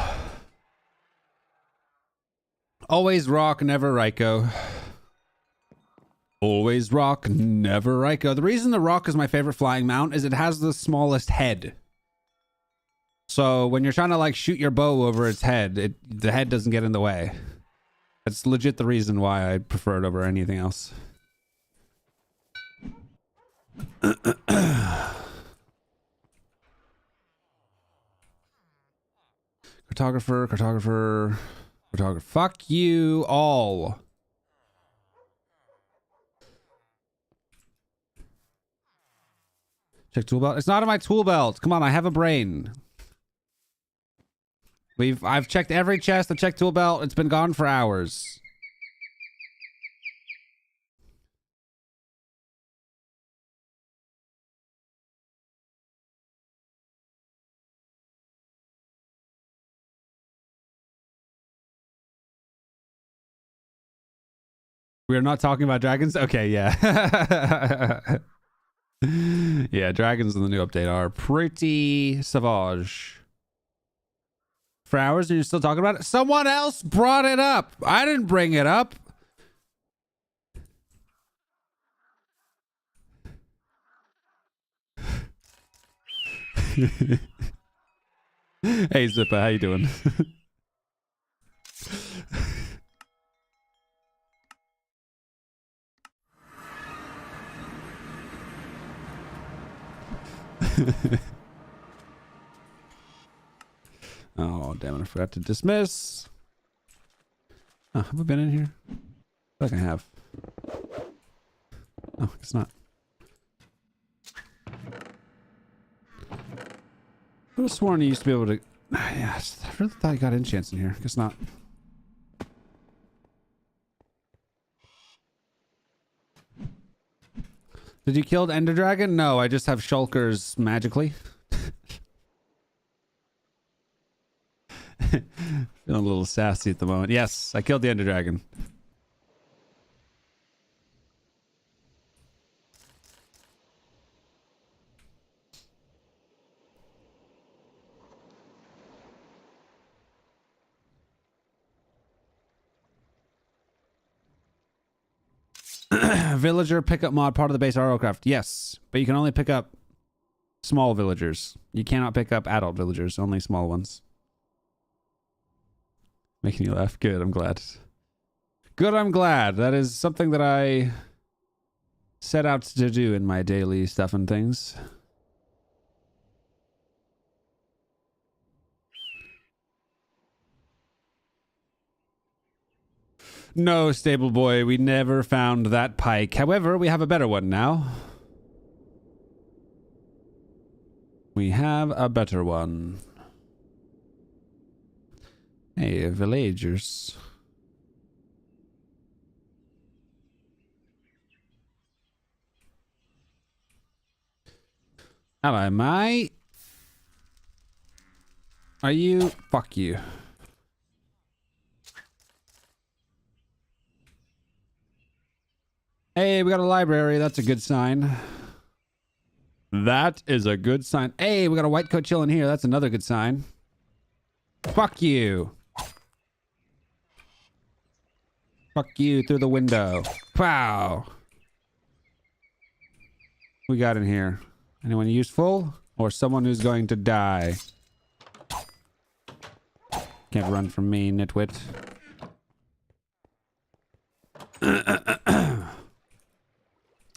Always rock, never Ryko. Always rock, never Ryko. The reason the rock is my favorite flying mount is it has the smallest head. So when you're trying to like shoot your bow over its head, the head doesn't get in the way. That's legit the reason why I prefer it over anything else. Cartographer. Fuck you all. Check tool belt. It's not in my tool belt. Come on, I have a brain. I've checked every chest. I checked tool belt. It's been gone for hours. We're not talking about dragons? Okay, yeah. Yeah, dragons in the new update are pretty savage. For hours, and you're still talking about it? Someone else brought it up. I didn't bring it up. Hey, Zipper, how you doing? Oh, damn it. I forgot to dismiss. Oh, have I been in here? I feel like I have. Oh, it's not. I would have sworn you used to be able to... Yeah, I really thought I got enchants in here. Guess not. Did you kill the Ender Dragon? No, I just have shulkers magically. Feeling a little sassy at the moment. Yes, I killed the Ender Dragon. Villager pickup mod part of the base RLCraft. Yes, but you can only pick up small villagers. You cannot pick up adult villagers, only small ones. Making you laugh. Good, I'm glad. Good, I'm glad. That is something that I set out to do in my daily stuff and things. No, stable boy, we never found that pike. However, we have a better one now. We have a better one. Hey, villagers. Hello, mate. Are you? Fuck you. Hey, we got a library. That's a good sign. That is a good sign. Hey, we got a white coat chilling here. That's another good sign. Fuck you. Fuck you through the window. Wow. We got in here. Anyone useful? Or someone who's going to die? Can't run from me, nitwit.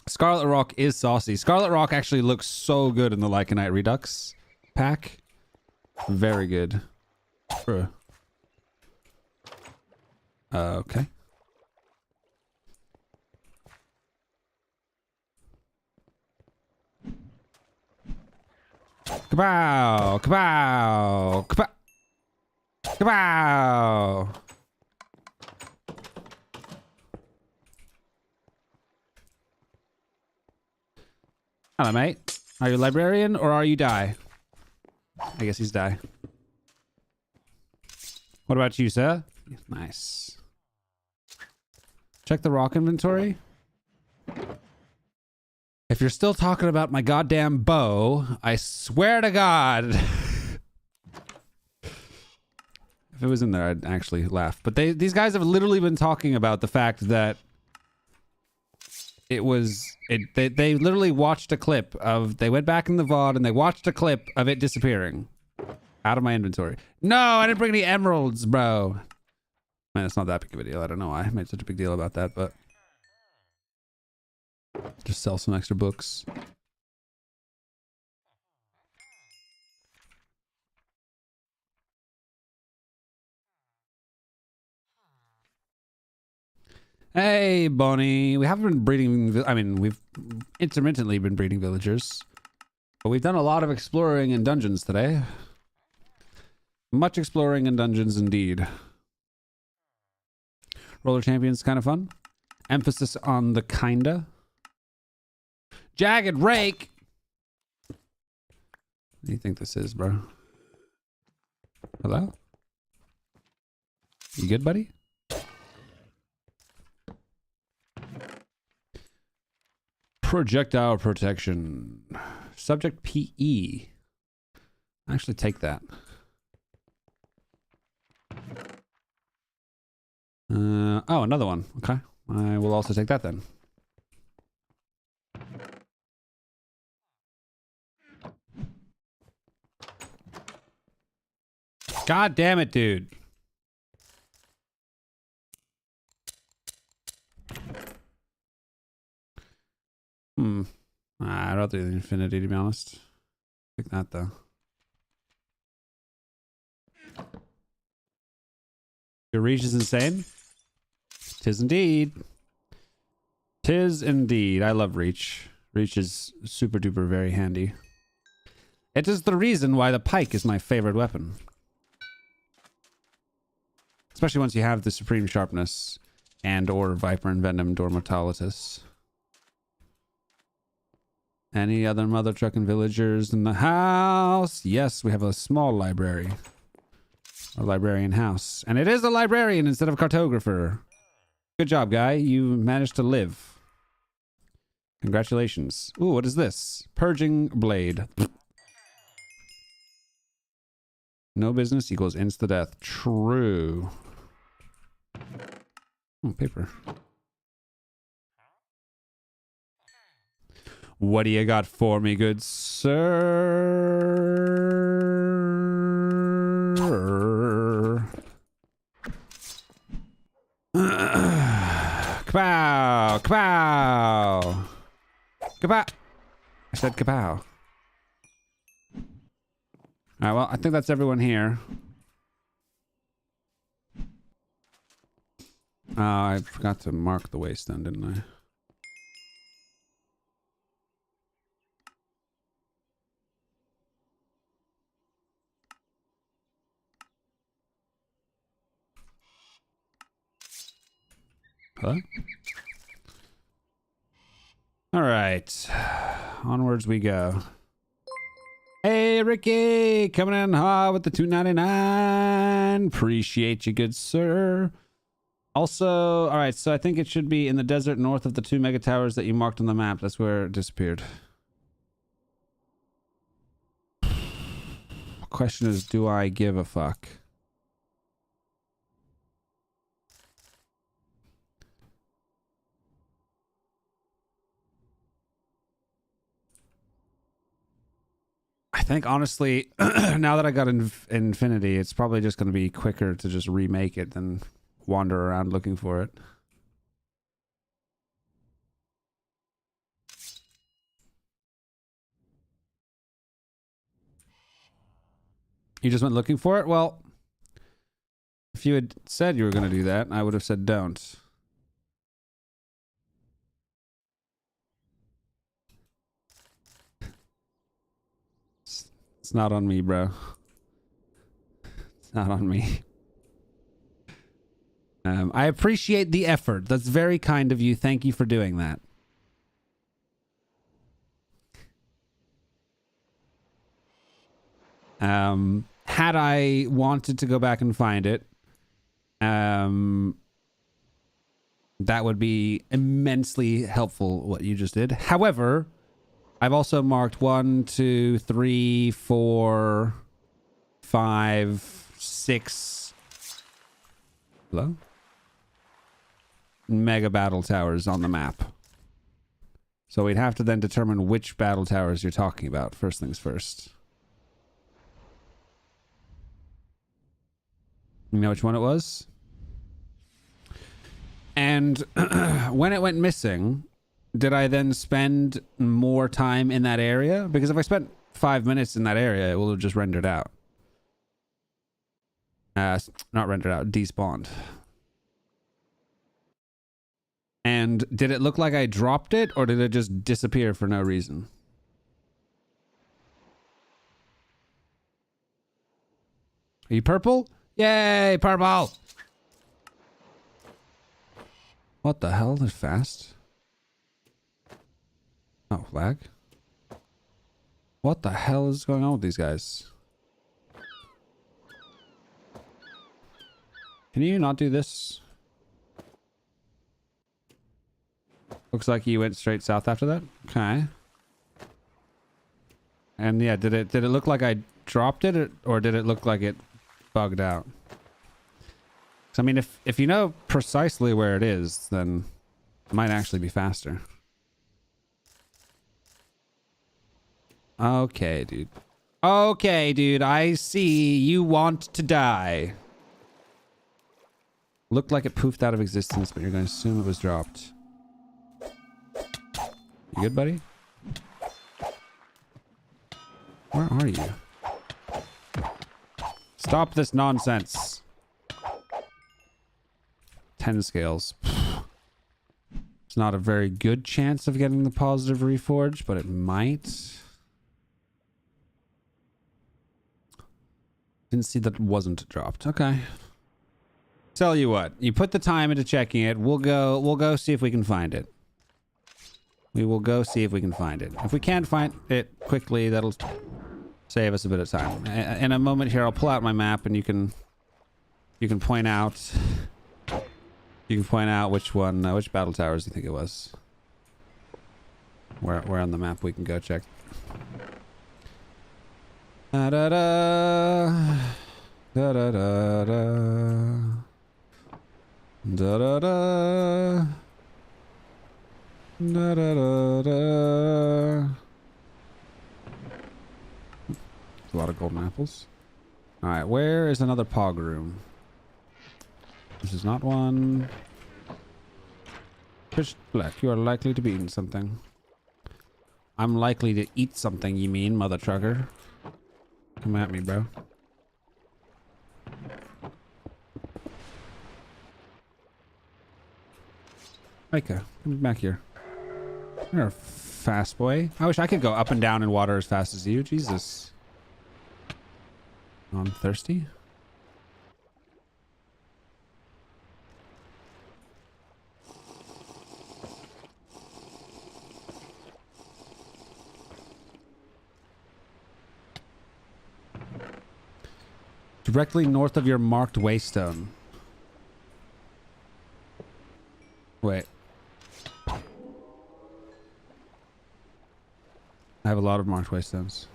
Scarlet Rock is saucy. Scarlet Rock actually looks so good in the Lycanite Redux pack. Very good. Okay. Kapow! Kapow! Kapow! Kapow! Hello, mate. Are you a librarian or are you die? I guess he's die. What about you, sir? Nice. Check the rock inventory. If you're still talking about my goddamn bow, I swear to God. If it was in there, I'd actually laugh. But these guys have literally been talking about the fact that they literally watched a clip of, they went back in the VOD and they watched a clip of it disappearing out of my inventory. No, I didn't bring any emeralds, bro. Man, it's not that big of a deal. I don't know why I made such a big deal about that, but just sell some extra books. Hey, Bonnie. We haven't been breeding. I mean, we've intermittently been breeding villagers, but we've done a lot of exploring in dungeons today. Much exploring in dungeons indeed. Roller Champion's kind of fun. Emphasis on the kinda. Jagged Rake. What do you think this is, bro? Hello? You good, buddy? Projectile protection. Subject PE. Actually take that. Oh, another one. Okay. I will also take that then. God damn it, dude. I'd rather do the infinity, to be honest. Pick that, though. Your reach is insane? Tis indeed. Tis indeed. I love reach. Reach is super duper very handy. It is the reason why the pike is my favorite weapon. Especially once you have the supreme sharpness and or viper envenomed or mortalitus. Any other mother trucking villagers in the house? Yes, we have a small library. A librarian house. And it is a librarian instead of a cartographer. Good job, guy. You managed to live. Congratulations. Ooh, what is this? Purging blade. No business equals insta-death. True. Oh, paper. What do you got for me, good sir? Kapow! Kapow! Kapow! I said kapow. Alright, well, I think that's everyone here. I forgot to mark the wasteland, didn't I? Hello? All right. Onwards we go. Hey, Ricky! Coming in hot with the $2.99. Appreciate you, good sir. Also, all right, so I think it should be in the desert north of the 2 mega towers that you marked on the map. That's where it disappeared. Question is, do I give a fuck? I think honestly, now that I got Infinity, it's probably just going to be quicker to just remake it than wander around looking for it. You just went looking for it? Well, if you had said you were going to do that, I would have said don't. It's not on me, bro. It's not on me. I appreciate the effort. That's very kind of you. Thank you for doing that. Had I wanted to go back and find it, that would be immensely helpful, what you just did. However, I've also marked 1, 2, 3, 4, 5, 6. Hello? Mega battle towers on the map. So we'd have to then determine which battle towers you're talking about. First things first. You know which one it was? And when it went missing, did I then spend more time in that area? Because if I spent 5 minutes in that area, it will have just rendered out. Not rendered out, despawned. And did it look like I dropped it, or did it just disappear for no reason? Are you purple? Yay, purple! What the hell? They're fast. Oh, lag. What the hell is going on with these guys? Can you not do this? Looks like you went straight south after that. Okay. And yeah, did it look like I dropped it, or did it look like it bugged out? So I mean, if you know precisely where it is, then it might actually be faster. Okay, dude. Okay, dude. I see you want to die. Looked like it poofed out of existence, but you're going to assume it was dropped. You good, buddy? Where are you? Stop this nonsense. 10 scales. It's not a very good chance of getting the positive reforge, but it might. Didn't see that it wasn't dropped. Okay. Tell you what, you put the time into checking it. We'll go see if we can find it. We will go see if we can find it. If we can't find it quickly, that'll save us a bit of time. In a moment here, I'll pull out my map, and you can point out. You can point out which one, which battle towers you think it was. Where on the map we can go check. Da da da da da da da da da. Da, da, da, da. A lot of golden apples. Alright, where is another pog room? This is not one. Pitch black, you are likely to be eating something. I'm likely to eat something, you mean, mother trucker? Come at me, bro. Micah, come back here. You're a fast boy. I wish I could go up and down in water as fast as you. Jesus. I'm thirsty. Directly north of your marked waystone. Wait. I have a lot of marked waystones.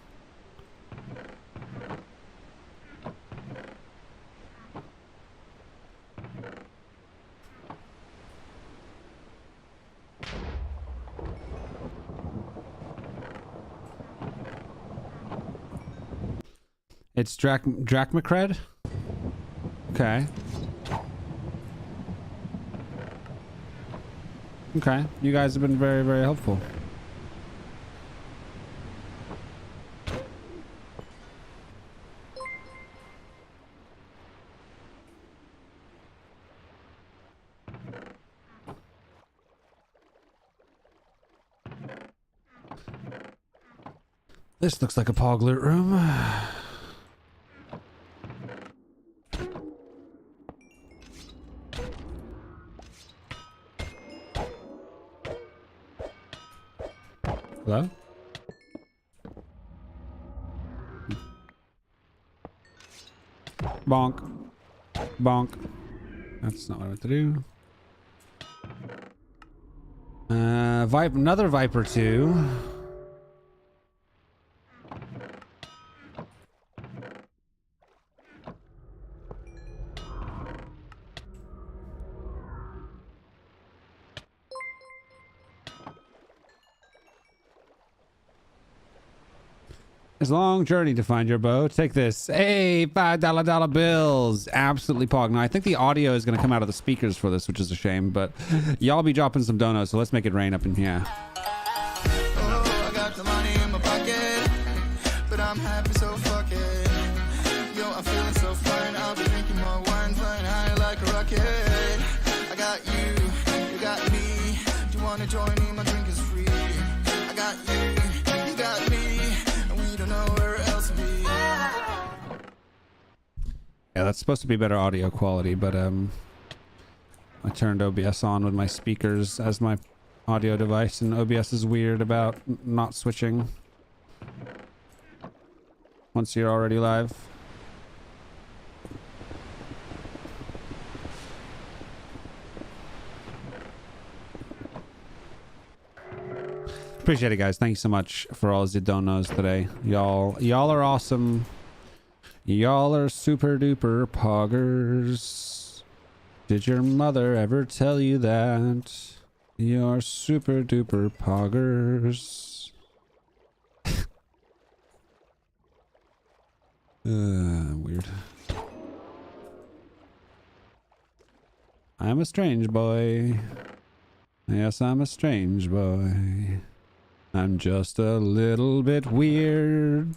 It's Drachmacred? Okay. Okay. You guys have been very, very helpful. This looks like a pog loot room. Hello? Bonk. Bonk. That's not what I want to do. Another Viper 2. It's a long journey to find your bow. Take this. Hey, $5 bills. Absolutely pog. Now, I think the audio is going to come out of the speakers for this, which is a shame, but y'all be dropping some donuts, so let's make it rain up in here. Oh, I got the money in my pocket, but I'm happy, so fuck it. Yo, I'm feeling so fine. I'll be drinking more wine, flying high like a rocket. I got you got me. Do you want to join me? My drink is free. I got you got me. Nowhere else to be. Yeah, that's supposed to be better audio quality, but I turned OBS on with my speakers as my audio device, and OBS is weird about not switching once you're already live. Appreciate it, guys. Thank you so much for all the donos today. Y'all are awesome. Y'all are super duper poggers. Did your mother ever tell you that? You're super duper poggers. Weird. I'm a strange boy. Yes, I'm a strange boy. I'm just a little bit weird.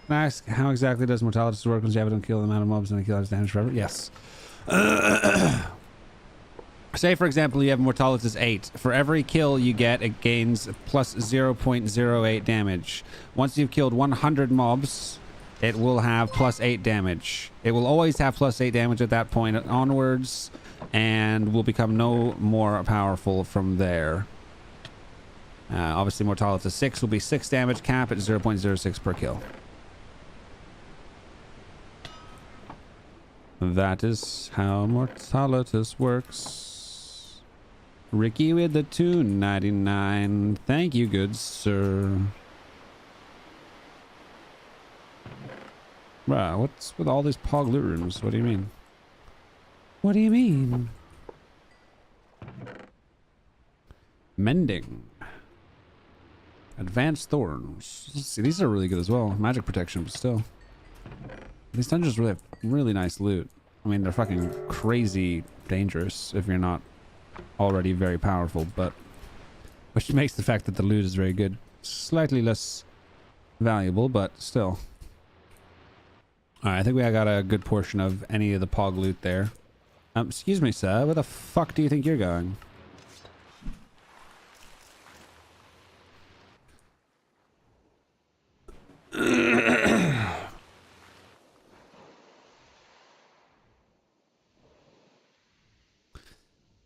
Can I ask, how exactly does Mortalitas work when you don't kill the amount of mobs and it kills damage forever? Yes. Say, for example, you have Mortalitas 8. For every kill you get, it gains plus 0.08 damage. Once you've killed 100 mobs, it will have plus 8 damage. It will always have plus 8 damage at that point onwards, and will become no more powerful from there. Obviously, Mortalitas 6 will be 6 damage cap at 0.06 per kill. That is how Mortalitas works. Ricky with the $2.99. Thank you, good sir. Bruh, what's with all these pog loot rooms? What do you mean? What do you mean? Mending. Advanced thorns. Let's see, these are really good as well. Magic protection, but still. These dungeons really have really nice loot. I mean, they're fucking crazy dangerous if you're not already very powerful, but which makes the fact that the loot is very good slightly less valuable, but still. Alright, I think we got a good portion of any of the pog loot there. Excuse me, sir. Where the fuck do you think you're going?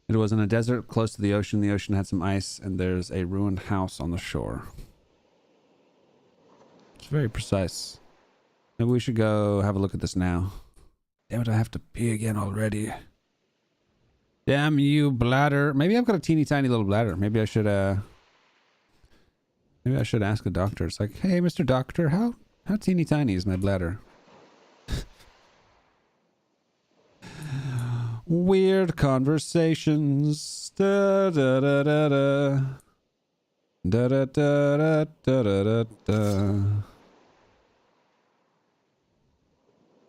It was in a desert close to the ocean. The ocean had some ice, and there's a ruined house on the shore. It's very precise. Maybe we should go have a look at this now. Damn it, I have to pee again already. Damn you, bladder. Maybe I've got a teeny tiny little bladder. Maybe I should ask a doctor. It's like, hey, Mr. Doctor, how teeny tiny is my bladder? Weird conversations. Da da da da da. Da da da da da da da.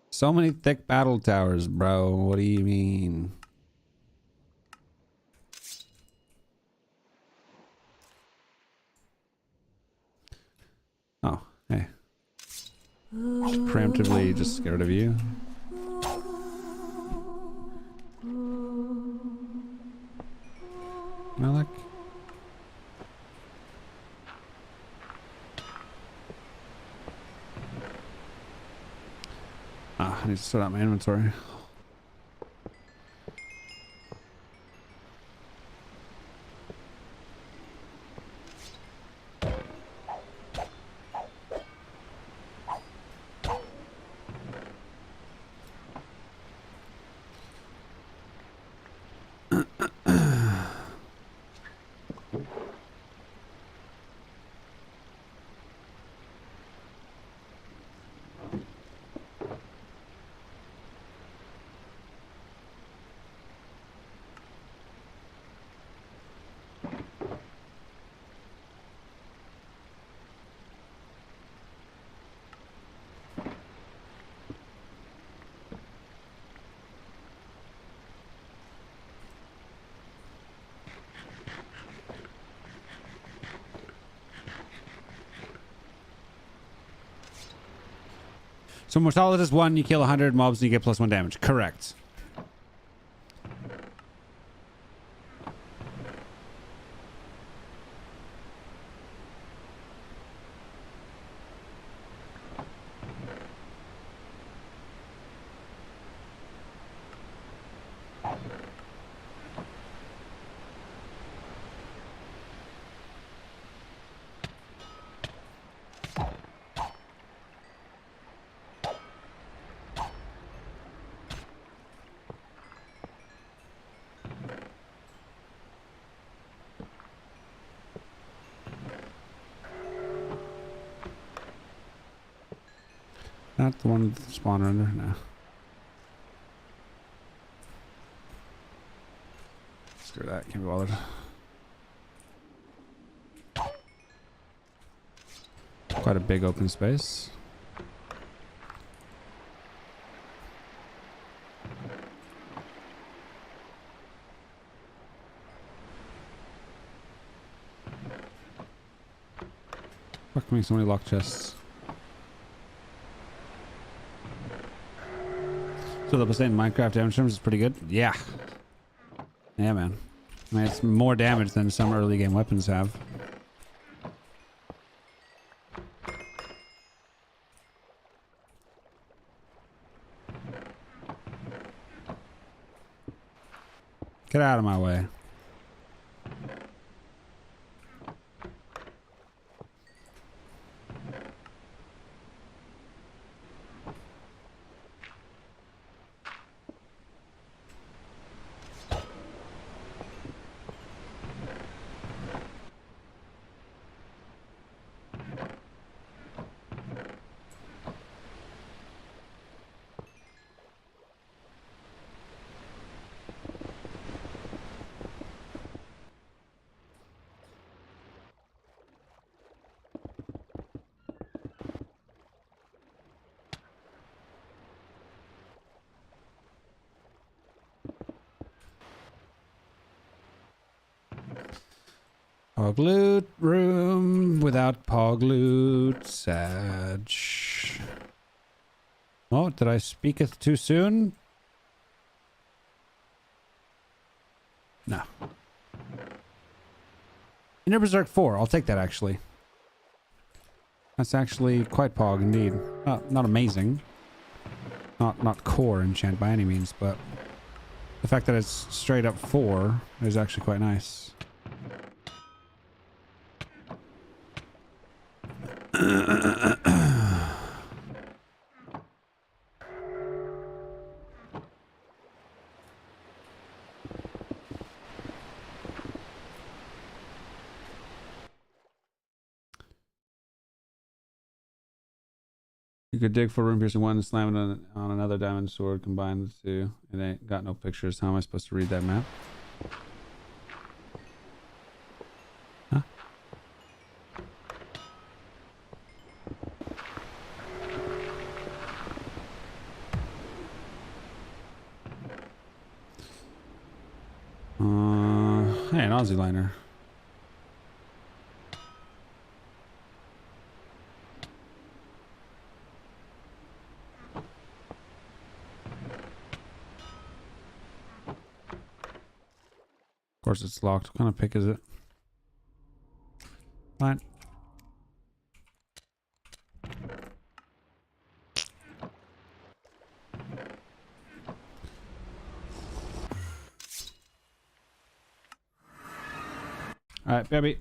So many thick battle towers, bro. What do you mean? Oh, hey. Preemptively just scared of you. I need to sort out my inventory. So mortality is 1, you kill 100 mobs and you get +1 damage. Correct. Not the one with the spawner in there? No. Screw that, can't be bothered. Quite a big open space. Fuck me, so many locked chests. So the percent Minecraft damage terms is pretty good. Yeah. Yeah, man. I mean, it's more damage than some early game weapons have. Get out of my way. Pog loot room without pog loot. Sad. Oh, did I speaketh too soon? No. Inner Berserk 4. I'll take that actually. That's actually quite pog indeed. Not amazing. Not core enchant by any means, but the fact that it's straight up 4 is actually quite nice. You could dig for room piercing 1 and slam it on another diamond sword, combine the two. It ain't got no pictures. How am I supposed to read that map? Huh? Hey, an Aussie liner. Of course it's locked. What kind of pick is it? Fine. All right, baby.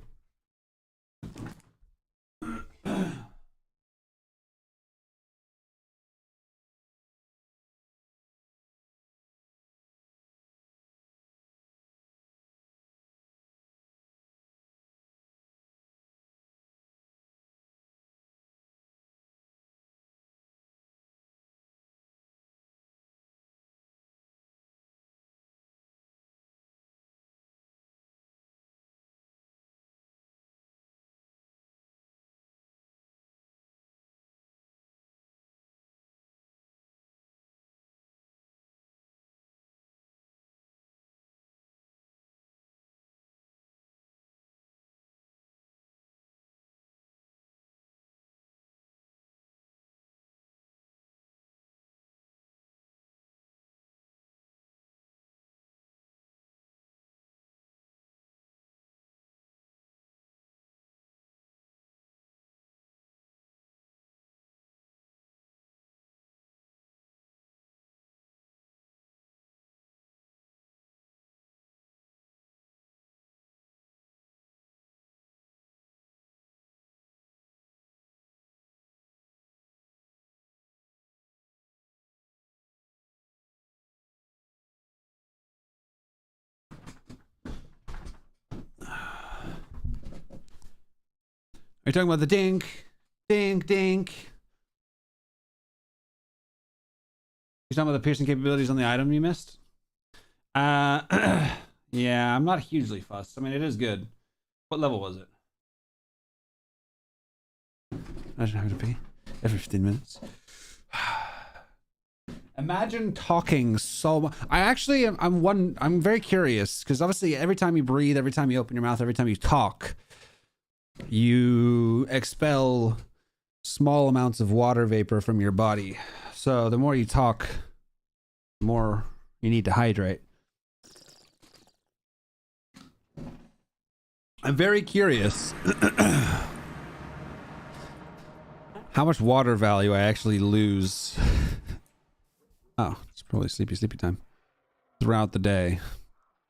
Are you talking about the dink? Dink, dink. You're talking about the piercing capabilities on the item you missed? Yeah, I'm not hugely fussed. I mean, it is good. What level was it? Imagine having to pee every 15 minutes. Imagine talking so much. I'm very curious, because obviously every time you breathe, every time you open your mouth, every time you talk, you expel small amounts of water vapor from your body. So the more you talk, the more you need to hydrate. I'm very curious how much water value I actually lose. Oh, it's probably sleepy time throughout the day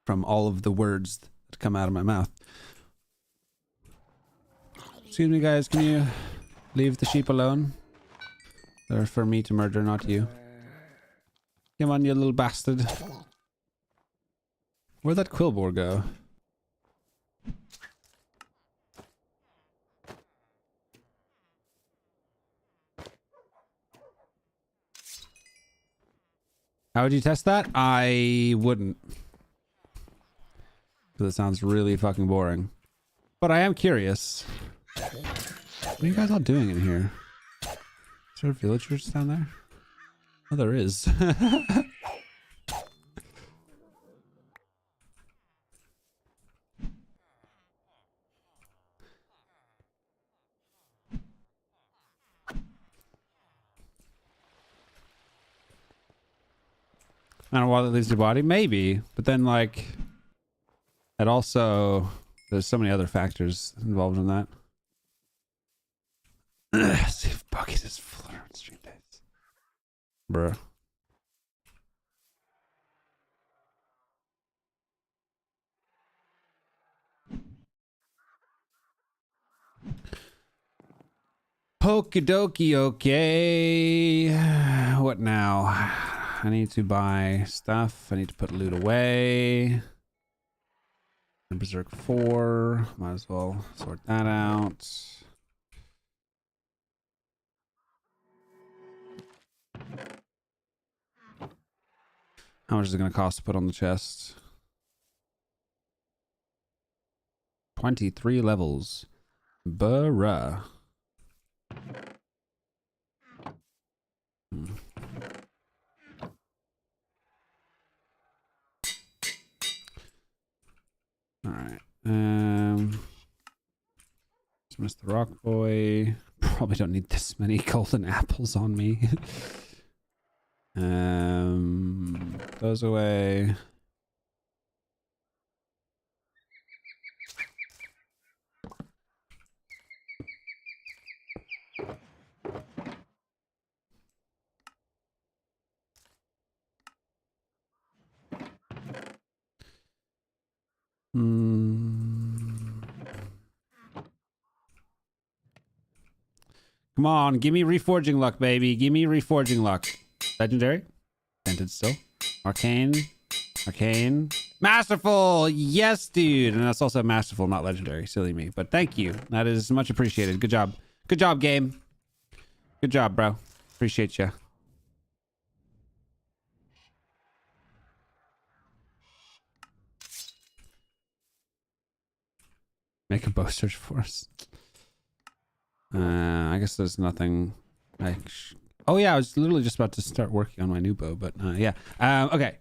from all of the words that come out of my mouth. Excuse me, guys, can you leave the sheep alone? They're for me to murder, not you. Come on, you little bastard. Where'd that quillboar go? How would you test that? I wouldn't. Because it sounds really fucking boring. But I am curious. What are you guys all doing in here? Is there villagers down there? Oh, there is. I don't know why that leaves your body. Maybe. But then, like, it also... There's so many other factors involved in that. See if Bucky's is full on stream days. Bruh. Okie dokie, okay. What now? I need to buy stuff. I need to put loot away. Berserk 4. Might as well sort that out. How much is it going to cost to put on the chest? 23 levels. Bruh. Alright. Dismiss the rock boy. Probably don't need this many golden apples on me. Those away. Come on, give me reforging luck, baby. Give me reforging luck. Legendary. Dented still. Arcane. Arcane. Masterful! Yes, dude! And that's also masterful, not legendary. Silly me. But thank you. That is much appreciated. Good job. Good job, game. Good job, bro. Appreciate you. Make a bow search for us. I guess there's nothing. Oh yeah, I was literally just about to start working on my new bow, but yeah. Okay,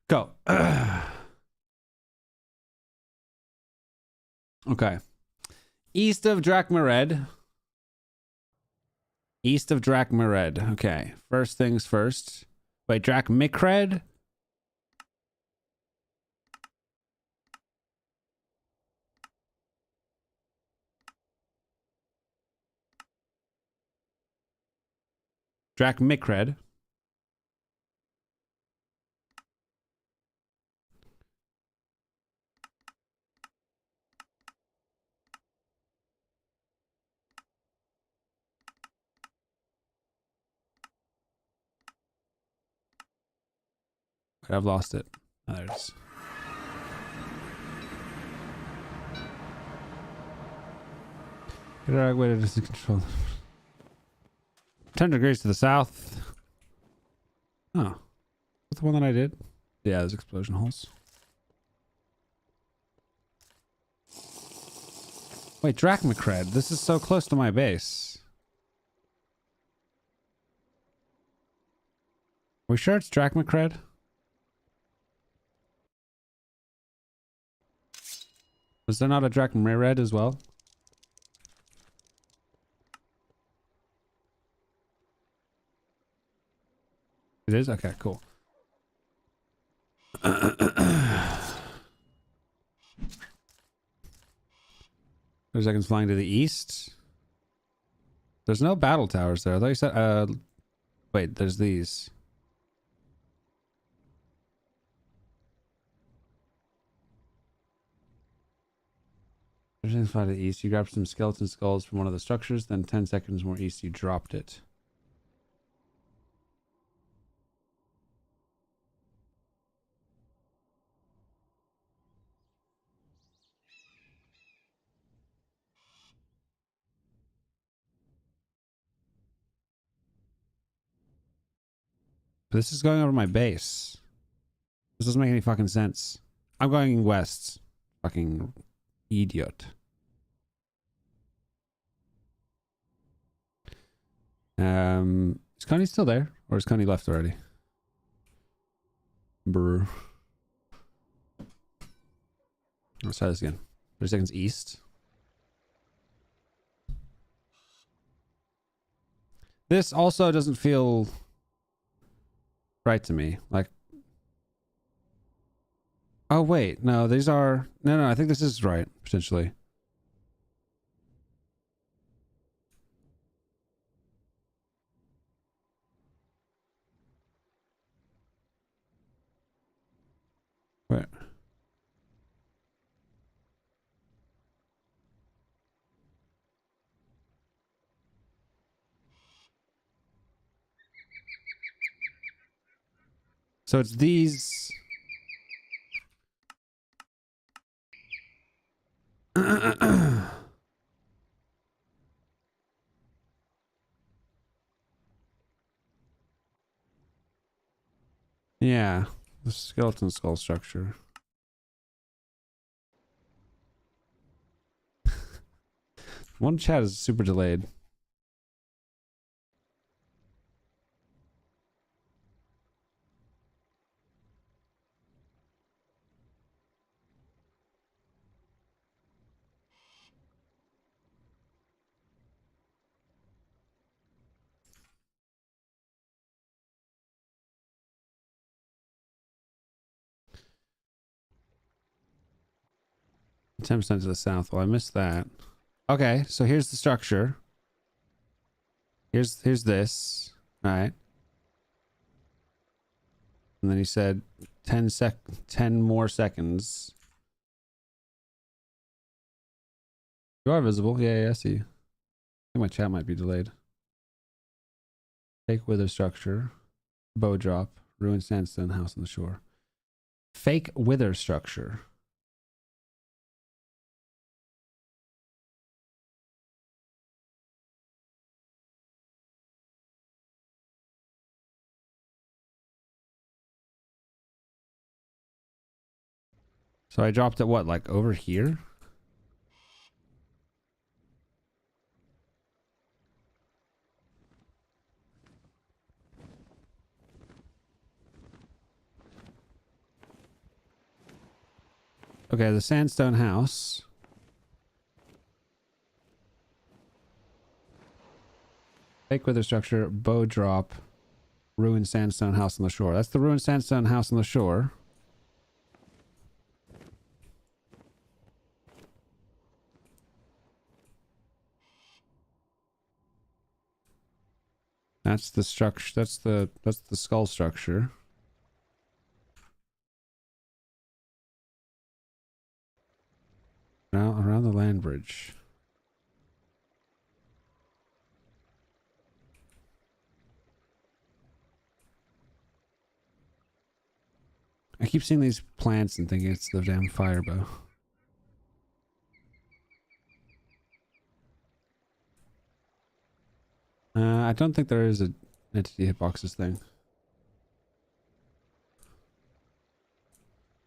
go. Okay. East of Drakmared. East of Drakmared. Okay. First things first. Wait, Drakmikred? Drakmikred. I've lost it. Oh, there it is. Get our way to control. 10 degrees to the south. Oh. That's the one that I did? Yeah, there's explosion holes. Wait, Drakmikred. This is so close to my base. Are we sure it's Drakmikred? Was there not a Drakmared as well? It is? Okay, cool. 30 seconds flying to the east. There's no battle towers there. I thought you said, wait, there's these. Everything's fly to the east. You grabbed some skeleton skulls from one of the structures, then 10 seconds more east, you dropped it. But this is going over my base. This doesn't make any fucking sense. I'm going west. Fucking idiot. Is Connie still there? Or is Connie left already? Brr. Let's try this again. 30 seconds east. This also doesn't feel right to me. Like, oh wait, no, these are, no, I think this is right, potentially. Where? So it's these. Yeah, the skeleton skull structure. One chat is super delayed. Ten percent to the south. Well, I missed that. Okay, so here's the structure. Here's this. All right. And then he said 10 more seconds. You are visible. Yeah, I see you. I think my chat might be delayed. Fake wither structure. Bow drop. Ruined sandstone house on the shore. Fake wither structure. So I dropped it what, like over here? Okay, the sandstone house. Fake wither structure, bow drop, ruined sandstone house on the shore. That's the ruined sandstone house on the shore. That's the structure. That's the skull structure. Now around the land bridge. I keep seeing these plants and thinking it's the damn fire bow. I don't think there is a entity hitboxes thing.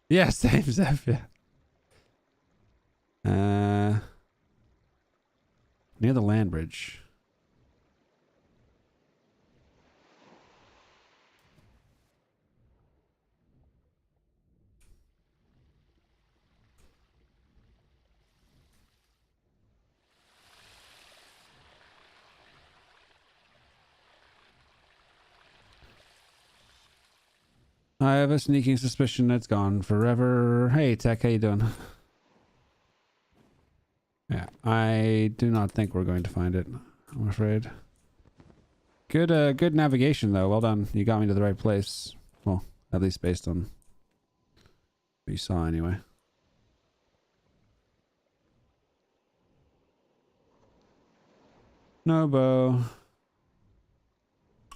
Yeah, same Zeph, yeah. Near the land bridge. I have a sneaking suspicion it's gone forever. Hey, Tech, how you doing? Yeah, I do not think we're going to find it, I'm afraid. Good navigation, though. Well done. You got me to the right place. Well, at least based on what you saw, anyway. No bow.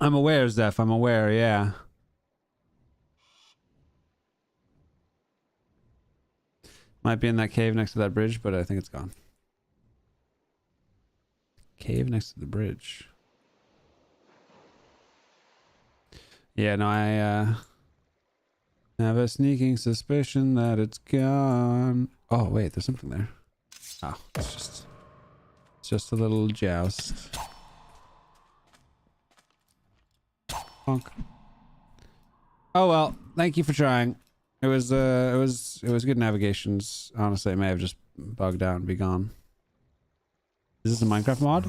I'm aware, Zeph. I'm aware, yeah. Might be in that cave next to that bridge, but I think it's gone. Cave next to the bridge. Yeah, no, I have a sneaking suspicion that it's gone. Oh, wait, there's something there. Oh, it's just a little joust. Honk. Oh well, thank you for trying. It was good navigations. Honestly, it may have just bugged out and be gone. Is this a Minecraft mod?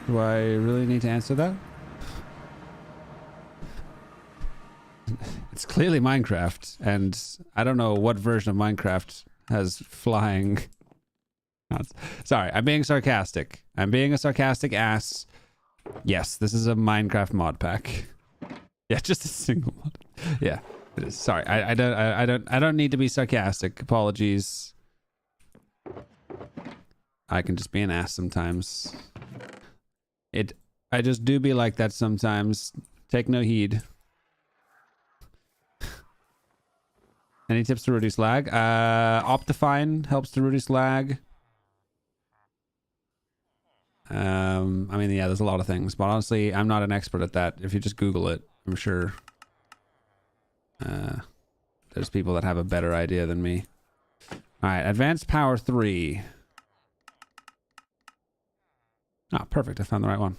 Do I really need to answer that? It's clearly Minecraft, and I don't know what version of Minecraft has flying. Sorry, I'm being sarcastic. I'm being a sarcastic ass. Yes, this is a Minecraft mod pack. Yeah, just a single mod. Yeah, it is. Sorry, I don't need to be sarcastic. Apologies. I can just be an ass sometimes. I just do be like that sometimes. Take no heed. Any tips to reduce lag? Optifine helps to reduce lag. I mean, yeah, there's a lot of things, but honestly, I'm not an expert at that. If you just Google it, I'm sure there's people that have a better idea than me. All right, advanced power 3. Ah, perfect. I found the right one.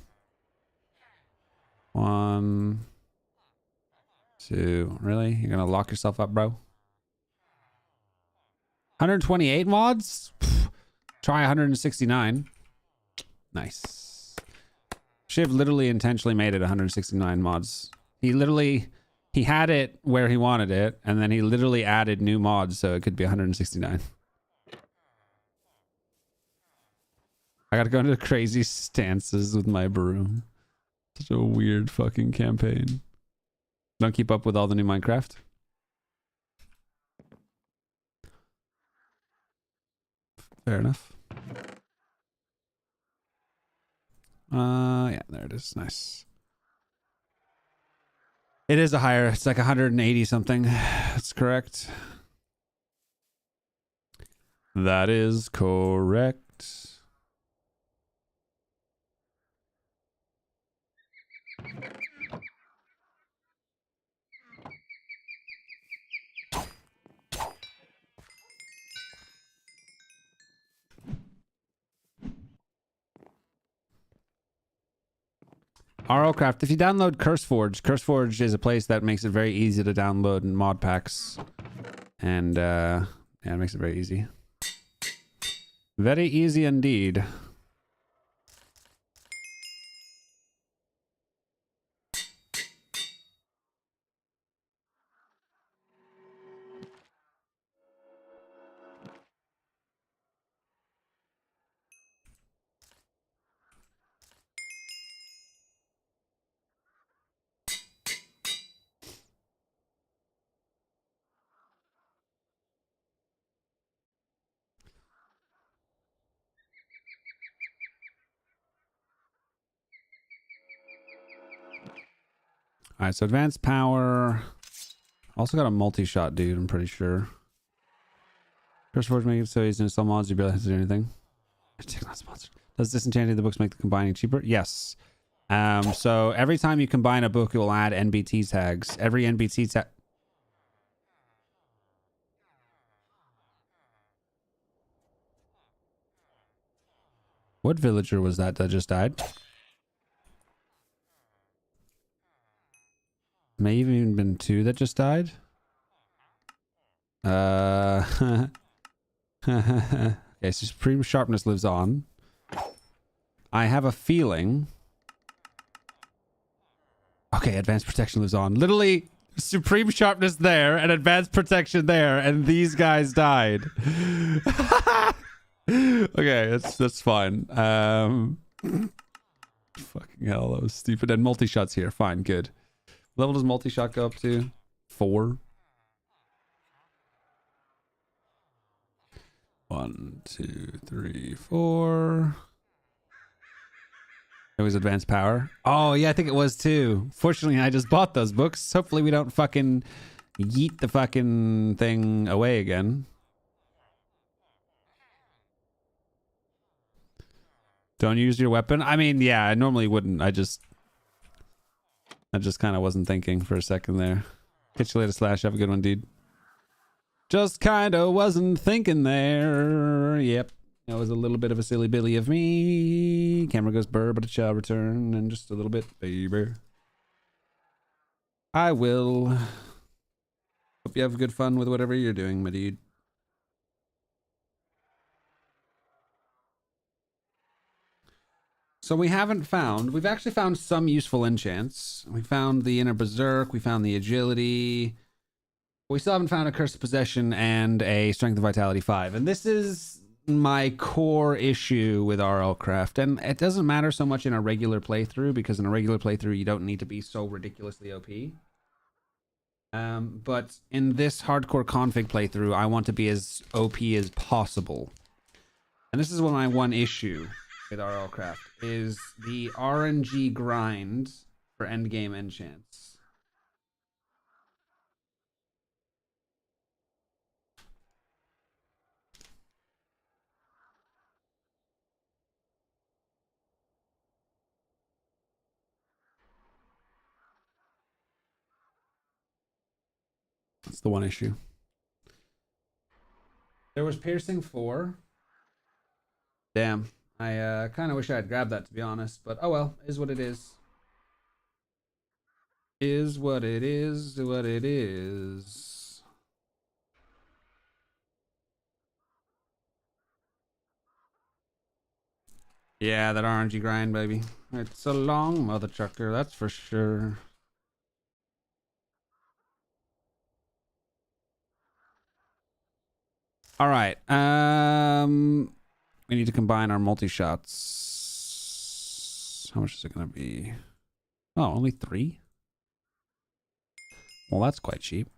1, 2. Really? You're gonna lock yourself up, bro? 128 mods? Pfft. Try 169. Nice. Shiv literally intentionally made it 169 mods. He had it where he wanted it, and then he literally added new mods so it could be 169. I gotta go into crazy stances with my broom. Such a weird fucking campaign. Don't keep up with all the new Minecraft. Fair enough. Yeah, there it is. Nice. It is a higher. It's like 180 something. That's correct. That is correct. RLCraft, if you download CurseForge, CurseForge is a place that makes it very easy to download mod packs. And, yeah, it makes it very easy. Very easy indeed. Alright, so advanced power. Also got a multi-shot dude, I'm pretty sure. CurseForge makes it so easy to install mods, you barely have to do anything. Not sponsored. Does disenchanting the books make the combining cheaper? Yes. So every time you combine a book, it will add NBT tags. Every NBT tag. What villager was that just died? May have even been 2 that just died. Okay, so Supreme Sharpness lives on. I have a feeling. Okay, Advanced Protection lives on. Literally, Supreme Sharpness there and Advanced Protection there, and these guys died. Okay, that's fine. Fucking hell, that was stupid. And multi-shots here. Fine, good. Level does multi-shot go up to? 4. 1, 2, 3, 4. It was advanced power. Oh, yeah, I think it was too. Fortunately, I just bought those books. Hopefully we don't fucking yeet the fucking thing away again. Don't use your weapon? I mean, yeah, I normally wouldn't. I just kind of wasn't thinking for a second there. Catch you later, Slash. Have a good one, dude. Just kind of wasn't thinking there. Yep. That was a little bit of a silly billy of me. Camera goes burr, but it shall return in just a little bit, baby. I will. Hope you have good fun with whatever you're doing, my dude. So we've actually found some useful enchants. We found the Inner Berserk, we found the Agility. We still haven't found a Curse of Possession and a Strength and Vitality 5. And this is my core issue with RLCraft. And it doesn't matter so much in a regular playthrough, because in a regular playthrough, you don't need to be so ridiculously OP. But in this hardcore config playthrough, I want to be as OP as possible. And this is my one issue with RLCraft, is the RNG grind for endgame enchants. That's the one issue. There was Piercing 4. Damn. I kind of wish I had grabbed that, to be honest. But oh well, is what it is. Is what it is, what it is. Yeah, that RNG grind, baby. It's a long mother trucker, that's for sure. All right. We need to combine our multi-shots. How much is it going to be? Oh, only 3? Well, that's quite cheap.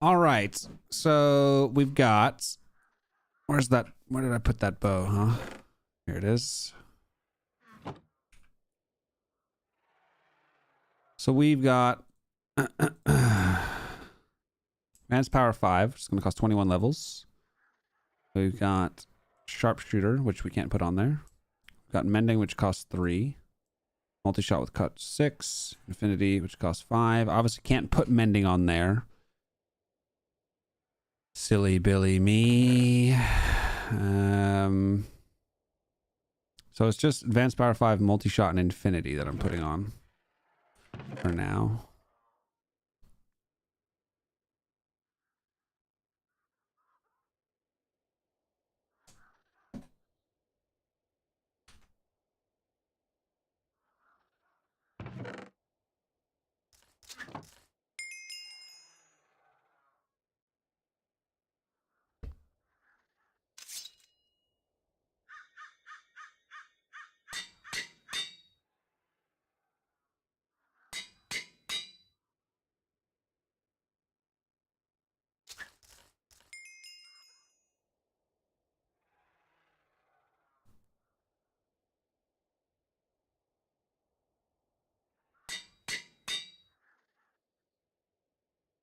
All right. So we've got. Where's that? Where did I put that bow? Huh? Here it is. So we've got Advanced Power 5, which is going to cost 21 levels. We've got Sharpshooter, which we can't put on there. We've got Mending, which costs 3. Multi-Shot with Cut 6. Infinity, which costs 5. Obviously can't put Mending on there. Silly Billy me. So it's just Advanced Power 5, Multi-Shot, and Infinity that I'm putting on for now.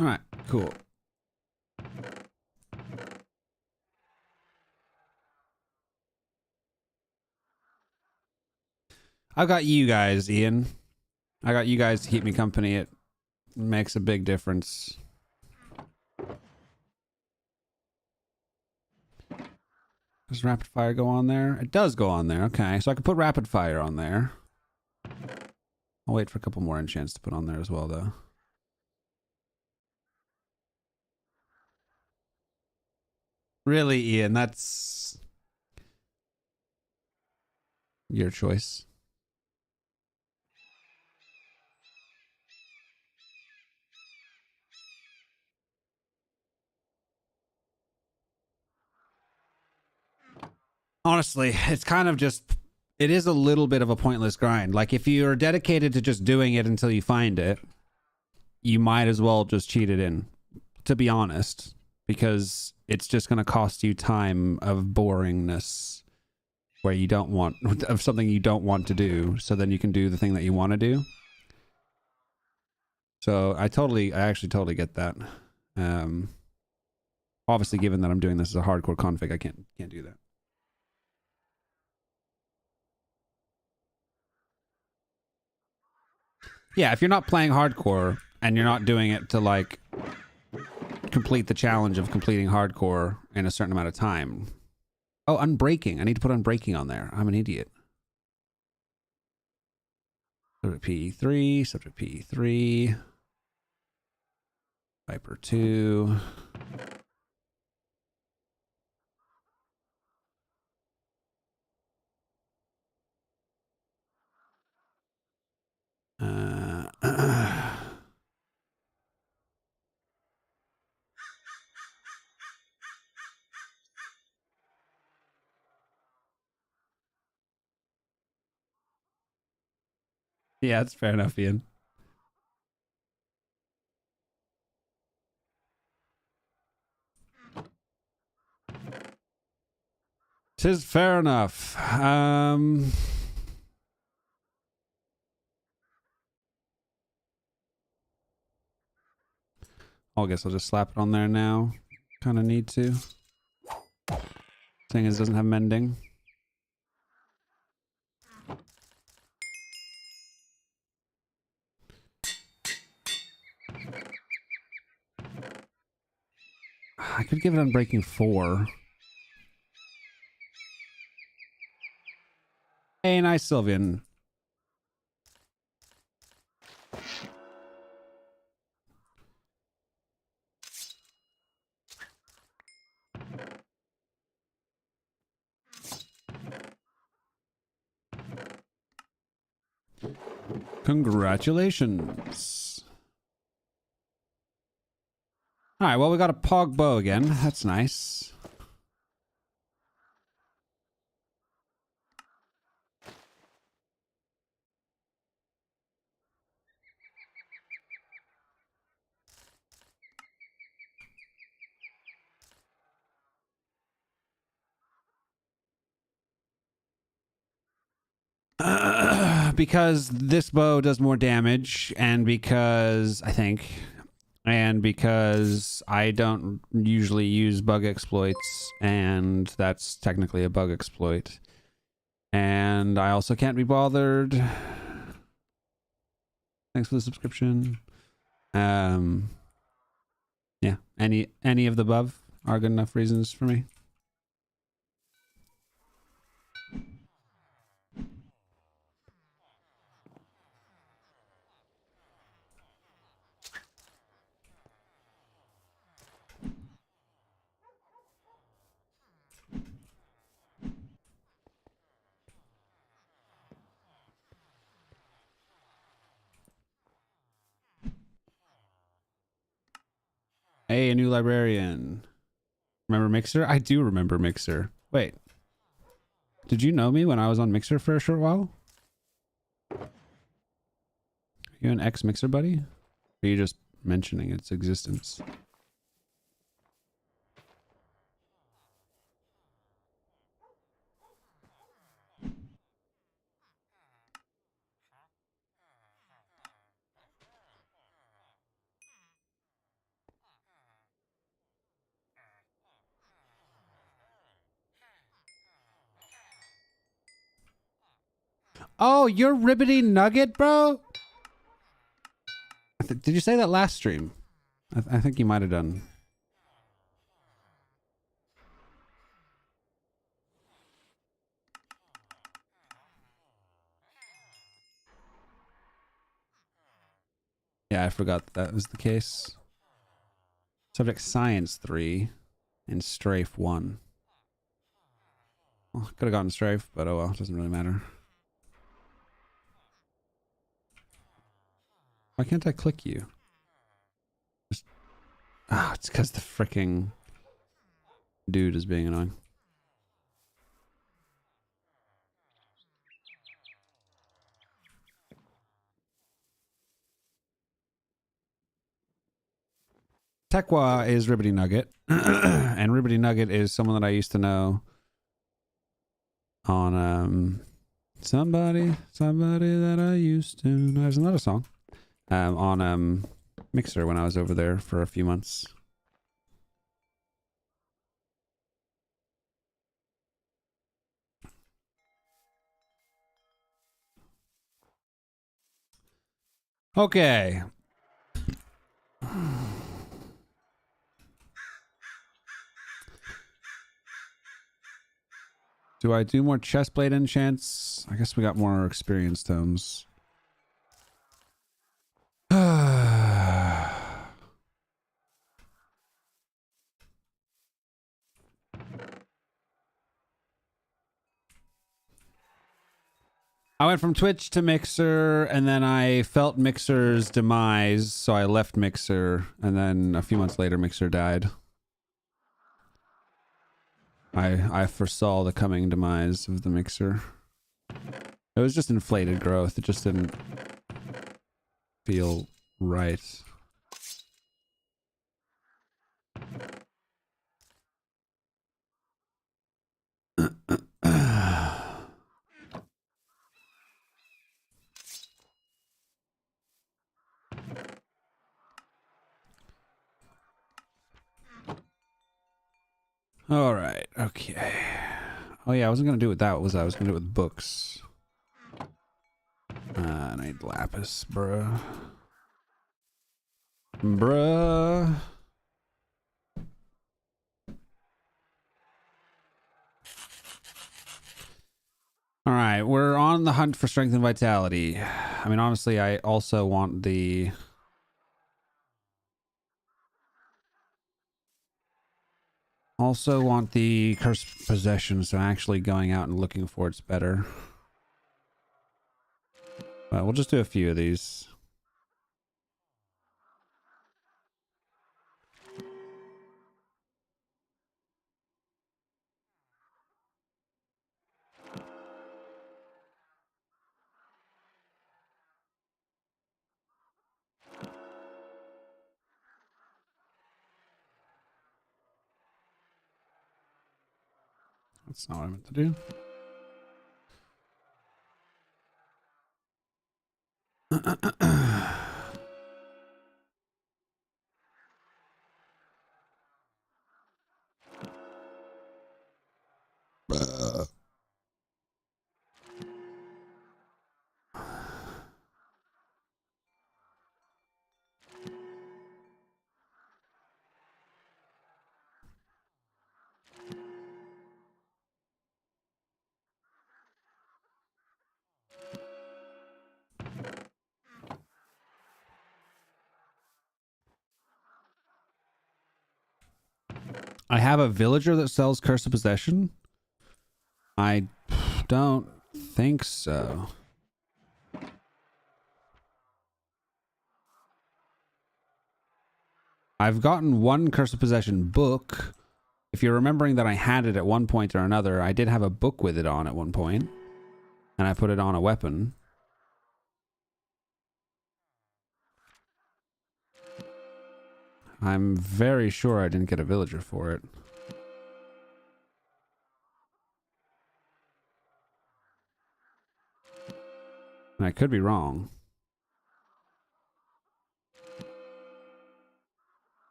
All right, cool. I've got you guys, Ian. I got you guys to keep me company. It makes a big difference. Does rapid fire go on there? It does go on there. Okay, so I can put rapid fire on there. I'll wait for a couple more enchants to put on there as well, though. Really, Ian? That's your choice. Honestly, it's kind of just... It is a little bit of a pointless grind. Like, if you're dedicated to just doing it until you find it, you might as well just cheat it in, to be honest. Because it's just going to cost you time of boringness where you don't want... of something you don't want to do, so then you can do the thing that you want to do. So I actually totally get that. Obviously, given that I'm doing this as a hardcore config, I can't do that. Yeah, if you're not playing hardcore and you're not doing it to like complete the challenge of completing hardcore in a certain amount of time. Oh, unbreaking. I need to put unbreaking on there. I'm an idiot. Subject PE3, subject PE3. Viper 2. Yeah, that's fair enough, Ian. Tis fair enough. I guess I'll just slap it on there now. Kind of need to. Seeing as it doesn't have mending. I could give it unbreaking 4. Hey, nice Sylvian. Congratulations. Alright, well, we got a Pog bow again. That's nice. Because this bow does more damage, and because because I don't usually use bug exploits, and that's technically a bug exploit. And I also can't be bothered. Thanks for the subscription. Yeah, any of the above are good enough reasons for me. Hey, a new librarian. Remember Mixer? I do remember Mixer. Wait. Did you know me when I was on Mixer for a short while? Are you an ex-Mixer buddy? Or are you just mentioning its existence? Oh, you're Ribbity Nugget, bro? Did you say that last stream? I think you might have done. Yeah, I forgot that was the case. Subject Science 3 and Strafe 1. Well, could have gotten Strafe, but oh well, it doesn't really matter. Why can't I click you? Just... Ah, it's because the freaking dude is being annoying. Tekwa is Ribbity Nugget, and Ribbity Nugget is someone that I used to know on somebody that I used to know. There's another song on Mixer when I was over there for a few months. Okay. Do I do more chestplate enchants? I guess we got more experience tomes. I went from Twitch to Mixer, and then I felt Mixer's demise, so I left Mixer, and then a few months later Mixer died. I foresaw the coming demise of the Mixer. It was just inflated growth. It just didn't feel right. All right. Okay. Oh yeah, I wasn't gonna do it with that, was I? I was gonna do it with books. I need lapis, bruh. Bruh. All right, we're on the hunt for strength and vitality. I mean, honestly, I also want the... Also want the cursed possession, so actually going out and looking for it's better. But we'll just do a few of these. That's not what I meant to do. I have a villager that sells Curse of Possession. I don't think so. I've gotten one Curse of Possession book. If you're remembering that I had it at one point or another, I did have a book with it on at one point, and I put it on a weapon. I'm very sure I didn't get a villager for it. And I could be wrong.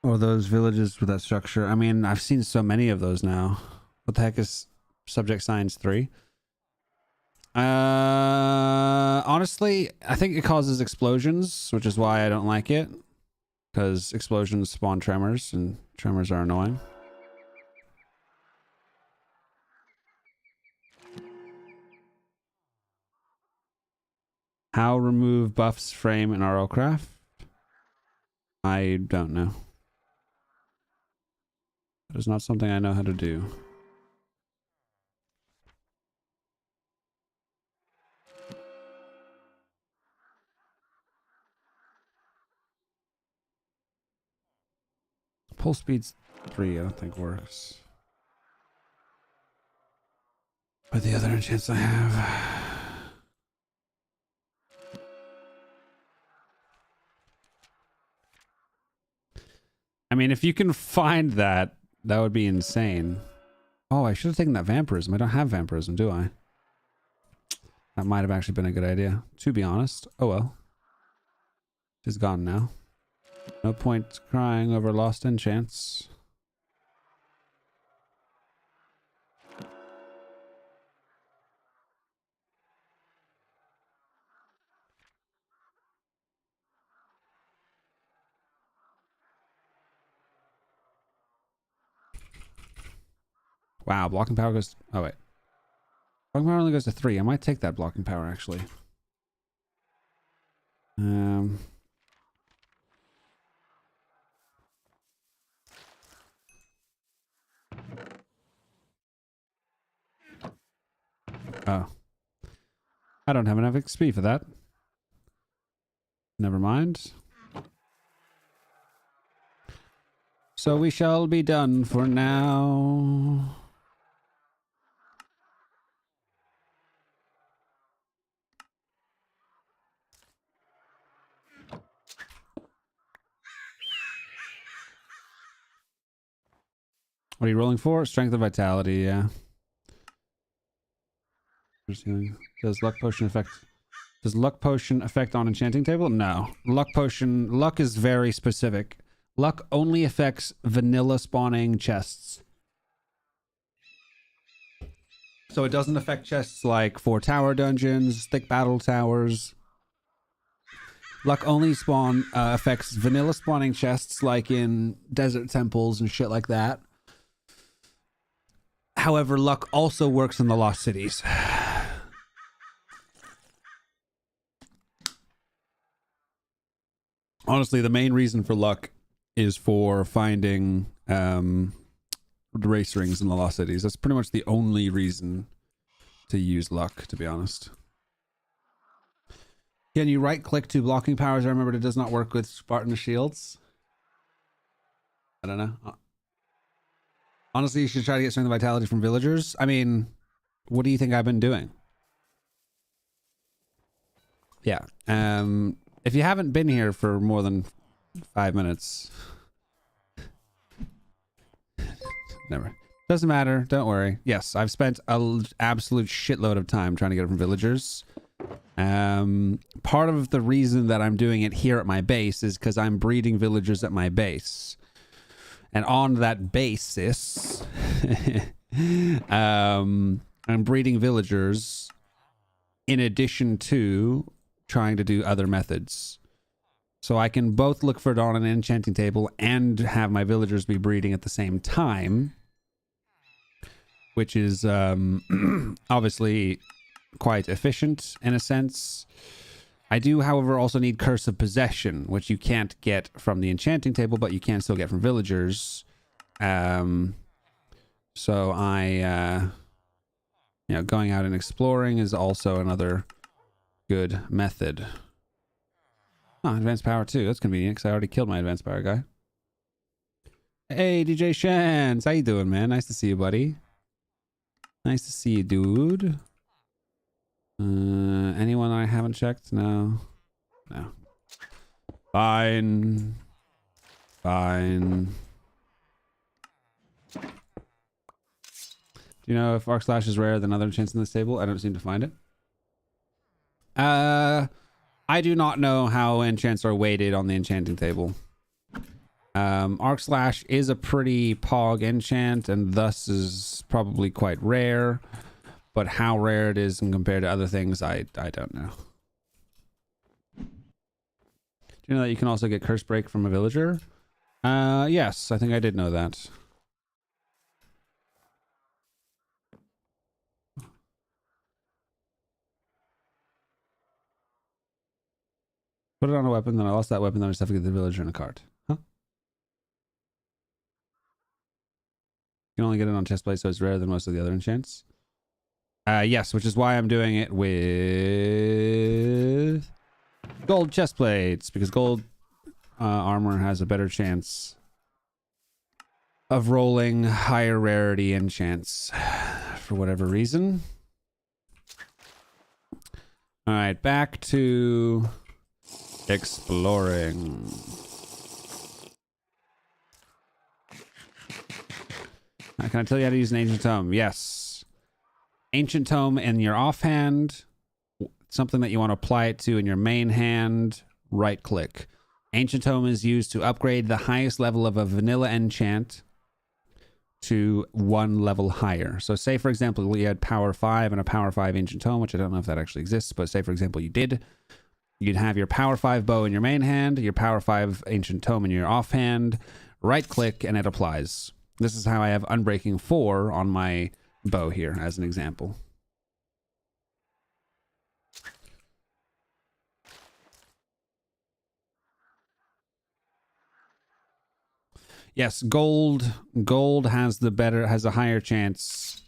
Or those villages with that structure. I mean, I've seen so many of those now. What the heck is Subject Science 3? Honestly, I think it causes explosions, which is why I don't like it. Because explosions spawn tremors, and tremors are annoying. How remove buffs frame in RLCraft? I don't know. That is not something I know how to do. Pull speed's 3, I don't think works. But the other enchants I have. I mean, if you can find that, that would be insane. Oh, I should have taken that vampirism. I don't have vampirism, do I? That might have actually been a good idea, to be honest. Oh well. It's gone now. No point crying over lost enchants. Wow, blocking power goes... Oh, wait. Blocking power only goes to 3. I might take that blocking power, actually. Oh. I don't have enough XP for that. Never mind. So we shall be done for now. What are you rolling for? Strength of Vitality, yeah. Does luck potion affect... Does luck potion affect on enchanting table? No. Luck potion... Luck is very specific. Luck only affects vanilla spawning chests. So it doesn't affect chests like 4 tower dungeons, thick battle towers. Luck only affects vanilla spawning chests like in desert temples and shit like that. However, luck also works in the lost cities. Honestly, the main reason for luck is for finding race rings in the lost cities. That's pretty much the only reason to use luck, to be honest. Can you right click to blocking powers? I remembered it does not work with Spartan shields. I don't know. Honestly, you should try to get strength of vitality from villagers. I mean, what do you think I've been doing? Yeah. If you haven't been here for more than 5 minutes, never. Doesn't matter. Don't worry. Yes, I've spent an absolute shitload of time trying to get it from villagers. Part of the reason that I'm doing it here at my base is because I'm breeding villagers at my base. And on that basis, I'm breeding villagers in addition to trying to do other methods. So I can both look for it on an enchanting table and have my villagers be breeding at the same time, which is obviously quite efficient in a sense. I do, however, also need Curse of Possession, which you can't get from the enchanting table, but you can still get from villagers. So I, you know, going out and exploring is also another good method. Oh, advanced power too. That's convenient because I already killed my advanced power guy. Hey, DJ Shans. How you doing, man? Nice to see you, buddy. Nice to see you, dude. Anyone I haven't checked? No. No. Fine. Fine. Do you know if Arc Slash is rarer than other enchants in this table? I don't seem to find it. I do not know how enchants are weighted on the enchanting table. Arc Slash is a pretty pog enchant and thus is probably quite rare. But how rare it is compared to other things, I don't know. Do you know that you can also get Curse Break from a villager? Yes, I think I did know that. Put it on a weapon, then I lost that weapon, then I just have to get the villager in a cart. Huh? You can only get it on chestplate, so it's rarer than most of the other enchants. Yes, which is why I'm doing it with gold chestplates, because gold armor has a better chance of rolling higher rarity enchants for whatever reason. All right, back to exploring. Can I tell you how to use an ancient tome? Yes. Ancient tome in your offhand, something that you want to apply it to in your main hand, right click. Ancient tome is used to upgrade the highest level of a vanilla enchant to one level higher. So say for example you had power 5 and a power 5 ancient tome, which I don't know if that actually exists, but say for example you did. You'd have your power 5 bow in your main hand, your power 5 ancient tome in your offhand, right click, and it applies. This is how I have Unbreaking 4 on my bow here as an example. Yes, gold has a higher chance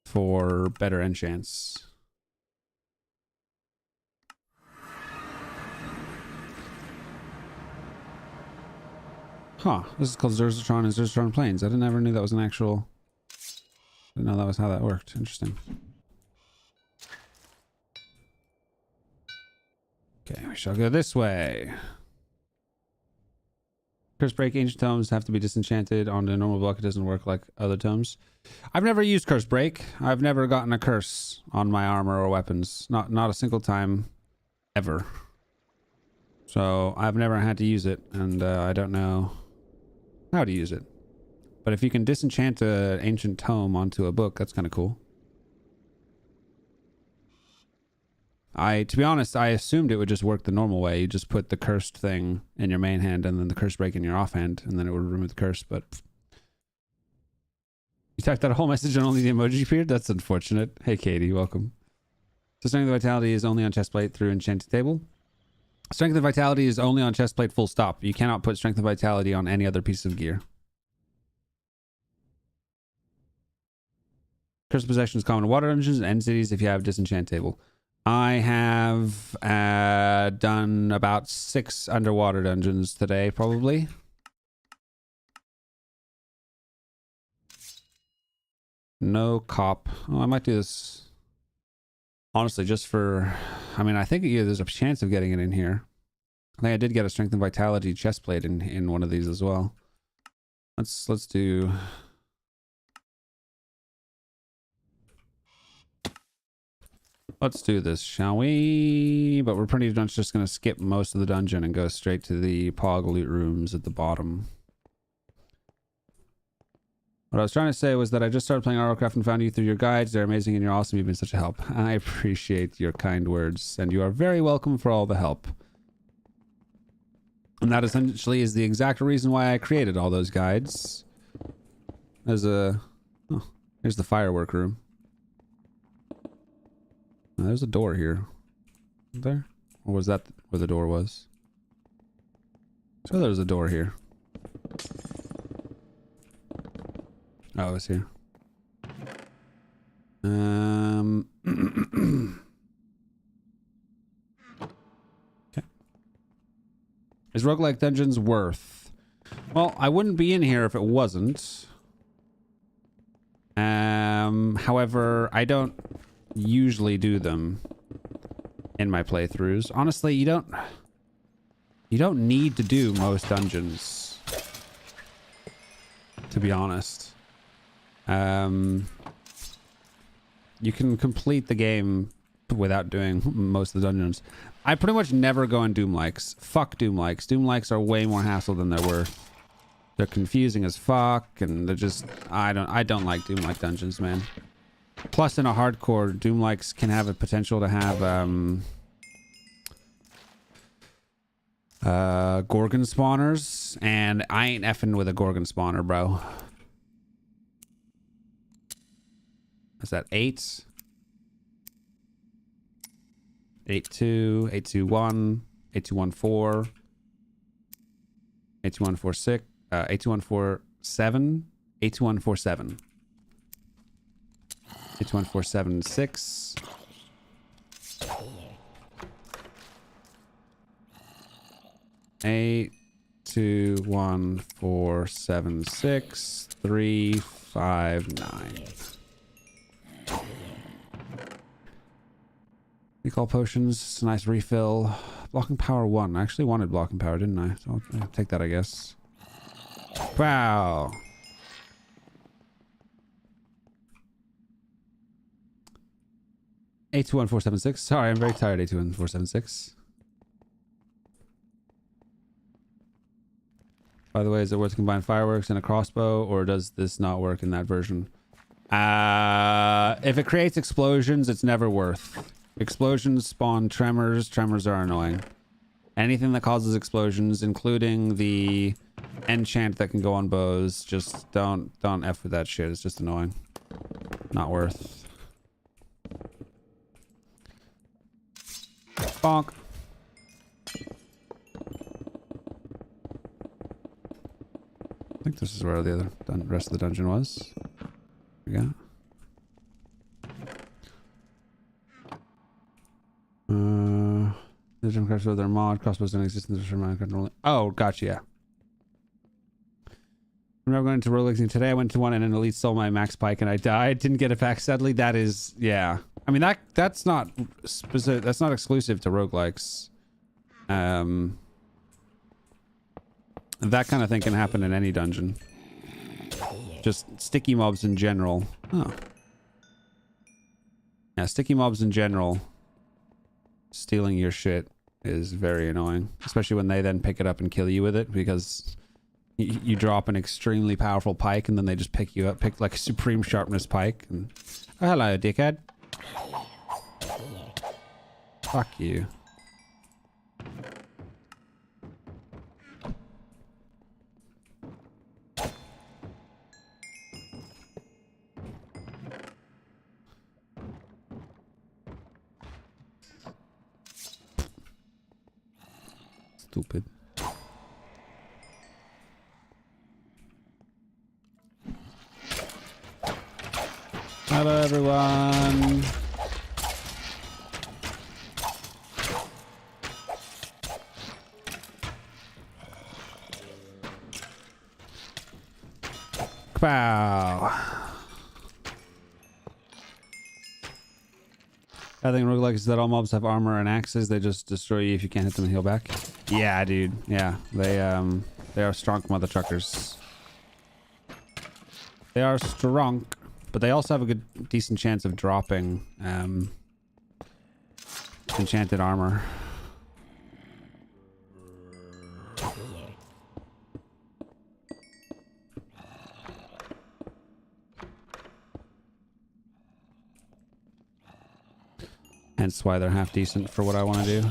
for better enchants. Huh, this is called Zerzatron and Zerzatron Plains. I never knew that was an actual... Didn't know that was how that worked. Interesting. Okay, we shall go this way. Curse Break ancient tomes have to be disenchanted on the normal block. It doesn't work like other tomes. I've never used Curse Break. I've never gotten a curse on my armor or weapons. Not a single time ever. So I've never had to use it, and I don't know how to use it. But if you can disenchant an ancient tome onto a book, that's kind of cool. To be honest, I assumed it would just work the normal way. You just put the cursed thing in your main hand and then the curse break in your offhand, and then it would remove the curse, but... You typed that whole message and only the emoji appeared? That's unfortunate. Hey, Katie, welcome. So Strength of Vitality is only on chestplate through Enchanted Table. Strength of Vitality is only on chestplate full stop. You cannot put Strength of Vitality on any other piece of gear. Curse of Possession is common in water dungeons and cities if you have Disenchant Table. I have done about 6 underwater dungeons today, probably. No cop. Oh, I might do this. Honestly, just for... I mean, I think there's a chance of getting it in here. I think I did get a strength and vitality chest plate in one of these as well. Let's do. Let's do this, shall we? But we're pretty much just going to skip most of the dungeon and go straight to the Pog loot rooms at the bottom. What I was trying to say was that I just started playing RLCraft and found you through your guides. They're amazing and you're awesome. You've been such a help. I appreciate your kind words, and you are very welcome for all the help. And that essentially is the exact reason why I created all those guides. There's a... Oh, here's the firework room. Oh, there's a door here. There? Or was that where the door was? So there's a door here. Oh, it's here. Okay. Is roguelike dungeons worth? Well, I wouldn't be in here if it wasn't. However, I don't usually do them in my playthroughs. Honestly, you don't need to do most dungeons, to be honest. You can complete the game without doing most of the dungeons. I pretty much never go in Doom-likes. Fuck Doom-likes. Doom-likes are way more hassle than they're worth. They're confusing as fuck, and they're just... I don't like Doom-like dungeons, man. Plus, in a hardcore, Doom-likes can have a potential to have Gorgon spawners, and I ain't effing with a Gorgon spawner, bro. Is that 8? 8-2, 8-2-1, 8-2-1-4, 8-2-1-4-6, 8-2-1-4-7, 8-2-1-4-7. 8-2-1-4-7-6. Eight, 2, 1, 4, 7, 6, 3, 5, 9. Recall potions. It's a nice refill. Blocking power 1. I actually wanted blocking power, didn't I? So I'll take that, I guess. Wow. A2146. Sorry, I'm very tired. A21476. By the way, is it worth to combine fireworks and a crossbow, or does this not work in that version? If it creates explosions, it's never worth. Explosions spawn tremors. Tremors are annoying. Anything that causes explosions, including the enchant that can go on bows, just don't F with that shit. It's just annoying. Not worth. Bonk. I think this is where the rest of the dungeon was. Yeah. The jump crafts with their mod crossbows don't exist in the Minecraft. Oh, gotcha. Yeah. Remember going to roguelikes today? I went to one and an elite stole my max pike and I died. Didn't get it back sadly. That is, yeah. I mean that's not specific. That's not exclusive to roguelikes. That kind of thing can happen in any dungeon. Just sticky mobs in general. Oh. Yeah, sticky mobs in general. Stealing your shit is very annoying, especially when they then pick it up and kill you with it because you drop an extremely powerful pike and then they just pick you up, pick like a supreme sharpness pike. And oh, hello, dickhead. Fuck you. Stupid. Hello, everyone. Wow. I think roguelike is that all mobs have armor and axes. They just destroy you if you can't hit them and heal back. Yeah, dude. Yeah, they are strong mother truckers. They are strong, but they also have a good, decent chance of dropping enchanted armor. Hence why they're half decent for what I want to do.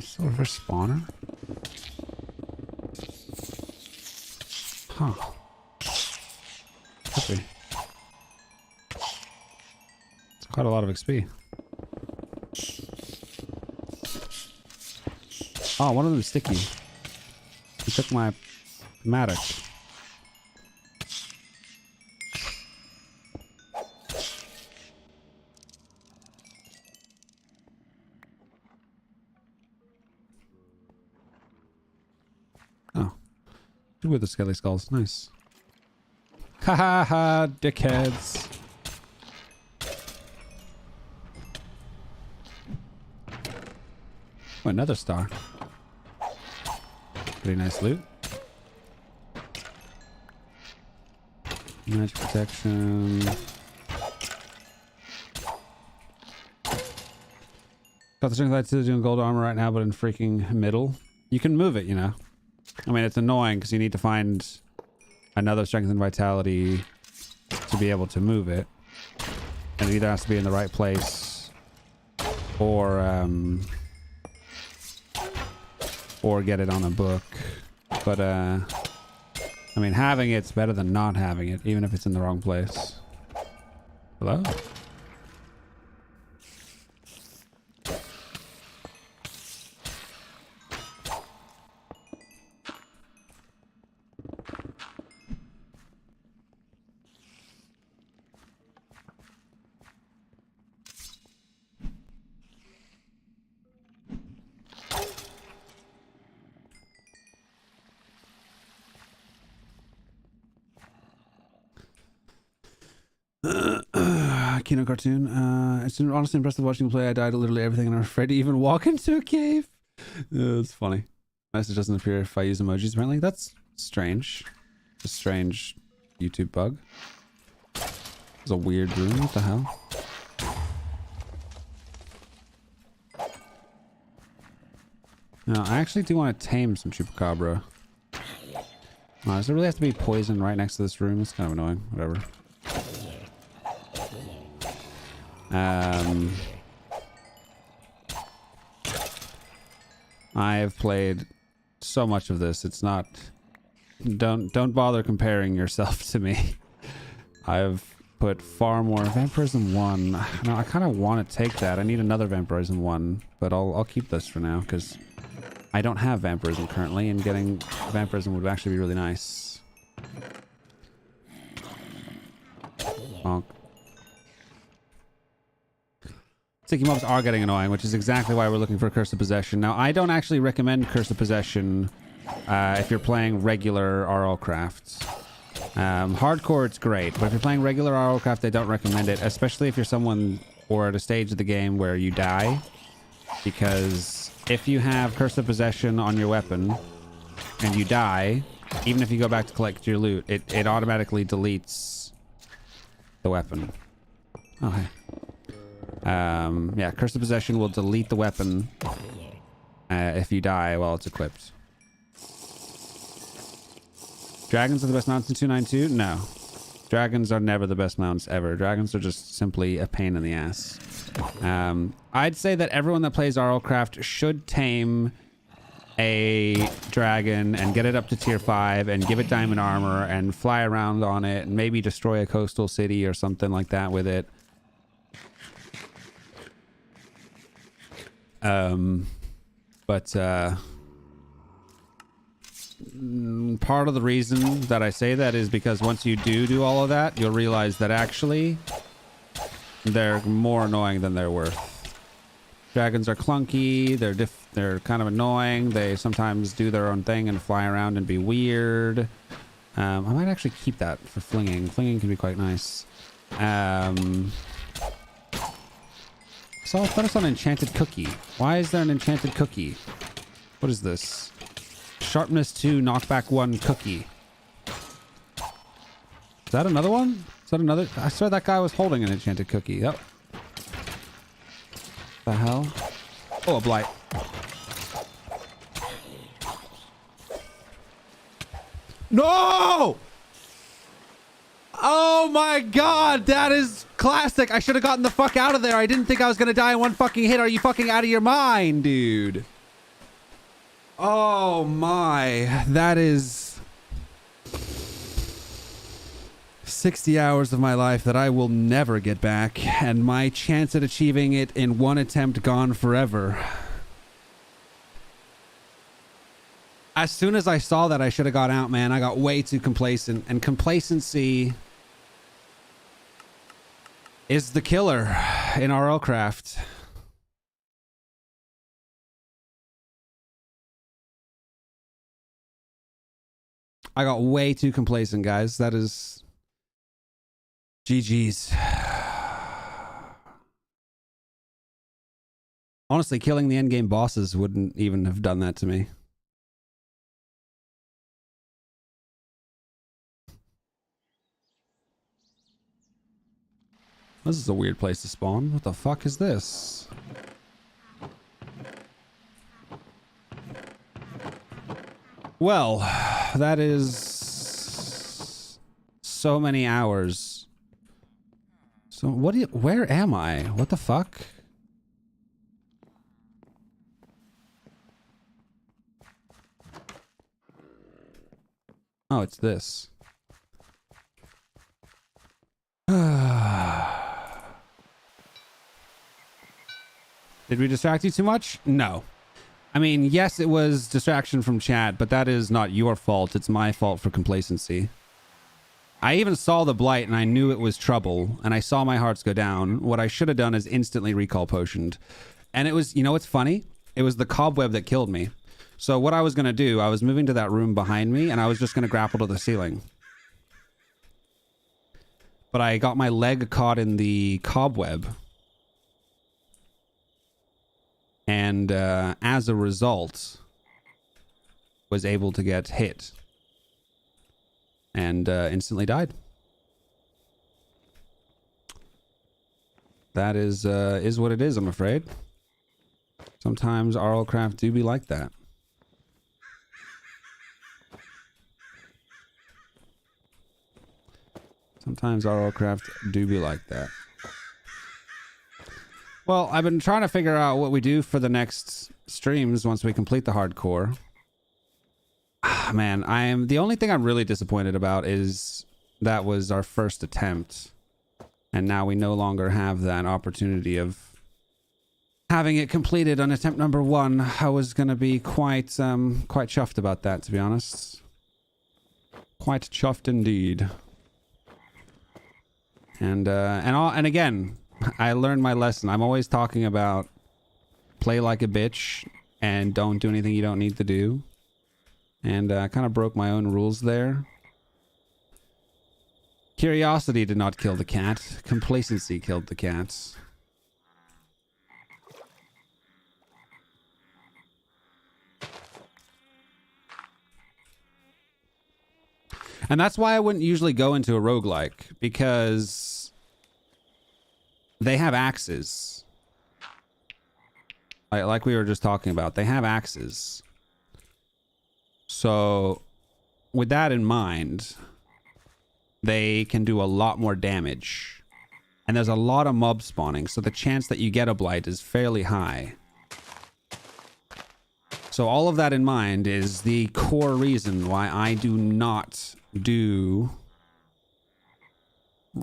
Silver spawner? Huh. Could be. It's quite a lot of XP. Oh, one of them is sticky. He took my mattock. Oh. Two with the skelly skulls. Nice. Ha ha ha, dickheads. Oh, another star. Pretty nice loot. Magic protection. Got the strength light to doing gold armor right now, but in freaking middle. You can move it, you know. I mean, it's annoying because you need to find another strength and vitality to be able to move it. And it either has to be in the right place or get it on a book. But I mean, having it's better than not having it, even if it's in the wrong place. Hello? Kino cartoon. It's honestly impressive watching him play. I died at literally everything and I'm afraid to even walk into a cave. It's funny. Message doesn't appear if I use emojis. Apparently, that's strange. A strange YouTube bug. It's a weird room. What the hell? No, I actually do want to tame some chupacabra. Does it really have to be poison right next to this room? It's kind of annoying. Whatever. I have played so much of this. It's not. Don't bother comparing yourself to me. I've put far more vampirism 1. No, I kind of want to take that. I need another vampirism 1, but I'll keep this for now because I don't have vampirism currently, and getting vampirism would actually be really nice. Bonk. Sticky mobs are getting annoying, which is exactly why we're looking for Curse of Possession. Now, I don't actually recommend Curse of Possession if you're playing regular RLCraft. Hardcore, it's great, but if you're playing regular RLCraft, I don't recommend it, especially if you're someone or at a stage of the game where you die. Because if you have Curse of Possession on your weapon and you die, even if you go back to collect your loot, it automatically deletes the weapon. Oh, hey. Yeah, Curse of Possession will delete the weapon if you die while it's equipped. Dragons are the best mounts in 292? No. Dragons are never the best mounts ever. Dragons are just simply a pain in the ass. I'd say that everyone that plays RLCraft should tame a dragon and get it up to tier 5 and give it diamond armor and fly around on it and maybe destroy a coastal city or something like that with it. part of the reason that I say that is because once you do all of that, you'll realize that actually they're more annoying than they're worth. Dragons are clunky. They're kind of annoying. They sometimes do their own thing and fly around and be weird. I might actually keep that for flinging. Flinging can be quite nice. So I'll put us on enchanted cookie. Why is there an enchanted cookie? What is this? Sharpness 2, knockback 1 cookie. Is that another one? Is that another? I swear that guy was holding an enchanted cookie. Yep. The hell? Oh, a blight. No! Oh my god, that is classic. I should have gotten the fuck out of there. I didn't think I was gonna die in one fucking hit. Are you fucking out of your mind, dude? Oh my, that is 60 hours of my life that I will never get back, and my chance at achieving it in one attempt gone forever. As soon as I saw that, I should have got out, man. I got way too complacent, and complacency is the killer in RLCraft. I got way too complacent, guys. That is GG's. Honestly, killing the endgame bosses wouldn't even have done that to me. This is a weird place to spawn. What the fuck is this? Well, that is so many hours. So what do you, where am I? What the fuck? Oh, it's this. Did we distract you too much? No. I mean, yes, it was distraction from chat, but that is not your fault. It's my fault for complacency. I even saw the blight and I knew it was trouble, and I saw my hearts go down. What I should have done is instantly recall potioned. And it was, you know what's funny? It was the cobweb that killed me. So what I was going to do, I was moving to that room behind me, and I was just going to grapple to the ceiling. But I got my leg caught in the cobweb. And as a result, was able to get hit. And instantly died. That is what it is, I'm afraid. Sometimes RLCraft do be like that. Sometimes RLCraft do be like that. Well, I've been trying to figure out what we do for the next streams once we complete the hardcore. Man, the only thing I'm really disappointed about is that was our first attempt. And now we no longer have that opportunity of having it completed on attempt number 1. I was going to be quite chuffed about that, to be honest. Quite chuffed indeed. And again, I learned my lesson. I'm always talking about play like a bitch and don't do anything you don't need to do. And I kind of broke my own rules there. Curiosity did not kill the cat. Complacency killed the cats. And that's why I wouldn't usually go into a roguelike, because they have axes. Like we were just talking about, they have axes. So with that in mind, they can do a lot more damage. And there's a lot of mob spawning, so the chance that you get a blight is fairly high. So all of that in mind is the core reason why I do not do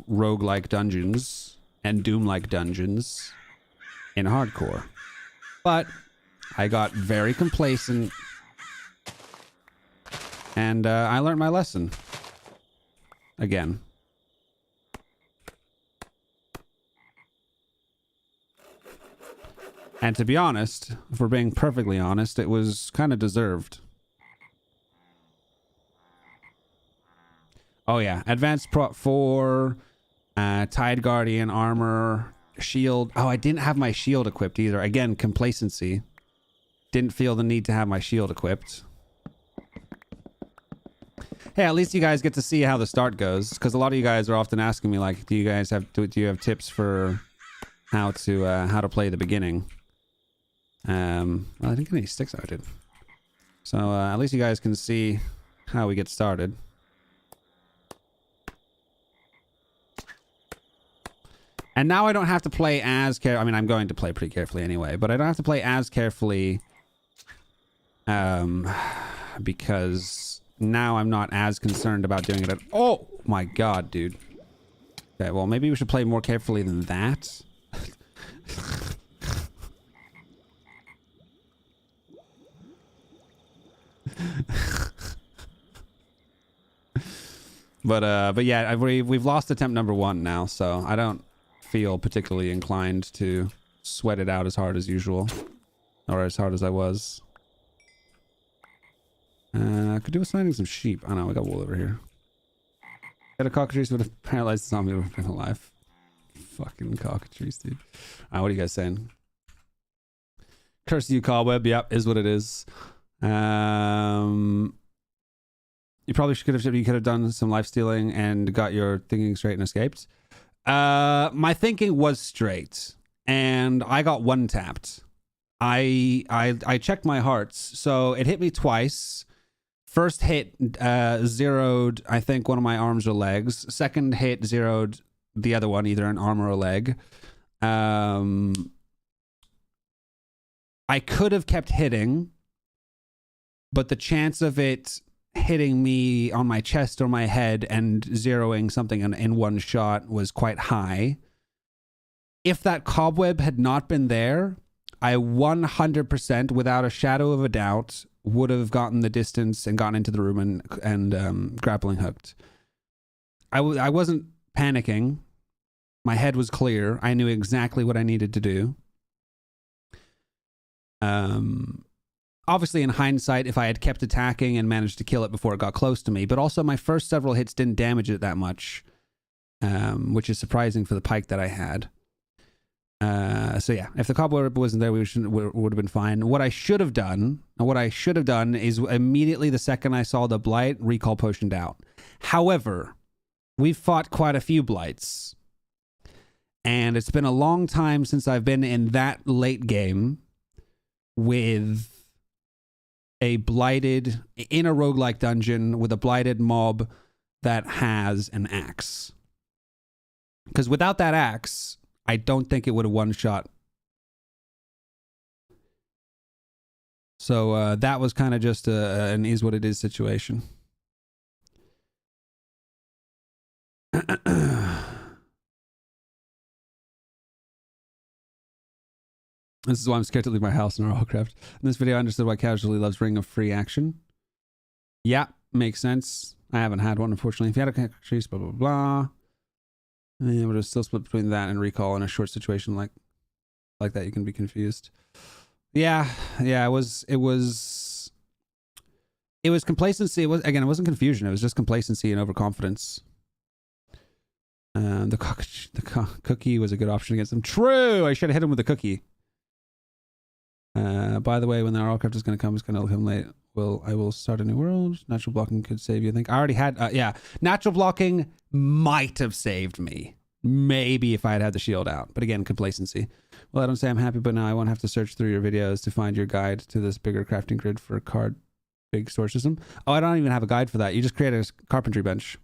roguelike dungeons and Doom-like dungeons in hardcore. But I got very complacent And I learned my lesson. Again. And to be honest, if we're being perfectly honest, it was kind of deserved. Oh yeah, advanced prot 4, Tide Guardian armor, shield. Oh, I didn't have my shield equipped either. Again, complacency. Didn't feel the need to have my shield equipped. Hey, at least you guys get to see how the start goes, because a lot of you guys are often asking me, like, do you have tips for how to play the beginning? Well, I didn't get any sticks out, I did. So at least you guys can see how we get started. And now I don't have to play as carefully. I mean, I'm going to play pretty carefully anyway, but I don't have to play as carefully because now I'm not as concerned about doing it at... Oh my god, dude. Okay, well, maybe we should play more carefully than that. But yeah, we've lost attempt number 1 now, so I don't feel particularly inclined to sweat it out as hard as usual, or as hard as I was. Could do with finding some sheep. I know, we got wool over here. Get a cockatrice would have paralyzed the zombie would have been alive. Fucking cockatrice, dude. What are you guys saying? Curse you, cobweb. Yep, is what it is. You probably could have done some life stealing and got your thinking straight and escaped. My thinking was straight, and I got one tapped. I checked my hearts, so it hit me twice. First hit zeroed, I think, one of my arms or legs. Second hit zeroed the other one, either an arm or a leg. I could have kept hitting, but the chance of it hitting me on my chest or my head and zeroing something in one shot was quite high. If that cobweb had not been there, I 100%, without a shadow of a doubt, would have gotten the distance and gotten into the room and grappling hooked. I wasn't panicking. My head was clear. I knew exactly what I needed to do. Obviously, in hindsight, if I had kept attacking and managed to kill it before it got close to me, but also my first several hits didn't damage it that much, which is surprising for the pike that I had. So yeah, if the cobweb wasn't there, would have been fine. What I should have done is immediately the second I saw the blight, recall potioned out. However, we've fought quite a few blights, and it's been a long time since I've been in that late game with a blighted, in a roguelike dungeon with a blighted mob that has an axe. Because without that axe, I don't think it would have one-shot. So that was kind of just an is what it is situation. This is why I'm scared to leave my house in RLCraft. In this video, I understood why Casually loves Ring of Free Action. Yeah, makes sense. I haven't had one, unfortunately. If you had a cockatrice, blah, blah, blah. And it would have still split between that and recall in a short situation like that. You can be confused. Yeah, it was complacency. It wasn't confusion. It was just complacency and overconfidence. The cookie was a good option against him. True! I should have hit him with the cookie. By the way, when the RLCraft is going to come, it's going to come late. I will start a new world. Natural blocking could save you, I think. I already had, yeah. Natural blocking might have saved me. Maybe if I had the shield out. But again, complacency. Well, I don't say I'm happy, but now I won't have to search through your videos to find your guide to this bigger crafting grid for a big store system. Oh, I don't even have a guide for that. You just create a carpentry bench.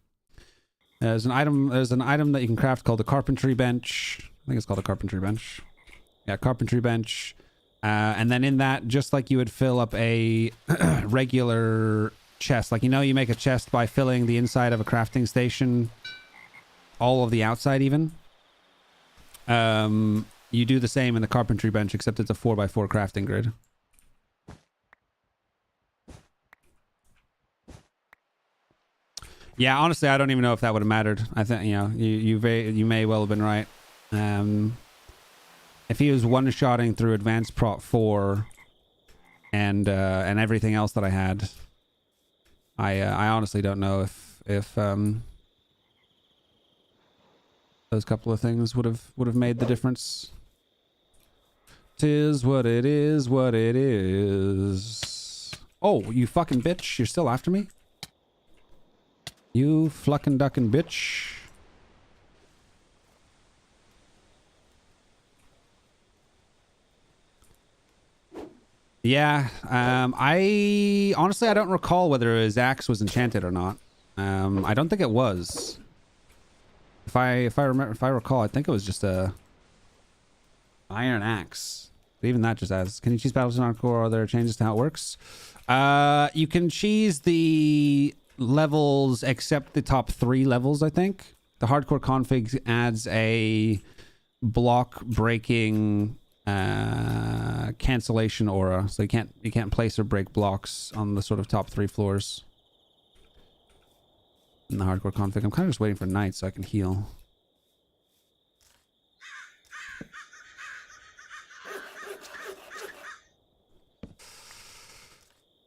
There's an item that you can craft called the carpentry bench. I think it's called a carpentry bench. Yeah, carpentry bench. And then in that, just like you would fill up a regular chest, like, you know, you make a chest by filling the inside of a crafting station, all of the outside even. You do the same in the carpentry bench, except it's a 4x4 crafting grid. Yeah, honestly, I don't even know if that would have mattered. I think, you know, you may well have been right. If he was one-shotting through Advanced Prot 4 and everything else that I had, I honestly don't know if those couple of things would have made the difference. 'Tis what it is, what it is. Oh, you fucking bitch! You're still after me? You flucking ducking bitch! Yeah, I honestly I don't recall whether his axe was enchanted or not. I don't think it was. If I recall, I think it was just a iron axe. But even that just adds. Can you cheese battles in hardcore? Are there changes to how it works? You can cheese the levels except the top 3 levels. I think the hardcore config adds a block breaking cancellation aura, so you can't place or break blocks on the sort of top 3 floors in the hardcore config. I'm kind of just waiting for night so I can heal.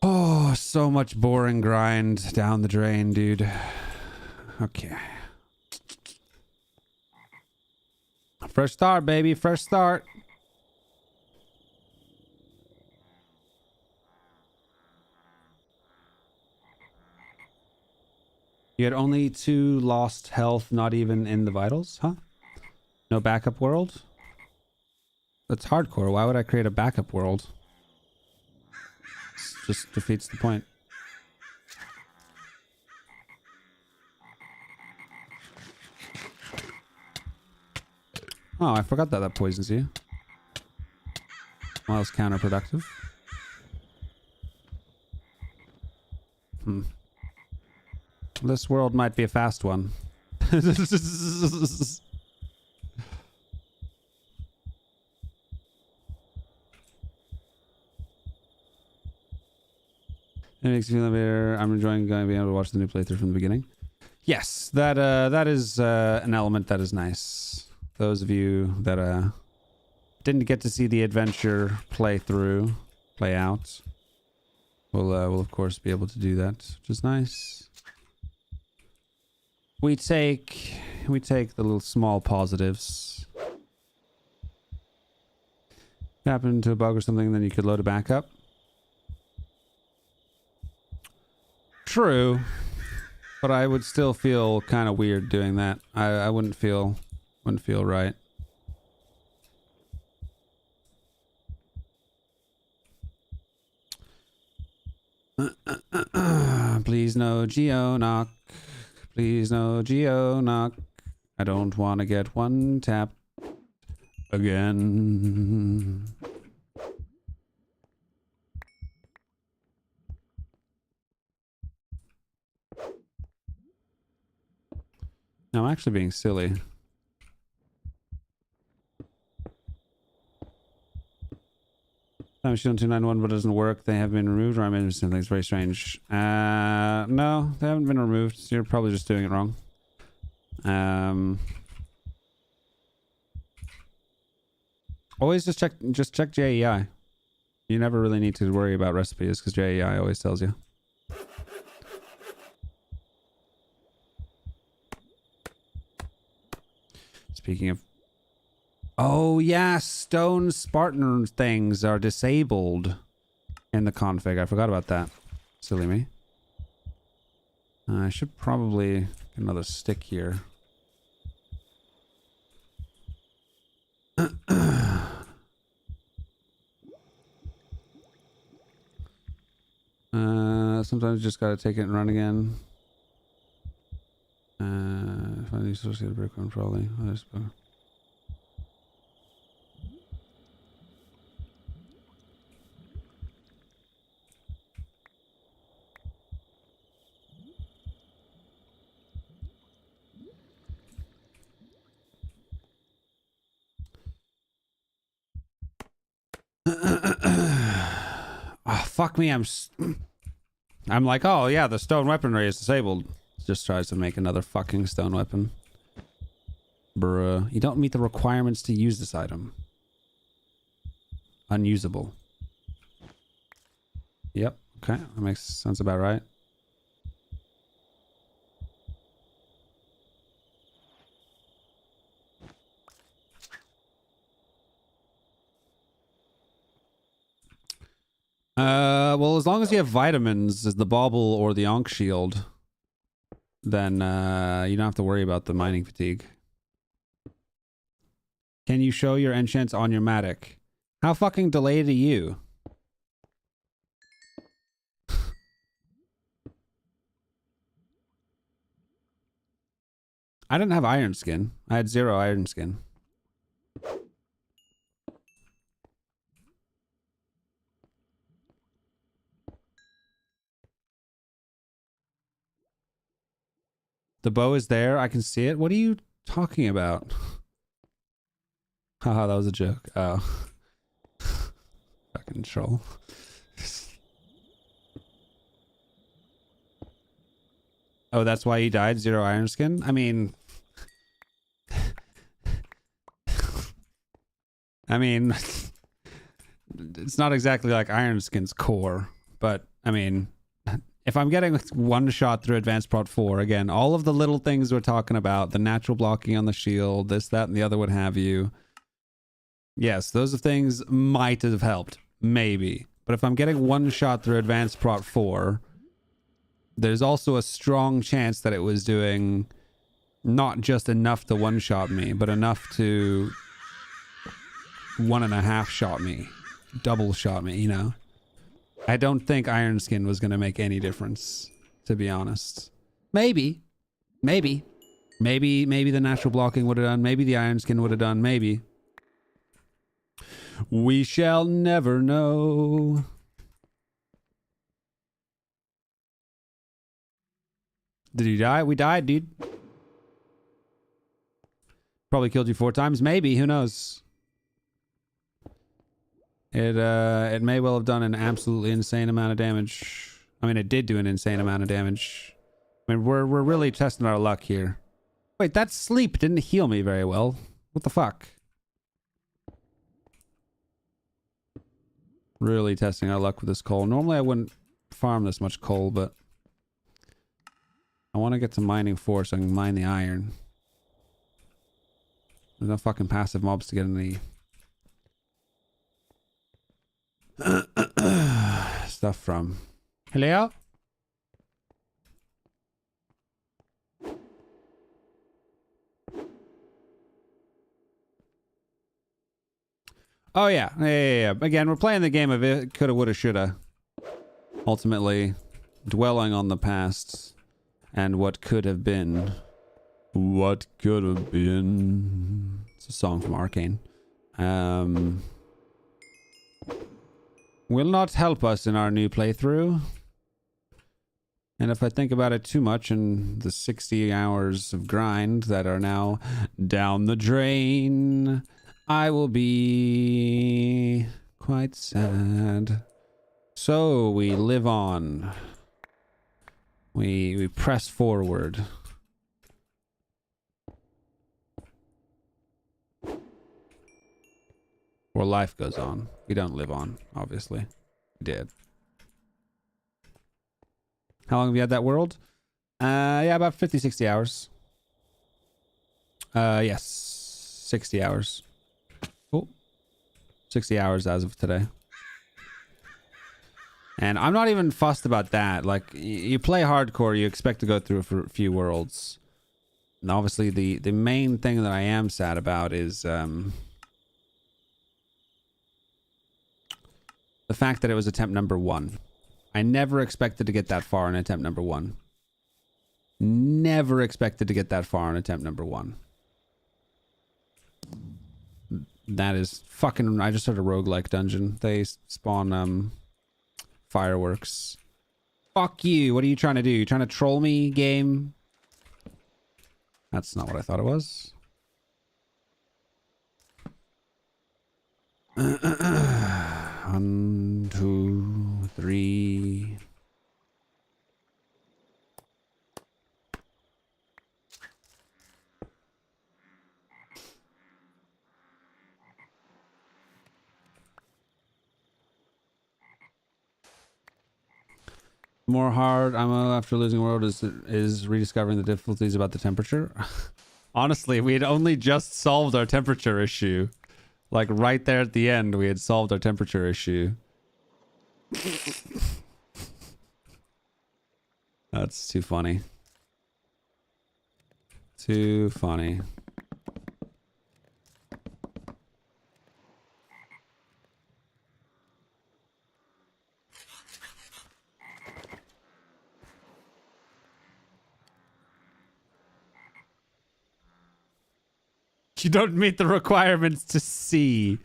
Oh, so much boring grind down the drain, dude. Okay. Fresh start, baby. Fresh start. You had only 2 lost health, not even in the vitals, huh? No backup world? That's hardcore. Why would I create a backup world? This just defeats the point. Oh, I forgot that that poisons you. Well, it's counterproductive. This world might be a fast one. It makes me feel better. I'm enjoying being able to watch the new playthrough from the beginning. Yes, that is an element that is nice. Those of you that didn't get to see the adventure play out, will of course be able to do that, which is nice. We take the little small positives. Happen to a bug or something, then you could load it back up. True, but I would still feel kind of weird doing that. I wouldn't feel right. Please no geo knock. Please no geo knock. I don't want to get one tap again. No, I'm actually being silly. Machine 291, but it doesn't work. They have been removed, or I'm interested in things very strange. No, they haven't been removed. So you're probably just doing it wrong. Always just check JEI. You never really need to worry about recipes because JEI always tells you. Speaking of... Oh, yeah, stone Spartan things are disabled in the config. I forgot about that. Silly me. I should probably get another stick here. Sometimes you just gotta take it and run again. Find the associated brick on trolley. Oh, fuck me. I'm like, oh yeah, the stone weaponry is disabled. Just tries to make another fucking stone weapon. Bruh. You don't meet the requirements to use this item. Unusable. Yep. Okay. That sounds about right. Well, as long as you have vitamins as the bauble or the Ankh shield, then you don't have to worry about the mining fatigue. Can you show your enchants on your Matic? How fucking delayed are you? I didn't have iron skin. I had 0 iron skin. The bow is there. I can see it. What are you talking about? Haha, that was a joke. Oh. Fucking troll. Oh, that's why he died? 0 iron skin? I mean... it's not exactly like iron skin's core, but, I mean... If I'm getting one shot through Advanced Prot 4, again, all of the little things we're talking about, the natural blocking on the shield, this, that, and the other, what have you. Yes, those things might have helped. Maybe. But if I'm getting one shot through Advanced Prot 4, there's also a strong chance that it was doing not just enough to one-shot me, but enough to 1.5 shot me. Double shot me, you know? I don't think Iron Skin was going to make any difference, to be honest. Maybe. Maybe the natural blocking would have done. Maybe the Iron Skin would have done. Maybe. We shall never know. Did you die? We died, dude. Probably killed you 4 times. Maybe. Who knows? It may well have done an absolutely insane amount of damage. I mean, it did do an insane amount of damage. I mean, we're really testing our luck here. Wait, that sleep didn't heal me very well. What the fuck? Really testing our luck with this coal. Normally I wouldn't farm this much coal, but I want to get to mining 4 so I can mine the iron. There's no fucking passive mobs to get any stuff from. Hello? Oh yeah. Again, we're playing the game of it coulda, woulda, shoulda. Ultimately, dwelling on the past and what could have been. What could have been. It's a song from Arcane. Will not help us in our new playthrough. And if I think about it too much and the 60 hours of grind that are now down the drain, I will be quite sad. So we live on. We press forward. Or life goes on. We don't live on, obviously. We did. How long have you had that world? Yeah, about 50, 60 hours. Yes. 60 hours. Oh. 60 hours as of today. And I'm not even fussed about that. Like, you play hardcore, you expect to go through a few worlds. And obviously, the main thing that I am sad about is... the fact that it was attempt number 1. I never expected to get that far in attempt number 1. Never expected to get that far in attempt number 1. That is fucking... I just started a roguelike dungeon. They spawn, fireworks. Fuck you. What are you trying to do? You trying to troll me, game? That's not what I thought it was. 1, 2, 3. More hard ammo after losing world is rediscovering the difficulties about the temperature. Honestly, we had only just solved our temperature issue. Like right there at the end, we had solved our temperature issue. That's too funny. Too funny. You don't meet the requirements to see.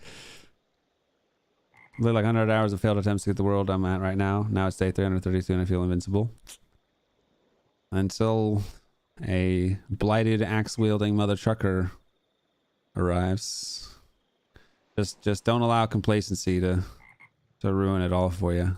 Live like 100 hours of failed attempts to get the world I'm at right now. Now it's day 332 and I feel invincible. Until a blighted axe-wielding mother trucker arrives. Just don't allow complacency to ruin it all for you.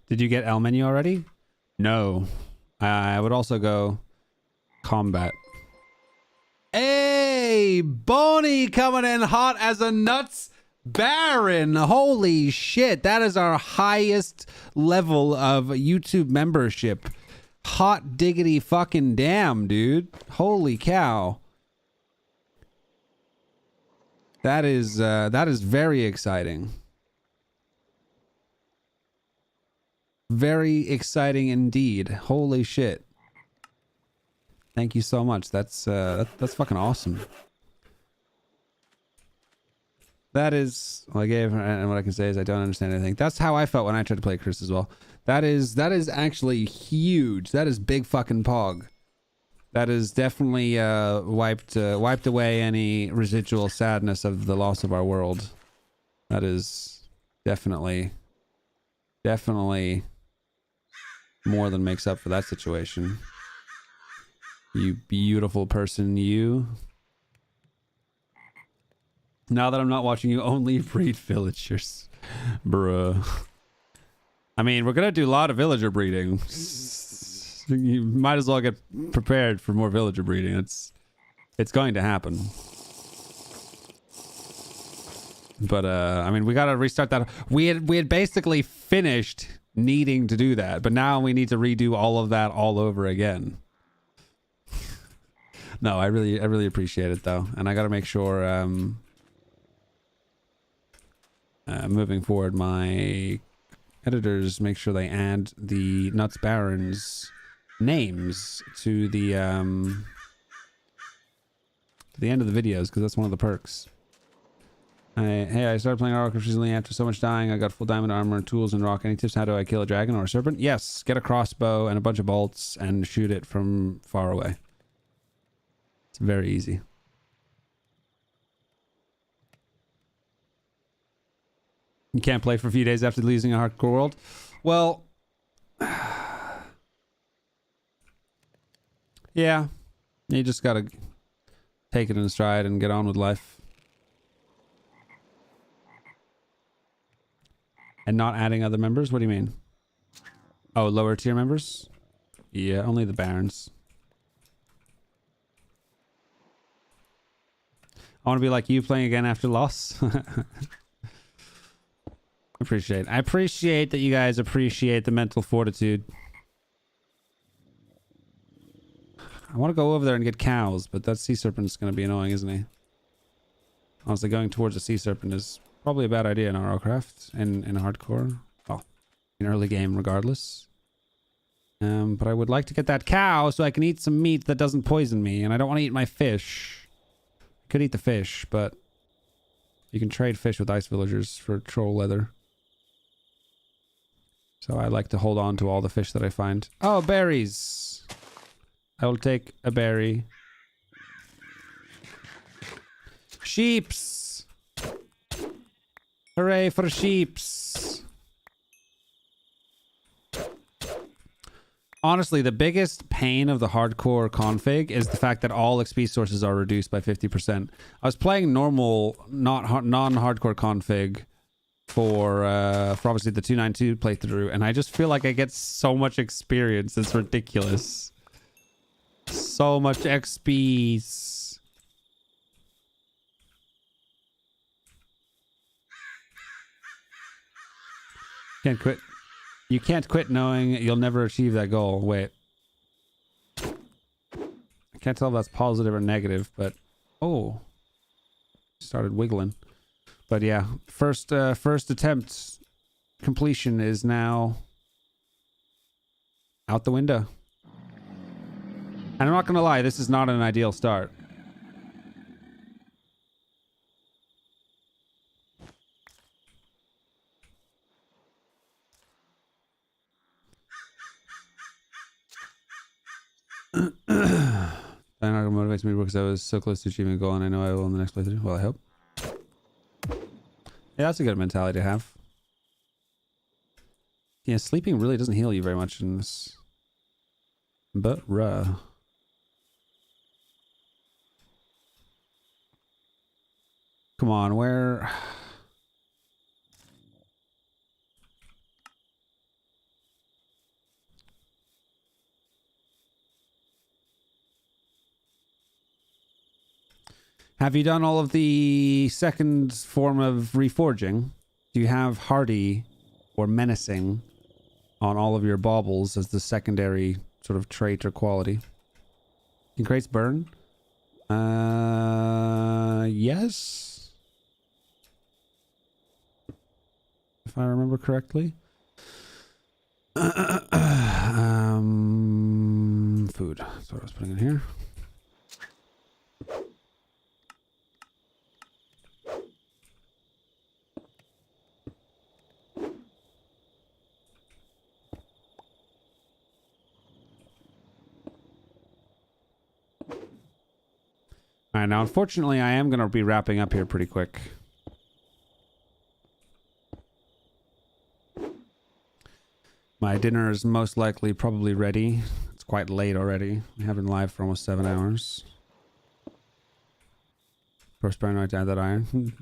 Did you get L menu already? No. I would also go combat. Hey, Bonnie coming in hot as a nuts baron. Holy shit. That is our highest level of YouTube membership. Hot diggity fucking damn, dude. Holy cow. That is very exciting. Very exciting indeed. Holy shit. Thank you so much. That's fucking awesome. That is, well, and what I can say is I don't understand anything. That's how I felt when I tried to play Chris as well. That is actually huge. That is big fucking pog. That is definitely wiped away any residual sadness of the loss of our world. That is definitely more than makes up for that situation. You beautiful person, you. Now that I'm not watching you only breed villagers. Bruh. I mean, we're gonna do a lot of villager breeding. You might as well get prepared for more villager breeding. It's going to happen. But I mean, we gotta restart that. We had basically finished needing to do that, but now we need to redo all of that all over again. No, I really appreciate it though, and I gotta make sure moving forward my editors make sure they add the Nuts Barons names to the end of the videos, because that's one of the perks. Hey, I started playing RLCraft recently. After so much dying, I got full diamond armor, tools, and rock. Any tips on how do I kill a dragon or a serpent? Yes, get a crossbow and a bunch of bolts and shoot it from far away. It's very easy. You can't play for a few days after losing a hardcore world? Well, yeah, you just gotta take it in stride and get on with life. And not adding other members? What do you mean? Oh, lower tier members? Yeah, only the barons. I want to be like you playing again after loss. I appreciate that you guys appreciate the mental fortitude. I want to go over there and get cows, but that sea serpent is going to be annoying, isn't he? Honestly, going towards a sea serpent is probably a bad idea in RLCraft, in hardcore. Well, in early game regardless. But I would like to get that cow so I can eat some meat that doesn't poison me, and I don't want to eat my fish. I could eat the fish, but you can trade fish with ice villagers for troll leather. So I like to hold on to all the fish that I find. Oh, berries! I will take a berry. Sheeps! Hooray for sheeps! Honestly, the biggest pain of the hardcore config is the fact that all XP sources are reduced by 50%. I was playing normal, non-hardcore config for obviously the 292 playthrough, and I just feel like I get so much experience. It's ridiculous. So much XP. Can't quit. You can't quit knowing you'll never achieve that goal. Wait. I can't tell if that's positive or negative, but... Oh. Started wiggling. But yeah, first attempt completion is now out the window. And I'm not gonna lie, this is not an ideal start. That motivates me because I was so close to achieving a goal, and I know I will in the next playthrough. Well, I hope. Yeah, that's a good mentality to have. Yeah, sleeping really doesn't heal you very much in this. But, come on, where... Have you done all of the second form of reforging? Do you have hardy or menacing on all of your baubles as the secondary sort of trait or quality? Can crates burn? Yes. If I remember correctly. Food. That's what I was putting in here. Alright, now unfortunately I am going to be wrapping up here pretty quick. My dinner is most likely probably ready. It's quite late already. We have been live for almost 7 hours. First paranoid to add that iron.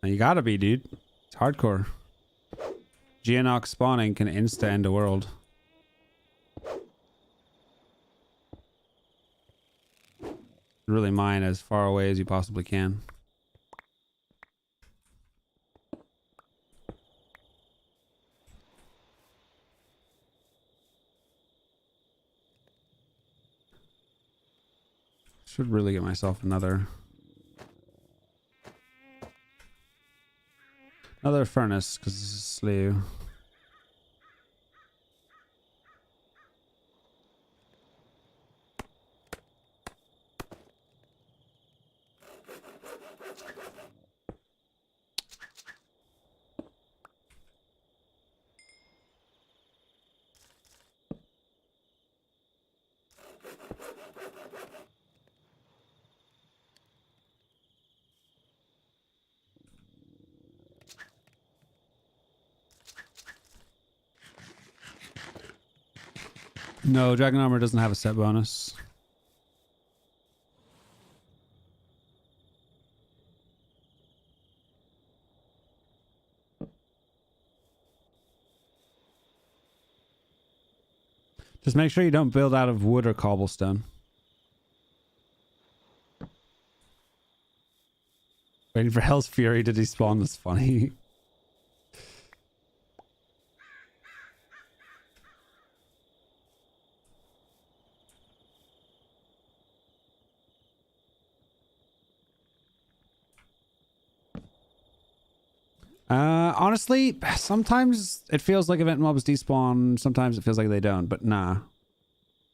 Now you gotta be, dude. It's hardcore. Geonox spawning can insta-end a world. Really mine as far away as you possibly can. Should really get myself another furnace because this is slew. No, Dragon Armor doesn't have a set bonus. Just make sure you don't build out of wood or cobblestone. Waiting for Hell's Fury to despawn was funny. Honestly, sometimes it feels like event mobs despawn, sometimes it feels like they don't, but nah.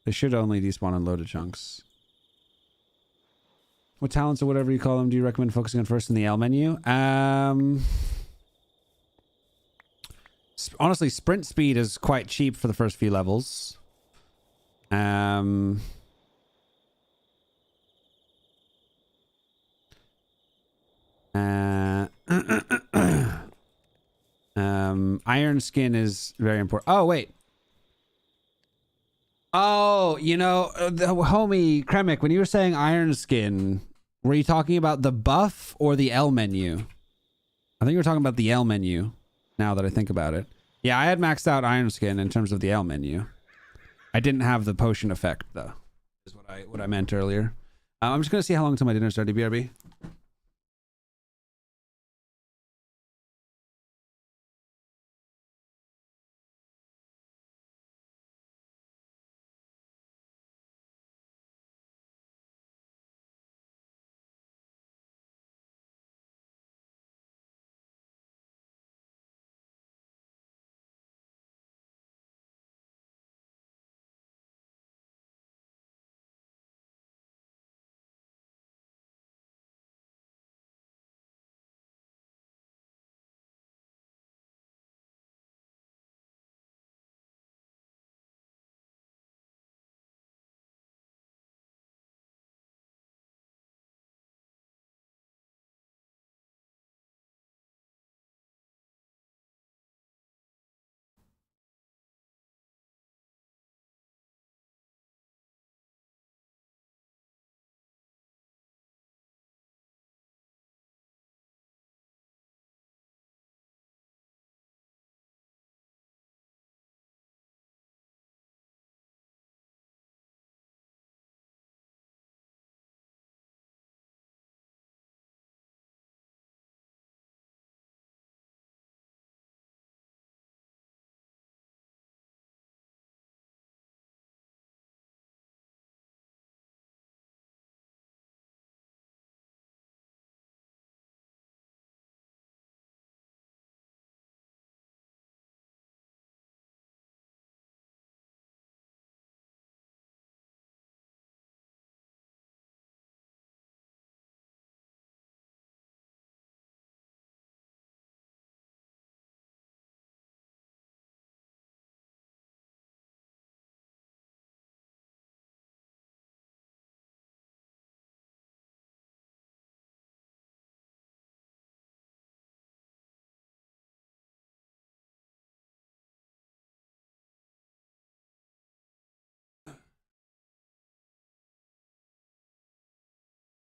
They should only despawn in loaded chunks. What talents or whatever you call them do you recommend focusing on first in the L menu? Honestly, sprint speed is quite cheap for the first few levels. Iron skin is very important. Oh, wait. Oh, you know, the homie Kremik, when you were saying Iron Skin, were you talking about the buff or the L menu? I think you were talking about the L menu, now that I think about it. Yeah, I had maxed out Iron Skin in terms of the L menu. I didn't have the potion effect, though, is what I meant earlier. I'm just going to see how long until my dinner's ready, BRB.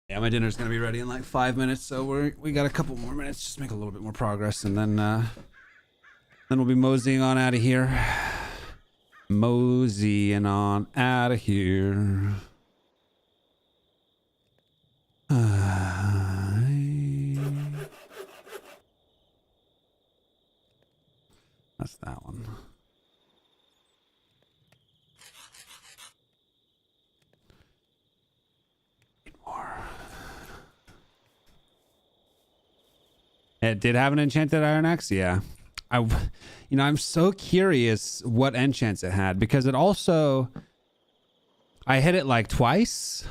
Yeah, my dinner's gonna be ready in like 5 minutes, so we got a couple more minutes, just make a little bit more progress, and then we'll be moseying on out of here. Moseying on out of here. That's that one. More. It did have an enchanted iron axe, yeah. I'm so curious what enchants it had, because it also, I hit it like twice,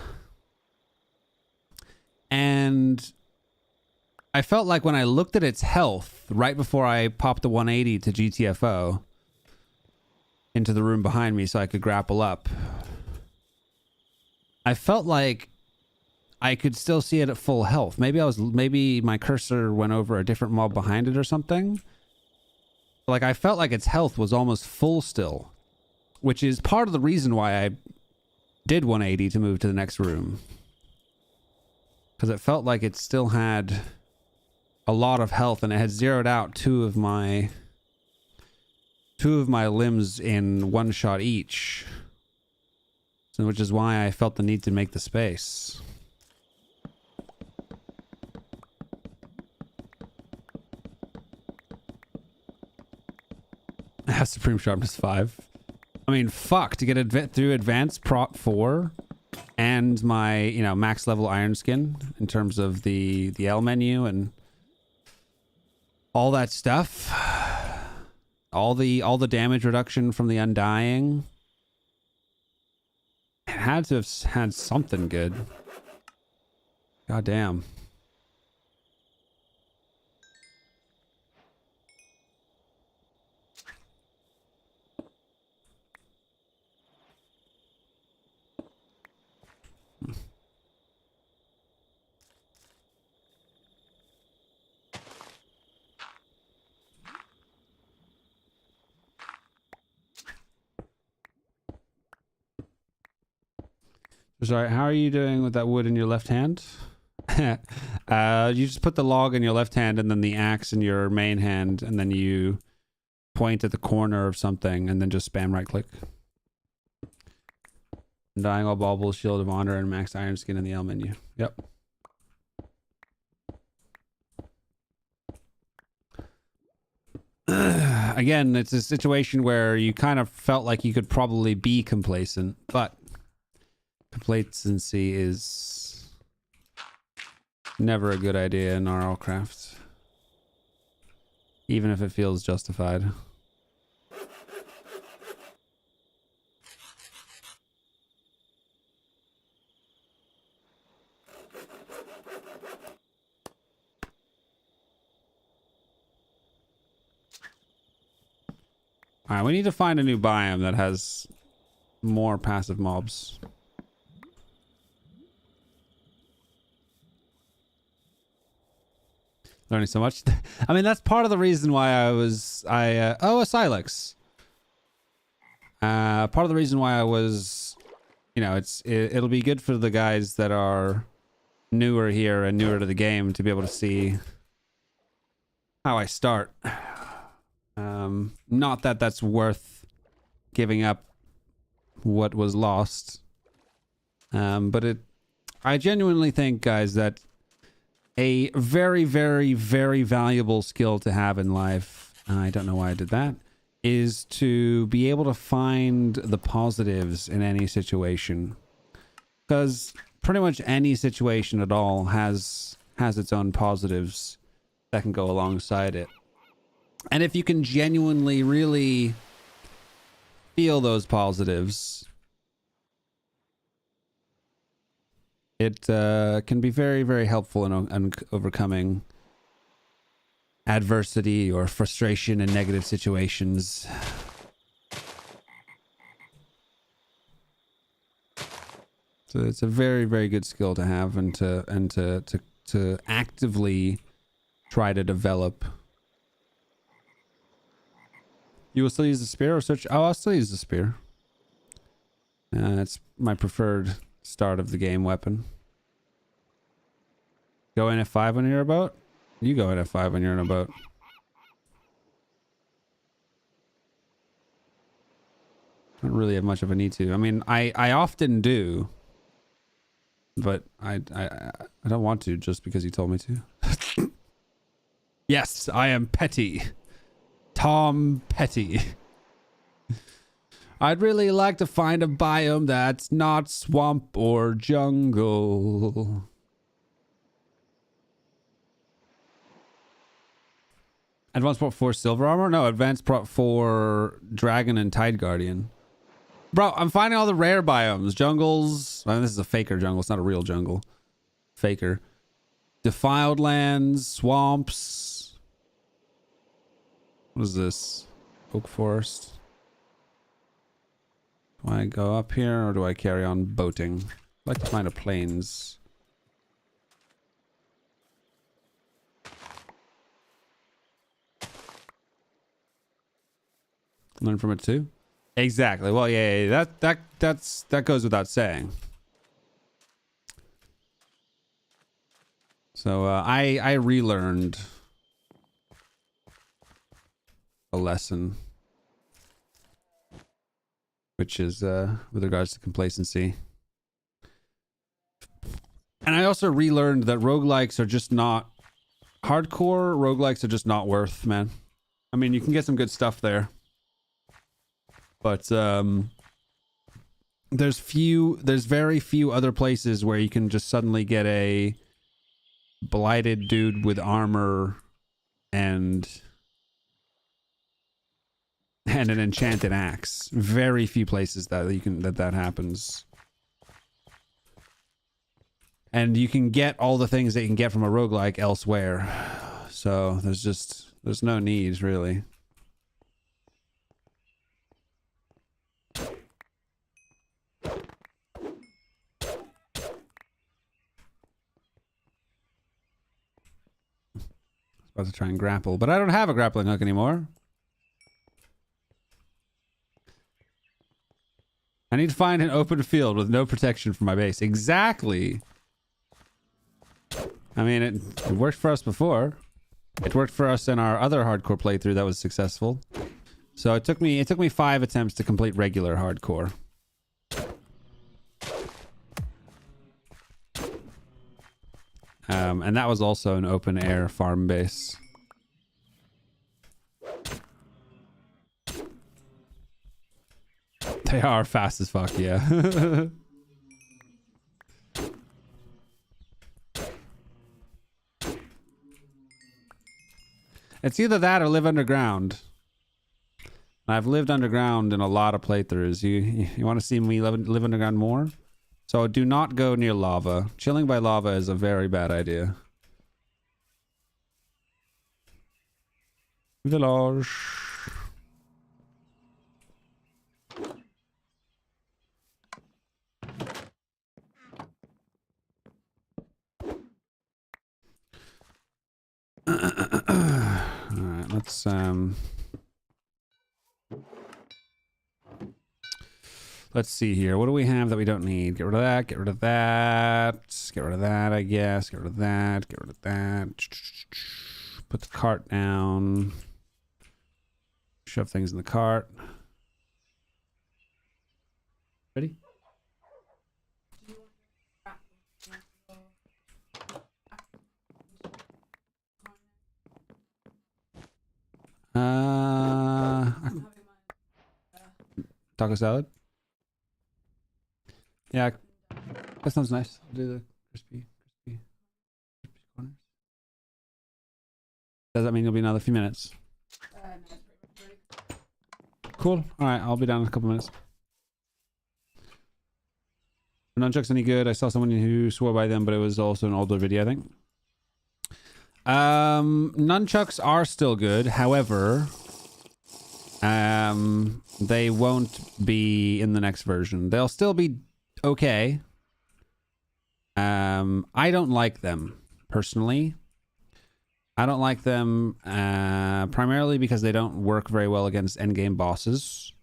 and I felt like when I looked at its health right before I popped the 180 to GTFO into the room behind me so I could grapple up, I felt like I could still see it at full health. Maybe my cursor went over a different mob behind it or something. Like, I felt like its health was almost full still, which is part of the reason why I did 180 to move to the next room, because it felt like it still had a lot of health, and it had zeroed out two of my limbs in one shot each, so which is why I felt the need to make the space. I have Supreme Sharpness 5. I mean, fuck, to get through Advanced Prot 4 and my, max level Iron Skin in terms of the L menu and all that stuff. All the damage reduction from the Undying. It had to have had something good. God damn. Sorry, how are you doing with that wood in your left hand? You just put the log in your left hand and then the axe in your main hand, and then you point at the corner of something and then just spam right click. Dying all baubles, shield of honor, and max iron skin in the L menu. Yep. Again, it's a situation where you kind of felt like you could probably be complacent, but complacency is never a good idea in RLCraft, even if it feels justified. Alright, we need to find a new biome that has more passive mobs. Learning so much. I mean, that's part of the reason why oh, a Silex. Part of the reason why I was, you know, it'll be good for the guys that are newer here and newer to the game to be able to see how I start. Not that that's worth giving up what was lost. But I genuinely think, guys, that a very, very, very valuable skill to have in life, I don't know why I did that, is to be able to find the positives in any situation. Because pretty much any situation at all has its own positives that can go alongside it. And if you can genuinely really feel those positives, it can be very, very helpful in overcoming adversity or frustration in negative situations. So it's a very, very good skill to have and to actively try to develop. You will still use the spear or search? Oh, I'll still use the spear. It's my preferred start of the game weapon. Go in F5 when you're about? You go in F5 when you're in a boat. I don't really have much of a need to. I mean, I often do, but I don't want to just because you told me to. Yes, I am petty. Tom Petty. I'd really like to find a biome that's not swamp or jungle. Advanced brought 4 silver armor? No, Advanced brought 4 dragon and tide guardian. Bro, I'm finding all the rare biomes. Jungles. Well, this is a faker jungle. It's not a real jungle. Faker. Defiled lands. Swamps. What is this? Oak forest. Do I go up here or do I carry on boating? I'd like to find a plains. Learn from it too? Exactly. Well, yeah, that goes without saying. So I relearned a lesson, which is with regards to complacency. And I also relearned that roguelikes are just not hardcore. Roguelikes are just not worth, man. I mean, you can get some good stuff there, but there's very few other places where you can just suddenly get a blighted dude with armor and an enchanted axe. Very few places that you can that happens. And you can get all the things that you can get from a roguelike elsewhere. So there's no need really. About to try and grapple, but I don't have a grappling hook anymore. I need to find an open field with no protection for my base. Exactly. I mean, it worked for us before. It worked for us in our other hardcore playthrough that was successful. So it took me 5 attempts to complete regular hardcore. And that was also an open air farm base. They are fast as fuck, yeah. It's either that or live underground. I've lived underground in a lot of playthroughs. You want to see me live underground more? So do not go near lava. Chilling by lava is a very bad idea. Village. Alright, let's see here. What do we have that we don't need? Get rid of that, get rid of that, get rid of that, I guess. Get rid of that, get rid of that. Put the cart down. Shove things in the cart. Ready? Taco salad? Yeah, that sounds nice. I'll do the crispy corners. Does that mean you'll be another few minutes? Cool. Alright, I'll be down in a couple minutes. Are nunchucks any good? I saw someone who swore by them, but it was also an older video, I think. Nunchucks are still good. However, they won't be in the next version. They'll still be okay. I don't like them personally. I don't like them primarily because they don't work very well against endgame bosses,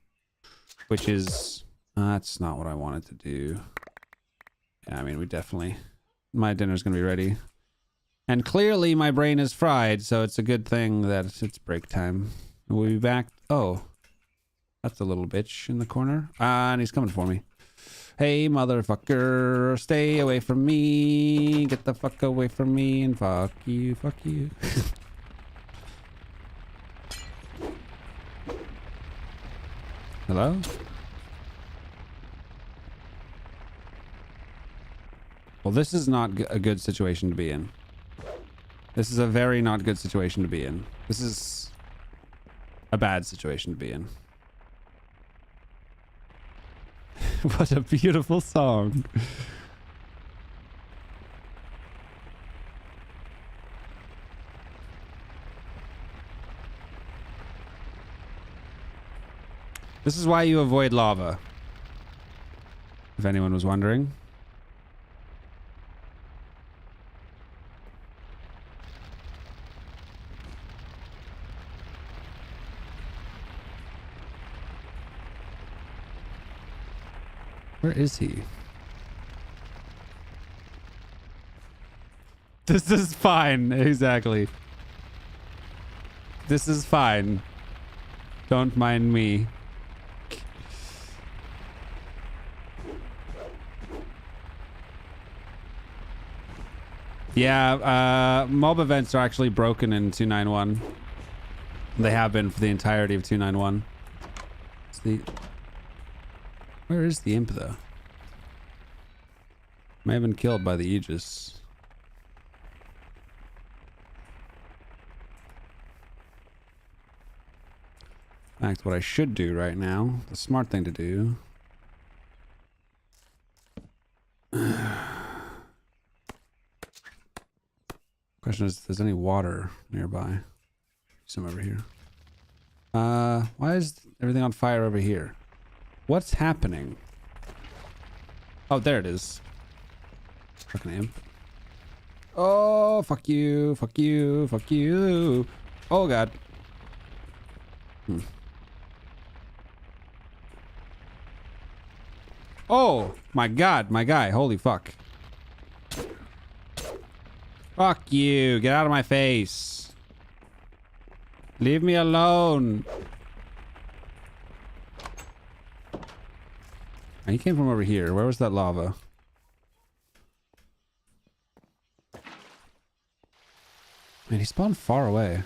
which is that's not what I wanted to do. Yeah, I mean, we definitely, my dinner's gonna be ready. And clearly my brain is fried, so it's a good thing that it's break time. We'll be back. Oh, that's the little bitch in the corner. And he's coming for me. Hey, motherfucker, stay away from me. Get the fuck away from me and fuck you, fuck you. Hello? Well, this is not a good situation to be in. This is a very not good situation to be in. This is a bad situation to be in. What a beautiful song. This is why you avoid lava. If anyone was wondering. Where is he? This is fine. Exactly. This is fine. Don't mind me. Yeah, mob events are actually broken in 291. They have been for the entirety of 291. It's the... Where is the imp, though? May have been killed by the Aegis. In fact, what I should do right now, the smart thing to do... Question is if there's any water nearby. Some over here. Why is everything on fire over here? What's happening? Oh, there it is. Fucking imp. Oh, fuck you, fuck you, fuck you. Oh, God. Oh my god, my guy. Holy fuck. Fuck you. Get out of my face. Leave me alone. He came from over here. Where was that lava? Man, he spawned far away.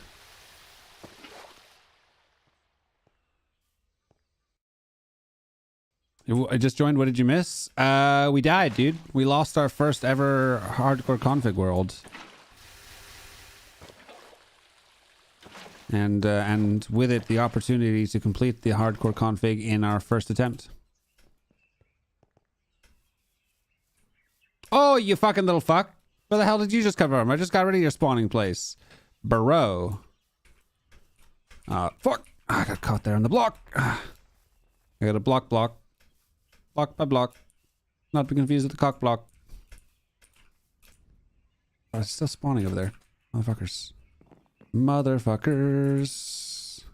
I just joined. What did you miss? We died, dude. We lost our first ever hardcore config world. And with it, the opportunity to complete the hardcore config in our first attempt. Oh, you fucking little fuck. Where the hell did you just come from? I just got rid of your spawning place. Bro. Fuck. I got caught there on the block. I got a block. Block by block. Not be confused with the cock block. Oh, it's still spawning over there. Motherfuckers. Motherfuckers.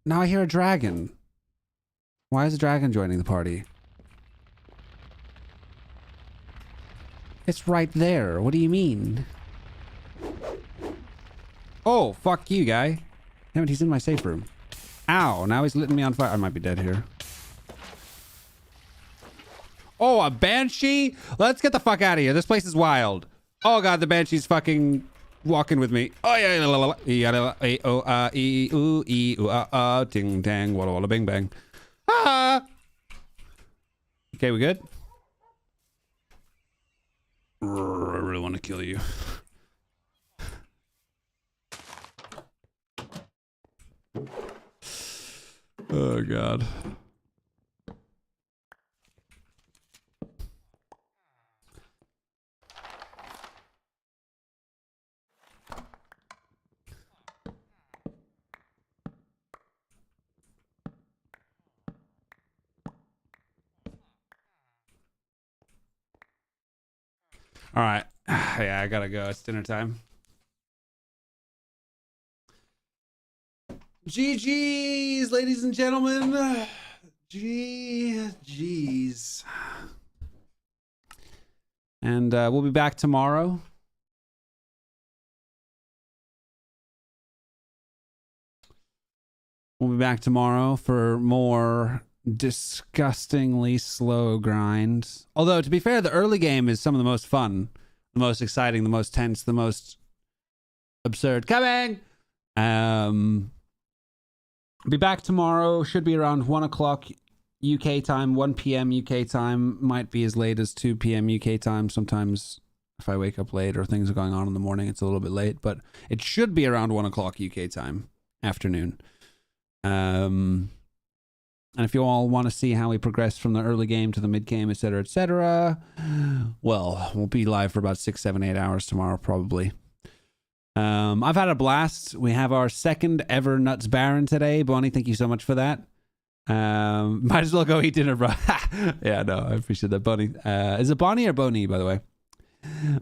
Now I hear a dragon. Why is a dragon joining the party? It's right there. What do you mean? Oh, fuck you, guy. Damn it, he's in my safe room. Ow, now he's lighting me on fire. I might be dead here. Oh, a banshee? Let's get the fuck out of here. This place is wild. Oh god, the banshee's fucking walking with me. Oh yeah, la la la. Ting tang, walla walla bing bang. Ah. Okay, we good? I really want to kill you. Oh god. All right. Yeah, I gotta go. It's dinner time. GG's, ladies and gentlemen. GG's. And we'll be back tomorrow. We'll be back tomorrow for more disgustingly slow grind. Although, to be fair, the early game is some of the most fun, the most exciting, the most tense, the most absurd. Coming! Be back tomorrow. Should be around 1 o'clock UK time, 1 p.m. UK time. Might be as late as 2 p.m. UK time. Sometimes if I wake up late or things are going on in the morning, it's a little bit late. But it should be around 1 o'clock UK time, afternoon. And if you all want to see how we progress from the early game to the mid game, etc., well, we'll be live for about 6, 7, 8 hours tomorrow, probably. I've had a blast. We have our second ever Nuts Baron today. Bonnie, thank you so much for that. Might as well go eat dinner, bro. Yeah, no, I appreciate that, Bonnie. Is it Bonnie or Bonnie, by the way?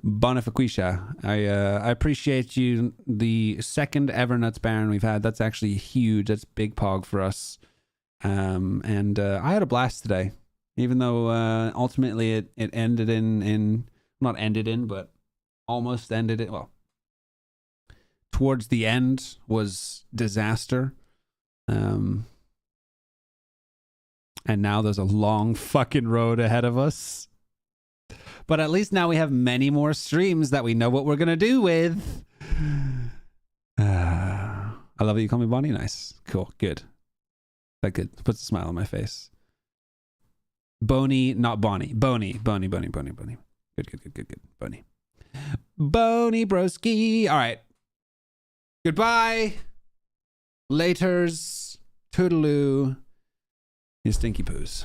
Bonifaquisha. I appreciate you. The second ever Nuts Baron we've had. That's actually huge. That's big pog for us. And I had a blast today, even though ultimately it ended in not ended in, but almost ended it. Well, towards the end was disaster. And now there's a long fucking road ahead of us. But at least now we have many more streams that we know what we're gonna do with. I love that you call me Bonnie. Nice, cool, good. That good. Puts a smile on my face. Boney, not Bonnie. Boney. Good. Boney. Boney broski. All right. Goodbye. Laters. Toodaloo. You stinky poos.